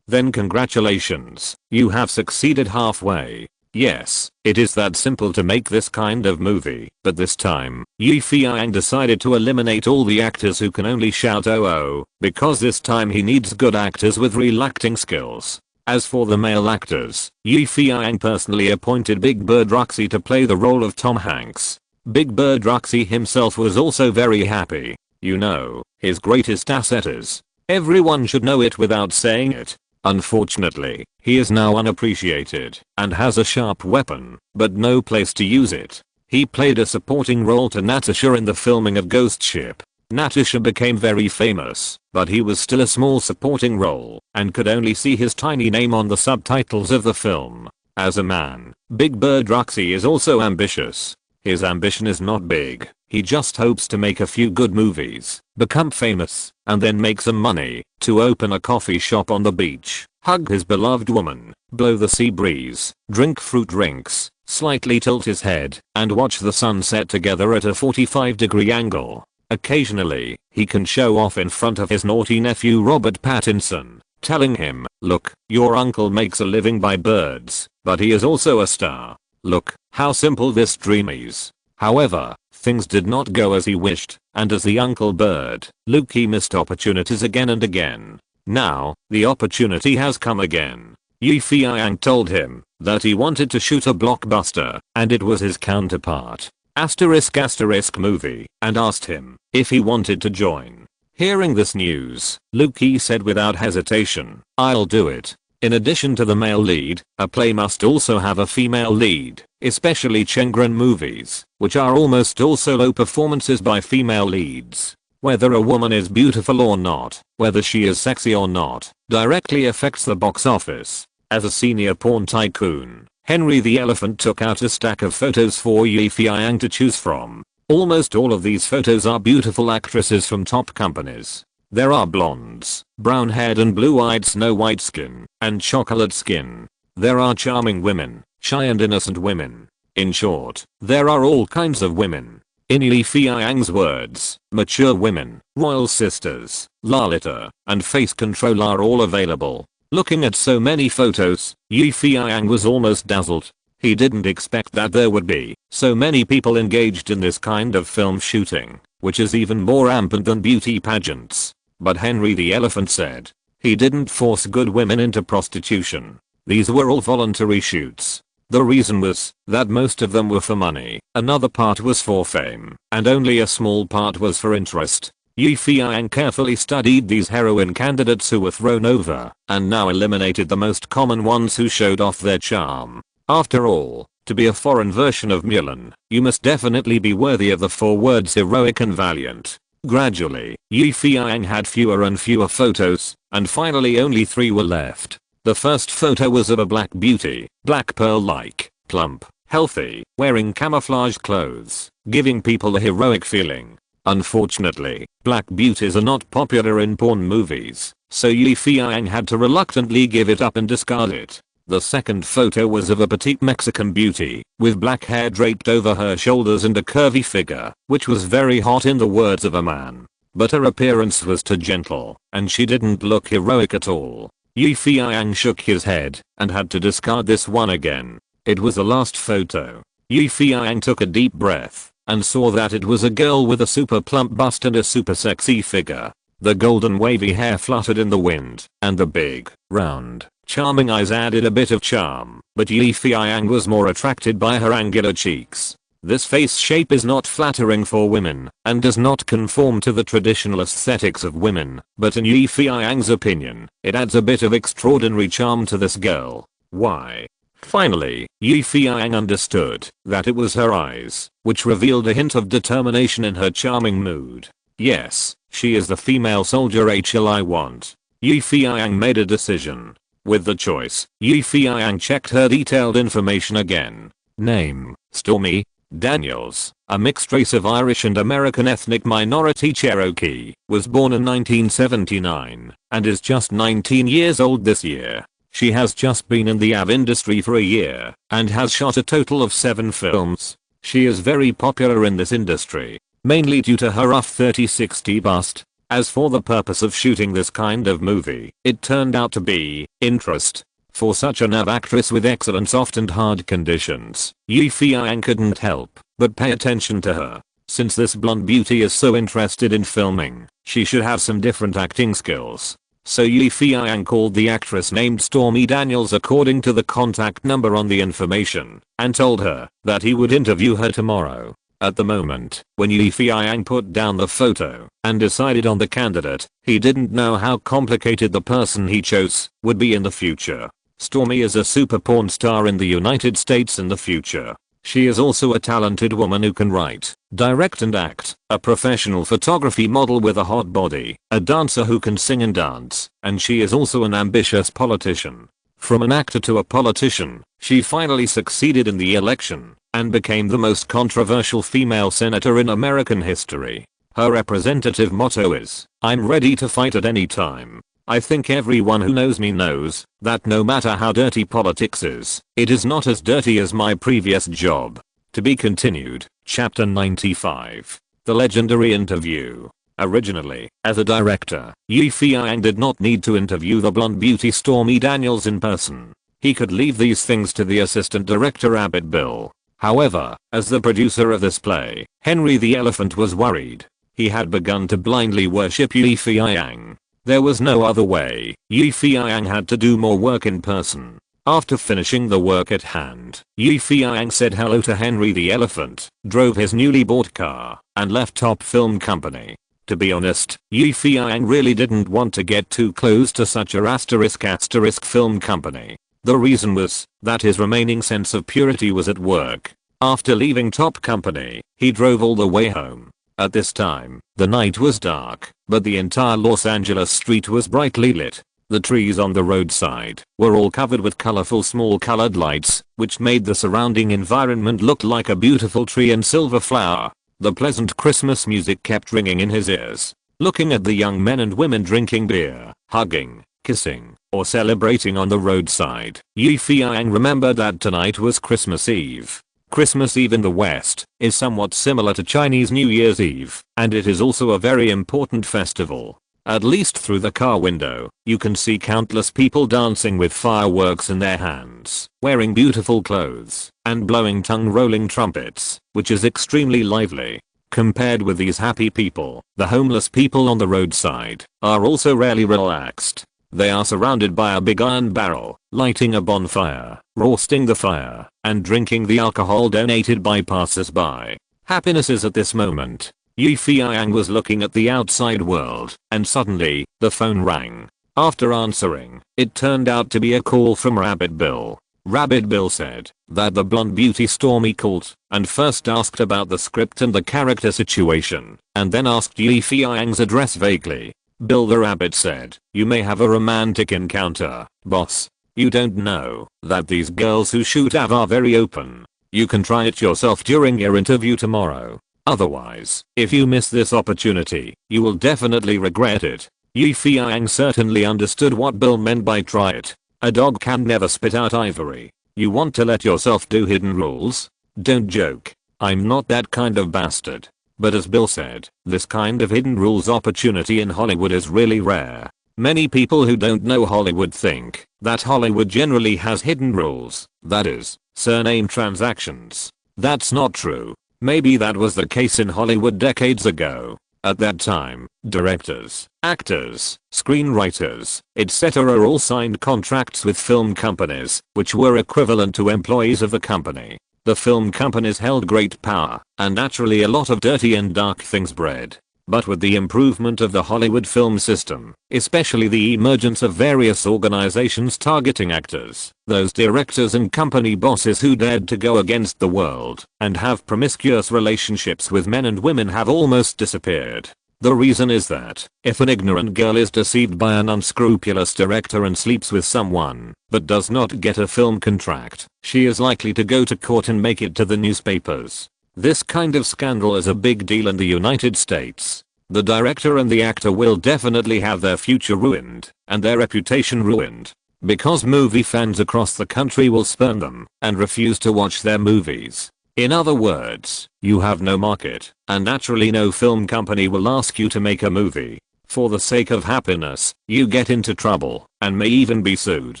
then congratulations, you have succeeded halfway. Yes, it is that simple to make this kind of movie, but this time, Feiyang decided to eliminate all the actors who can only shout oh, because this time he needs good actors with real acting skills. As for the male actors, Feiyang personally appointed Big Bird Roxy to play the role of Tom Hanks. Big Bird Roxy himself was also very happy. You know, his greatest asset is. Everyone should know it without saying it. Unfortunately, he is now unappreciated and has a sharp weapon, but no place to use it. He played a supporting role to Natasha in the filming of Ghost Ship. Natasha became very famous, but he was still a small supporting role and could only see his tiny name on the subtitles of the film. As a man, Big Bird Roxy is also ambitious. His ambition is not big, he just hopes to make a few good movies, become famous, and then make some money, to open a coffee shop on the beach, hug his beloved woman, blow the sea breeze, drink fruit drinks, slightly tilt his head, and watch the sunset together at a 45-degree angle. Occasionally, he can show off in front of his naughty nephew Robert Pattinson, telling him, look, your uncle makes a living by birds, but he is also a star. Look, how simple this dream is. However, things did not go as he wished, and as the Uncle Bird, Luke he missed opportunities again and again. Now, the opportunity has come again. Feiyang told him that he wanted to shoot a blockbuster, and it was his counterpart, *** movie, and asked him if he wanted to join. Hearing this news, Luke he said without hesitation, I'll do it. In addition to the male lead, a play must also have a female lead, especially Chengren movies, which are almost all solo performances by female leads. Whether a woman is beautiful or not, whether she is sexy or not, directly affects the box office. As a senior porn tycoon, Henry the Elephant took out a stack of photos for Feiyang to choose from. Almost all of these photos are beautiful actresses from top companies. There are blondes, brown-haired and blue-eyed Snow White skin, and chocolate skin. There are charming women, shy and innocent women. In short, there are all kinds of women. In Feiyang's words, mature women, royal sisters, Lalita, and face control are all available. Looking at so many photos, Feiyang was almost dazzled. He didn't expect that there would be so many people engaged in this kind of film shooting, which is even more rampant than beauty pageants. But Henry the Elephant said he didn't force good women into prostitution. These were all voluntary shoots. The reason was that most of them were for money, another part was for fame, and only a small part was for interest. Feiyang carefully studied these heroine candidates who were thrown over, and now eliminated the most common ones who showed off their charm. After all, to be a foreign version of Mulan, you must definitely be worthy of the 4 words heroic and valiant. Gradually, Feiyang had fewer and fewer photos, and finally only 3 were left. The first photo was of a black beauty, black pearl-like, plump, healthy, wearing camouflage clothes, giving people a heroic feeling. Unfortunately, black beauties are not popular in porn movies, so Feiyang had to reluctantly give it up and discard it. The second photo was of a petite Mexican beauty, with black hair draped over her shoulders and a curvy figure, which was very hot in the words of a man. But her appearance was too gentle, and she didn't look heroic at all. Feiyang shook his head, and had to discard this one again. It was the last photo. Feiyang took a deep breath, and saw that it was a girl with a super plump bust and a super sexy figure. The golden wavy hair fluttered in the wind, and the big, round, charming eyes added a bit of charm, but Feiyang was more attracted by her angular cheeks. This face shape is not flattering for women, and does not conform to the traditional aesthetics of women, but in Feiyang's opinion, it adds a bit of extraordinary charm to this girl. Why? Finally, Feiyang understood that it was her eyes, which revealed a hint of determination in her charming mood. Yes, She is the female soldier Rachel I want. Yi Feiyang made a decision. With the choice, Yi Feiyang checked her detailed information again. Name, Stormy Daniels, a mixed race of Irish and American ethnic minority Cherokee, was born in 1979 and is just 19 years old this year. She has just been in the AV industry for a year and has shot a total of 7 films. She is very popular in this industry, mainly due to her rough 30-60 bust. As for the purpose of shooting this kind of movie, it turned out to be interest. For such an AV actress with excellent soft and hard conditions, Yi Feiyang couldn't help but pay attention to her. Since this blonde beauty is so interested in filming, she should have some different acting skills. So Yi Feiyang called the actress named Stormy Daniels according to the contact number on the information and told her that he would interview her tomorrow. At the moment, when Yi Feiyang put down the photo and decided on the candidate, he didn't know how complicated the person he chose would be in the future. Stormy is a super porn star in the United States in the future. She is also a talented woman who can write, direct and act, a professional photography model with a hot body, a dancer who can sing and dance, and she is also an ambitious politician. From an actor to a politician, she finally succeeded in the election and became the most controversial female senator in American history. Her representative motto is, "I'm ready to fight at any time." I think everyone who knows me knows that no matter how dirty politics is, it is not as dirty as my previous job. To be continued. Chapter 95. The legendary interview. Originally, as a director, Yi Feiyang did not need to interview the blonde beauty Stormy Daniels in person. He could leave these things to the assistant director Rabbit Bill. However, as the producer of this play, Henry the Elephant was worried. He had begun to blindly worship Yi Feiyang. There was no other way. Yi Feiyang had to do more work in person. After finishing the work at hand, Yi Feiyang said hello to Henry the Elephant, drove his newly bought car, and left Top Film Company. To be honest, Yi Feiyang really didn't want to get too close to such a *** film company. The reason was that his remaining sense of purity was at work. After leaving Top Company, he drove all the way home. At this time, the night was dark, but the entire Los Angeles street was brightly lit. The trees on the roadside were all covered with colorful small colored lights, which made the surrounding environment look like a beautiful tree and silver flower. The pleasant Christmas music kept ringing in his ears. Looking at the young men and women drinking beer, hugging, kissing, or celebrating on the roadside, Yi Feiyang remembered that tonight was Christmas Eve. Christmas Eve in the West is somewhat similar to Chinese New Year's Eve, and it is also a very important festival. At least through the car window, you can see countless people dancing with fireworks in their hands, wearing beautiful clothes, and blowing tongue-rolling trumpets, which is extremely lively. Compared with these happy people, the homeless people on the roadside are also rarely relaxed. They are surrounded by a big iron barrel, lighting a bonfire, roasting the fire, and drinking the alcohol donated by passers-by. Happiness is at this moment. Yi Feiyang was looking at the outside world, and suddenly, the phone rang. After answering, it turned out to be a call from Rabbit Bill. Rabbit Bill said that the blonde beauty Stormy called and first asked about the script and the character situation, and then asked Yi Feiyang's address vaguely. Bill the Rabbit said, "You may have a romantic encounter, boss. You don't know that these girls who shoot AV are very open. You can try it yourself during your interview tomorrow. Otherwise, if you miss this opportunity, you will definitely regret it." Yi Feiyang certainly understood what Bill meant by try it. A dog can never spit out ivory. You want to let yourself do hidden rules? Don't joke. I'm not that kind of bastard. But as Bill said, this kind of hidden rules opportunity in Hollywood is really rare. Many people who don't know Hollywood think that Hollywood generally has hidden rules, that is, surname transactions. That's not true. Maybe that was the case in Hollywood decades ago. At that time, directors, actors, screenwriters, etc. all signed contracts with film companies, which were equivalent to employees of the company. The film companies held great power, and naturally a lot of dirty and dark things bred. But with the improvement of the Hollywood film system, especially the emergence of various organizations targeting actors, those directors and company bosses who dared to go against the world and have promiscuous relationships with men and women have almost disappeared. The reason is that, if an ignorant girl is deceived by an unscrupulous director and sleeps with someone, but does not get a film contract, she is likely to go to court and make it to the newspapers. This kind of scandal is a big deal in the United States. The director and the actor will definitely have their future ruined, and their reputation ruined. Because movie fans across the country will spurn them, and refuse to watch their movies. In other words, you have no market, and naturally no film company will ask you to make a movie. For the sake of happiness, you get into trouble, and may even be sued.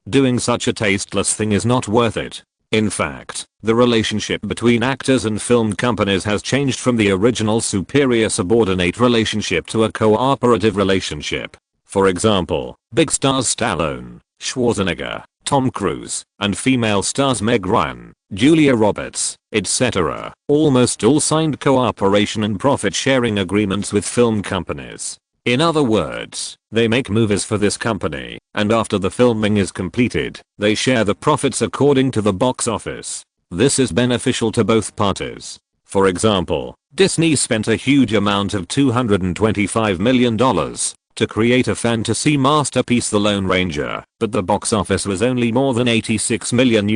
Doing such a tasteless thing is not worth it. In fact, the relationship between actors and film companies has changed from the original superior subordinate relationship to a cooperative relationship. For example, big stars Stallone, Schwarzenegger, Tom Cruise, and female stars Meg Ryan, Julia Roberts, etc. almost all signed cooperation and profit-sharing agreements with film companies. In other words, they make movies for this company, and after the filming is completed, they share the profits according to the box office. This is beneficial to both parties. For example, Disney spent a huge amount of $225 million to create a fantasy masterpiece The Lone Ranger, but the box office was only more than $86 million,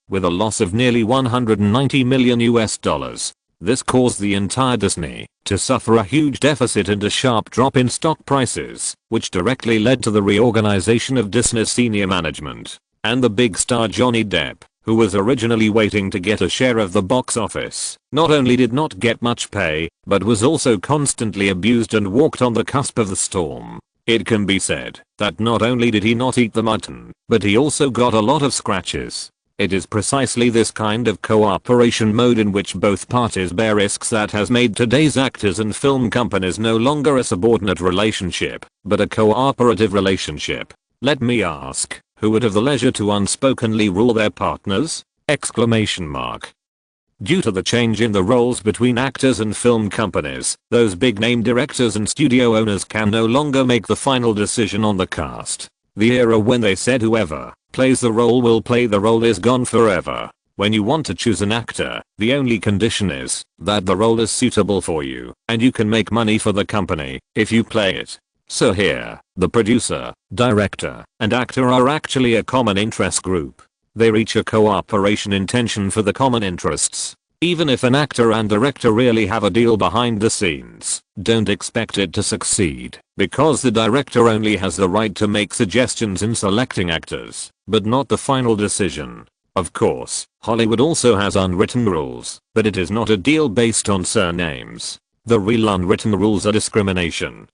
with a loss of nearly $190 million. This caused the entire Disney to suffer a huge deficit and a sharp drop in stock prices, which directly led to the reorganization of Disney's senior management. And the big star Johnny Depp, who was originally waiting to get a share of the box office, not only did not get much pay, but was also constantly abused and walked on the cusp of the storm. It can be said that not only did he not eat the mutton, but he also got a lot of scratches. It is precisely this kind of cooperation mode in which both parties bear risks that has made today's actors and film companies no longer a subordinate relationship, but a cooperative relationship. Let me ask, who would have the leisure to unspokenly rule their partners? Due to the change in the roles between actors and film companies, those big name directors and studio owners can no longer make the final decision on the cast. The era when they said whoever plays the role will play the role is gone forever. When you want to choose an actor, the only condition is that the role is suitable for you, and you can make money for the company if you play it. So here, the producer, director, and actor are actually a common interest group. They reach a cooperation intention for the common interests. Even if an actor and director really have a deal behind the scenes, don't expect it to succeed, because the director only has the right to make suggestions in selecting actors, but not the final decision. Of course, Hollywood also has unwritten rules, but it is not a deal based on surnames. The real unwritten rules are discrimination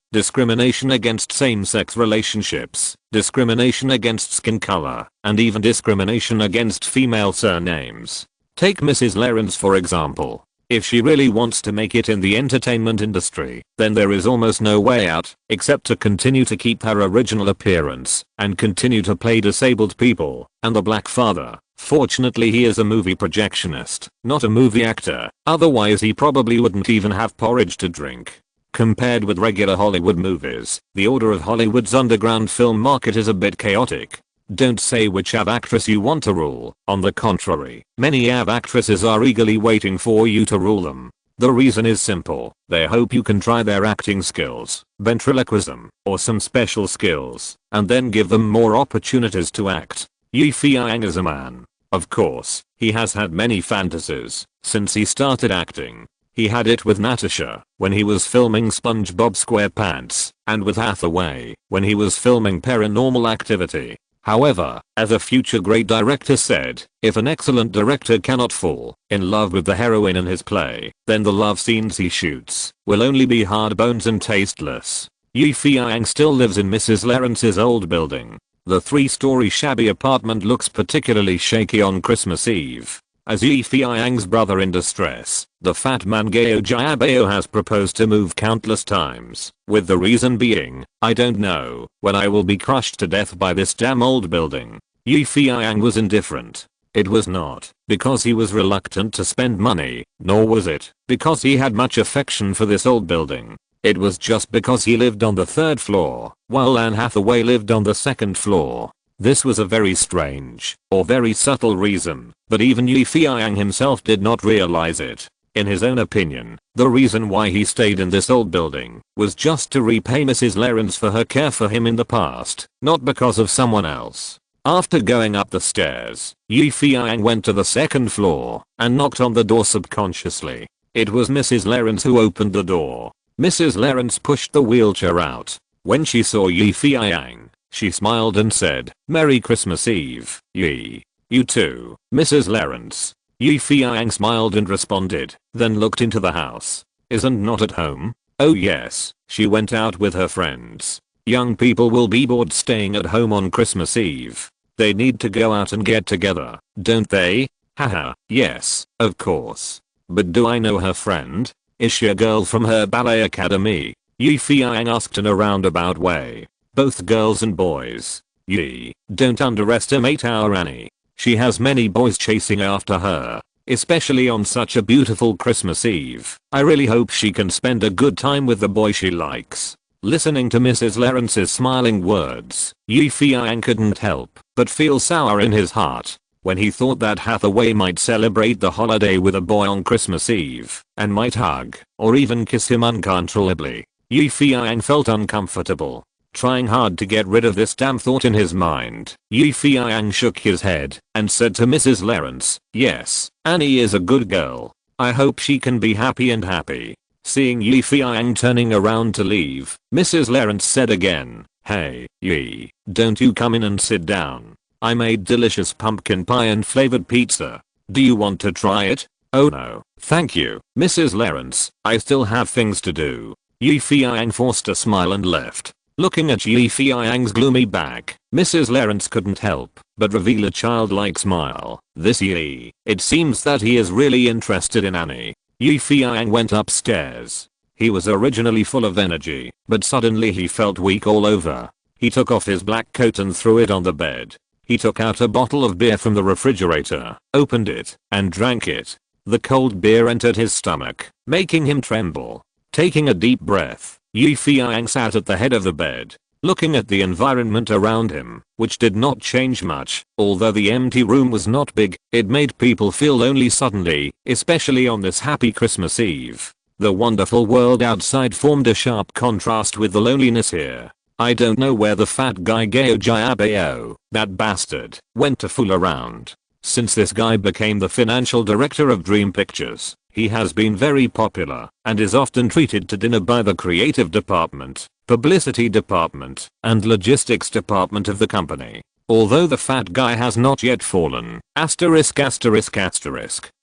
against same-sex relationships, discrimination against skin color, and even discrimination against female surnames. Take Mrs. Lawrence for example. If she really wants to make it in the entertainment industry, then there is almost no way out, except to continue to keep her original appearance, and continue to play disabled people, and the black father. Fortunately he is a movie projectionist, not a movie actor, otherwise he probably wouldn't even have porridge to drink. Compared with regular Hollywood movies, the order of Hollywood's underground film market is a bit chaotic. Don't say which AV actress you want to rule, on the contrary, many AV actresses are eagerly waiting for you to rule them. The reason is simple, they hope you can try their acting skills, ventriloquism, or some special skills, and then give them more opportunities to act. Feiyang is a man. Of course, he has had many fantasies since he started acting. He had it with Natasha when he was filming SpongeBob SquarePants, and with Hathaway when he was filming Paranormal Activity. However, as a future great director said, if an excellent director cannot fall in love with the heroine in his play, then the love scenes he shoots will only be hard bones and tasteless. Feiyang still lives in Mrs. Lawrence's old building. The 3-story shabby apartment looks particularly shaky on Christmas Eve. As Feiyang's brother in distress, the fat man Gao Jiabao has proposed to move countless times, with the reason being, I don't know when I will be crushed to death by this damn old building. Feiyang was indifferent. It was not because he was reluctant to spend money, nor was it because he had much affection for this old building. It was just because he lived on the 3rd floor, while Anne Hathaway lived on the 2nd floor. This was a very strange, or very subtle reason, but even Feiyang himself did not realize it. In his own opinion, the reason why he stayed in this old building was just to repay Mrs. Lawrence for her care for him in the past, not because of someone else. After going up the stairs, Feiyang went to the second floor and knocked on the door subconsciously. It was Mrs. Lawrence who opened the door. Mrs. Lawrence pushed the wheelchair out. When she saw Feiyang, she smiled and said, "Merry Christmas Eve, Yi. You too, Mrs. Lawrence." Feiyang smiled and responded, then looked into the house. "Isn't not at home?" "Oh yes, she went out with her friends. Young people will be bored staying at home on Christmas Eve. They need to go out and get together, don't they?" "Haha, yes, of course. But do I know her friend? Is she a girl from her ballet academy?" Feiyang asked in a roundabout way. "Both girls and boys. Yi, don't underestimate our Annie. She has many boys chasing after her, especially on such a beautiful Christmas Eve. I really hope she can spend a good time with the boy she likes." Listening to Mrs. Lawrence's smiling words, Feiyang couldn't help but feel sour in his heart when he thought that Hathaway might celebrate the holiday with a boy on Christmas Eve and might hug or even kiss him uncontrollably. Feiyang felt uncomfortable. Trying hard to get rid of this damn thought in his mind, Feiyang shook his head and said to Mrs. Lawrence, "Yes, Annie is a good girl. I hope she can be happy and happy." Seeing Feiyang turning around to leave, Mrs. Lawrence said again, "Hey, Yi, don't you come in and sit down. I made delicious pumpkin pie and flavored pizza. Do you want to try it?" "Oh no, thank you, Mrs. Lawrence. I still have things to do." Feiyang forced a smile and left. Looking at Feiyang's gloomy back, Mrs. Lawrence couldn't help but reveal a childlike smile. "This Yi, it seems that he is really interested in Annie." Feiyang went upstairs. He was originally full of energy, but suddenly he felt weak all over. He took off his black coat and threw it on the bed. He took out a bottle of beer from the refrigerator, opened it, and drank it. The cold beer entered his stomach, making him tremble. Taking a deep breath, Feiyang sat at the head of the bed, looking at the environment around him, which did not change much. Although the empty room was not big, it made people feel lonely suddenly, especially on this happy Christmas Eve. The wonderful world outside formed a sharp contrast with the loneliness here. I don't know where the fat guy Gao Jiabao, that bastard, went to fool around. Since this guy became the financial director of Dream Pictures, he has been very popular and is often treated to dinner by the creative department, publicity department, and logistics department of the company. Although the fat guy has not yet fallen,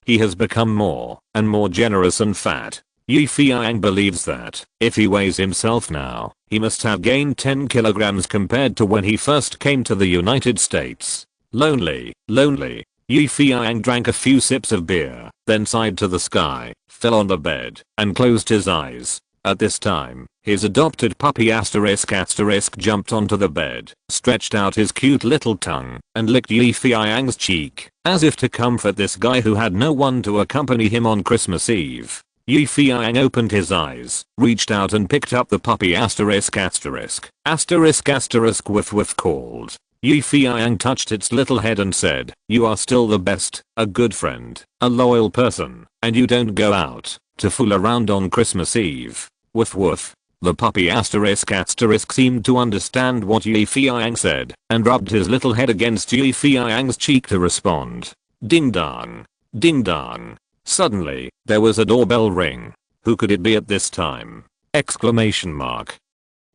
he has become more and more generous and fat. Feiyang believes that if he weighs himself now, he must have gained 10 kilograms compared to when he first came to the United States. Lonely. Feiyang drank a few sips of beer, then sighed to the sky, fell on the bed, and closed his eyes. At this time, his adopted puppy jumped onto the bed, stretched out his cute little tongue, and licked Feiyang's cheek, as if to comfort this guy who had no one to accompany him on Christmas Eve. Feiyang opened his eyes, reached out and picked up the puppy woof woof called. Feiyang touched its little head and said, "You are still the best, a good friend, a loyal person, and you don't go out to fool around on Christmas Eve. Woof woof." The puppy seemed to understand what Feiyang said and rubbed his little head against Feiyang's cheek to respond. Ding dong. Ding dong. Suddenly, there was a doorbell ring. Who could it be at this time? Exclamation mark.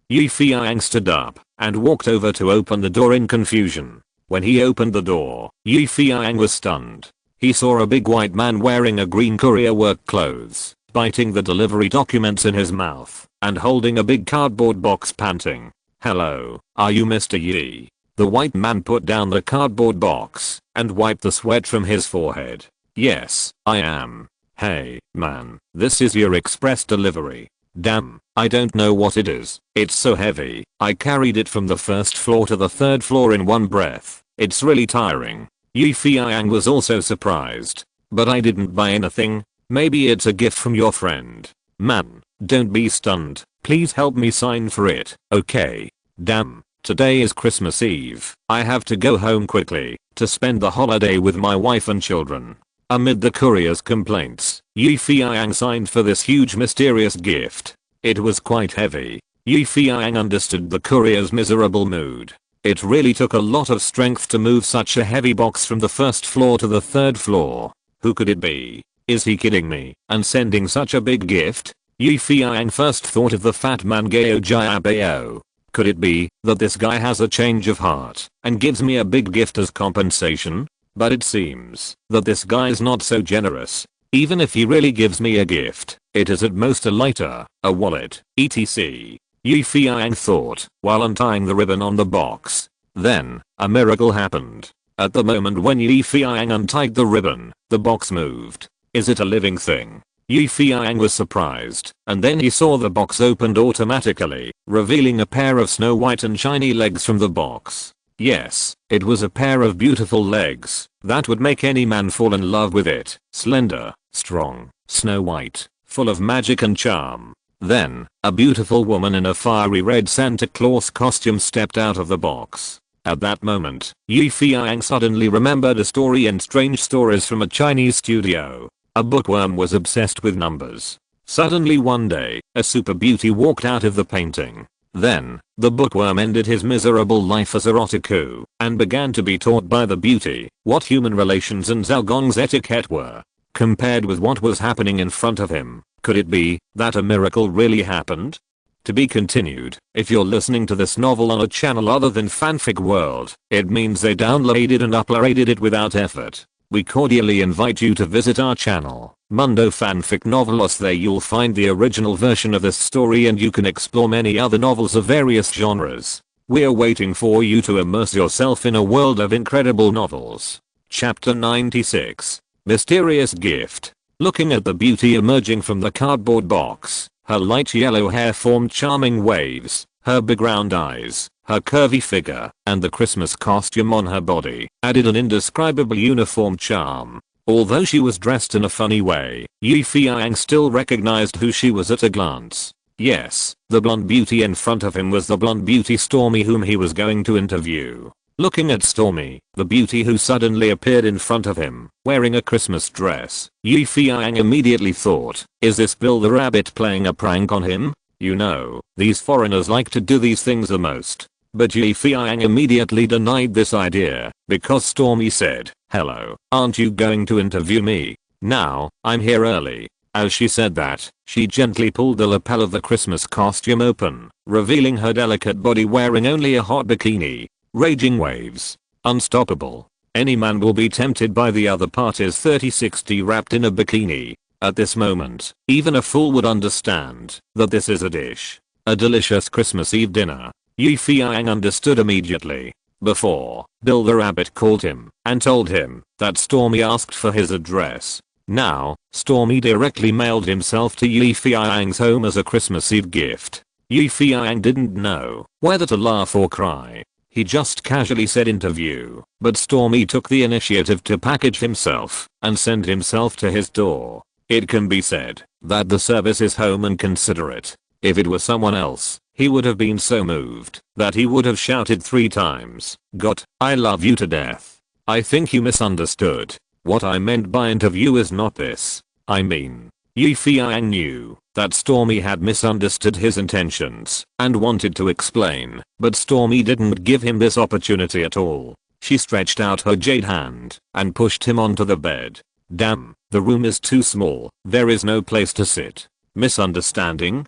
Feiyang stood up and walked over to open the door in confusion. When he opened the door, Feiyang was stunned. He saw a big white man wearing a green courier work clothes, biting the delivery documents in his mouth, and holding a big cardboard box panting. "Hello, are you Mr. Yi?" The white man put down the cardboard box and wiped the sweat from his forehead. "Yes, I am. Hey, man, this is your express delivery. Damn, I don't know what it is. It's so heavy. I carried it from the first floor to the third floor in one breath. It's really tiring." Feiyang was also surprised. "But I didn't buy anything. Maybe it's a gift from your friend." "Man, don't be stunned. Please help me sign for it, okay? Damn, today is Christmas Eve. I have to go home quickly to spend the holiday with my wife and children." Amid the courier's complaints, Yi Feiyang signed for this huge mysterious gift. It was quite heavy. Yi Feiyang understood the courier's miserable mood. It really took a lot of strength to move such a heavy box from the first floor to the third floor. Who could it be? Is he kidding me and sending such a big gift? Yi Feiyang first thought of the fat man Gao Jiabao. Could it be that this guy has a change of heart and gives me a big gift as compensation? But it seems that this guy's not so generous. Even if he really gives me a gift, it is at most a lighter, a wallet, etc. Yi Feiyang thought while untying the ribbon on the box. Then, a miracle happened. At the moment when Yi Feiyang untied the ribbon, the box moved. Is it a living thing? Yi Feiyang was surprised, and then he saw the box opened automatically, revealing a pair of snow white and shiny legs from the box. Yes, it was a pair of beautiful legs that would make any man fall in love with it. Slender, strong, snow white, full of magic and charm. Then, a beautiful woman in a fiery red Santa Claus costume stepped out of the box. At that moment, Yi Feiyang suddenly remembered a story in Strange Stories from a Chinese studio. A bookworm was obsessed with numbers. Suddenly one day, a super beauty walked out of the painting. Then, the bookworm ended his miserable life as a otaku and began to be taught by the beauty what human relations and Zhaogong's etiquette were. Compared with what was happening in front of him, could it be that a miracle really happened? To be continued. If you're listening to this novel on a channel other than Fanfic World, it means they downloaded and uploaded it without effort. We cordially invite you to visit our channel, Mundo Fanfic Novelos. There you'll find the original version of this story and you can explore many other novels of various genres. We're waiting for you to immerse yourself in a world of incredible novels. Chapter 96. Mysterious Gift. Looking at the beauty emerging from the cardboard box, her light yellow hair formed charming waves, her big round eyes, her curvy figure, and the Christmas costume on her body added an indescribable uniform charm. Although she was dressed in a funny way, Yi Feiyang still recognized who she was at a glance. Yes, the blonde beauty in front of him was the blonde beauty Stormy whom he was going to interview. Looking at Stormy, the beauty who suddenly appeared in front of him, wearing a Christmas dress, Yi Feiyang immediately thought, is this Bill the Rabbit playing a prank on him? You know, these foreigners like to do these things the most. But Yi Feiyang immediately denied this idea, because Stormy said, hello, aren't you going to interview me? Now, I'm here early. As she said that, she gently pulled the lapel of the Christmas costume open, revealing her delicate body wearing only a hot bikini. Raging waves. Unstoppable. Any man will be tempted by the other party's 3060 wrapped in a bikini. At this moment, even a fool would understand that this is a dish. A delicious Christmas Eve dinner. Yi Feiyang understood immediately. Before, Bill the Rabbit called him and told him that Stormy asked for his address. Now, Stormy directly mailed himself to Yi Feiyang's home as a Christmas Eve gift. Yi Feiyang didn't know whether to laugh or cry. He just casually said interview, but Stormy took the initiative to package himself and send himself to his door. It can be said that the service is home and considerate. If it were someone else, he would have been so moved that he would have shouted 3 times, "God, I love you to death." I think you misunderstood. What I meant by interview is not this. I mean, Yi Feiyang knew that Stormy had misunderstood his intentions and wanted to explain, but Stormy didn't give him this opportunity at all. She stretched out her jade hand and pushed him onto the bed. Damn, the room is too small, there is no place to sit. Misunderstanding?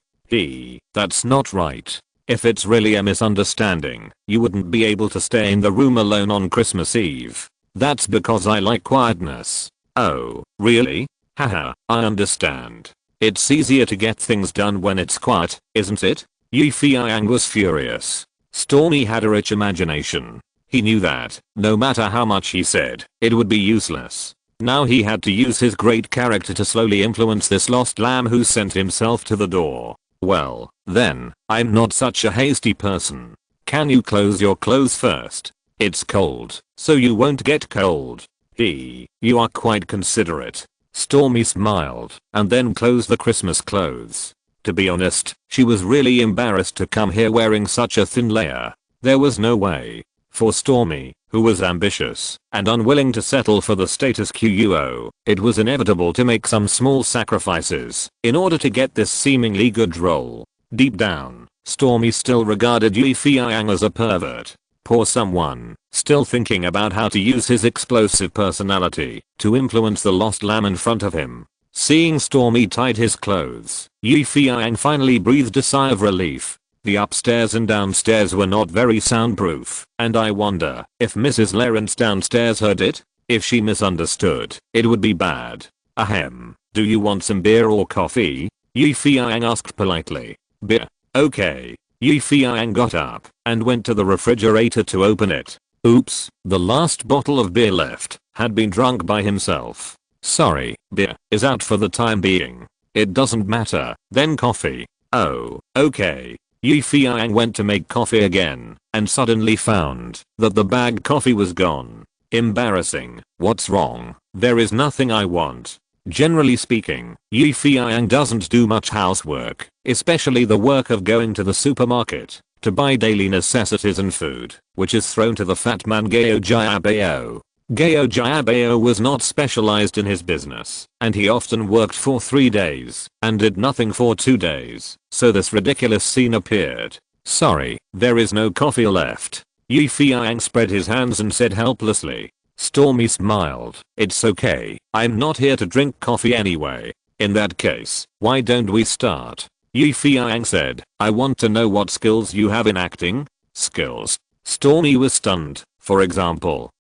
That's not right. If it's really a misunderstanding, you wouldn't be able to stay in the room alone on Christmas Eve. That's because I like quietness. Oh, really? Haha, I understand. It's easier to get things done when it's quiet, isn't it? Yi Feiyang was furious. Stormy had a rich imagination. He knew that, no matter how much he said, it would be useless. Now he had to use his great character to slowly influence this lost lamb who sent himself to the door. Well, then, I'm not such a hasty person. Can you close your clothes first? It's cold, so you won't get cold. You are quite considerate. Stormy smiled and then closed the Christmas clothes. To be honest, she was really embarrassed to come here wearing such a thin layer. There was no way for Stormy who was ambitious and unwilling to settle for the status quo. It was inevitable to make some small sacrifices in order to get this seemingly good role. Deep down, Stormy still regarded Feiyang as a pervert. Poor someone, still thinking about how to use his explosive personality to influence the lost lamb in front of him. Seeing Stormy tied his clothes, Feiyang finally breathed a sigh of relief. The upstairs and downstairs were not very soundproof, and I wonder if Mrs. Lawrence downstairs heard it. If she misunderstood, it would be bad. Ahem. Do you want some beer or coffee? Feiyang asked politely. Beer. Okay. Feiyang got up and went to the refrigerator to open it. Oops, the last bottle of beer left had been drunk by himself. Sorry, beer is out for the time being. It doesn't matter, then coffee. Oh, okay. Feiyang went to make coffee again and suddenly found that the bagged coffee was gone. Embarrassing. What's wrong? There is nothing I want. Generally speaking, Feiyang doesn't do much housework, especially the work of going to the supermarket to buy daily necessities and food, which is thrown to the fat man Gao Jiabao. Gao Jiabao was not specialized in his business, and he often worked for 3 days and did nothing for 2 days, so this ridiculous scene appeared. Sorry, there is no coffee left. Feiyang spread his hands and said helplessly. Stormy smiled. It's okay, I'm not here to drink coffee anyway. In that case, why don't we start? Feiyang said. I want to know what skills you have in acting. Skills? Stormy was stunned. For example,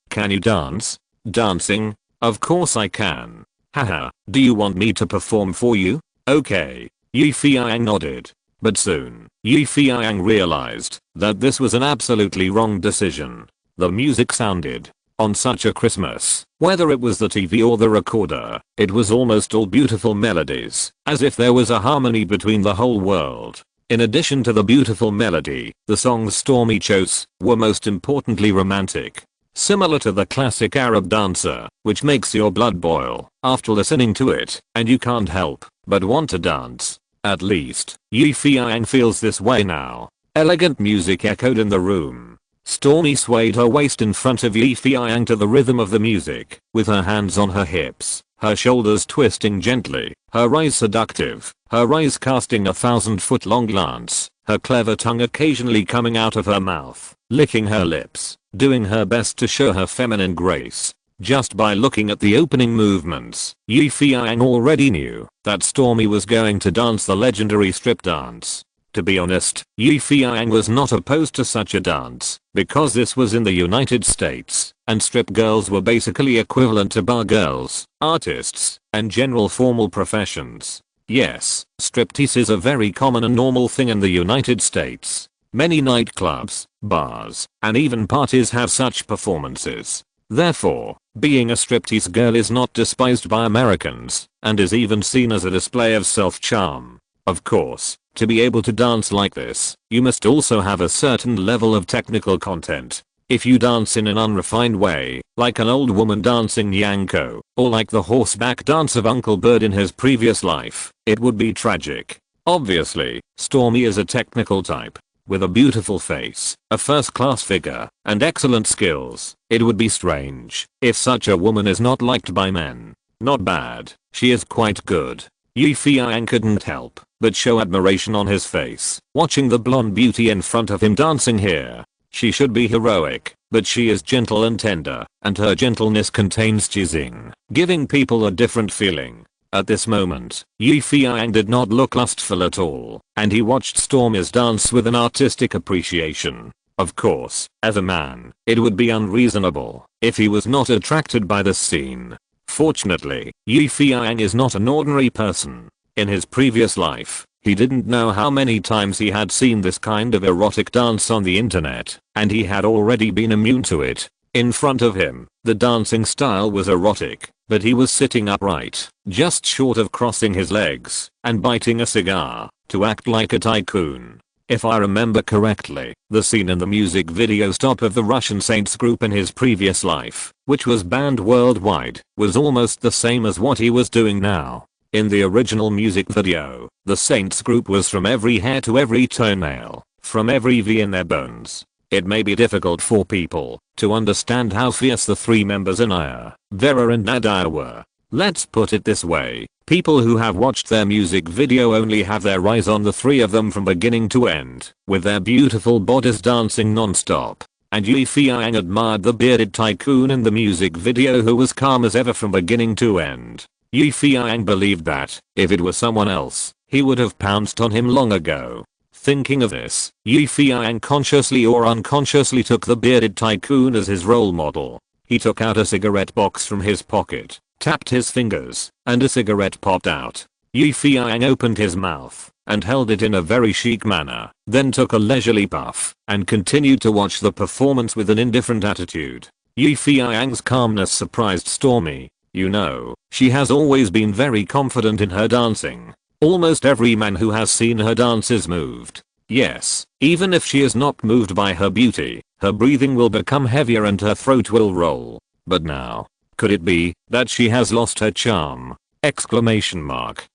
can you dance? Dancing? Of course I can. Haha, do you want me to perform for you? Okay. Feiyang nodded. But soon, Feiyang realized that this was an absolutely wrong decision. The music sounded, on such a Christmas, whether it was the TV or the recorder, it was almost all beautiful melodies, as if there was a harmony between the whole world. In addition to the beautiful melody, the songs Stormy chose were most importantly romantic. Similar to the classic Arab dancer, which makes your blood boil after listening to it, and you can't help but want to dance. At least, Feiyang feels this way now. Elegant music echoed in the room. Stormy swayed her waist in front of Feiyang to the rhythm of the music, with her hands on her hips, her shoulders twisting gently, her eyes seductive, her eyes casting 1,000-foot-long glance, her clever tongue occasionally coming out of her mouth, licking her lips, doing her best to show her feminine grace. Just by looking at the opening movements, Feiyang already knew that Stormy was going to dance the legendary strip dance. To be honest, Feiyang was not opposed to such a dance, because this was in the United States, and strip girls were basically equivalent to bar girls, artists, and general formal professions. Yes, striptease is a very common and normal thing in the United States. Many nightclubs, bars, and even parties have such performances. Therefore, being a striptease girl is not despised by Americans, and is even seen as a display of self-charm. Of course, to be able to dance like this, you must also have a certain level of technical content. If you dance in an unrefined way, like an old woman dancing Yanko, or like the horseback dance of Uncle Bird in his previous life, it would be tragic. Obviously, Stormy is a technical type. With a beautiful face, a first-class figure, and excellent skills, it would be strange if such a woman is not liked by men. Not bad, she is quite good. Feiyang couldn't help but show admiration on his face, watching the blonde beauty in front of him dancing here. She should be heroic, but she is gentle and tender, and her gentleness contains teasing, giving people a different feeling. At this moment, Feiyang did not look lustful at all, and he watched Stormy's dance with an artistic appreciation. Of course, as a man, it would be unreasonable if he was not attracted by this scene. Fortunately, Feiyang is not an ordinary person. In his previous life, he didn't know how many times he had seen this kind of erotic dance on the internet, and he had already been immune to it. In front of him, the dancing style was erotic, but he was sitting upright, just short of crossing his legs, and biting a cigar, to act like a tycoon. If I remember correctly, the scene in the music video Stop of the Russian Saints group in his previous life, which was banned worldwide, was almost the same as what he was doing now. In the original music video, the Saints group was from every hair to every toenail, from every V in their bones. It may be difficult for people to understand how fierce the three members Anaya, Vera and Nadia were. Let's put it this way, people who have watched their music video only have their eyes on the three of them from beginning to end, with their beautiful bodies dancing non-stop. And Feiyang admired the bearded tycoon in the music video who was calm as ever from beginning to end. Feiyang believed that, if it was someone else, he would have pounced on him long ago. Thinking of this, Feiyang consciously or unconsciously took the bearded tycoon as his role model. He took out a cigarette box from his pocket, tapped his fingers, and a cigarette popped out. Feiyang opened his mouth and held it in a very chic manner, then took a leisurely puff and continued to watch the performance with an indifferent attitude. Feiyang's calmness surprised Stormy. You know, she has always been very confident in her dancing. Almost every man who has seen her dance is moved. Yes, even if she is not moved by her beauty, her breathing will become heavier and her throat will roll. But now, could it be that she has lost her charm? Exclamation mark.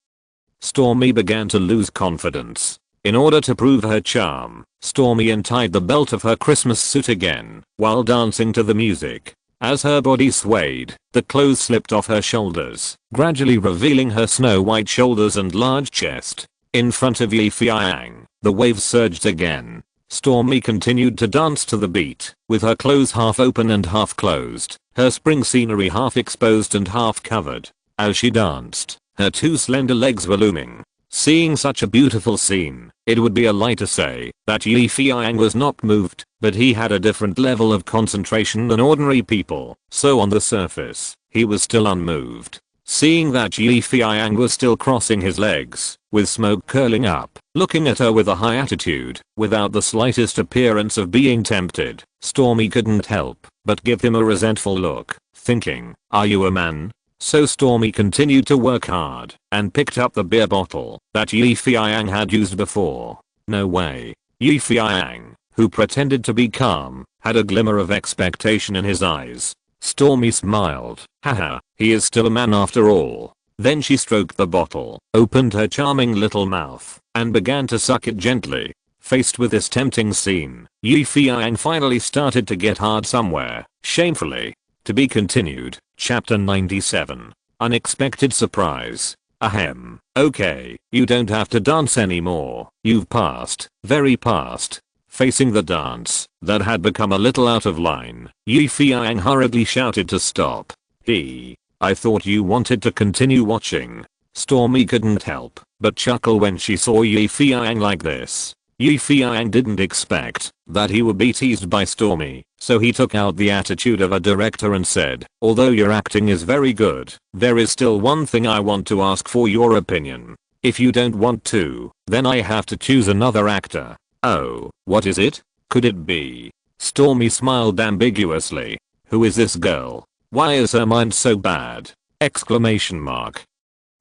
Stormy began to lose confidence. In order to prove her charm, Stormy untied the belt of her Christmas suit again, while dancing to the music. As her body swayed, the clothes slipped off her shoulders, gradually revealing her snow-white shoulders and large chest. In front of Feiyang, the waves surged again. Stormy continued to dance to the beat, with her clothes half open and half closed, her spring scenery half exposed and half covered. As she danced, her two slender legs were looming. Seeing such a beautiful scene, it would be a lie to say that Feiyang was not moved, but he had a different level of concentration than ordinary people, so on the surface, he was still unmoved. Seeing that Feiyang was still crossing his legs, with smoke curling up, looking at her with a high attitude, without the slightest appearance of being tempted, Stormy couldn't help but give him a resentful look, thinking, are you a man? So Stormy continued to work hard and picked up the beer bottle that Feiyang had used before. No way. Feiyang, who pretended to be calm, had a glimmer of expectation in his eyes. Stormy smiled. Haha, he is still a man after all. Then she stroked the bottle, opened her charming little mouth, and began to suck it gently. Faced with this tempting scene, Feiyang finally started to get hard somewhere, shamefully. To be continued, Chapter 97. Unexpected surprise. Ahem. Okay, you don't have to dance anymore. You've passed, very passed. Facing the dance that had become a little out of line, Feiyang hurriedly shouted to stop. I thought you wanted to continue watching. Stormy couldn't help but chuckle when she saw Feiyang like this. Feiyang didn't expect that he would be teased by Stormy, so he took out the attitude of a director and said, although your acting is very good, there is still one thing I want to ask for your opinion. If you don't want to, then I have to choose another actor. Oh, what is it? Could it be? Stormy smiled ambiguously. Who is this girl? Why is her mind so bad? Exclamation mark.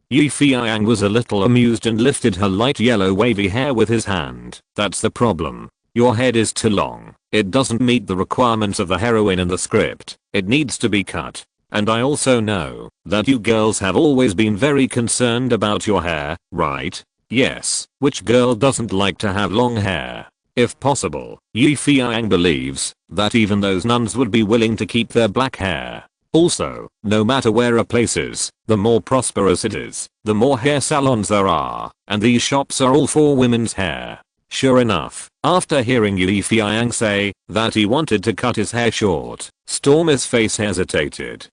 Feiyang was a little amused and lifted her light yellow wavy hair with his hand. That's the problem. Your head is too long. It doesn't meet the requirements of the heroine in the script. It needs to be cut. And I also know that you girls have always been very concerned about your hair, right? Yes, which girl doesn't like to have long hair? If possible, Feiyang believes that even those nuns would be willing to keep their black hair. Also, no matter where a place is, the more prosperous it is, the more hair salons there are, and these shops are all for women's hair. Sure enough, after hearing Feiyang say that he wanted to cut his hair short, Stormy's face hesitated.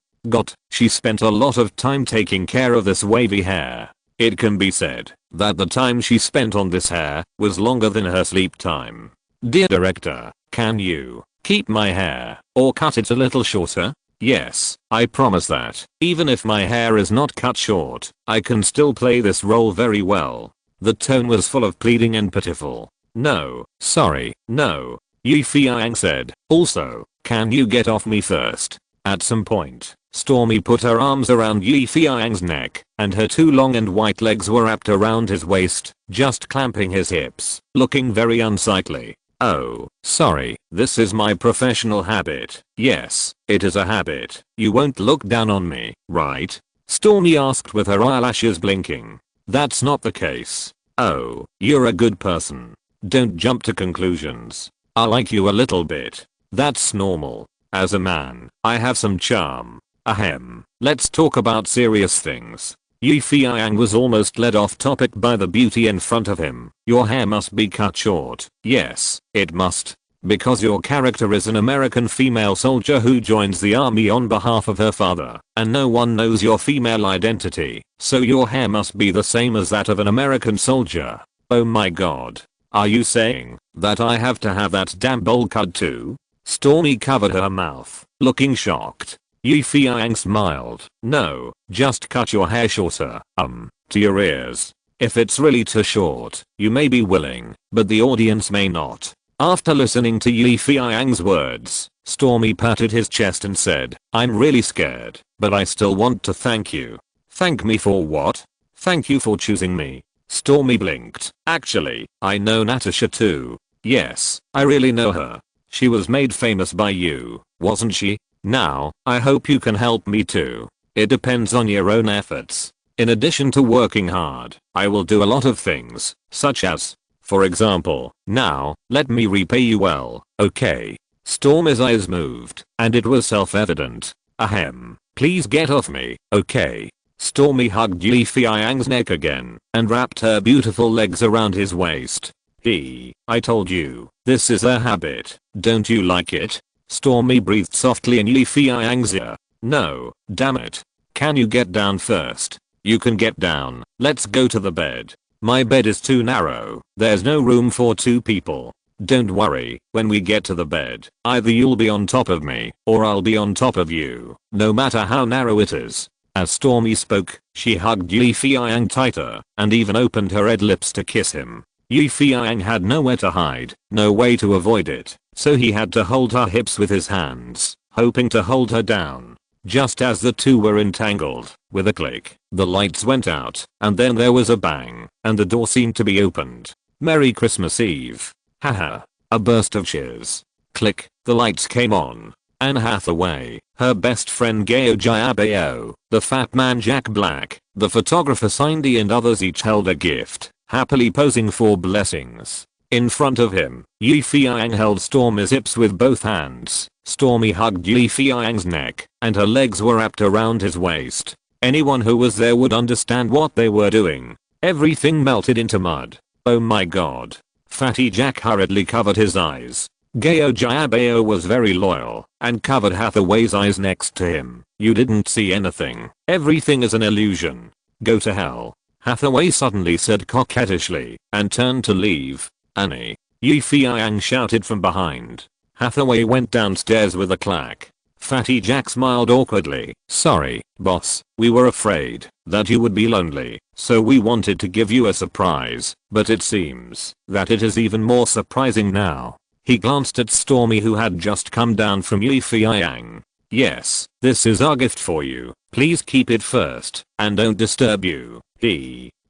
She spent a lot of time taking care of this wavy hair. It can be said that the time she spent on this hair was longer than her sleep time. Dear director, can you keep my hair or cut it a little shorter? Yes, I promise that, even if my hair is not cut short, I can still play this role very well. The tone was full of pleading and pitiful. No, sorry, no, Feiyang said. Also, can you get off me first? At some point, Stormy put her arms around Feiyang's neck, and her two long and white legs were wrapped around his waist, just clamping his hips, looking very unsightly. Oh, sorry, this is my professional habit. Yes, it is a habit. You won't look down on me, right? Stormy asked with her eyelashes blinking. That's not the case. Oh, you're a good person. Don't jump to conclusions. I like you a little bit. That's normal. As a man, I have some charm. Ahem. Let's talk about serious things. Feiyang was almost led off topic by the beauty in front of him. Your hair must be cut short. Yes, it must. Because your character is an American female soldier who joins the army on behalf of her father, and no one knows your female identity, so your hair must be the same as that of an American soldier. Oh my god. Are you saying that I have to have that damn bowl cut too? Stormy covered her mouth, looking shocked. Feiyang smiled. No, just cut your hair shorter, to your ears. If it's really too short, you may be willing, but the audience may not. After listening to Feiyang's words, Stormy patted his chest and said, I'm really scared, but I still want to thank you. Thank me for what? Thank you for choosing me. Stormy blinked. Actually, I know Natasha too. Yes, I really know her. She was made famous by you, wasn't she? Now, I hope you can help me too. It depends on your own efforts. In addition to working hard, I will do a lot of things, such as, for example, now, let me repay you well, okay? Stormy's eyes moved, and it was self-evident. Ahem. Please get off me, okay? Stormy hugged Feiyang's neck again, and wrapped her beautiful legs around his waist. I told you, this is a habit, don't you like it? Stormy breathed softly in Feiyang's ear. No, damn it. Can you get down first? You can get down, let's go to the bed. My bed is too narrow, there's no room for 2 people. Don't worry, when we get to the bed, either you'll be on top of me, or I'll be on top of you, no matter how narrow it is. As Stormy spoke, she hugged Feiyang tighter, and even opened her red lips to kiss him. Feiyang had nowhere to hide, no way to avoid it, so he had to hold her hips with his hands, hoping to hold her down. Just as the two were entangled, with a click, the lights went out, and then there was a bang, and the door seemed to be opened. Merry Christmas Eve. Haha. A burst of cheers. Click, the lights came on. Anne Hathaway, her best friend Gao Jiabao, the fat man Jack Black, the photographer Cindy and others each held a gift, happily posing for blessings. In front of him, Feiyang held Stormy's hips with both hands. Stormy hugged Feiyang's neck, and her legs were wrapped around his waist. Anyone who was there would understand what they were doing. Everything melted into mud. Oh my god. Fatty Jack hurriedly covered his eyes. Gao Jiabao was very loyal, and covered Hathaway's eyes next to him. You didn't see anything. Everything is an illusion. Go to hell. Hathaway suddenly said coquettishly, and turned to leave. Annie. Feiyang shouted from behind. Hathaway went downstairs with a clack. Fatty Jack smiled awkwardly. Sorry, boss, we were afraid that you would be lonely, so we wanted to give you a surprise, but it seems that it is even more surprising now. He glanced at Stormy who had just come down from Feiyang. Yes, this is our gift for you. Please keep it first, and don't disturb you.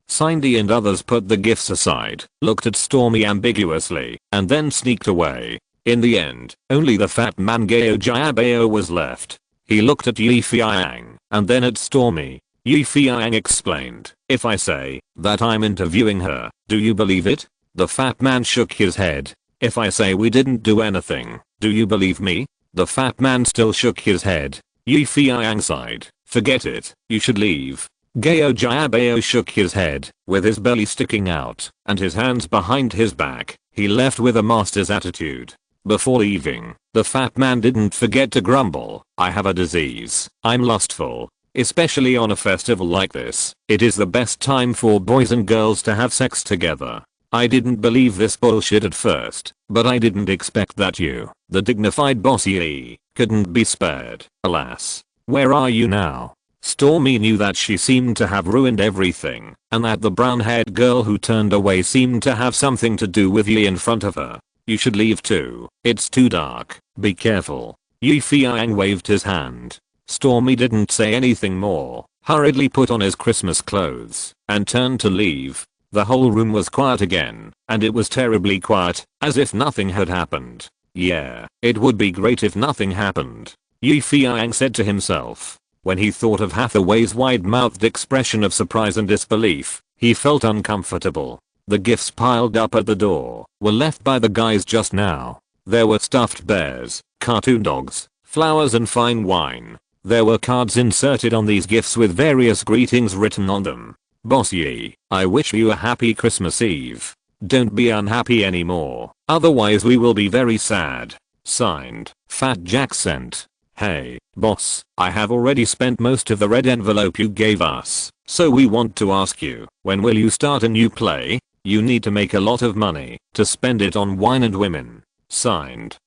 Cindy and others put the gifts aside, looked at Stormy ambiguously, and then sneaked away. In the end, only the fat man Gao Jiabao was left. He looked at Feiyang, and then at Stormy. Feiyang explained, if I say that I'm interviewing her, do you believe it? The fat man shook his head. If I say we didn't do anything, do you believe me? The fat man still shook his head. Feiyang sighed. Forget it, you should leave. Gao Jiabao shook his head, with his belly sticking out, and his hands behind his back. He left with a master's attitude. Before leaving, the fat man didn't forget to grumble, I have a disease, I'm lustful. Especially on a festival like this, it is the best time for boys and girls to have sex together. I didn't believe this bullshit at first, but I didn't expect that you, the dignified bossy, couldn't be spared. Alas. Where are you now? Stormy knew that she seemed to have ruined everything, and that the brown-haired girl who turned away seemed to have something to do with Yi in front of her. You should leave too. It's too dark. Be careful. Feiyang waved his hand. Stormy didn't say anything more, hurriedly put on his Christmas clothes, and turned to leave. The whole room was quiet again, and it was terribly quiet, as if nothing had happened. Yeah, it would be great if nothing happened. Feiyang said to himself. When he thought of Hathaway's wide-mouthed expression of surprise and disbelief, he felt uncomfortable. The gifts piled up at the door were left by the guys just now. There were stuffed bears, cartoon dogs, flowers and fine wine. There were cards inserted on these gifts with various greetings written on them. Boss Yi, I wish you a happy Christmas Eve. Don't be unhappy anymore, otherwise we will be very sad. Signed, Fat Jack Cent. Hey, boss, I have already spent most of the red envelope you gave us, so we want to ask you, when will you start a new play? You need to make a lot of money to spend it on wine and women. Signed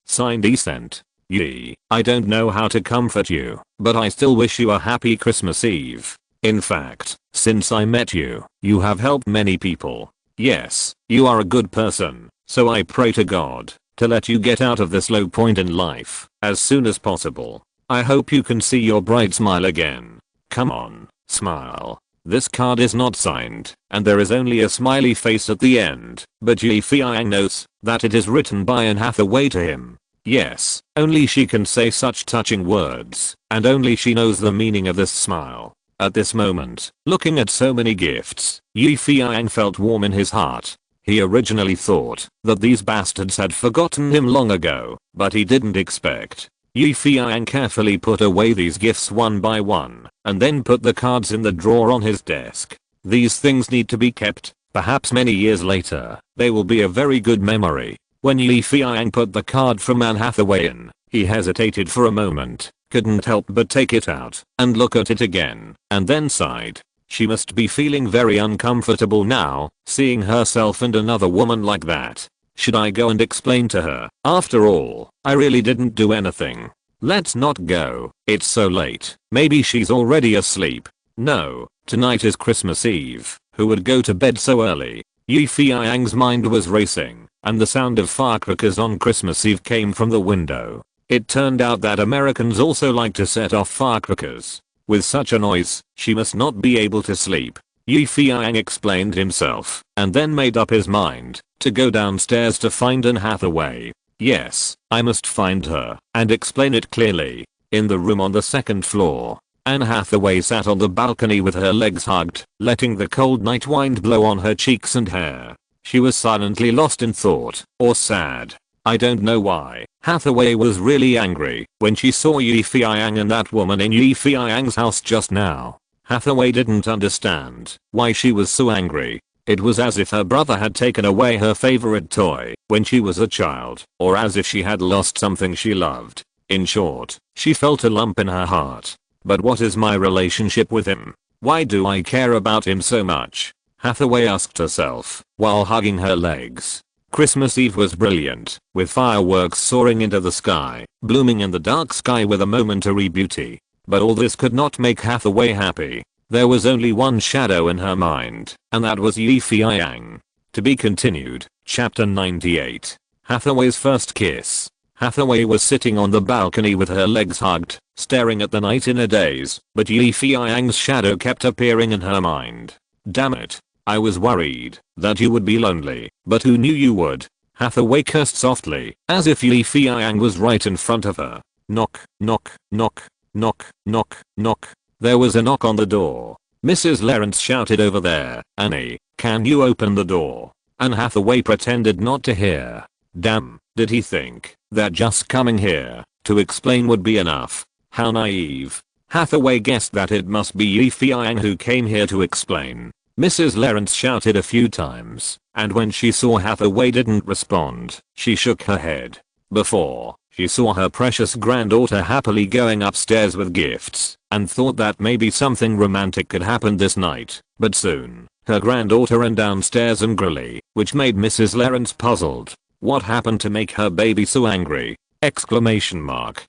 Decent. Yee, I don't know how to comfort you, but I still wish you a happy Christmas Eve. In fact, since I met you, you have helped many people. Yes, you are a good person, so I pray to God to let you get out of this low point in life as soon as possible. I hope you can see your bright smile again. Come on, smile. This card is not signed, and there is only a smiley face at the end, but Yi Feiyang knows that it is written by Anne Hathaway to him. Yes, only she can say such touching words, and only she knows the meaning of this smile. At this moment, looking at so many gifts, Yi Feiyang felt warm in his heart. He originally thought that these bastards had forgotten him long ago, but he didn't expect. Yi Feiyang carefully put away these gifts one by one, and then put the cards in the drawer on his desk. These things need to be kept, perhaps many years later, they will be a very good memory. When Yi Feiyang put the card from Anne Hathaway in, he hesitated for a moment, couldn't help but take it out and look at it again, and then sighed. She must be feeling very uncomfortable now, seeing herself and another woman like that. Should I go and explain to her? After all, I really didn't do anything. Let's not go, it's so late, maybe she's already asleep. No, tonight is Christmas Eve, who would go to bed so early? Yi Feiyang's mind was racing, and the sound of firecrackers on Christmas Eve came from the window. It turned out that Americans also like to set off firecrackers. With such a noise, she must not be able to sleep. Yi Feiyang explained himself, and then made up his mind to go downstairs to find Anne Hathaway. Yes, I must find her and explain it clearly. In the room on the second floor, Anne Hathaway sat on the balcony with her legs hugged, letting the cold night wind blow on her cheeks and hair. She was silently lost in thought, or sad. I don't know why. Hathaway was really angry when she saw Yi Feiyang and that woman in Yi Feiyang's house just now. Hathaway didn't understand why she was so angry. It was as if her brother had taken away her favorite toy when she was a child, or as if she had lost something she loved. In short, she felt a lump in her heart. But what is my relationship with him? Why do I care about him so much? Hathaway asked herself while hugging her legs. Christmas Eve was brilliant, with fireworks soaring into the sky, blooming in the dark sky with a momentary beauty. But all this could not make Hathaway happy. There was only one shadow in her mind, and that was Yi Feiyang. To be continued, chapter 98. Hathaway's first kiss. Hathaway was sitting on the balcony with her legs hugged, staring at the night in a daze, but Yi Feiyang's shadow kept appearing in her mind. Damn it. I was worried that you would be lonely, but who knew you would? Hathaway cursed softly, as if Yi Feiyang was right in front of her. Knock, knock, knock, knock, knock, knock. There was a knock on the door. Mrs. Lawrence shouted over there, Annie, can you open the door? Anne Hathaway pretended not to hear. Damn, did he think that just coming here to explain would be enough? How naive. Hathaway guessed that it must be Yi Feiyang who came here to explain. Mrs. Lawrence shouted a few times, and when she saw Hathaway didn't respond, she shook her head. Before, she saw her precious granddaughter happily going upstairs with gifts, and thought that maybe something romantic could happen this night, but soon, her granddaughter ran downstairs angrily, which made Mrs. Lawrence puzzled. What happened to make her baby so angry? Exclamation mark.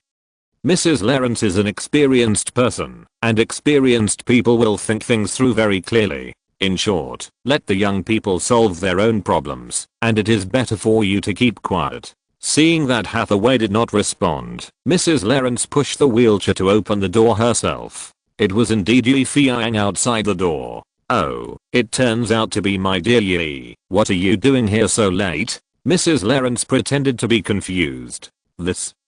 Mrs. Lawrence is an experienced person, and experienced people will think things through very clearly. In short, let the young people solve their own problems, and it is better for you to keep quiet. Seeing that Hathaway did not respond, Mrs. Lawrence pushed the wheelchair to open the door herself. It was indeed Yi Feiyang outside the door. Oh, it turns out to be my dear Yi. What are you doing here so late? Mrs. Lawrence pretended to be confused.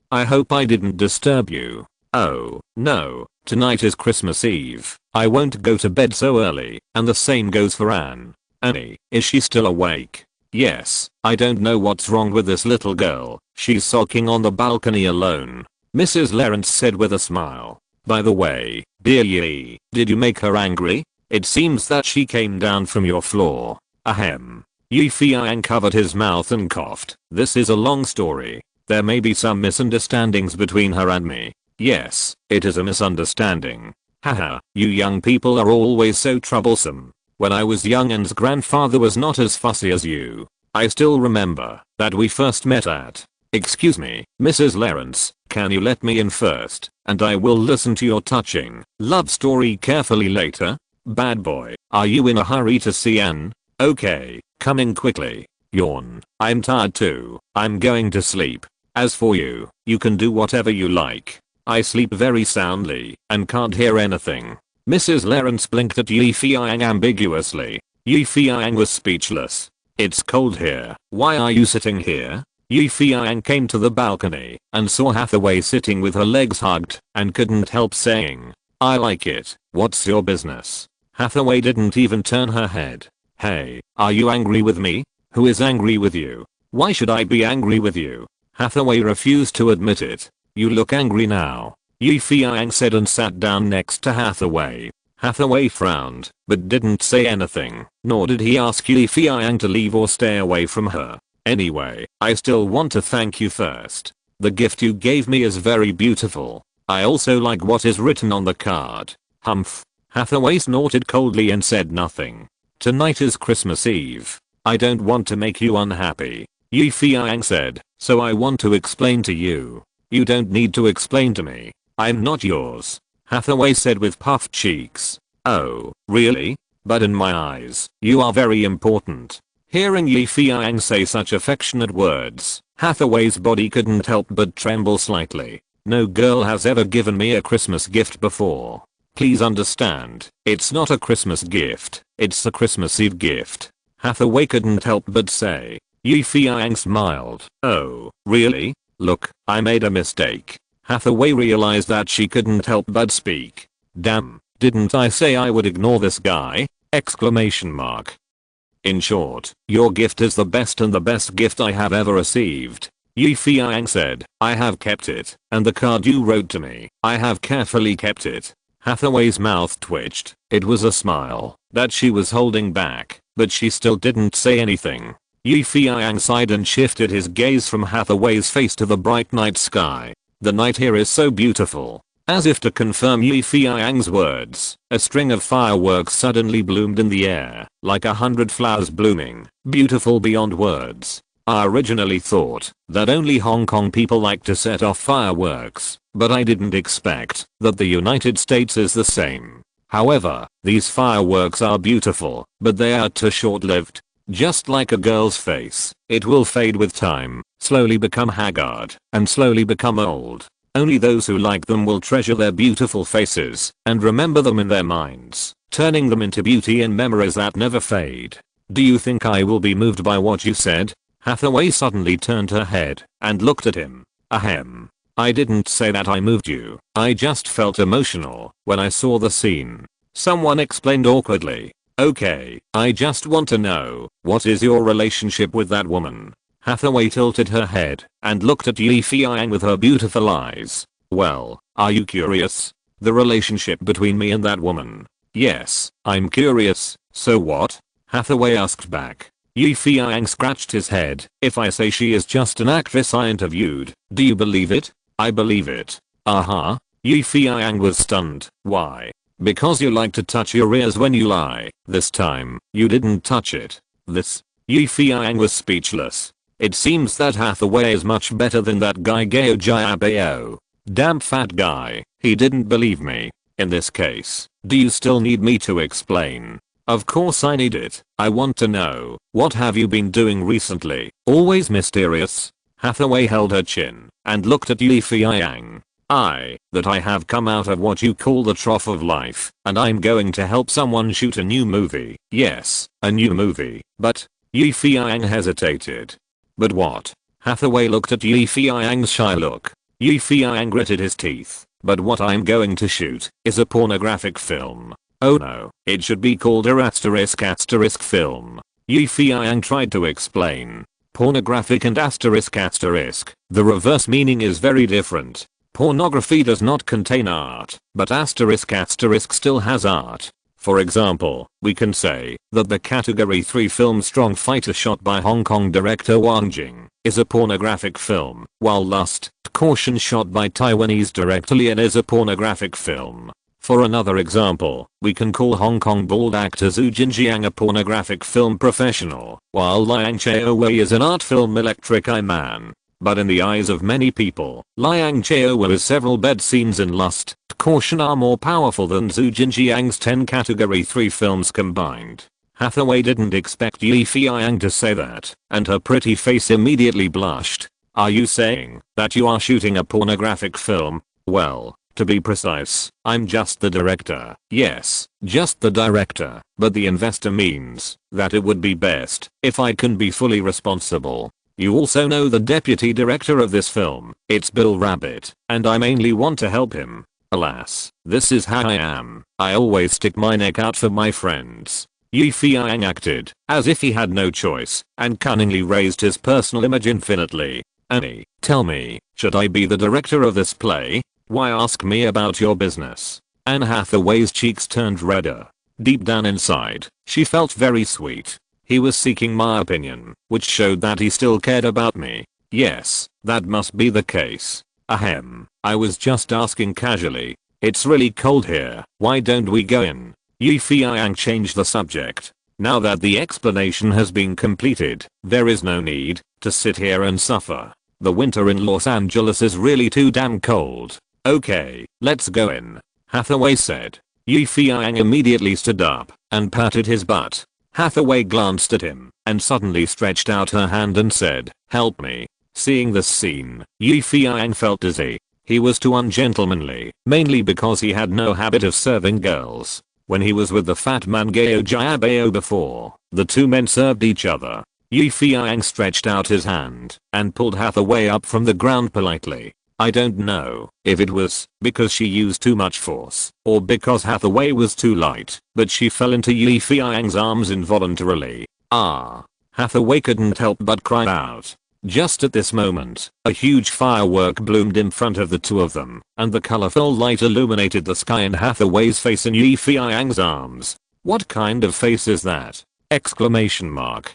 I hope I didn't disturb you. Oh, no, tonight is Christmas Eve. I won't go to bed so early, and the same goes for Anne. Annie, is she still awake? Yes, I don't know what's wrong with this little girl. She's sulking on the balcony alone. Mrs. Lawrence said with a smile. By the way, dear Yi, did you make her angry? It seems that she came down from your floor. Ahem. Yi Feiyang covered his mouth and coughed. This is a long story. There may be some misunderstandings between her and me. Yes, it is a misunderstanding. Haha, you young people are always so troublesome. When I was young and grandfather was not as fussy as you. I still remember that we first met at. Excuse me, Mrs. Lawrence, can you let me in first, and I will listen to your touching love story carefully later? Bad boy, are you in a hurry to see Anne? Okay, coming quickly. Yawn. I'm tired too. I'm going to sleep. As for you, you can do whatever you like. I sleep very soundly and can't hear anything. Mrs. Lawrence blinked at Yi Feiyang ambiguously. Yi Feiyang was speechless. It's cold here. Why are you sitting here? Yi Feiyang came to the balcony and saw Hathaway sitting with her legs hugged and couldn't help saying, I like it. What's your business? Hathaway didn't even turn her head. Hey, are you angry with me? Who is angry with you? Why should I be angry with you? Hathaway refused to admit it. You look angry now. Yi Feiyang said and sat down next to Hathaway. Hathaway frowned, but didn't say anything, nor did he ask Yi Feiyang to leave or stay away from her. Anyway, I still want to thank you first. The gift you gave me is very beautiful. I also like what is written on the card. Humph. Hathaway snorted coldly and said nothing. Tonight is Christmas Eve. I don't want to make you unhappy. Yi Feiyang said, so I want to explain to you. You don't need to explain to me. I'm not yours. Hathaway said with puffed cheeks. Oh, really? But in my eyes, you are very important. Hearing Yi Feiyang say such affectionate words, Hathaway's body couldn't help but tremble slightly. No girl has ever given me a Christmas gift before. Please understand, it's not a Christmas gift, it's a Christmas Eve gift. Hathaway couldn't help but say. Yi Feiyang smiled. Oh, really? Look, I made a mistake. Hathaway realized that she couldn't help but speak. Damn, didn't I say I would ignore this guy? Exclamation mark. In short, your gift is the best and the best gift I have ever received. Yi Feiyang said, I have kept it, and the card you wrote to me, I have carefully kept it. Hathaway's mouth twitched. It was a smile that she was holding back, but she still didn't say anything. Yi Feiyang sighed and shifted his gaze from Hathaway's face to the bright night sky. The night here is so beautiful. As if to confirm Yi Feiyang's words, a string of fireworks suddenly bloomed in the air, like 100 flowers blooming, beautiful beyond words. I originally thought that only Hong Kong people like to set off fireworks, but I didn't expect that the United States is the same. However, these fireworks are beautiful, but they are too short-lived. Just like a girl's face, it will fade with time, slowly become haggard, and slowly become old. Only those who like them will treasure their beautiful faces and remember them in their minds, turning them into beauty and memories that never fade. Do you think I will be moved by what you said? Hathaway suddenly turned her head and looked at him. Ahem. I didn't say that I moved you. I just felt emotional when I saw the scene. Someone explained awkwardly. Okay, I just want to know, what is your relationship with that woman? Hathaway tilted her head and looked at Yi Feiyang with her beautiful eyes. Well, are you curious? The relationship between me and that woman. Yes, I'm curious. So what? Hathaway asked back. Yi Feiyang scratched his head. If I say she is just an actress I interviewed, do you believe it? I believe it. Uh-huh. Yi Feiyang was stunned. Why? Because you like to touch your ears when you lie. This time, you didn't touch it. This. Yi Feiyang was speechless. It seems that Hathaway is much better than that guy Gao Jiabao. Damn fat guy, he didn't believe me. In this case, do you still need me to explain? Of course I need it. I want to know, what have you been doing recently? Always mysterious. Hathaway held her chin and looked at Yi Feiyang. That I have come out of what you call the trough of life, and I'm going to help someone shoot a new movie. Yes, a new movie. But, Yi Feiyang hesitated. But what? Hathaway looked at Yi Feiyang's shy look. Yi Feiyang gritted his teeth. But what I'm going to shoot is a pornographic film. Oh no, it should be called a *** film. Yi Feiyang tried to explain. Pornographic and asterisk asterisk. The reverse meaning is very different. Pornography does not contain art, but asterisk asterisk still has art. For example, we can say that the Category 3 film Strong Fighter shot by Hong Kong director Wang Jing is a pornographic film, while Lust, Caution shot by Taiwanese director Lian is a pornographic film. For another example, we can call Hong Kong bald actor Zhu Jinjiang a pornographic film professional, while Liang Chaowei is an art film Electric Eye Man. But in the eyes of many people, Liang Chaowei's several bed scenes in Lust, Caution are more powerful than Zhu Jinjiang's 10 Category 3 films combined. Hathaway didn't expect Yi Feiyang to say that, and her pretty face immediately blushed. Are you saying that you are shooting a pornographic film? Well, to be precise, I'm just the director. Yes, just the director, but the investor means that it would be best if I can be fully responsible. You also know the deputy director of this film, it's Bill Rabbit, and I mainly want to help him. Alas, this is how I am. I always stick my neck out for my friends. Yi Feiyang acted as if he had no choice and cunningly raised his personal image infinitely. Annie, tell me, should I be the director of this play? Why ask me about your business? Anne Hathaway's cheeks turned redder. Deep down inside, she felt very sweet. He was seeking my opinion, which showed that he still cared about me. Yes, that must be the case. Ahem, I was just asking casually. It's really cold here, why don't we go in? Yi Feiyang changed the subject. Now that the explanation has been completed, there is no need to sit here and suffer. The winter in Los Angeles is really too damn cold. Okay, let's go in, Hathaway said. Yi Feiyang immediately stood up and patted his butt. Hathaway glanced at him and suddenly stretched out her hand and said, help me. Seeing this scene, Yi Feiyang felt dizzy. He was too ungentlemanly, mainly because he had no habit of serving girls. When he was with the fat man Gao Jiabao before, the two men served each other. Yi Feiyang stretched out his hand and pulled Hathaway up from the ground politely. I don't know if it was because she used too much force or because Hathaway was too light, but she fell into Yi Feiyang's arms involuntarily. Ah! Hathaway couldn't help but cry out. Just at this moment, a huge firework bloomed in front of the two of them, and the colorful light illuminated the sky and Hathaway's face in Yi Feiyang's arms. What kind of face is that? Exclamation mark.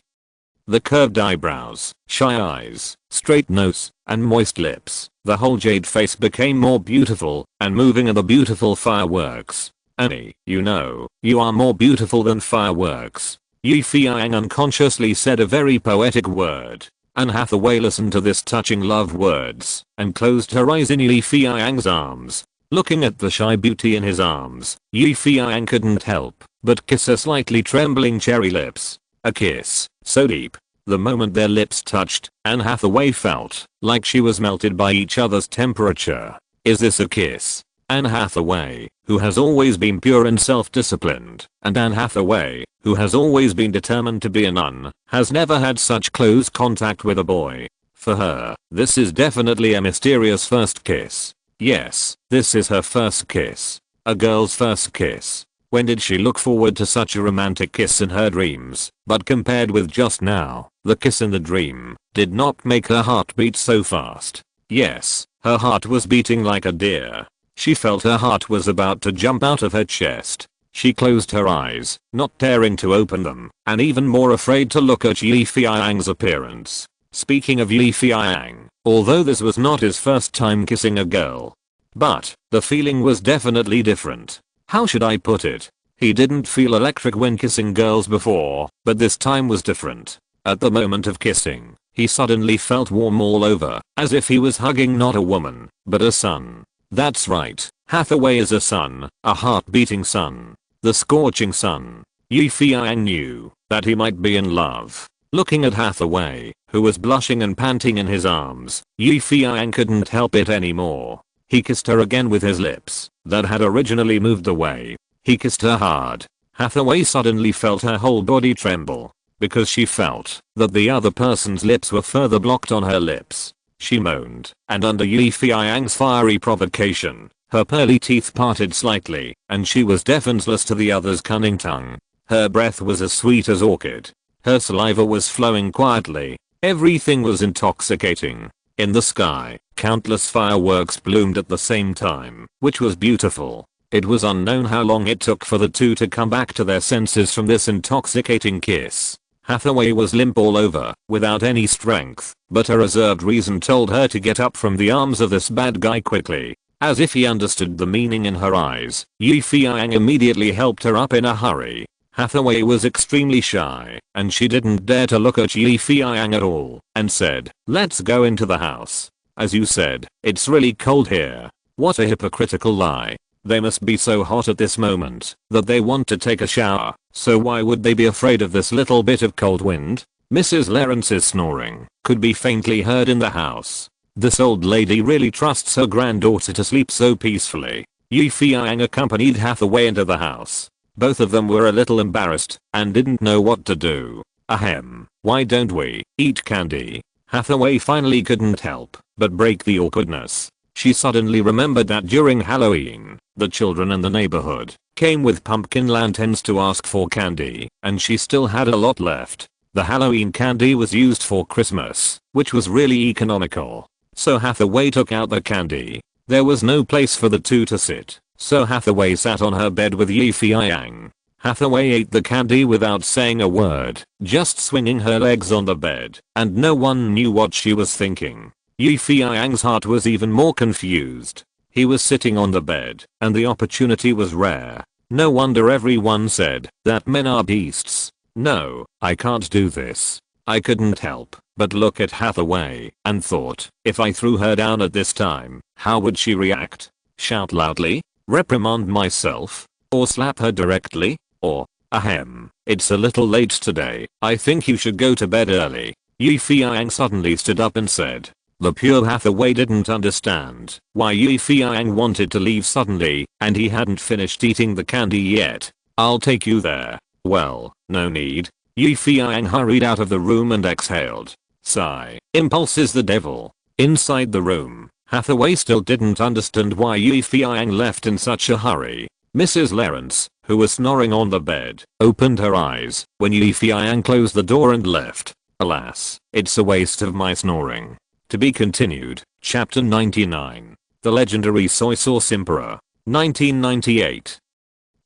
The curved eyebrows, shy eyes, straight nose, and moist lips, the whole jade face became more beautiful and moving in the beautiful fireworks. Annie, you know, you are more beautiful than fireworks. Yi Feiyang unconsciously said a very poetic word. Anne Hathaway listened to this touching love words and closed her eyes in Yi Feiyang's arms. Looking at the shy beauty in his arms, Yi Feiyang couldn't help but kiss her slightly trembling cherry lips. A kiss, so deep. The moment their lips touched, Anne Hathaway felt like she was melted by each other's temperature. Is this a kiss? Anne Hathaway, who has always been pure and self-disciplined, and Anne Hathaway, who has always been determined to be a nun, has never had such close contact with a boy. For her, this is definitely a mysterious first kiss. Yes, this is her first kiss. A girl's first kiss. When did she look forward to such a romantic kiss in her dreams? But compared with just now, the kiss in the dream did not make her heart beat so fast. Yes, her heart was beating like a deer. She felt her heart was about to jump out of her chest. She closed her eyes, not daring to open them, and even more afraid to look at Yi Feiyang's appearance. Speaking of Yi Feiyang, although this was not his first time kissing a girl, but the feeling was definitely different. How should I put it? He didn't feel electric when kissing girls before, but this time was different. At the moment of kissing, he suddenly felt warm all over, as if he was hugging not a woman, but a sun. That's right, Hathaway is a sun, a heart-beating sun. The scorching sun. Yi Feiyang knew that he might be in love. Looking at Hathaway, who was blushing and panting in his arms, Yi Feiyang couldn't help it anymore. He kissed her again with his lips that had originally moved away. He kissed her hard. Hathaway suddenly felt her whole body tremble because she felt that the other person's lips were further blocked on her lips. She moaned, and under Yi Feiyang's fiery provocation, her pearly teeth parted slightly, and she was defenseless to the other's cunning tongue. Her breath was as sweet as orchid. Her saliva was flowing quietly. Everything was intoxicating. In the sky, countless fireworks bloomed at the same time, which was beautiful. It was unknown how long it took for the two to come back to their senses from this intoxicating kiss. Hathaway was limp all over, without any strength, but a reserved reason told her to get up from the arms of this bad guy quickly. As if he understood the meaning in her eyes, Feiyang immediately helped her up in a hurry. Hathaway was extremely shy, and she didn't dare to look at Feiyang at all, and said, "Let's go into the house. As you said, it's really cold here." What a hypocritical lie. They must be so hot at this moment that they want to take a shower, so why would they be afraid of this little bit of cold wind? Mrs. Lawrence's snoring could be faintly heard in the house. This old lady really trusts her granddaughter to sleep so peacefully. Feiyang accompanied Hathaway into the house. Both of them were a little embarrassed and didn't know what to do. Ahem, why don't we eat candy? Hathaway finally couldn't help but break the awkwardness. She suddenly remembered that during Halloween, the children in the neighborhood came with pumpkin lanterns to ask for candy, and she still had a lot left. The Halloween candy was used for Christmas, which was really economical. So Hathaway took out the candy. There was no place for the two to sit, so Hathaway sat on her bed with Feiyang. Hathaway ate the candy without saying a word, just swinging her legs on the bed, and no one knew what she was thinking. Feiyang's heart was even more confused. He was sitting on the bed, and the opportunity was rare. No wonder everyone said that men are beasts. No, I can't do this. I couldn't help but look at Hathaway and thought, if I threw her down at this time, how would she react? Shout loudly? Reprimand myself? Or slap her directly? Or, ahem, it's a little late today, I think you should go to bed early. Feiyang suddenly stood up and said. The pure Hathaway didn't understand why Feiyang wanted to leave suddenly, and he hadn't finished eating the candy yet. I'll take you there. Well, no need. Feiyang hurried out of the room and exhaled. Sigh. Impulse is the devil. Inside the room, Hathaway still didn't understand why Feiyang left in such a hurry. Mrs. Lawrence, who was snoring on the bed, opened her eyes when Feiyang closed the door and left. Alas, it's a waste of my snoring. To be continued. Chapter 99. The Legendary Soy Sauce Emperor. 1998.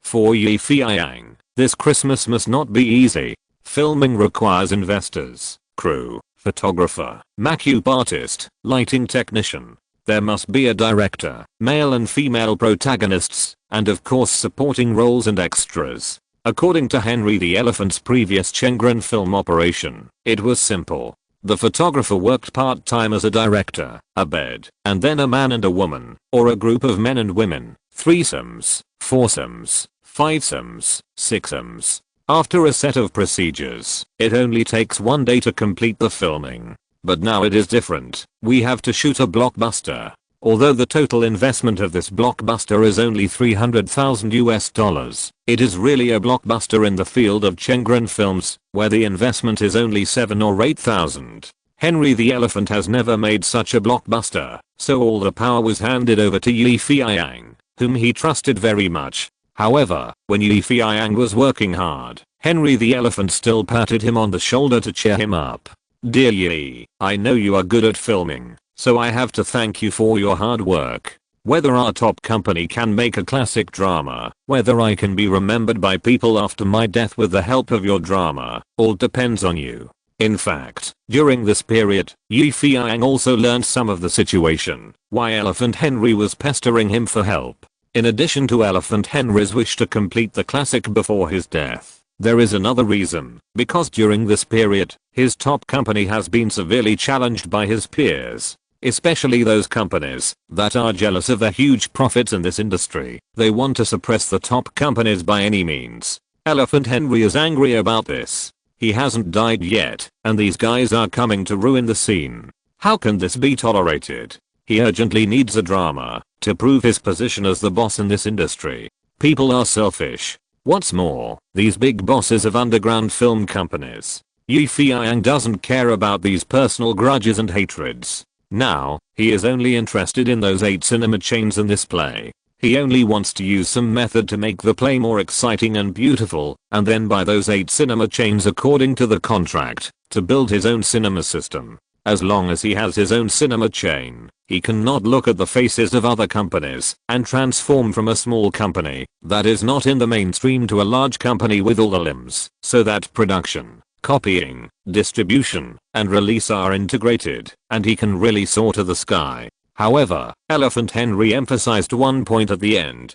For Feiyang, this Christmas must not be easy. Filming requires investors, crew, photographer, makeup artist, lighting technician. There must be a director, male and female protagonists, and of course supporting roles and extras. According to Henry the Elephant's previous Chengren film operation, it was simple. The photographer worked part-time as a director, a bed, and then a man and a woman, or a group of men and women, threesomes, foursomes, fivesomes, sixsomes. After a set of procedures, it only takes one day to complete the filming. But now it is different. We have to shoot a blockbuster. Although the total investment of this blockbuster is only $300,000, it is really a blockbuster in the field of Chengren films, where the investment is only $7,000 or $8,000. Henry the Elephant has never made such a blockbuster, so all the power was handed over to Feiyang, whom he trusted very much. However, when Feiyang was working hard, Henry the Elephant still patted him on the shoulder to cheer him up. Dear Yi, I know you are good at filming, so I have to thank you for your hard work. Whether our top company can make a classic drama, whether I can be remembered by people after my death with the help of your drama, all depends on you. In fact, during this period, Feiyang also learned some of the situation, why Elephant Henry was pestering him for help. In addition to Elephant Henry's wish to complete the classic before his death, there is another reason, because during this period, his top company has been severely challenged by his peers. Especially those companies that are jealous of the huge profits in this industry. They want to suppress the top companies by any means. Elephant Henry is angry about this. He hasn't died yet, and these guys are coming to ruin the scene. How can this be tolerated? He urgently needs a drama to prove his position as the boss in this industry. People are selfish. What's more, these big bosses of underground film companies. Feiyang doesn't care about these personal grudges and hatreds. Now, he is only interested in those 8 cinema chains in this play. He only wants to use some method to make the play more exciting and beautiful, and then buy those 8 cinema chains according to the contract, to build his own cinema system. As long as he has his own cinema chain, he cannot look at the faces of other companies and transform from a small company that is not in the mainstream to a large company with all the limbs, so that production, copying, distribution, and release are integrated, and he can really soar to the sky. However, Elephant Henry emphasized one point at the end.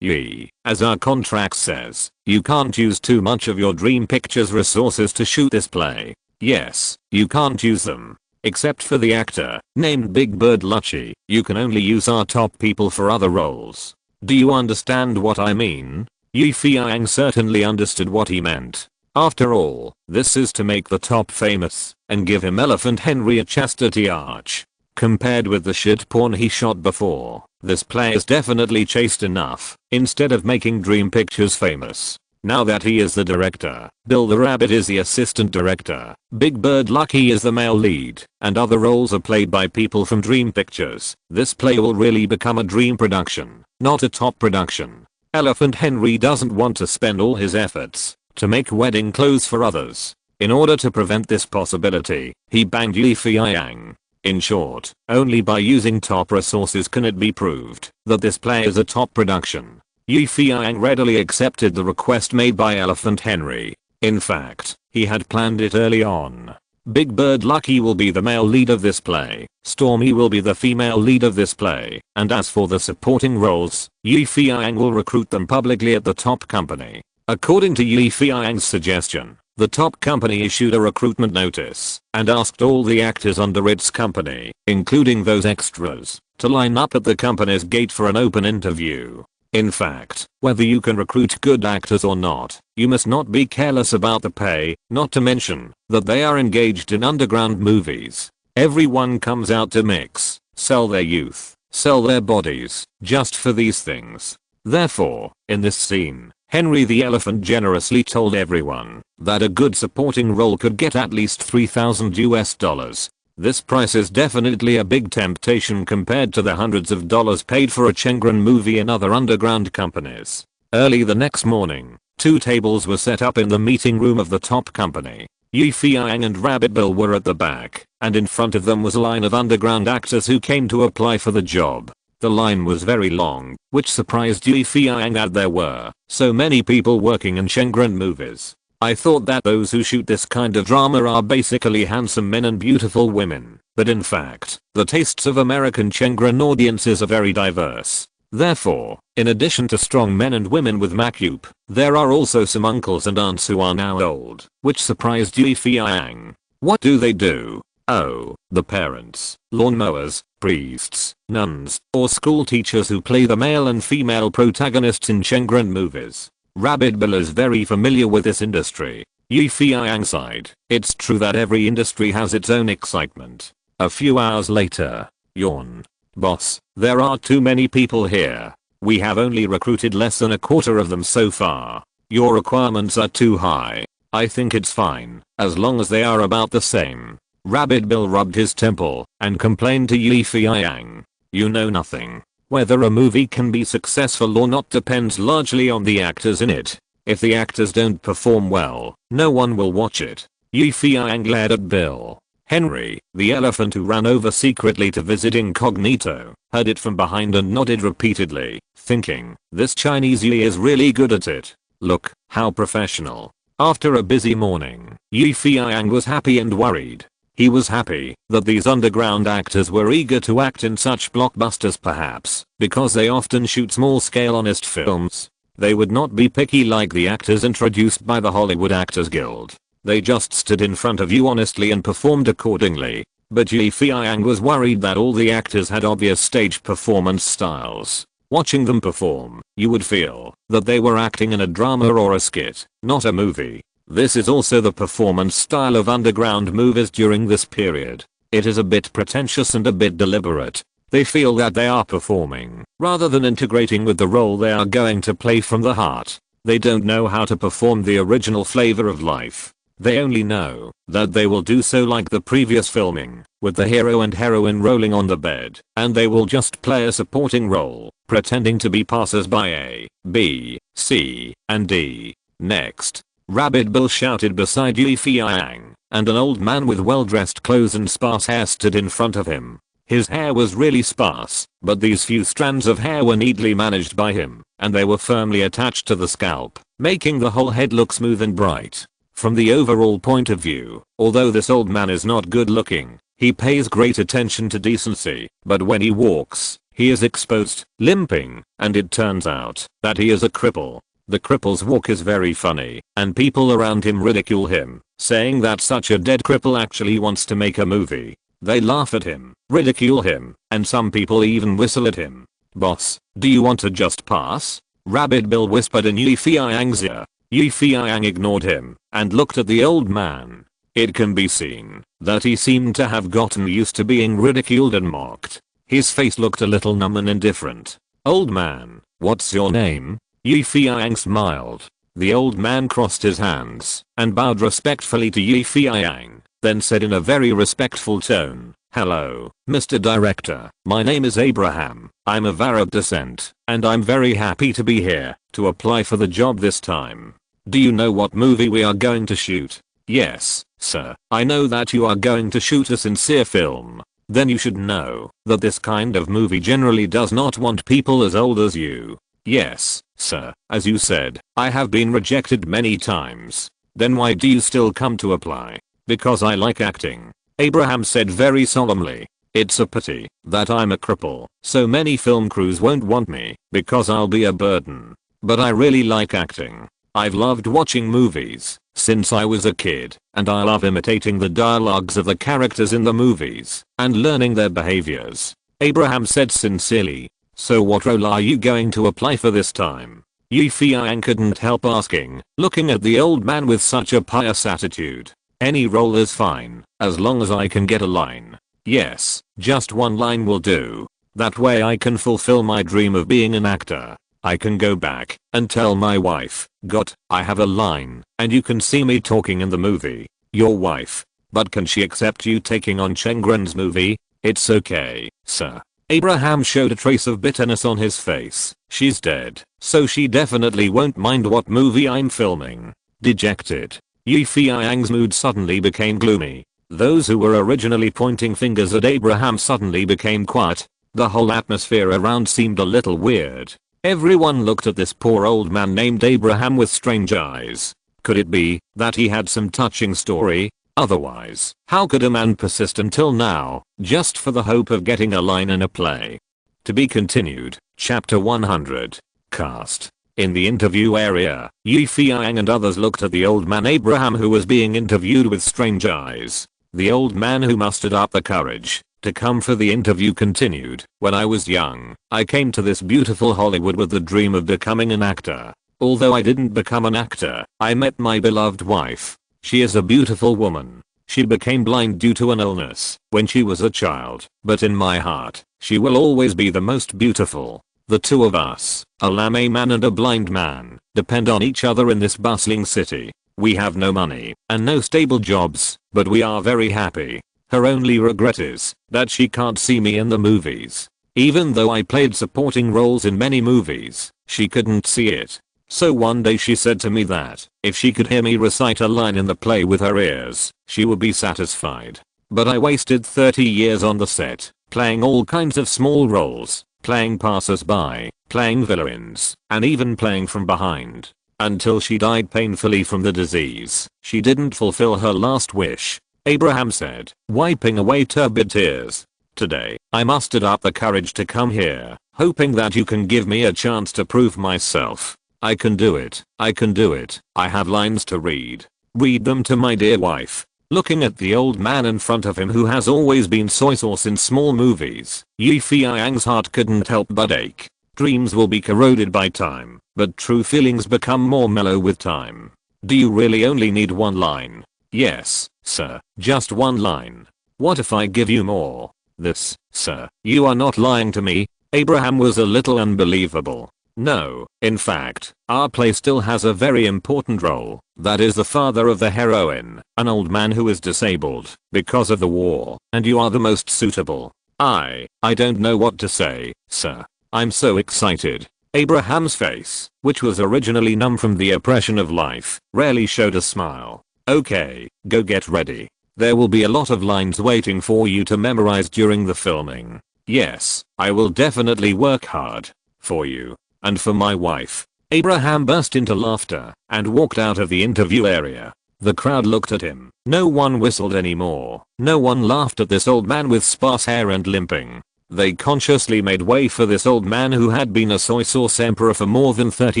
As our contract says, you can't use too much of your Dream Pictures resources to shoot this play. Yes, you can't use them. Except for the actor, named Big Bird Lucci, you can only use our top people for other roles. Do you understand what I mean? Feiyang certainly understood what he meant. After all, this is to make the top famous, and give him Elephant Henry a chastity arch. Compared with the shit porn he shot before, this play is definitely chaste enough, instead of making Dream Pictures famous. Now that he is the director, Bill the Rabbit is the assistant director, Big Bird Lucky is the male lead, and other roles are played by people from Dream Pictures, this play will really become a dream production, not a top production. Elephant Henry doesn't want to spend all his efforts to make wedding clothes for others. In order to prevent this possibility, he banged Feiyang. In short, only by using top resources can it be proved that this play is a top production. Feiyang readily accepted the request made by Elephant Henry. In fact, he had planned it early on. Big Bird Lucky will be the male lead of this play, Stormy will be the female lead of this play, and as for the supporting roles, Feiyang will recruit them publicly at the top company. According to Feiyang's suggestion, the top company issued a recruitment notice and asked all the actors under its company, including those extras, to line up at the company's gate for an open interview. In fact, whether you can recruit good actors or not, you must not be careless about the pay, not to mention that they are engaged in underground movies. Everyone comes out to mix, sell their youth, sell their bodies, just for these things. Therefore, in this scene, Henry the Elephant generously told everyone that a good supporting role could get at least $3,000. This price is definitely a big temptation compared to the hundreds of dollars paid for a Chengren movie in other underground companies. Early the next morning, 2 tables were set up in the meeting room of the top company. Feiyang and Rabbit Bill were at the back, and in front of them was a line of underground actors who came to apply for the job. The line was very long, which surprised Feiyang that there were so many people working in Chengren movies. I thought that those who shoot this kind of drama are basically handsome men and beautiful women, but in fact, the tastes of American Chengren audiences are very diverse. Therefore, in addition to strong men and women with makeup, there are also some uncles and aunts who are now old, which surprised Feiyang. What do they do? Oh, the parents, lawnmowers, priests, nuns, or school teachers who play the male and female protagonists in Chengren movies. Rabbit Bill is very familiar with this industry. Feiyang sighed. It's true that every industry has its own excitement. A few hours later. Yawn. Boss, there are too many people here. We have only recruited less than a quarter of them so far. Your requirements are too high. I think it's fine, as long as they are about the same. Rabbit Bill rubbed his temple and complained to Feiyang. You know nothing. Whether a movie can be successful or not depends largely on the actors in it. If the actors don't perform well, no one will watch it. Feiyang glared at Bill. Henry, the elephant who ran over secretly to visit incognito, heard it from behind and nodded repeatedly, thinking, this Chinese Yi is really good at it. Look, how professional. After a busy morning, Feiyang was happy and worried. He was happy that these underground actors were eager to act in such blockbusters, perhaps because they often shoot small-scale honest films. They would not be picky like the actors introduced by the Hollywood Actors Guild. They just stood in front of you honestly and performed accordingly. But Feiyang was worried that all the actors had obvious stage performance styles. Watching them perform, you would feel that they were acting in a drama or a skit, not a movie. This is also the performance style of underground movies during this period. It is a bit pretentious and a bit deliberate. They feel that they are performing, rather than integrating with the role they are going to play from the heart. They don't know how to perform the original flavor of life. They only know that they will do so like the previous filming, with the hero and heroine rolling on the bed, and they will just play a supporting role, pretending to be passers-by A, B, C, and D. Next, Rabbit Bill shouted beside Feiyang, and an old man with well-dressed clothes and sparse hair stood in front of him. His hair was really sparse, but these few strands of hair were neatly managed by him, and they were firmly attached to the scalp, making the whole head look smooth and bright. From the overall point of view, although this old man is not good looking, he pays great attention to decency, but when he walks, he is exposed, limping, and it turns out that he is a cripple. The cripple's walk is very funny, and people around him ridicule him, saying that such a dead cripple actually wants to make a movie. They laugh at him, ridicule him, and some people even whistle at him. "Boss, do you want to just pass?" Rabbit Bill whispered in Feiyang's ear. Feiyang ignored him and looked at the old man. It can be seen that he seemed to have gotten used to being ridiculed and mocked. His face looked a little numb and indifferent. "Old man, what's your name?" Feiyang smiled. The old man crossed his hands and bowed respectfully to Feiyang, then said in a very respectful tone, "Hello, Mr. Director, my name is Abraham, I'm of Arab descent, and I'm very happy to be here to apply for the job this time. Do you know what movie we are going to shoot?" "Yes, sir, I know that you are going to shoot a sincere film. Then you should know that this kind of movie generally does not want people as old as you." "Yes, sir, as you said, I have been rejected many times. Then why do you still come to apply?" "Because I like acting," Abraham said very solemnly. "It's a pity that I'm a cripple, so many film crews won't want me because I'll be a burden. But I really like acting. I've loved watching movies since I was a kid, and I love imitating the dialogues of the characters in the movies and learning their behaviors," Abraham said sincerely. "So what role are you going to apply for this time?" Feiyang couldn't help asking, looking at the old man with such a pious attitude. "Any role is fine, as long as I can get a line." "Yes, just one line will do. That way I can fulfill my dream of being an actor. I can go back and tell my wife, got, I have a line, and you can see me talking in the movie." "Your wife? But can she accept you taking on Chengren's movie?" "It's okay, sir." Abraham showed a trace of bitterness on his face. "She's dead, so she definitely won't mind what movie I'm filming." Dejected, Feiyang's mood suddenly became gloomy. Those who were originally pointing fingers at Abraham suddenly became quiet. The whole atmosphere around seemed a little weird. Everyone looked at this poor old man named Abraham with strange eyes. Could it be that he had some touching story? Otherwise, how could a man persist until now, just for the hope of getting a line in a play? To be continued, Chapter 100. Cast. In the interview area, Feiyang and others looked at the old man Abraham who was being interviewed with strange eyes. The old man who mustered up the courage to come for the interview continued. "When I was young, I came to this beautiful Hollywood with the dream of becoming an actor. Although I didn't become an actor, I met my beloved wife. She is a beautiful woman. She became blind due to an illness when she was a child, but in my heart, she will always be the most beautiful. The two of us, a lame man and a blind man, depend on each other in this bustling city. We have no money and no stable jobs, but we are very happy. Her only regret is that she can't see me in the movies. Even though I played supporting roles in many movies, she couldn't see it. So one day she said to me that if she could hear me recite a line in the play with her ears, she would be satisfied. But I wasted 30 years on the set, playing all kinds of small roles, playing passers-by, playing villains, and even playing from behind. Until she died painfully from the disease. She didn't fulfill her last wish," Abraham said, wiping away turbid tears. "Today, I mustered up the courage to come here, hoping that you can give me a chance to prove myself. I can do it. I can do it. I have lines to read. Read them to my dear wife." Looking at the old man in front of him who has always been soy sauce in small movies, Feiyang's heart couldn't help but ache. Dreams will be corroded by time, but true feelings become more mellow with time. "Do you really only need one line?" "Yes, sir, just one line." "What if I give you more?" "This, sir, you are not lying to me." Abraham was a little unbelievable. No, in fact, our play still has a very important role. That is the father of the heroine, an old man who is disabled because of the war, and you are the most suitable. I don't know what to say, sir. I'm so excited. Abraham's face, which was originally numb from the oppression of life, rarely showed a smile. Okay, go get ready. There will be a lot of lines waiting for you to memorize during the filming. Yes, I will definitely work hard. For you. And for my wife. Abraham burst into laughter and walked out of the interview area. The crowd looked at him. No one whistled anymore. No one laughed at this old man with sparse hair and limping. They consciously made way for this old man who had been a soy sauce emperor for more than 30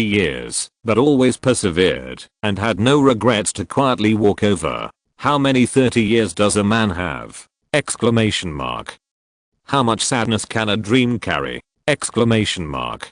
years, but always persevered and had no regrets to quietly walk over. How many 30 years does a man have? Exclamation mark. How much sadness can a dream carry? Exclamation mark.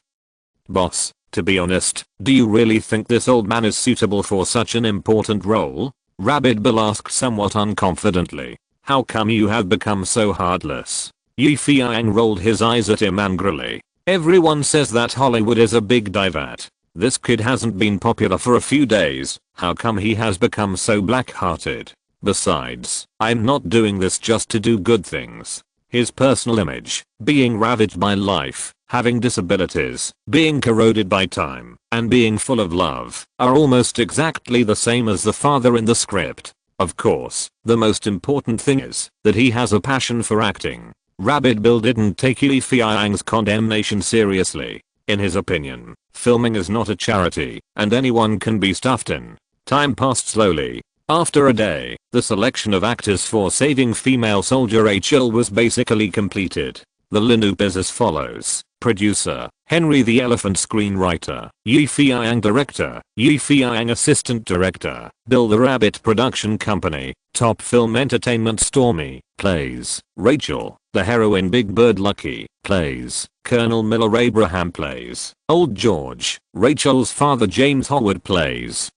Boss, to be honest, do you really think this old man is suitable for such an important role? Rabbit Bill asked somewhat unconfidently. How come you have become so heartless? Feiyang rolled his eyes at him angrily. Everyone says that Hollywood is a big divat. This kid hasn't been popular for a few days. How come he has become so black-hearted? Besides, I'm not doing this just to do good things. His personal image, being ravaged by life, having disabilities, being corroded by time, and being full of love, are almost exactly the same as the father in the script. Of course, the most important thing is that he has a passion for acting. Rabbit Bill didn't take Feiyang's condemnation seriously. In his opinion, filming is not a charity, and anyone can be stuffed in. Time passed slowly. After a day, the selection of actors for saving female soldier Rachel was basically completed. The lineup is as follows. Producer, Henry the Elephant. Screenwriter, Feiyang. Director, Feiyang. Assistant Director, Bill the Rabbit. Production Company, Top Film Entertainment. Stormy, plays Rachel, the heroine. Big Bird. Lucky, plays Colonel Miller. Abraham plays Old George, Rachel's father. James Howard plays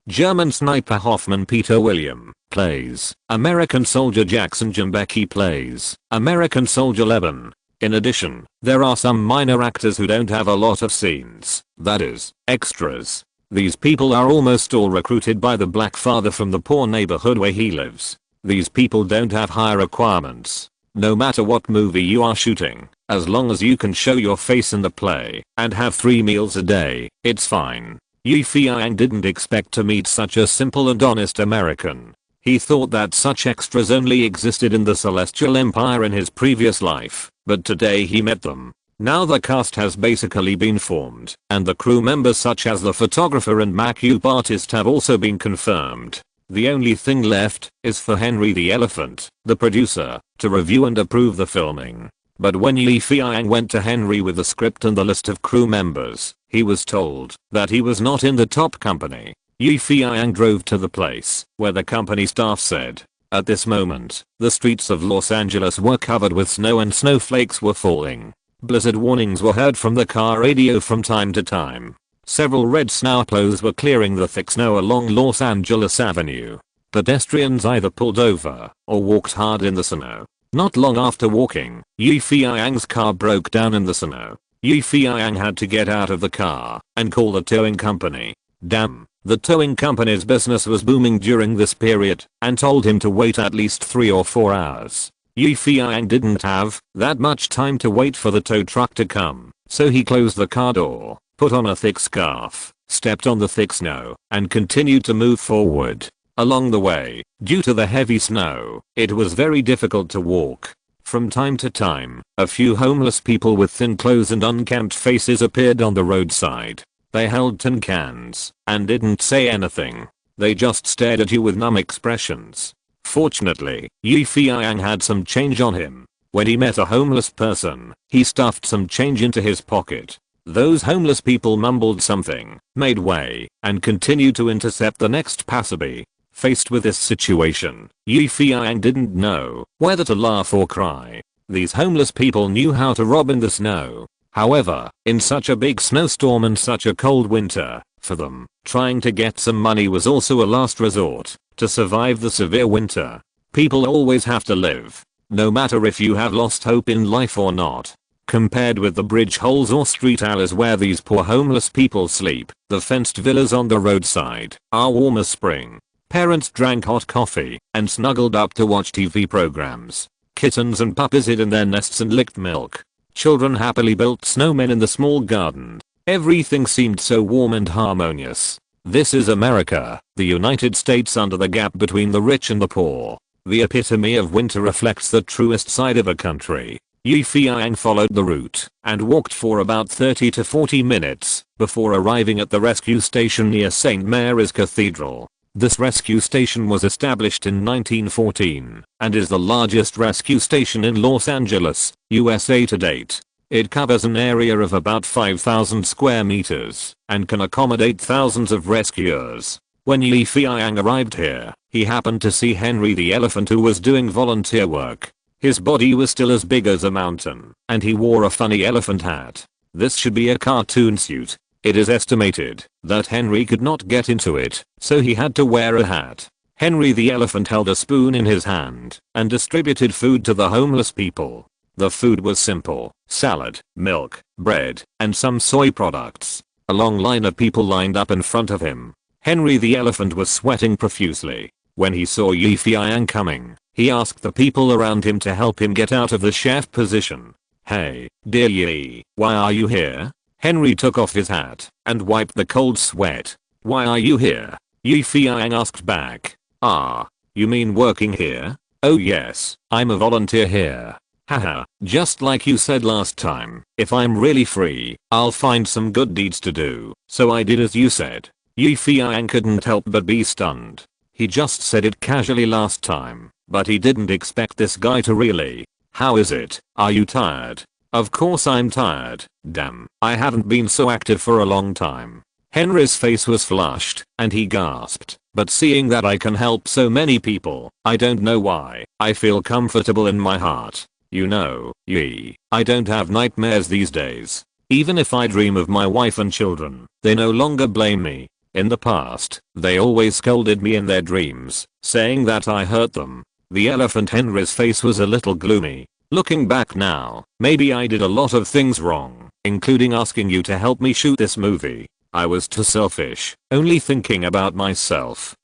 German Sniper Hoffman. Peter William plays American Soldier. Jackson Jambeki plays American Soldier. Lebanon. In addition, there are some minor actors who don't have a lot of scenes, that is, extras. These people are almost all recruited by the black father from the poor neighborhood where he lives. These people don't have high requirements. No matter what movie you are shooting, as long as you can show your face in the play and have 3 meals a day, it's fine. Feiyang didn't expect to meet such a simple and honest American. He thought that such extras only existed in the Celestial Empire in his previous life, but today he met them. Now the cast has basically been formed, and the crew members such as the photographer and makeup artist have also been confirmed. The only thing left is for Henry the Elephant, the producer, to review and approve the filming. But when Feiyang went to Henry with the script and the list of crew members, he was told that he was not in the top company. Feiyang drove to the place where the company staff said. At this moment, the streets of Los Angeles were covered with snow and snowflakes were falling. Blizzard warnings were heard from the car radio from time to time. Several red snowplows were clearing the thick snow along Los Angeles Avenue. Pedestrians either pulled over or walked hard in the snow. Not long after walking, Feiyang's car broke down in the snow. Feiyang had to get out of the car and call the towing company. Damn. The towing company's business was booming during this period and told him to wait at least 3 or 4 hours. Feiyang didn't have that much time to wait for the tow truck to come, so he closed the car door, put on a thick scarf, stepped on the thick snow, and continued to move forward. Along the way, due to the heavy snow, it was very difficult to walk. From time to time, a few homeless people with thin clothes and unkempt faces appeared on the roadside. They held tin cans and didn't say anything. They just stared at you with numb expressions. Fortunately, Feiyang had some change on him. When he met a homeless person, he stuffed some change into his pocket. Those homeless people mumbled something, made way, and continued to intercept the next passerby. Faced with this situation, Feiyang didn't know whether to laugh or cry. These homeless people knew how to rob in the snow. However, in such a big snowstorm and such a cold winter, for them, trying to get some money was also a last resort to survive the severe winter. People always have to live, no matter if you have lost hope in life or not. Compared with the bridge holes or street alleys where these poor homeless people sleep, the fenced villas on the roadside are warm as spring. Parents drank hot coffee and snuggled up to watch TV programs. Kittens and puppies hid in their nests and licked milk. Children happily built snowmen in the small garden. Everything seemed so warm and harmonious. This is America, the United States under the gap between the rich and the poor. The epitome of winter reflects the truest side of a country. Feiyang followed the route and walked for about 30 to 40 minutes before arriving at the rescue station near St. Mary's Cathedral. This rescue station was established in 1914 and is the largest rescue station in Los Angeles, USA to date. It covers an area of about 5,000 square meters and can accommodate thousands of rescuers. When Feiyang arrived here, he happened to see Henry the elephant, who was doing volunteer work. His body was still as big as a mountain, and he wore a funny elephant hat. This should be a cartoon suit. It is estimated that Henry could not get into it, so he had to wear a hat. Henry the elephant held a spoon in his hand and distributed food to the homeless people. The food was simple: salad, milk, bread, and some soy products. A long line of people lined up in front of him. Henry the elephant was sweating profusely. When he saw Feiyang coming, he asked the people around him to help him get out of the chef position. "Hey, dear Yi, why are you here?" Henry took off his hat and wiped the cold sweat. "Why are you here?" Feiyang asked back. "Ah, you mean working here?" "Oh yes, I'm a volunteer here." "Haha, just like you said last time, if I'm really free, I'll find some good deeds to do, so I did as you said." Feiyang couldn't help but be stunned. He just said it casually last time, but he didn't expect this guy to really. "How is it? Are you tired?" "Of course I'm tired. Damn, I haven't been so active for a long time." Henry's face was flushed, and he gasped, "But seeing that I can help so many people, I don't know why, I feel comfortable in my heart. You know, Yi, I don't have nightmares these days. Even if I dream of my wife and children, they no longer blame me. In the past, they always scolded me in their dreams, saying that I hurt them." The elephant Henry's face was a little gloomy. "Looking back now, maybe I did a lot of things wrong, including asking you to help me shoot this movie. I was too selfish, only thinking about myself,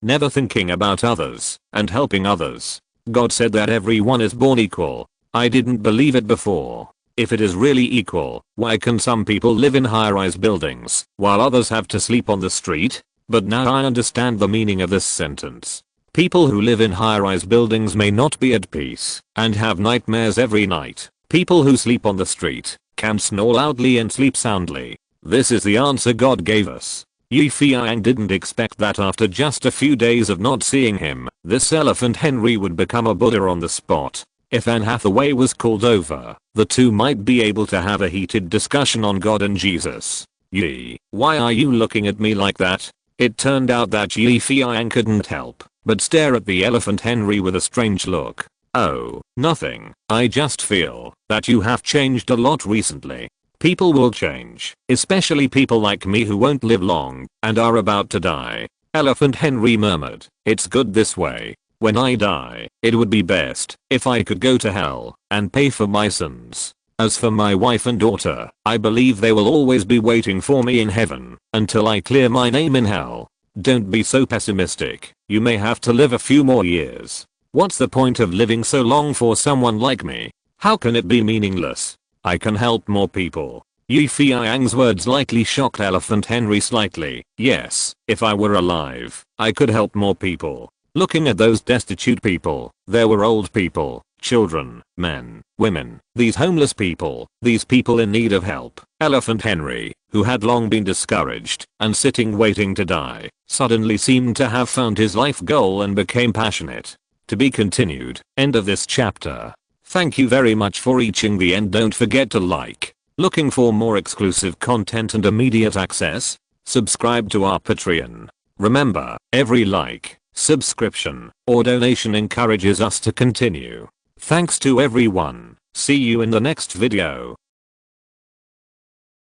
never thinking about others, and helping others. God said that everyone is born equal. I didn't believe it before. If it is really equal, why can some people live in high-rise buildings, while others have to sleep on the street?" But now I understand the meaning of this sentence. People who live in high-rise buildings may not be at peace and have nightmares every night. People who sleep on the street can snore loudly and sleep soundly. This is the answer God gave us. Feiyang didn't expect that after just a few days of not seeing him, this elephant Henry would become a Buddha on the spot. If Anne Hathaway was called over, the two might be able to have a heated discussion on God and Jesus. "Yi, why are you looking at me like that?" It turned out that Feiyang couldn't help but stare at the elephant Henry with a strange look. "Oh, nothing. I just feel that you have changed a lot recently." "People will change, especially people like me who won't live long and are about to die," Elephant Henry murmured. "It's good this way. When I die, it would be best if I could go to hell and pay for my sins. As for my wife and daughter, I believe they will always be waiting for me in heaven until I clear my name in hell." "Don't be so pessimistic. You may have to live a few more years. What's the point of living so long for someone like me? How can it be meaningless? I can help more people." Feiyang's words likely shocked Elephant Henry slightly. "Yes, if I were alive, I could help more people." Looking at those destitute people, there were old people, children, men, women, these homeless people, these people in need of help. Elephant Henry, who had long been discouraged and sitting waiting to die, suddenly seemed to have found his life goal and became passionate. To be continued. End of this chapter. Thank you very much for reaching the end. Don't forget to like. Looking for more exclusive content and immediate access? Subscribe to our Patreon. Remember, every like, subscription, or donation encourages us to continue. Thanks to everyone. See you in the next video.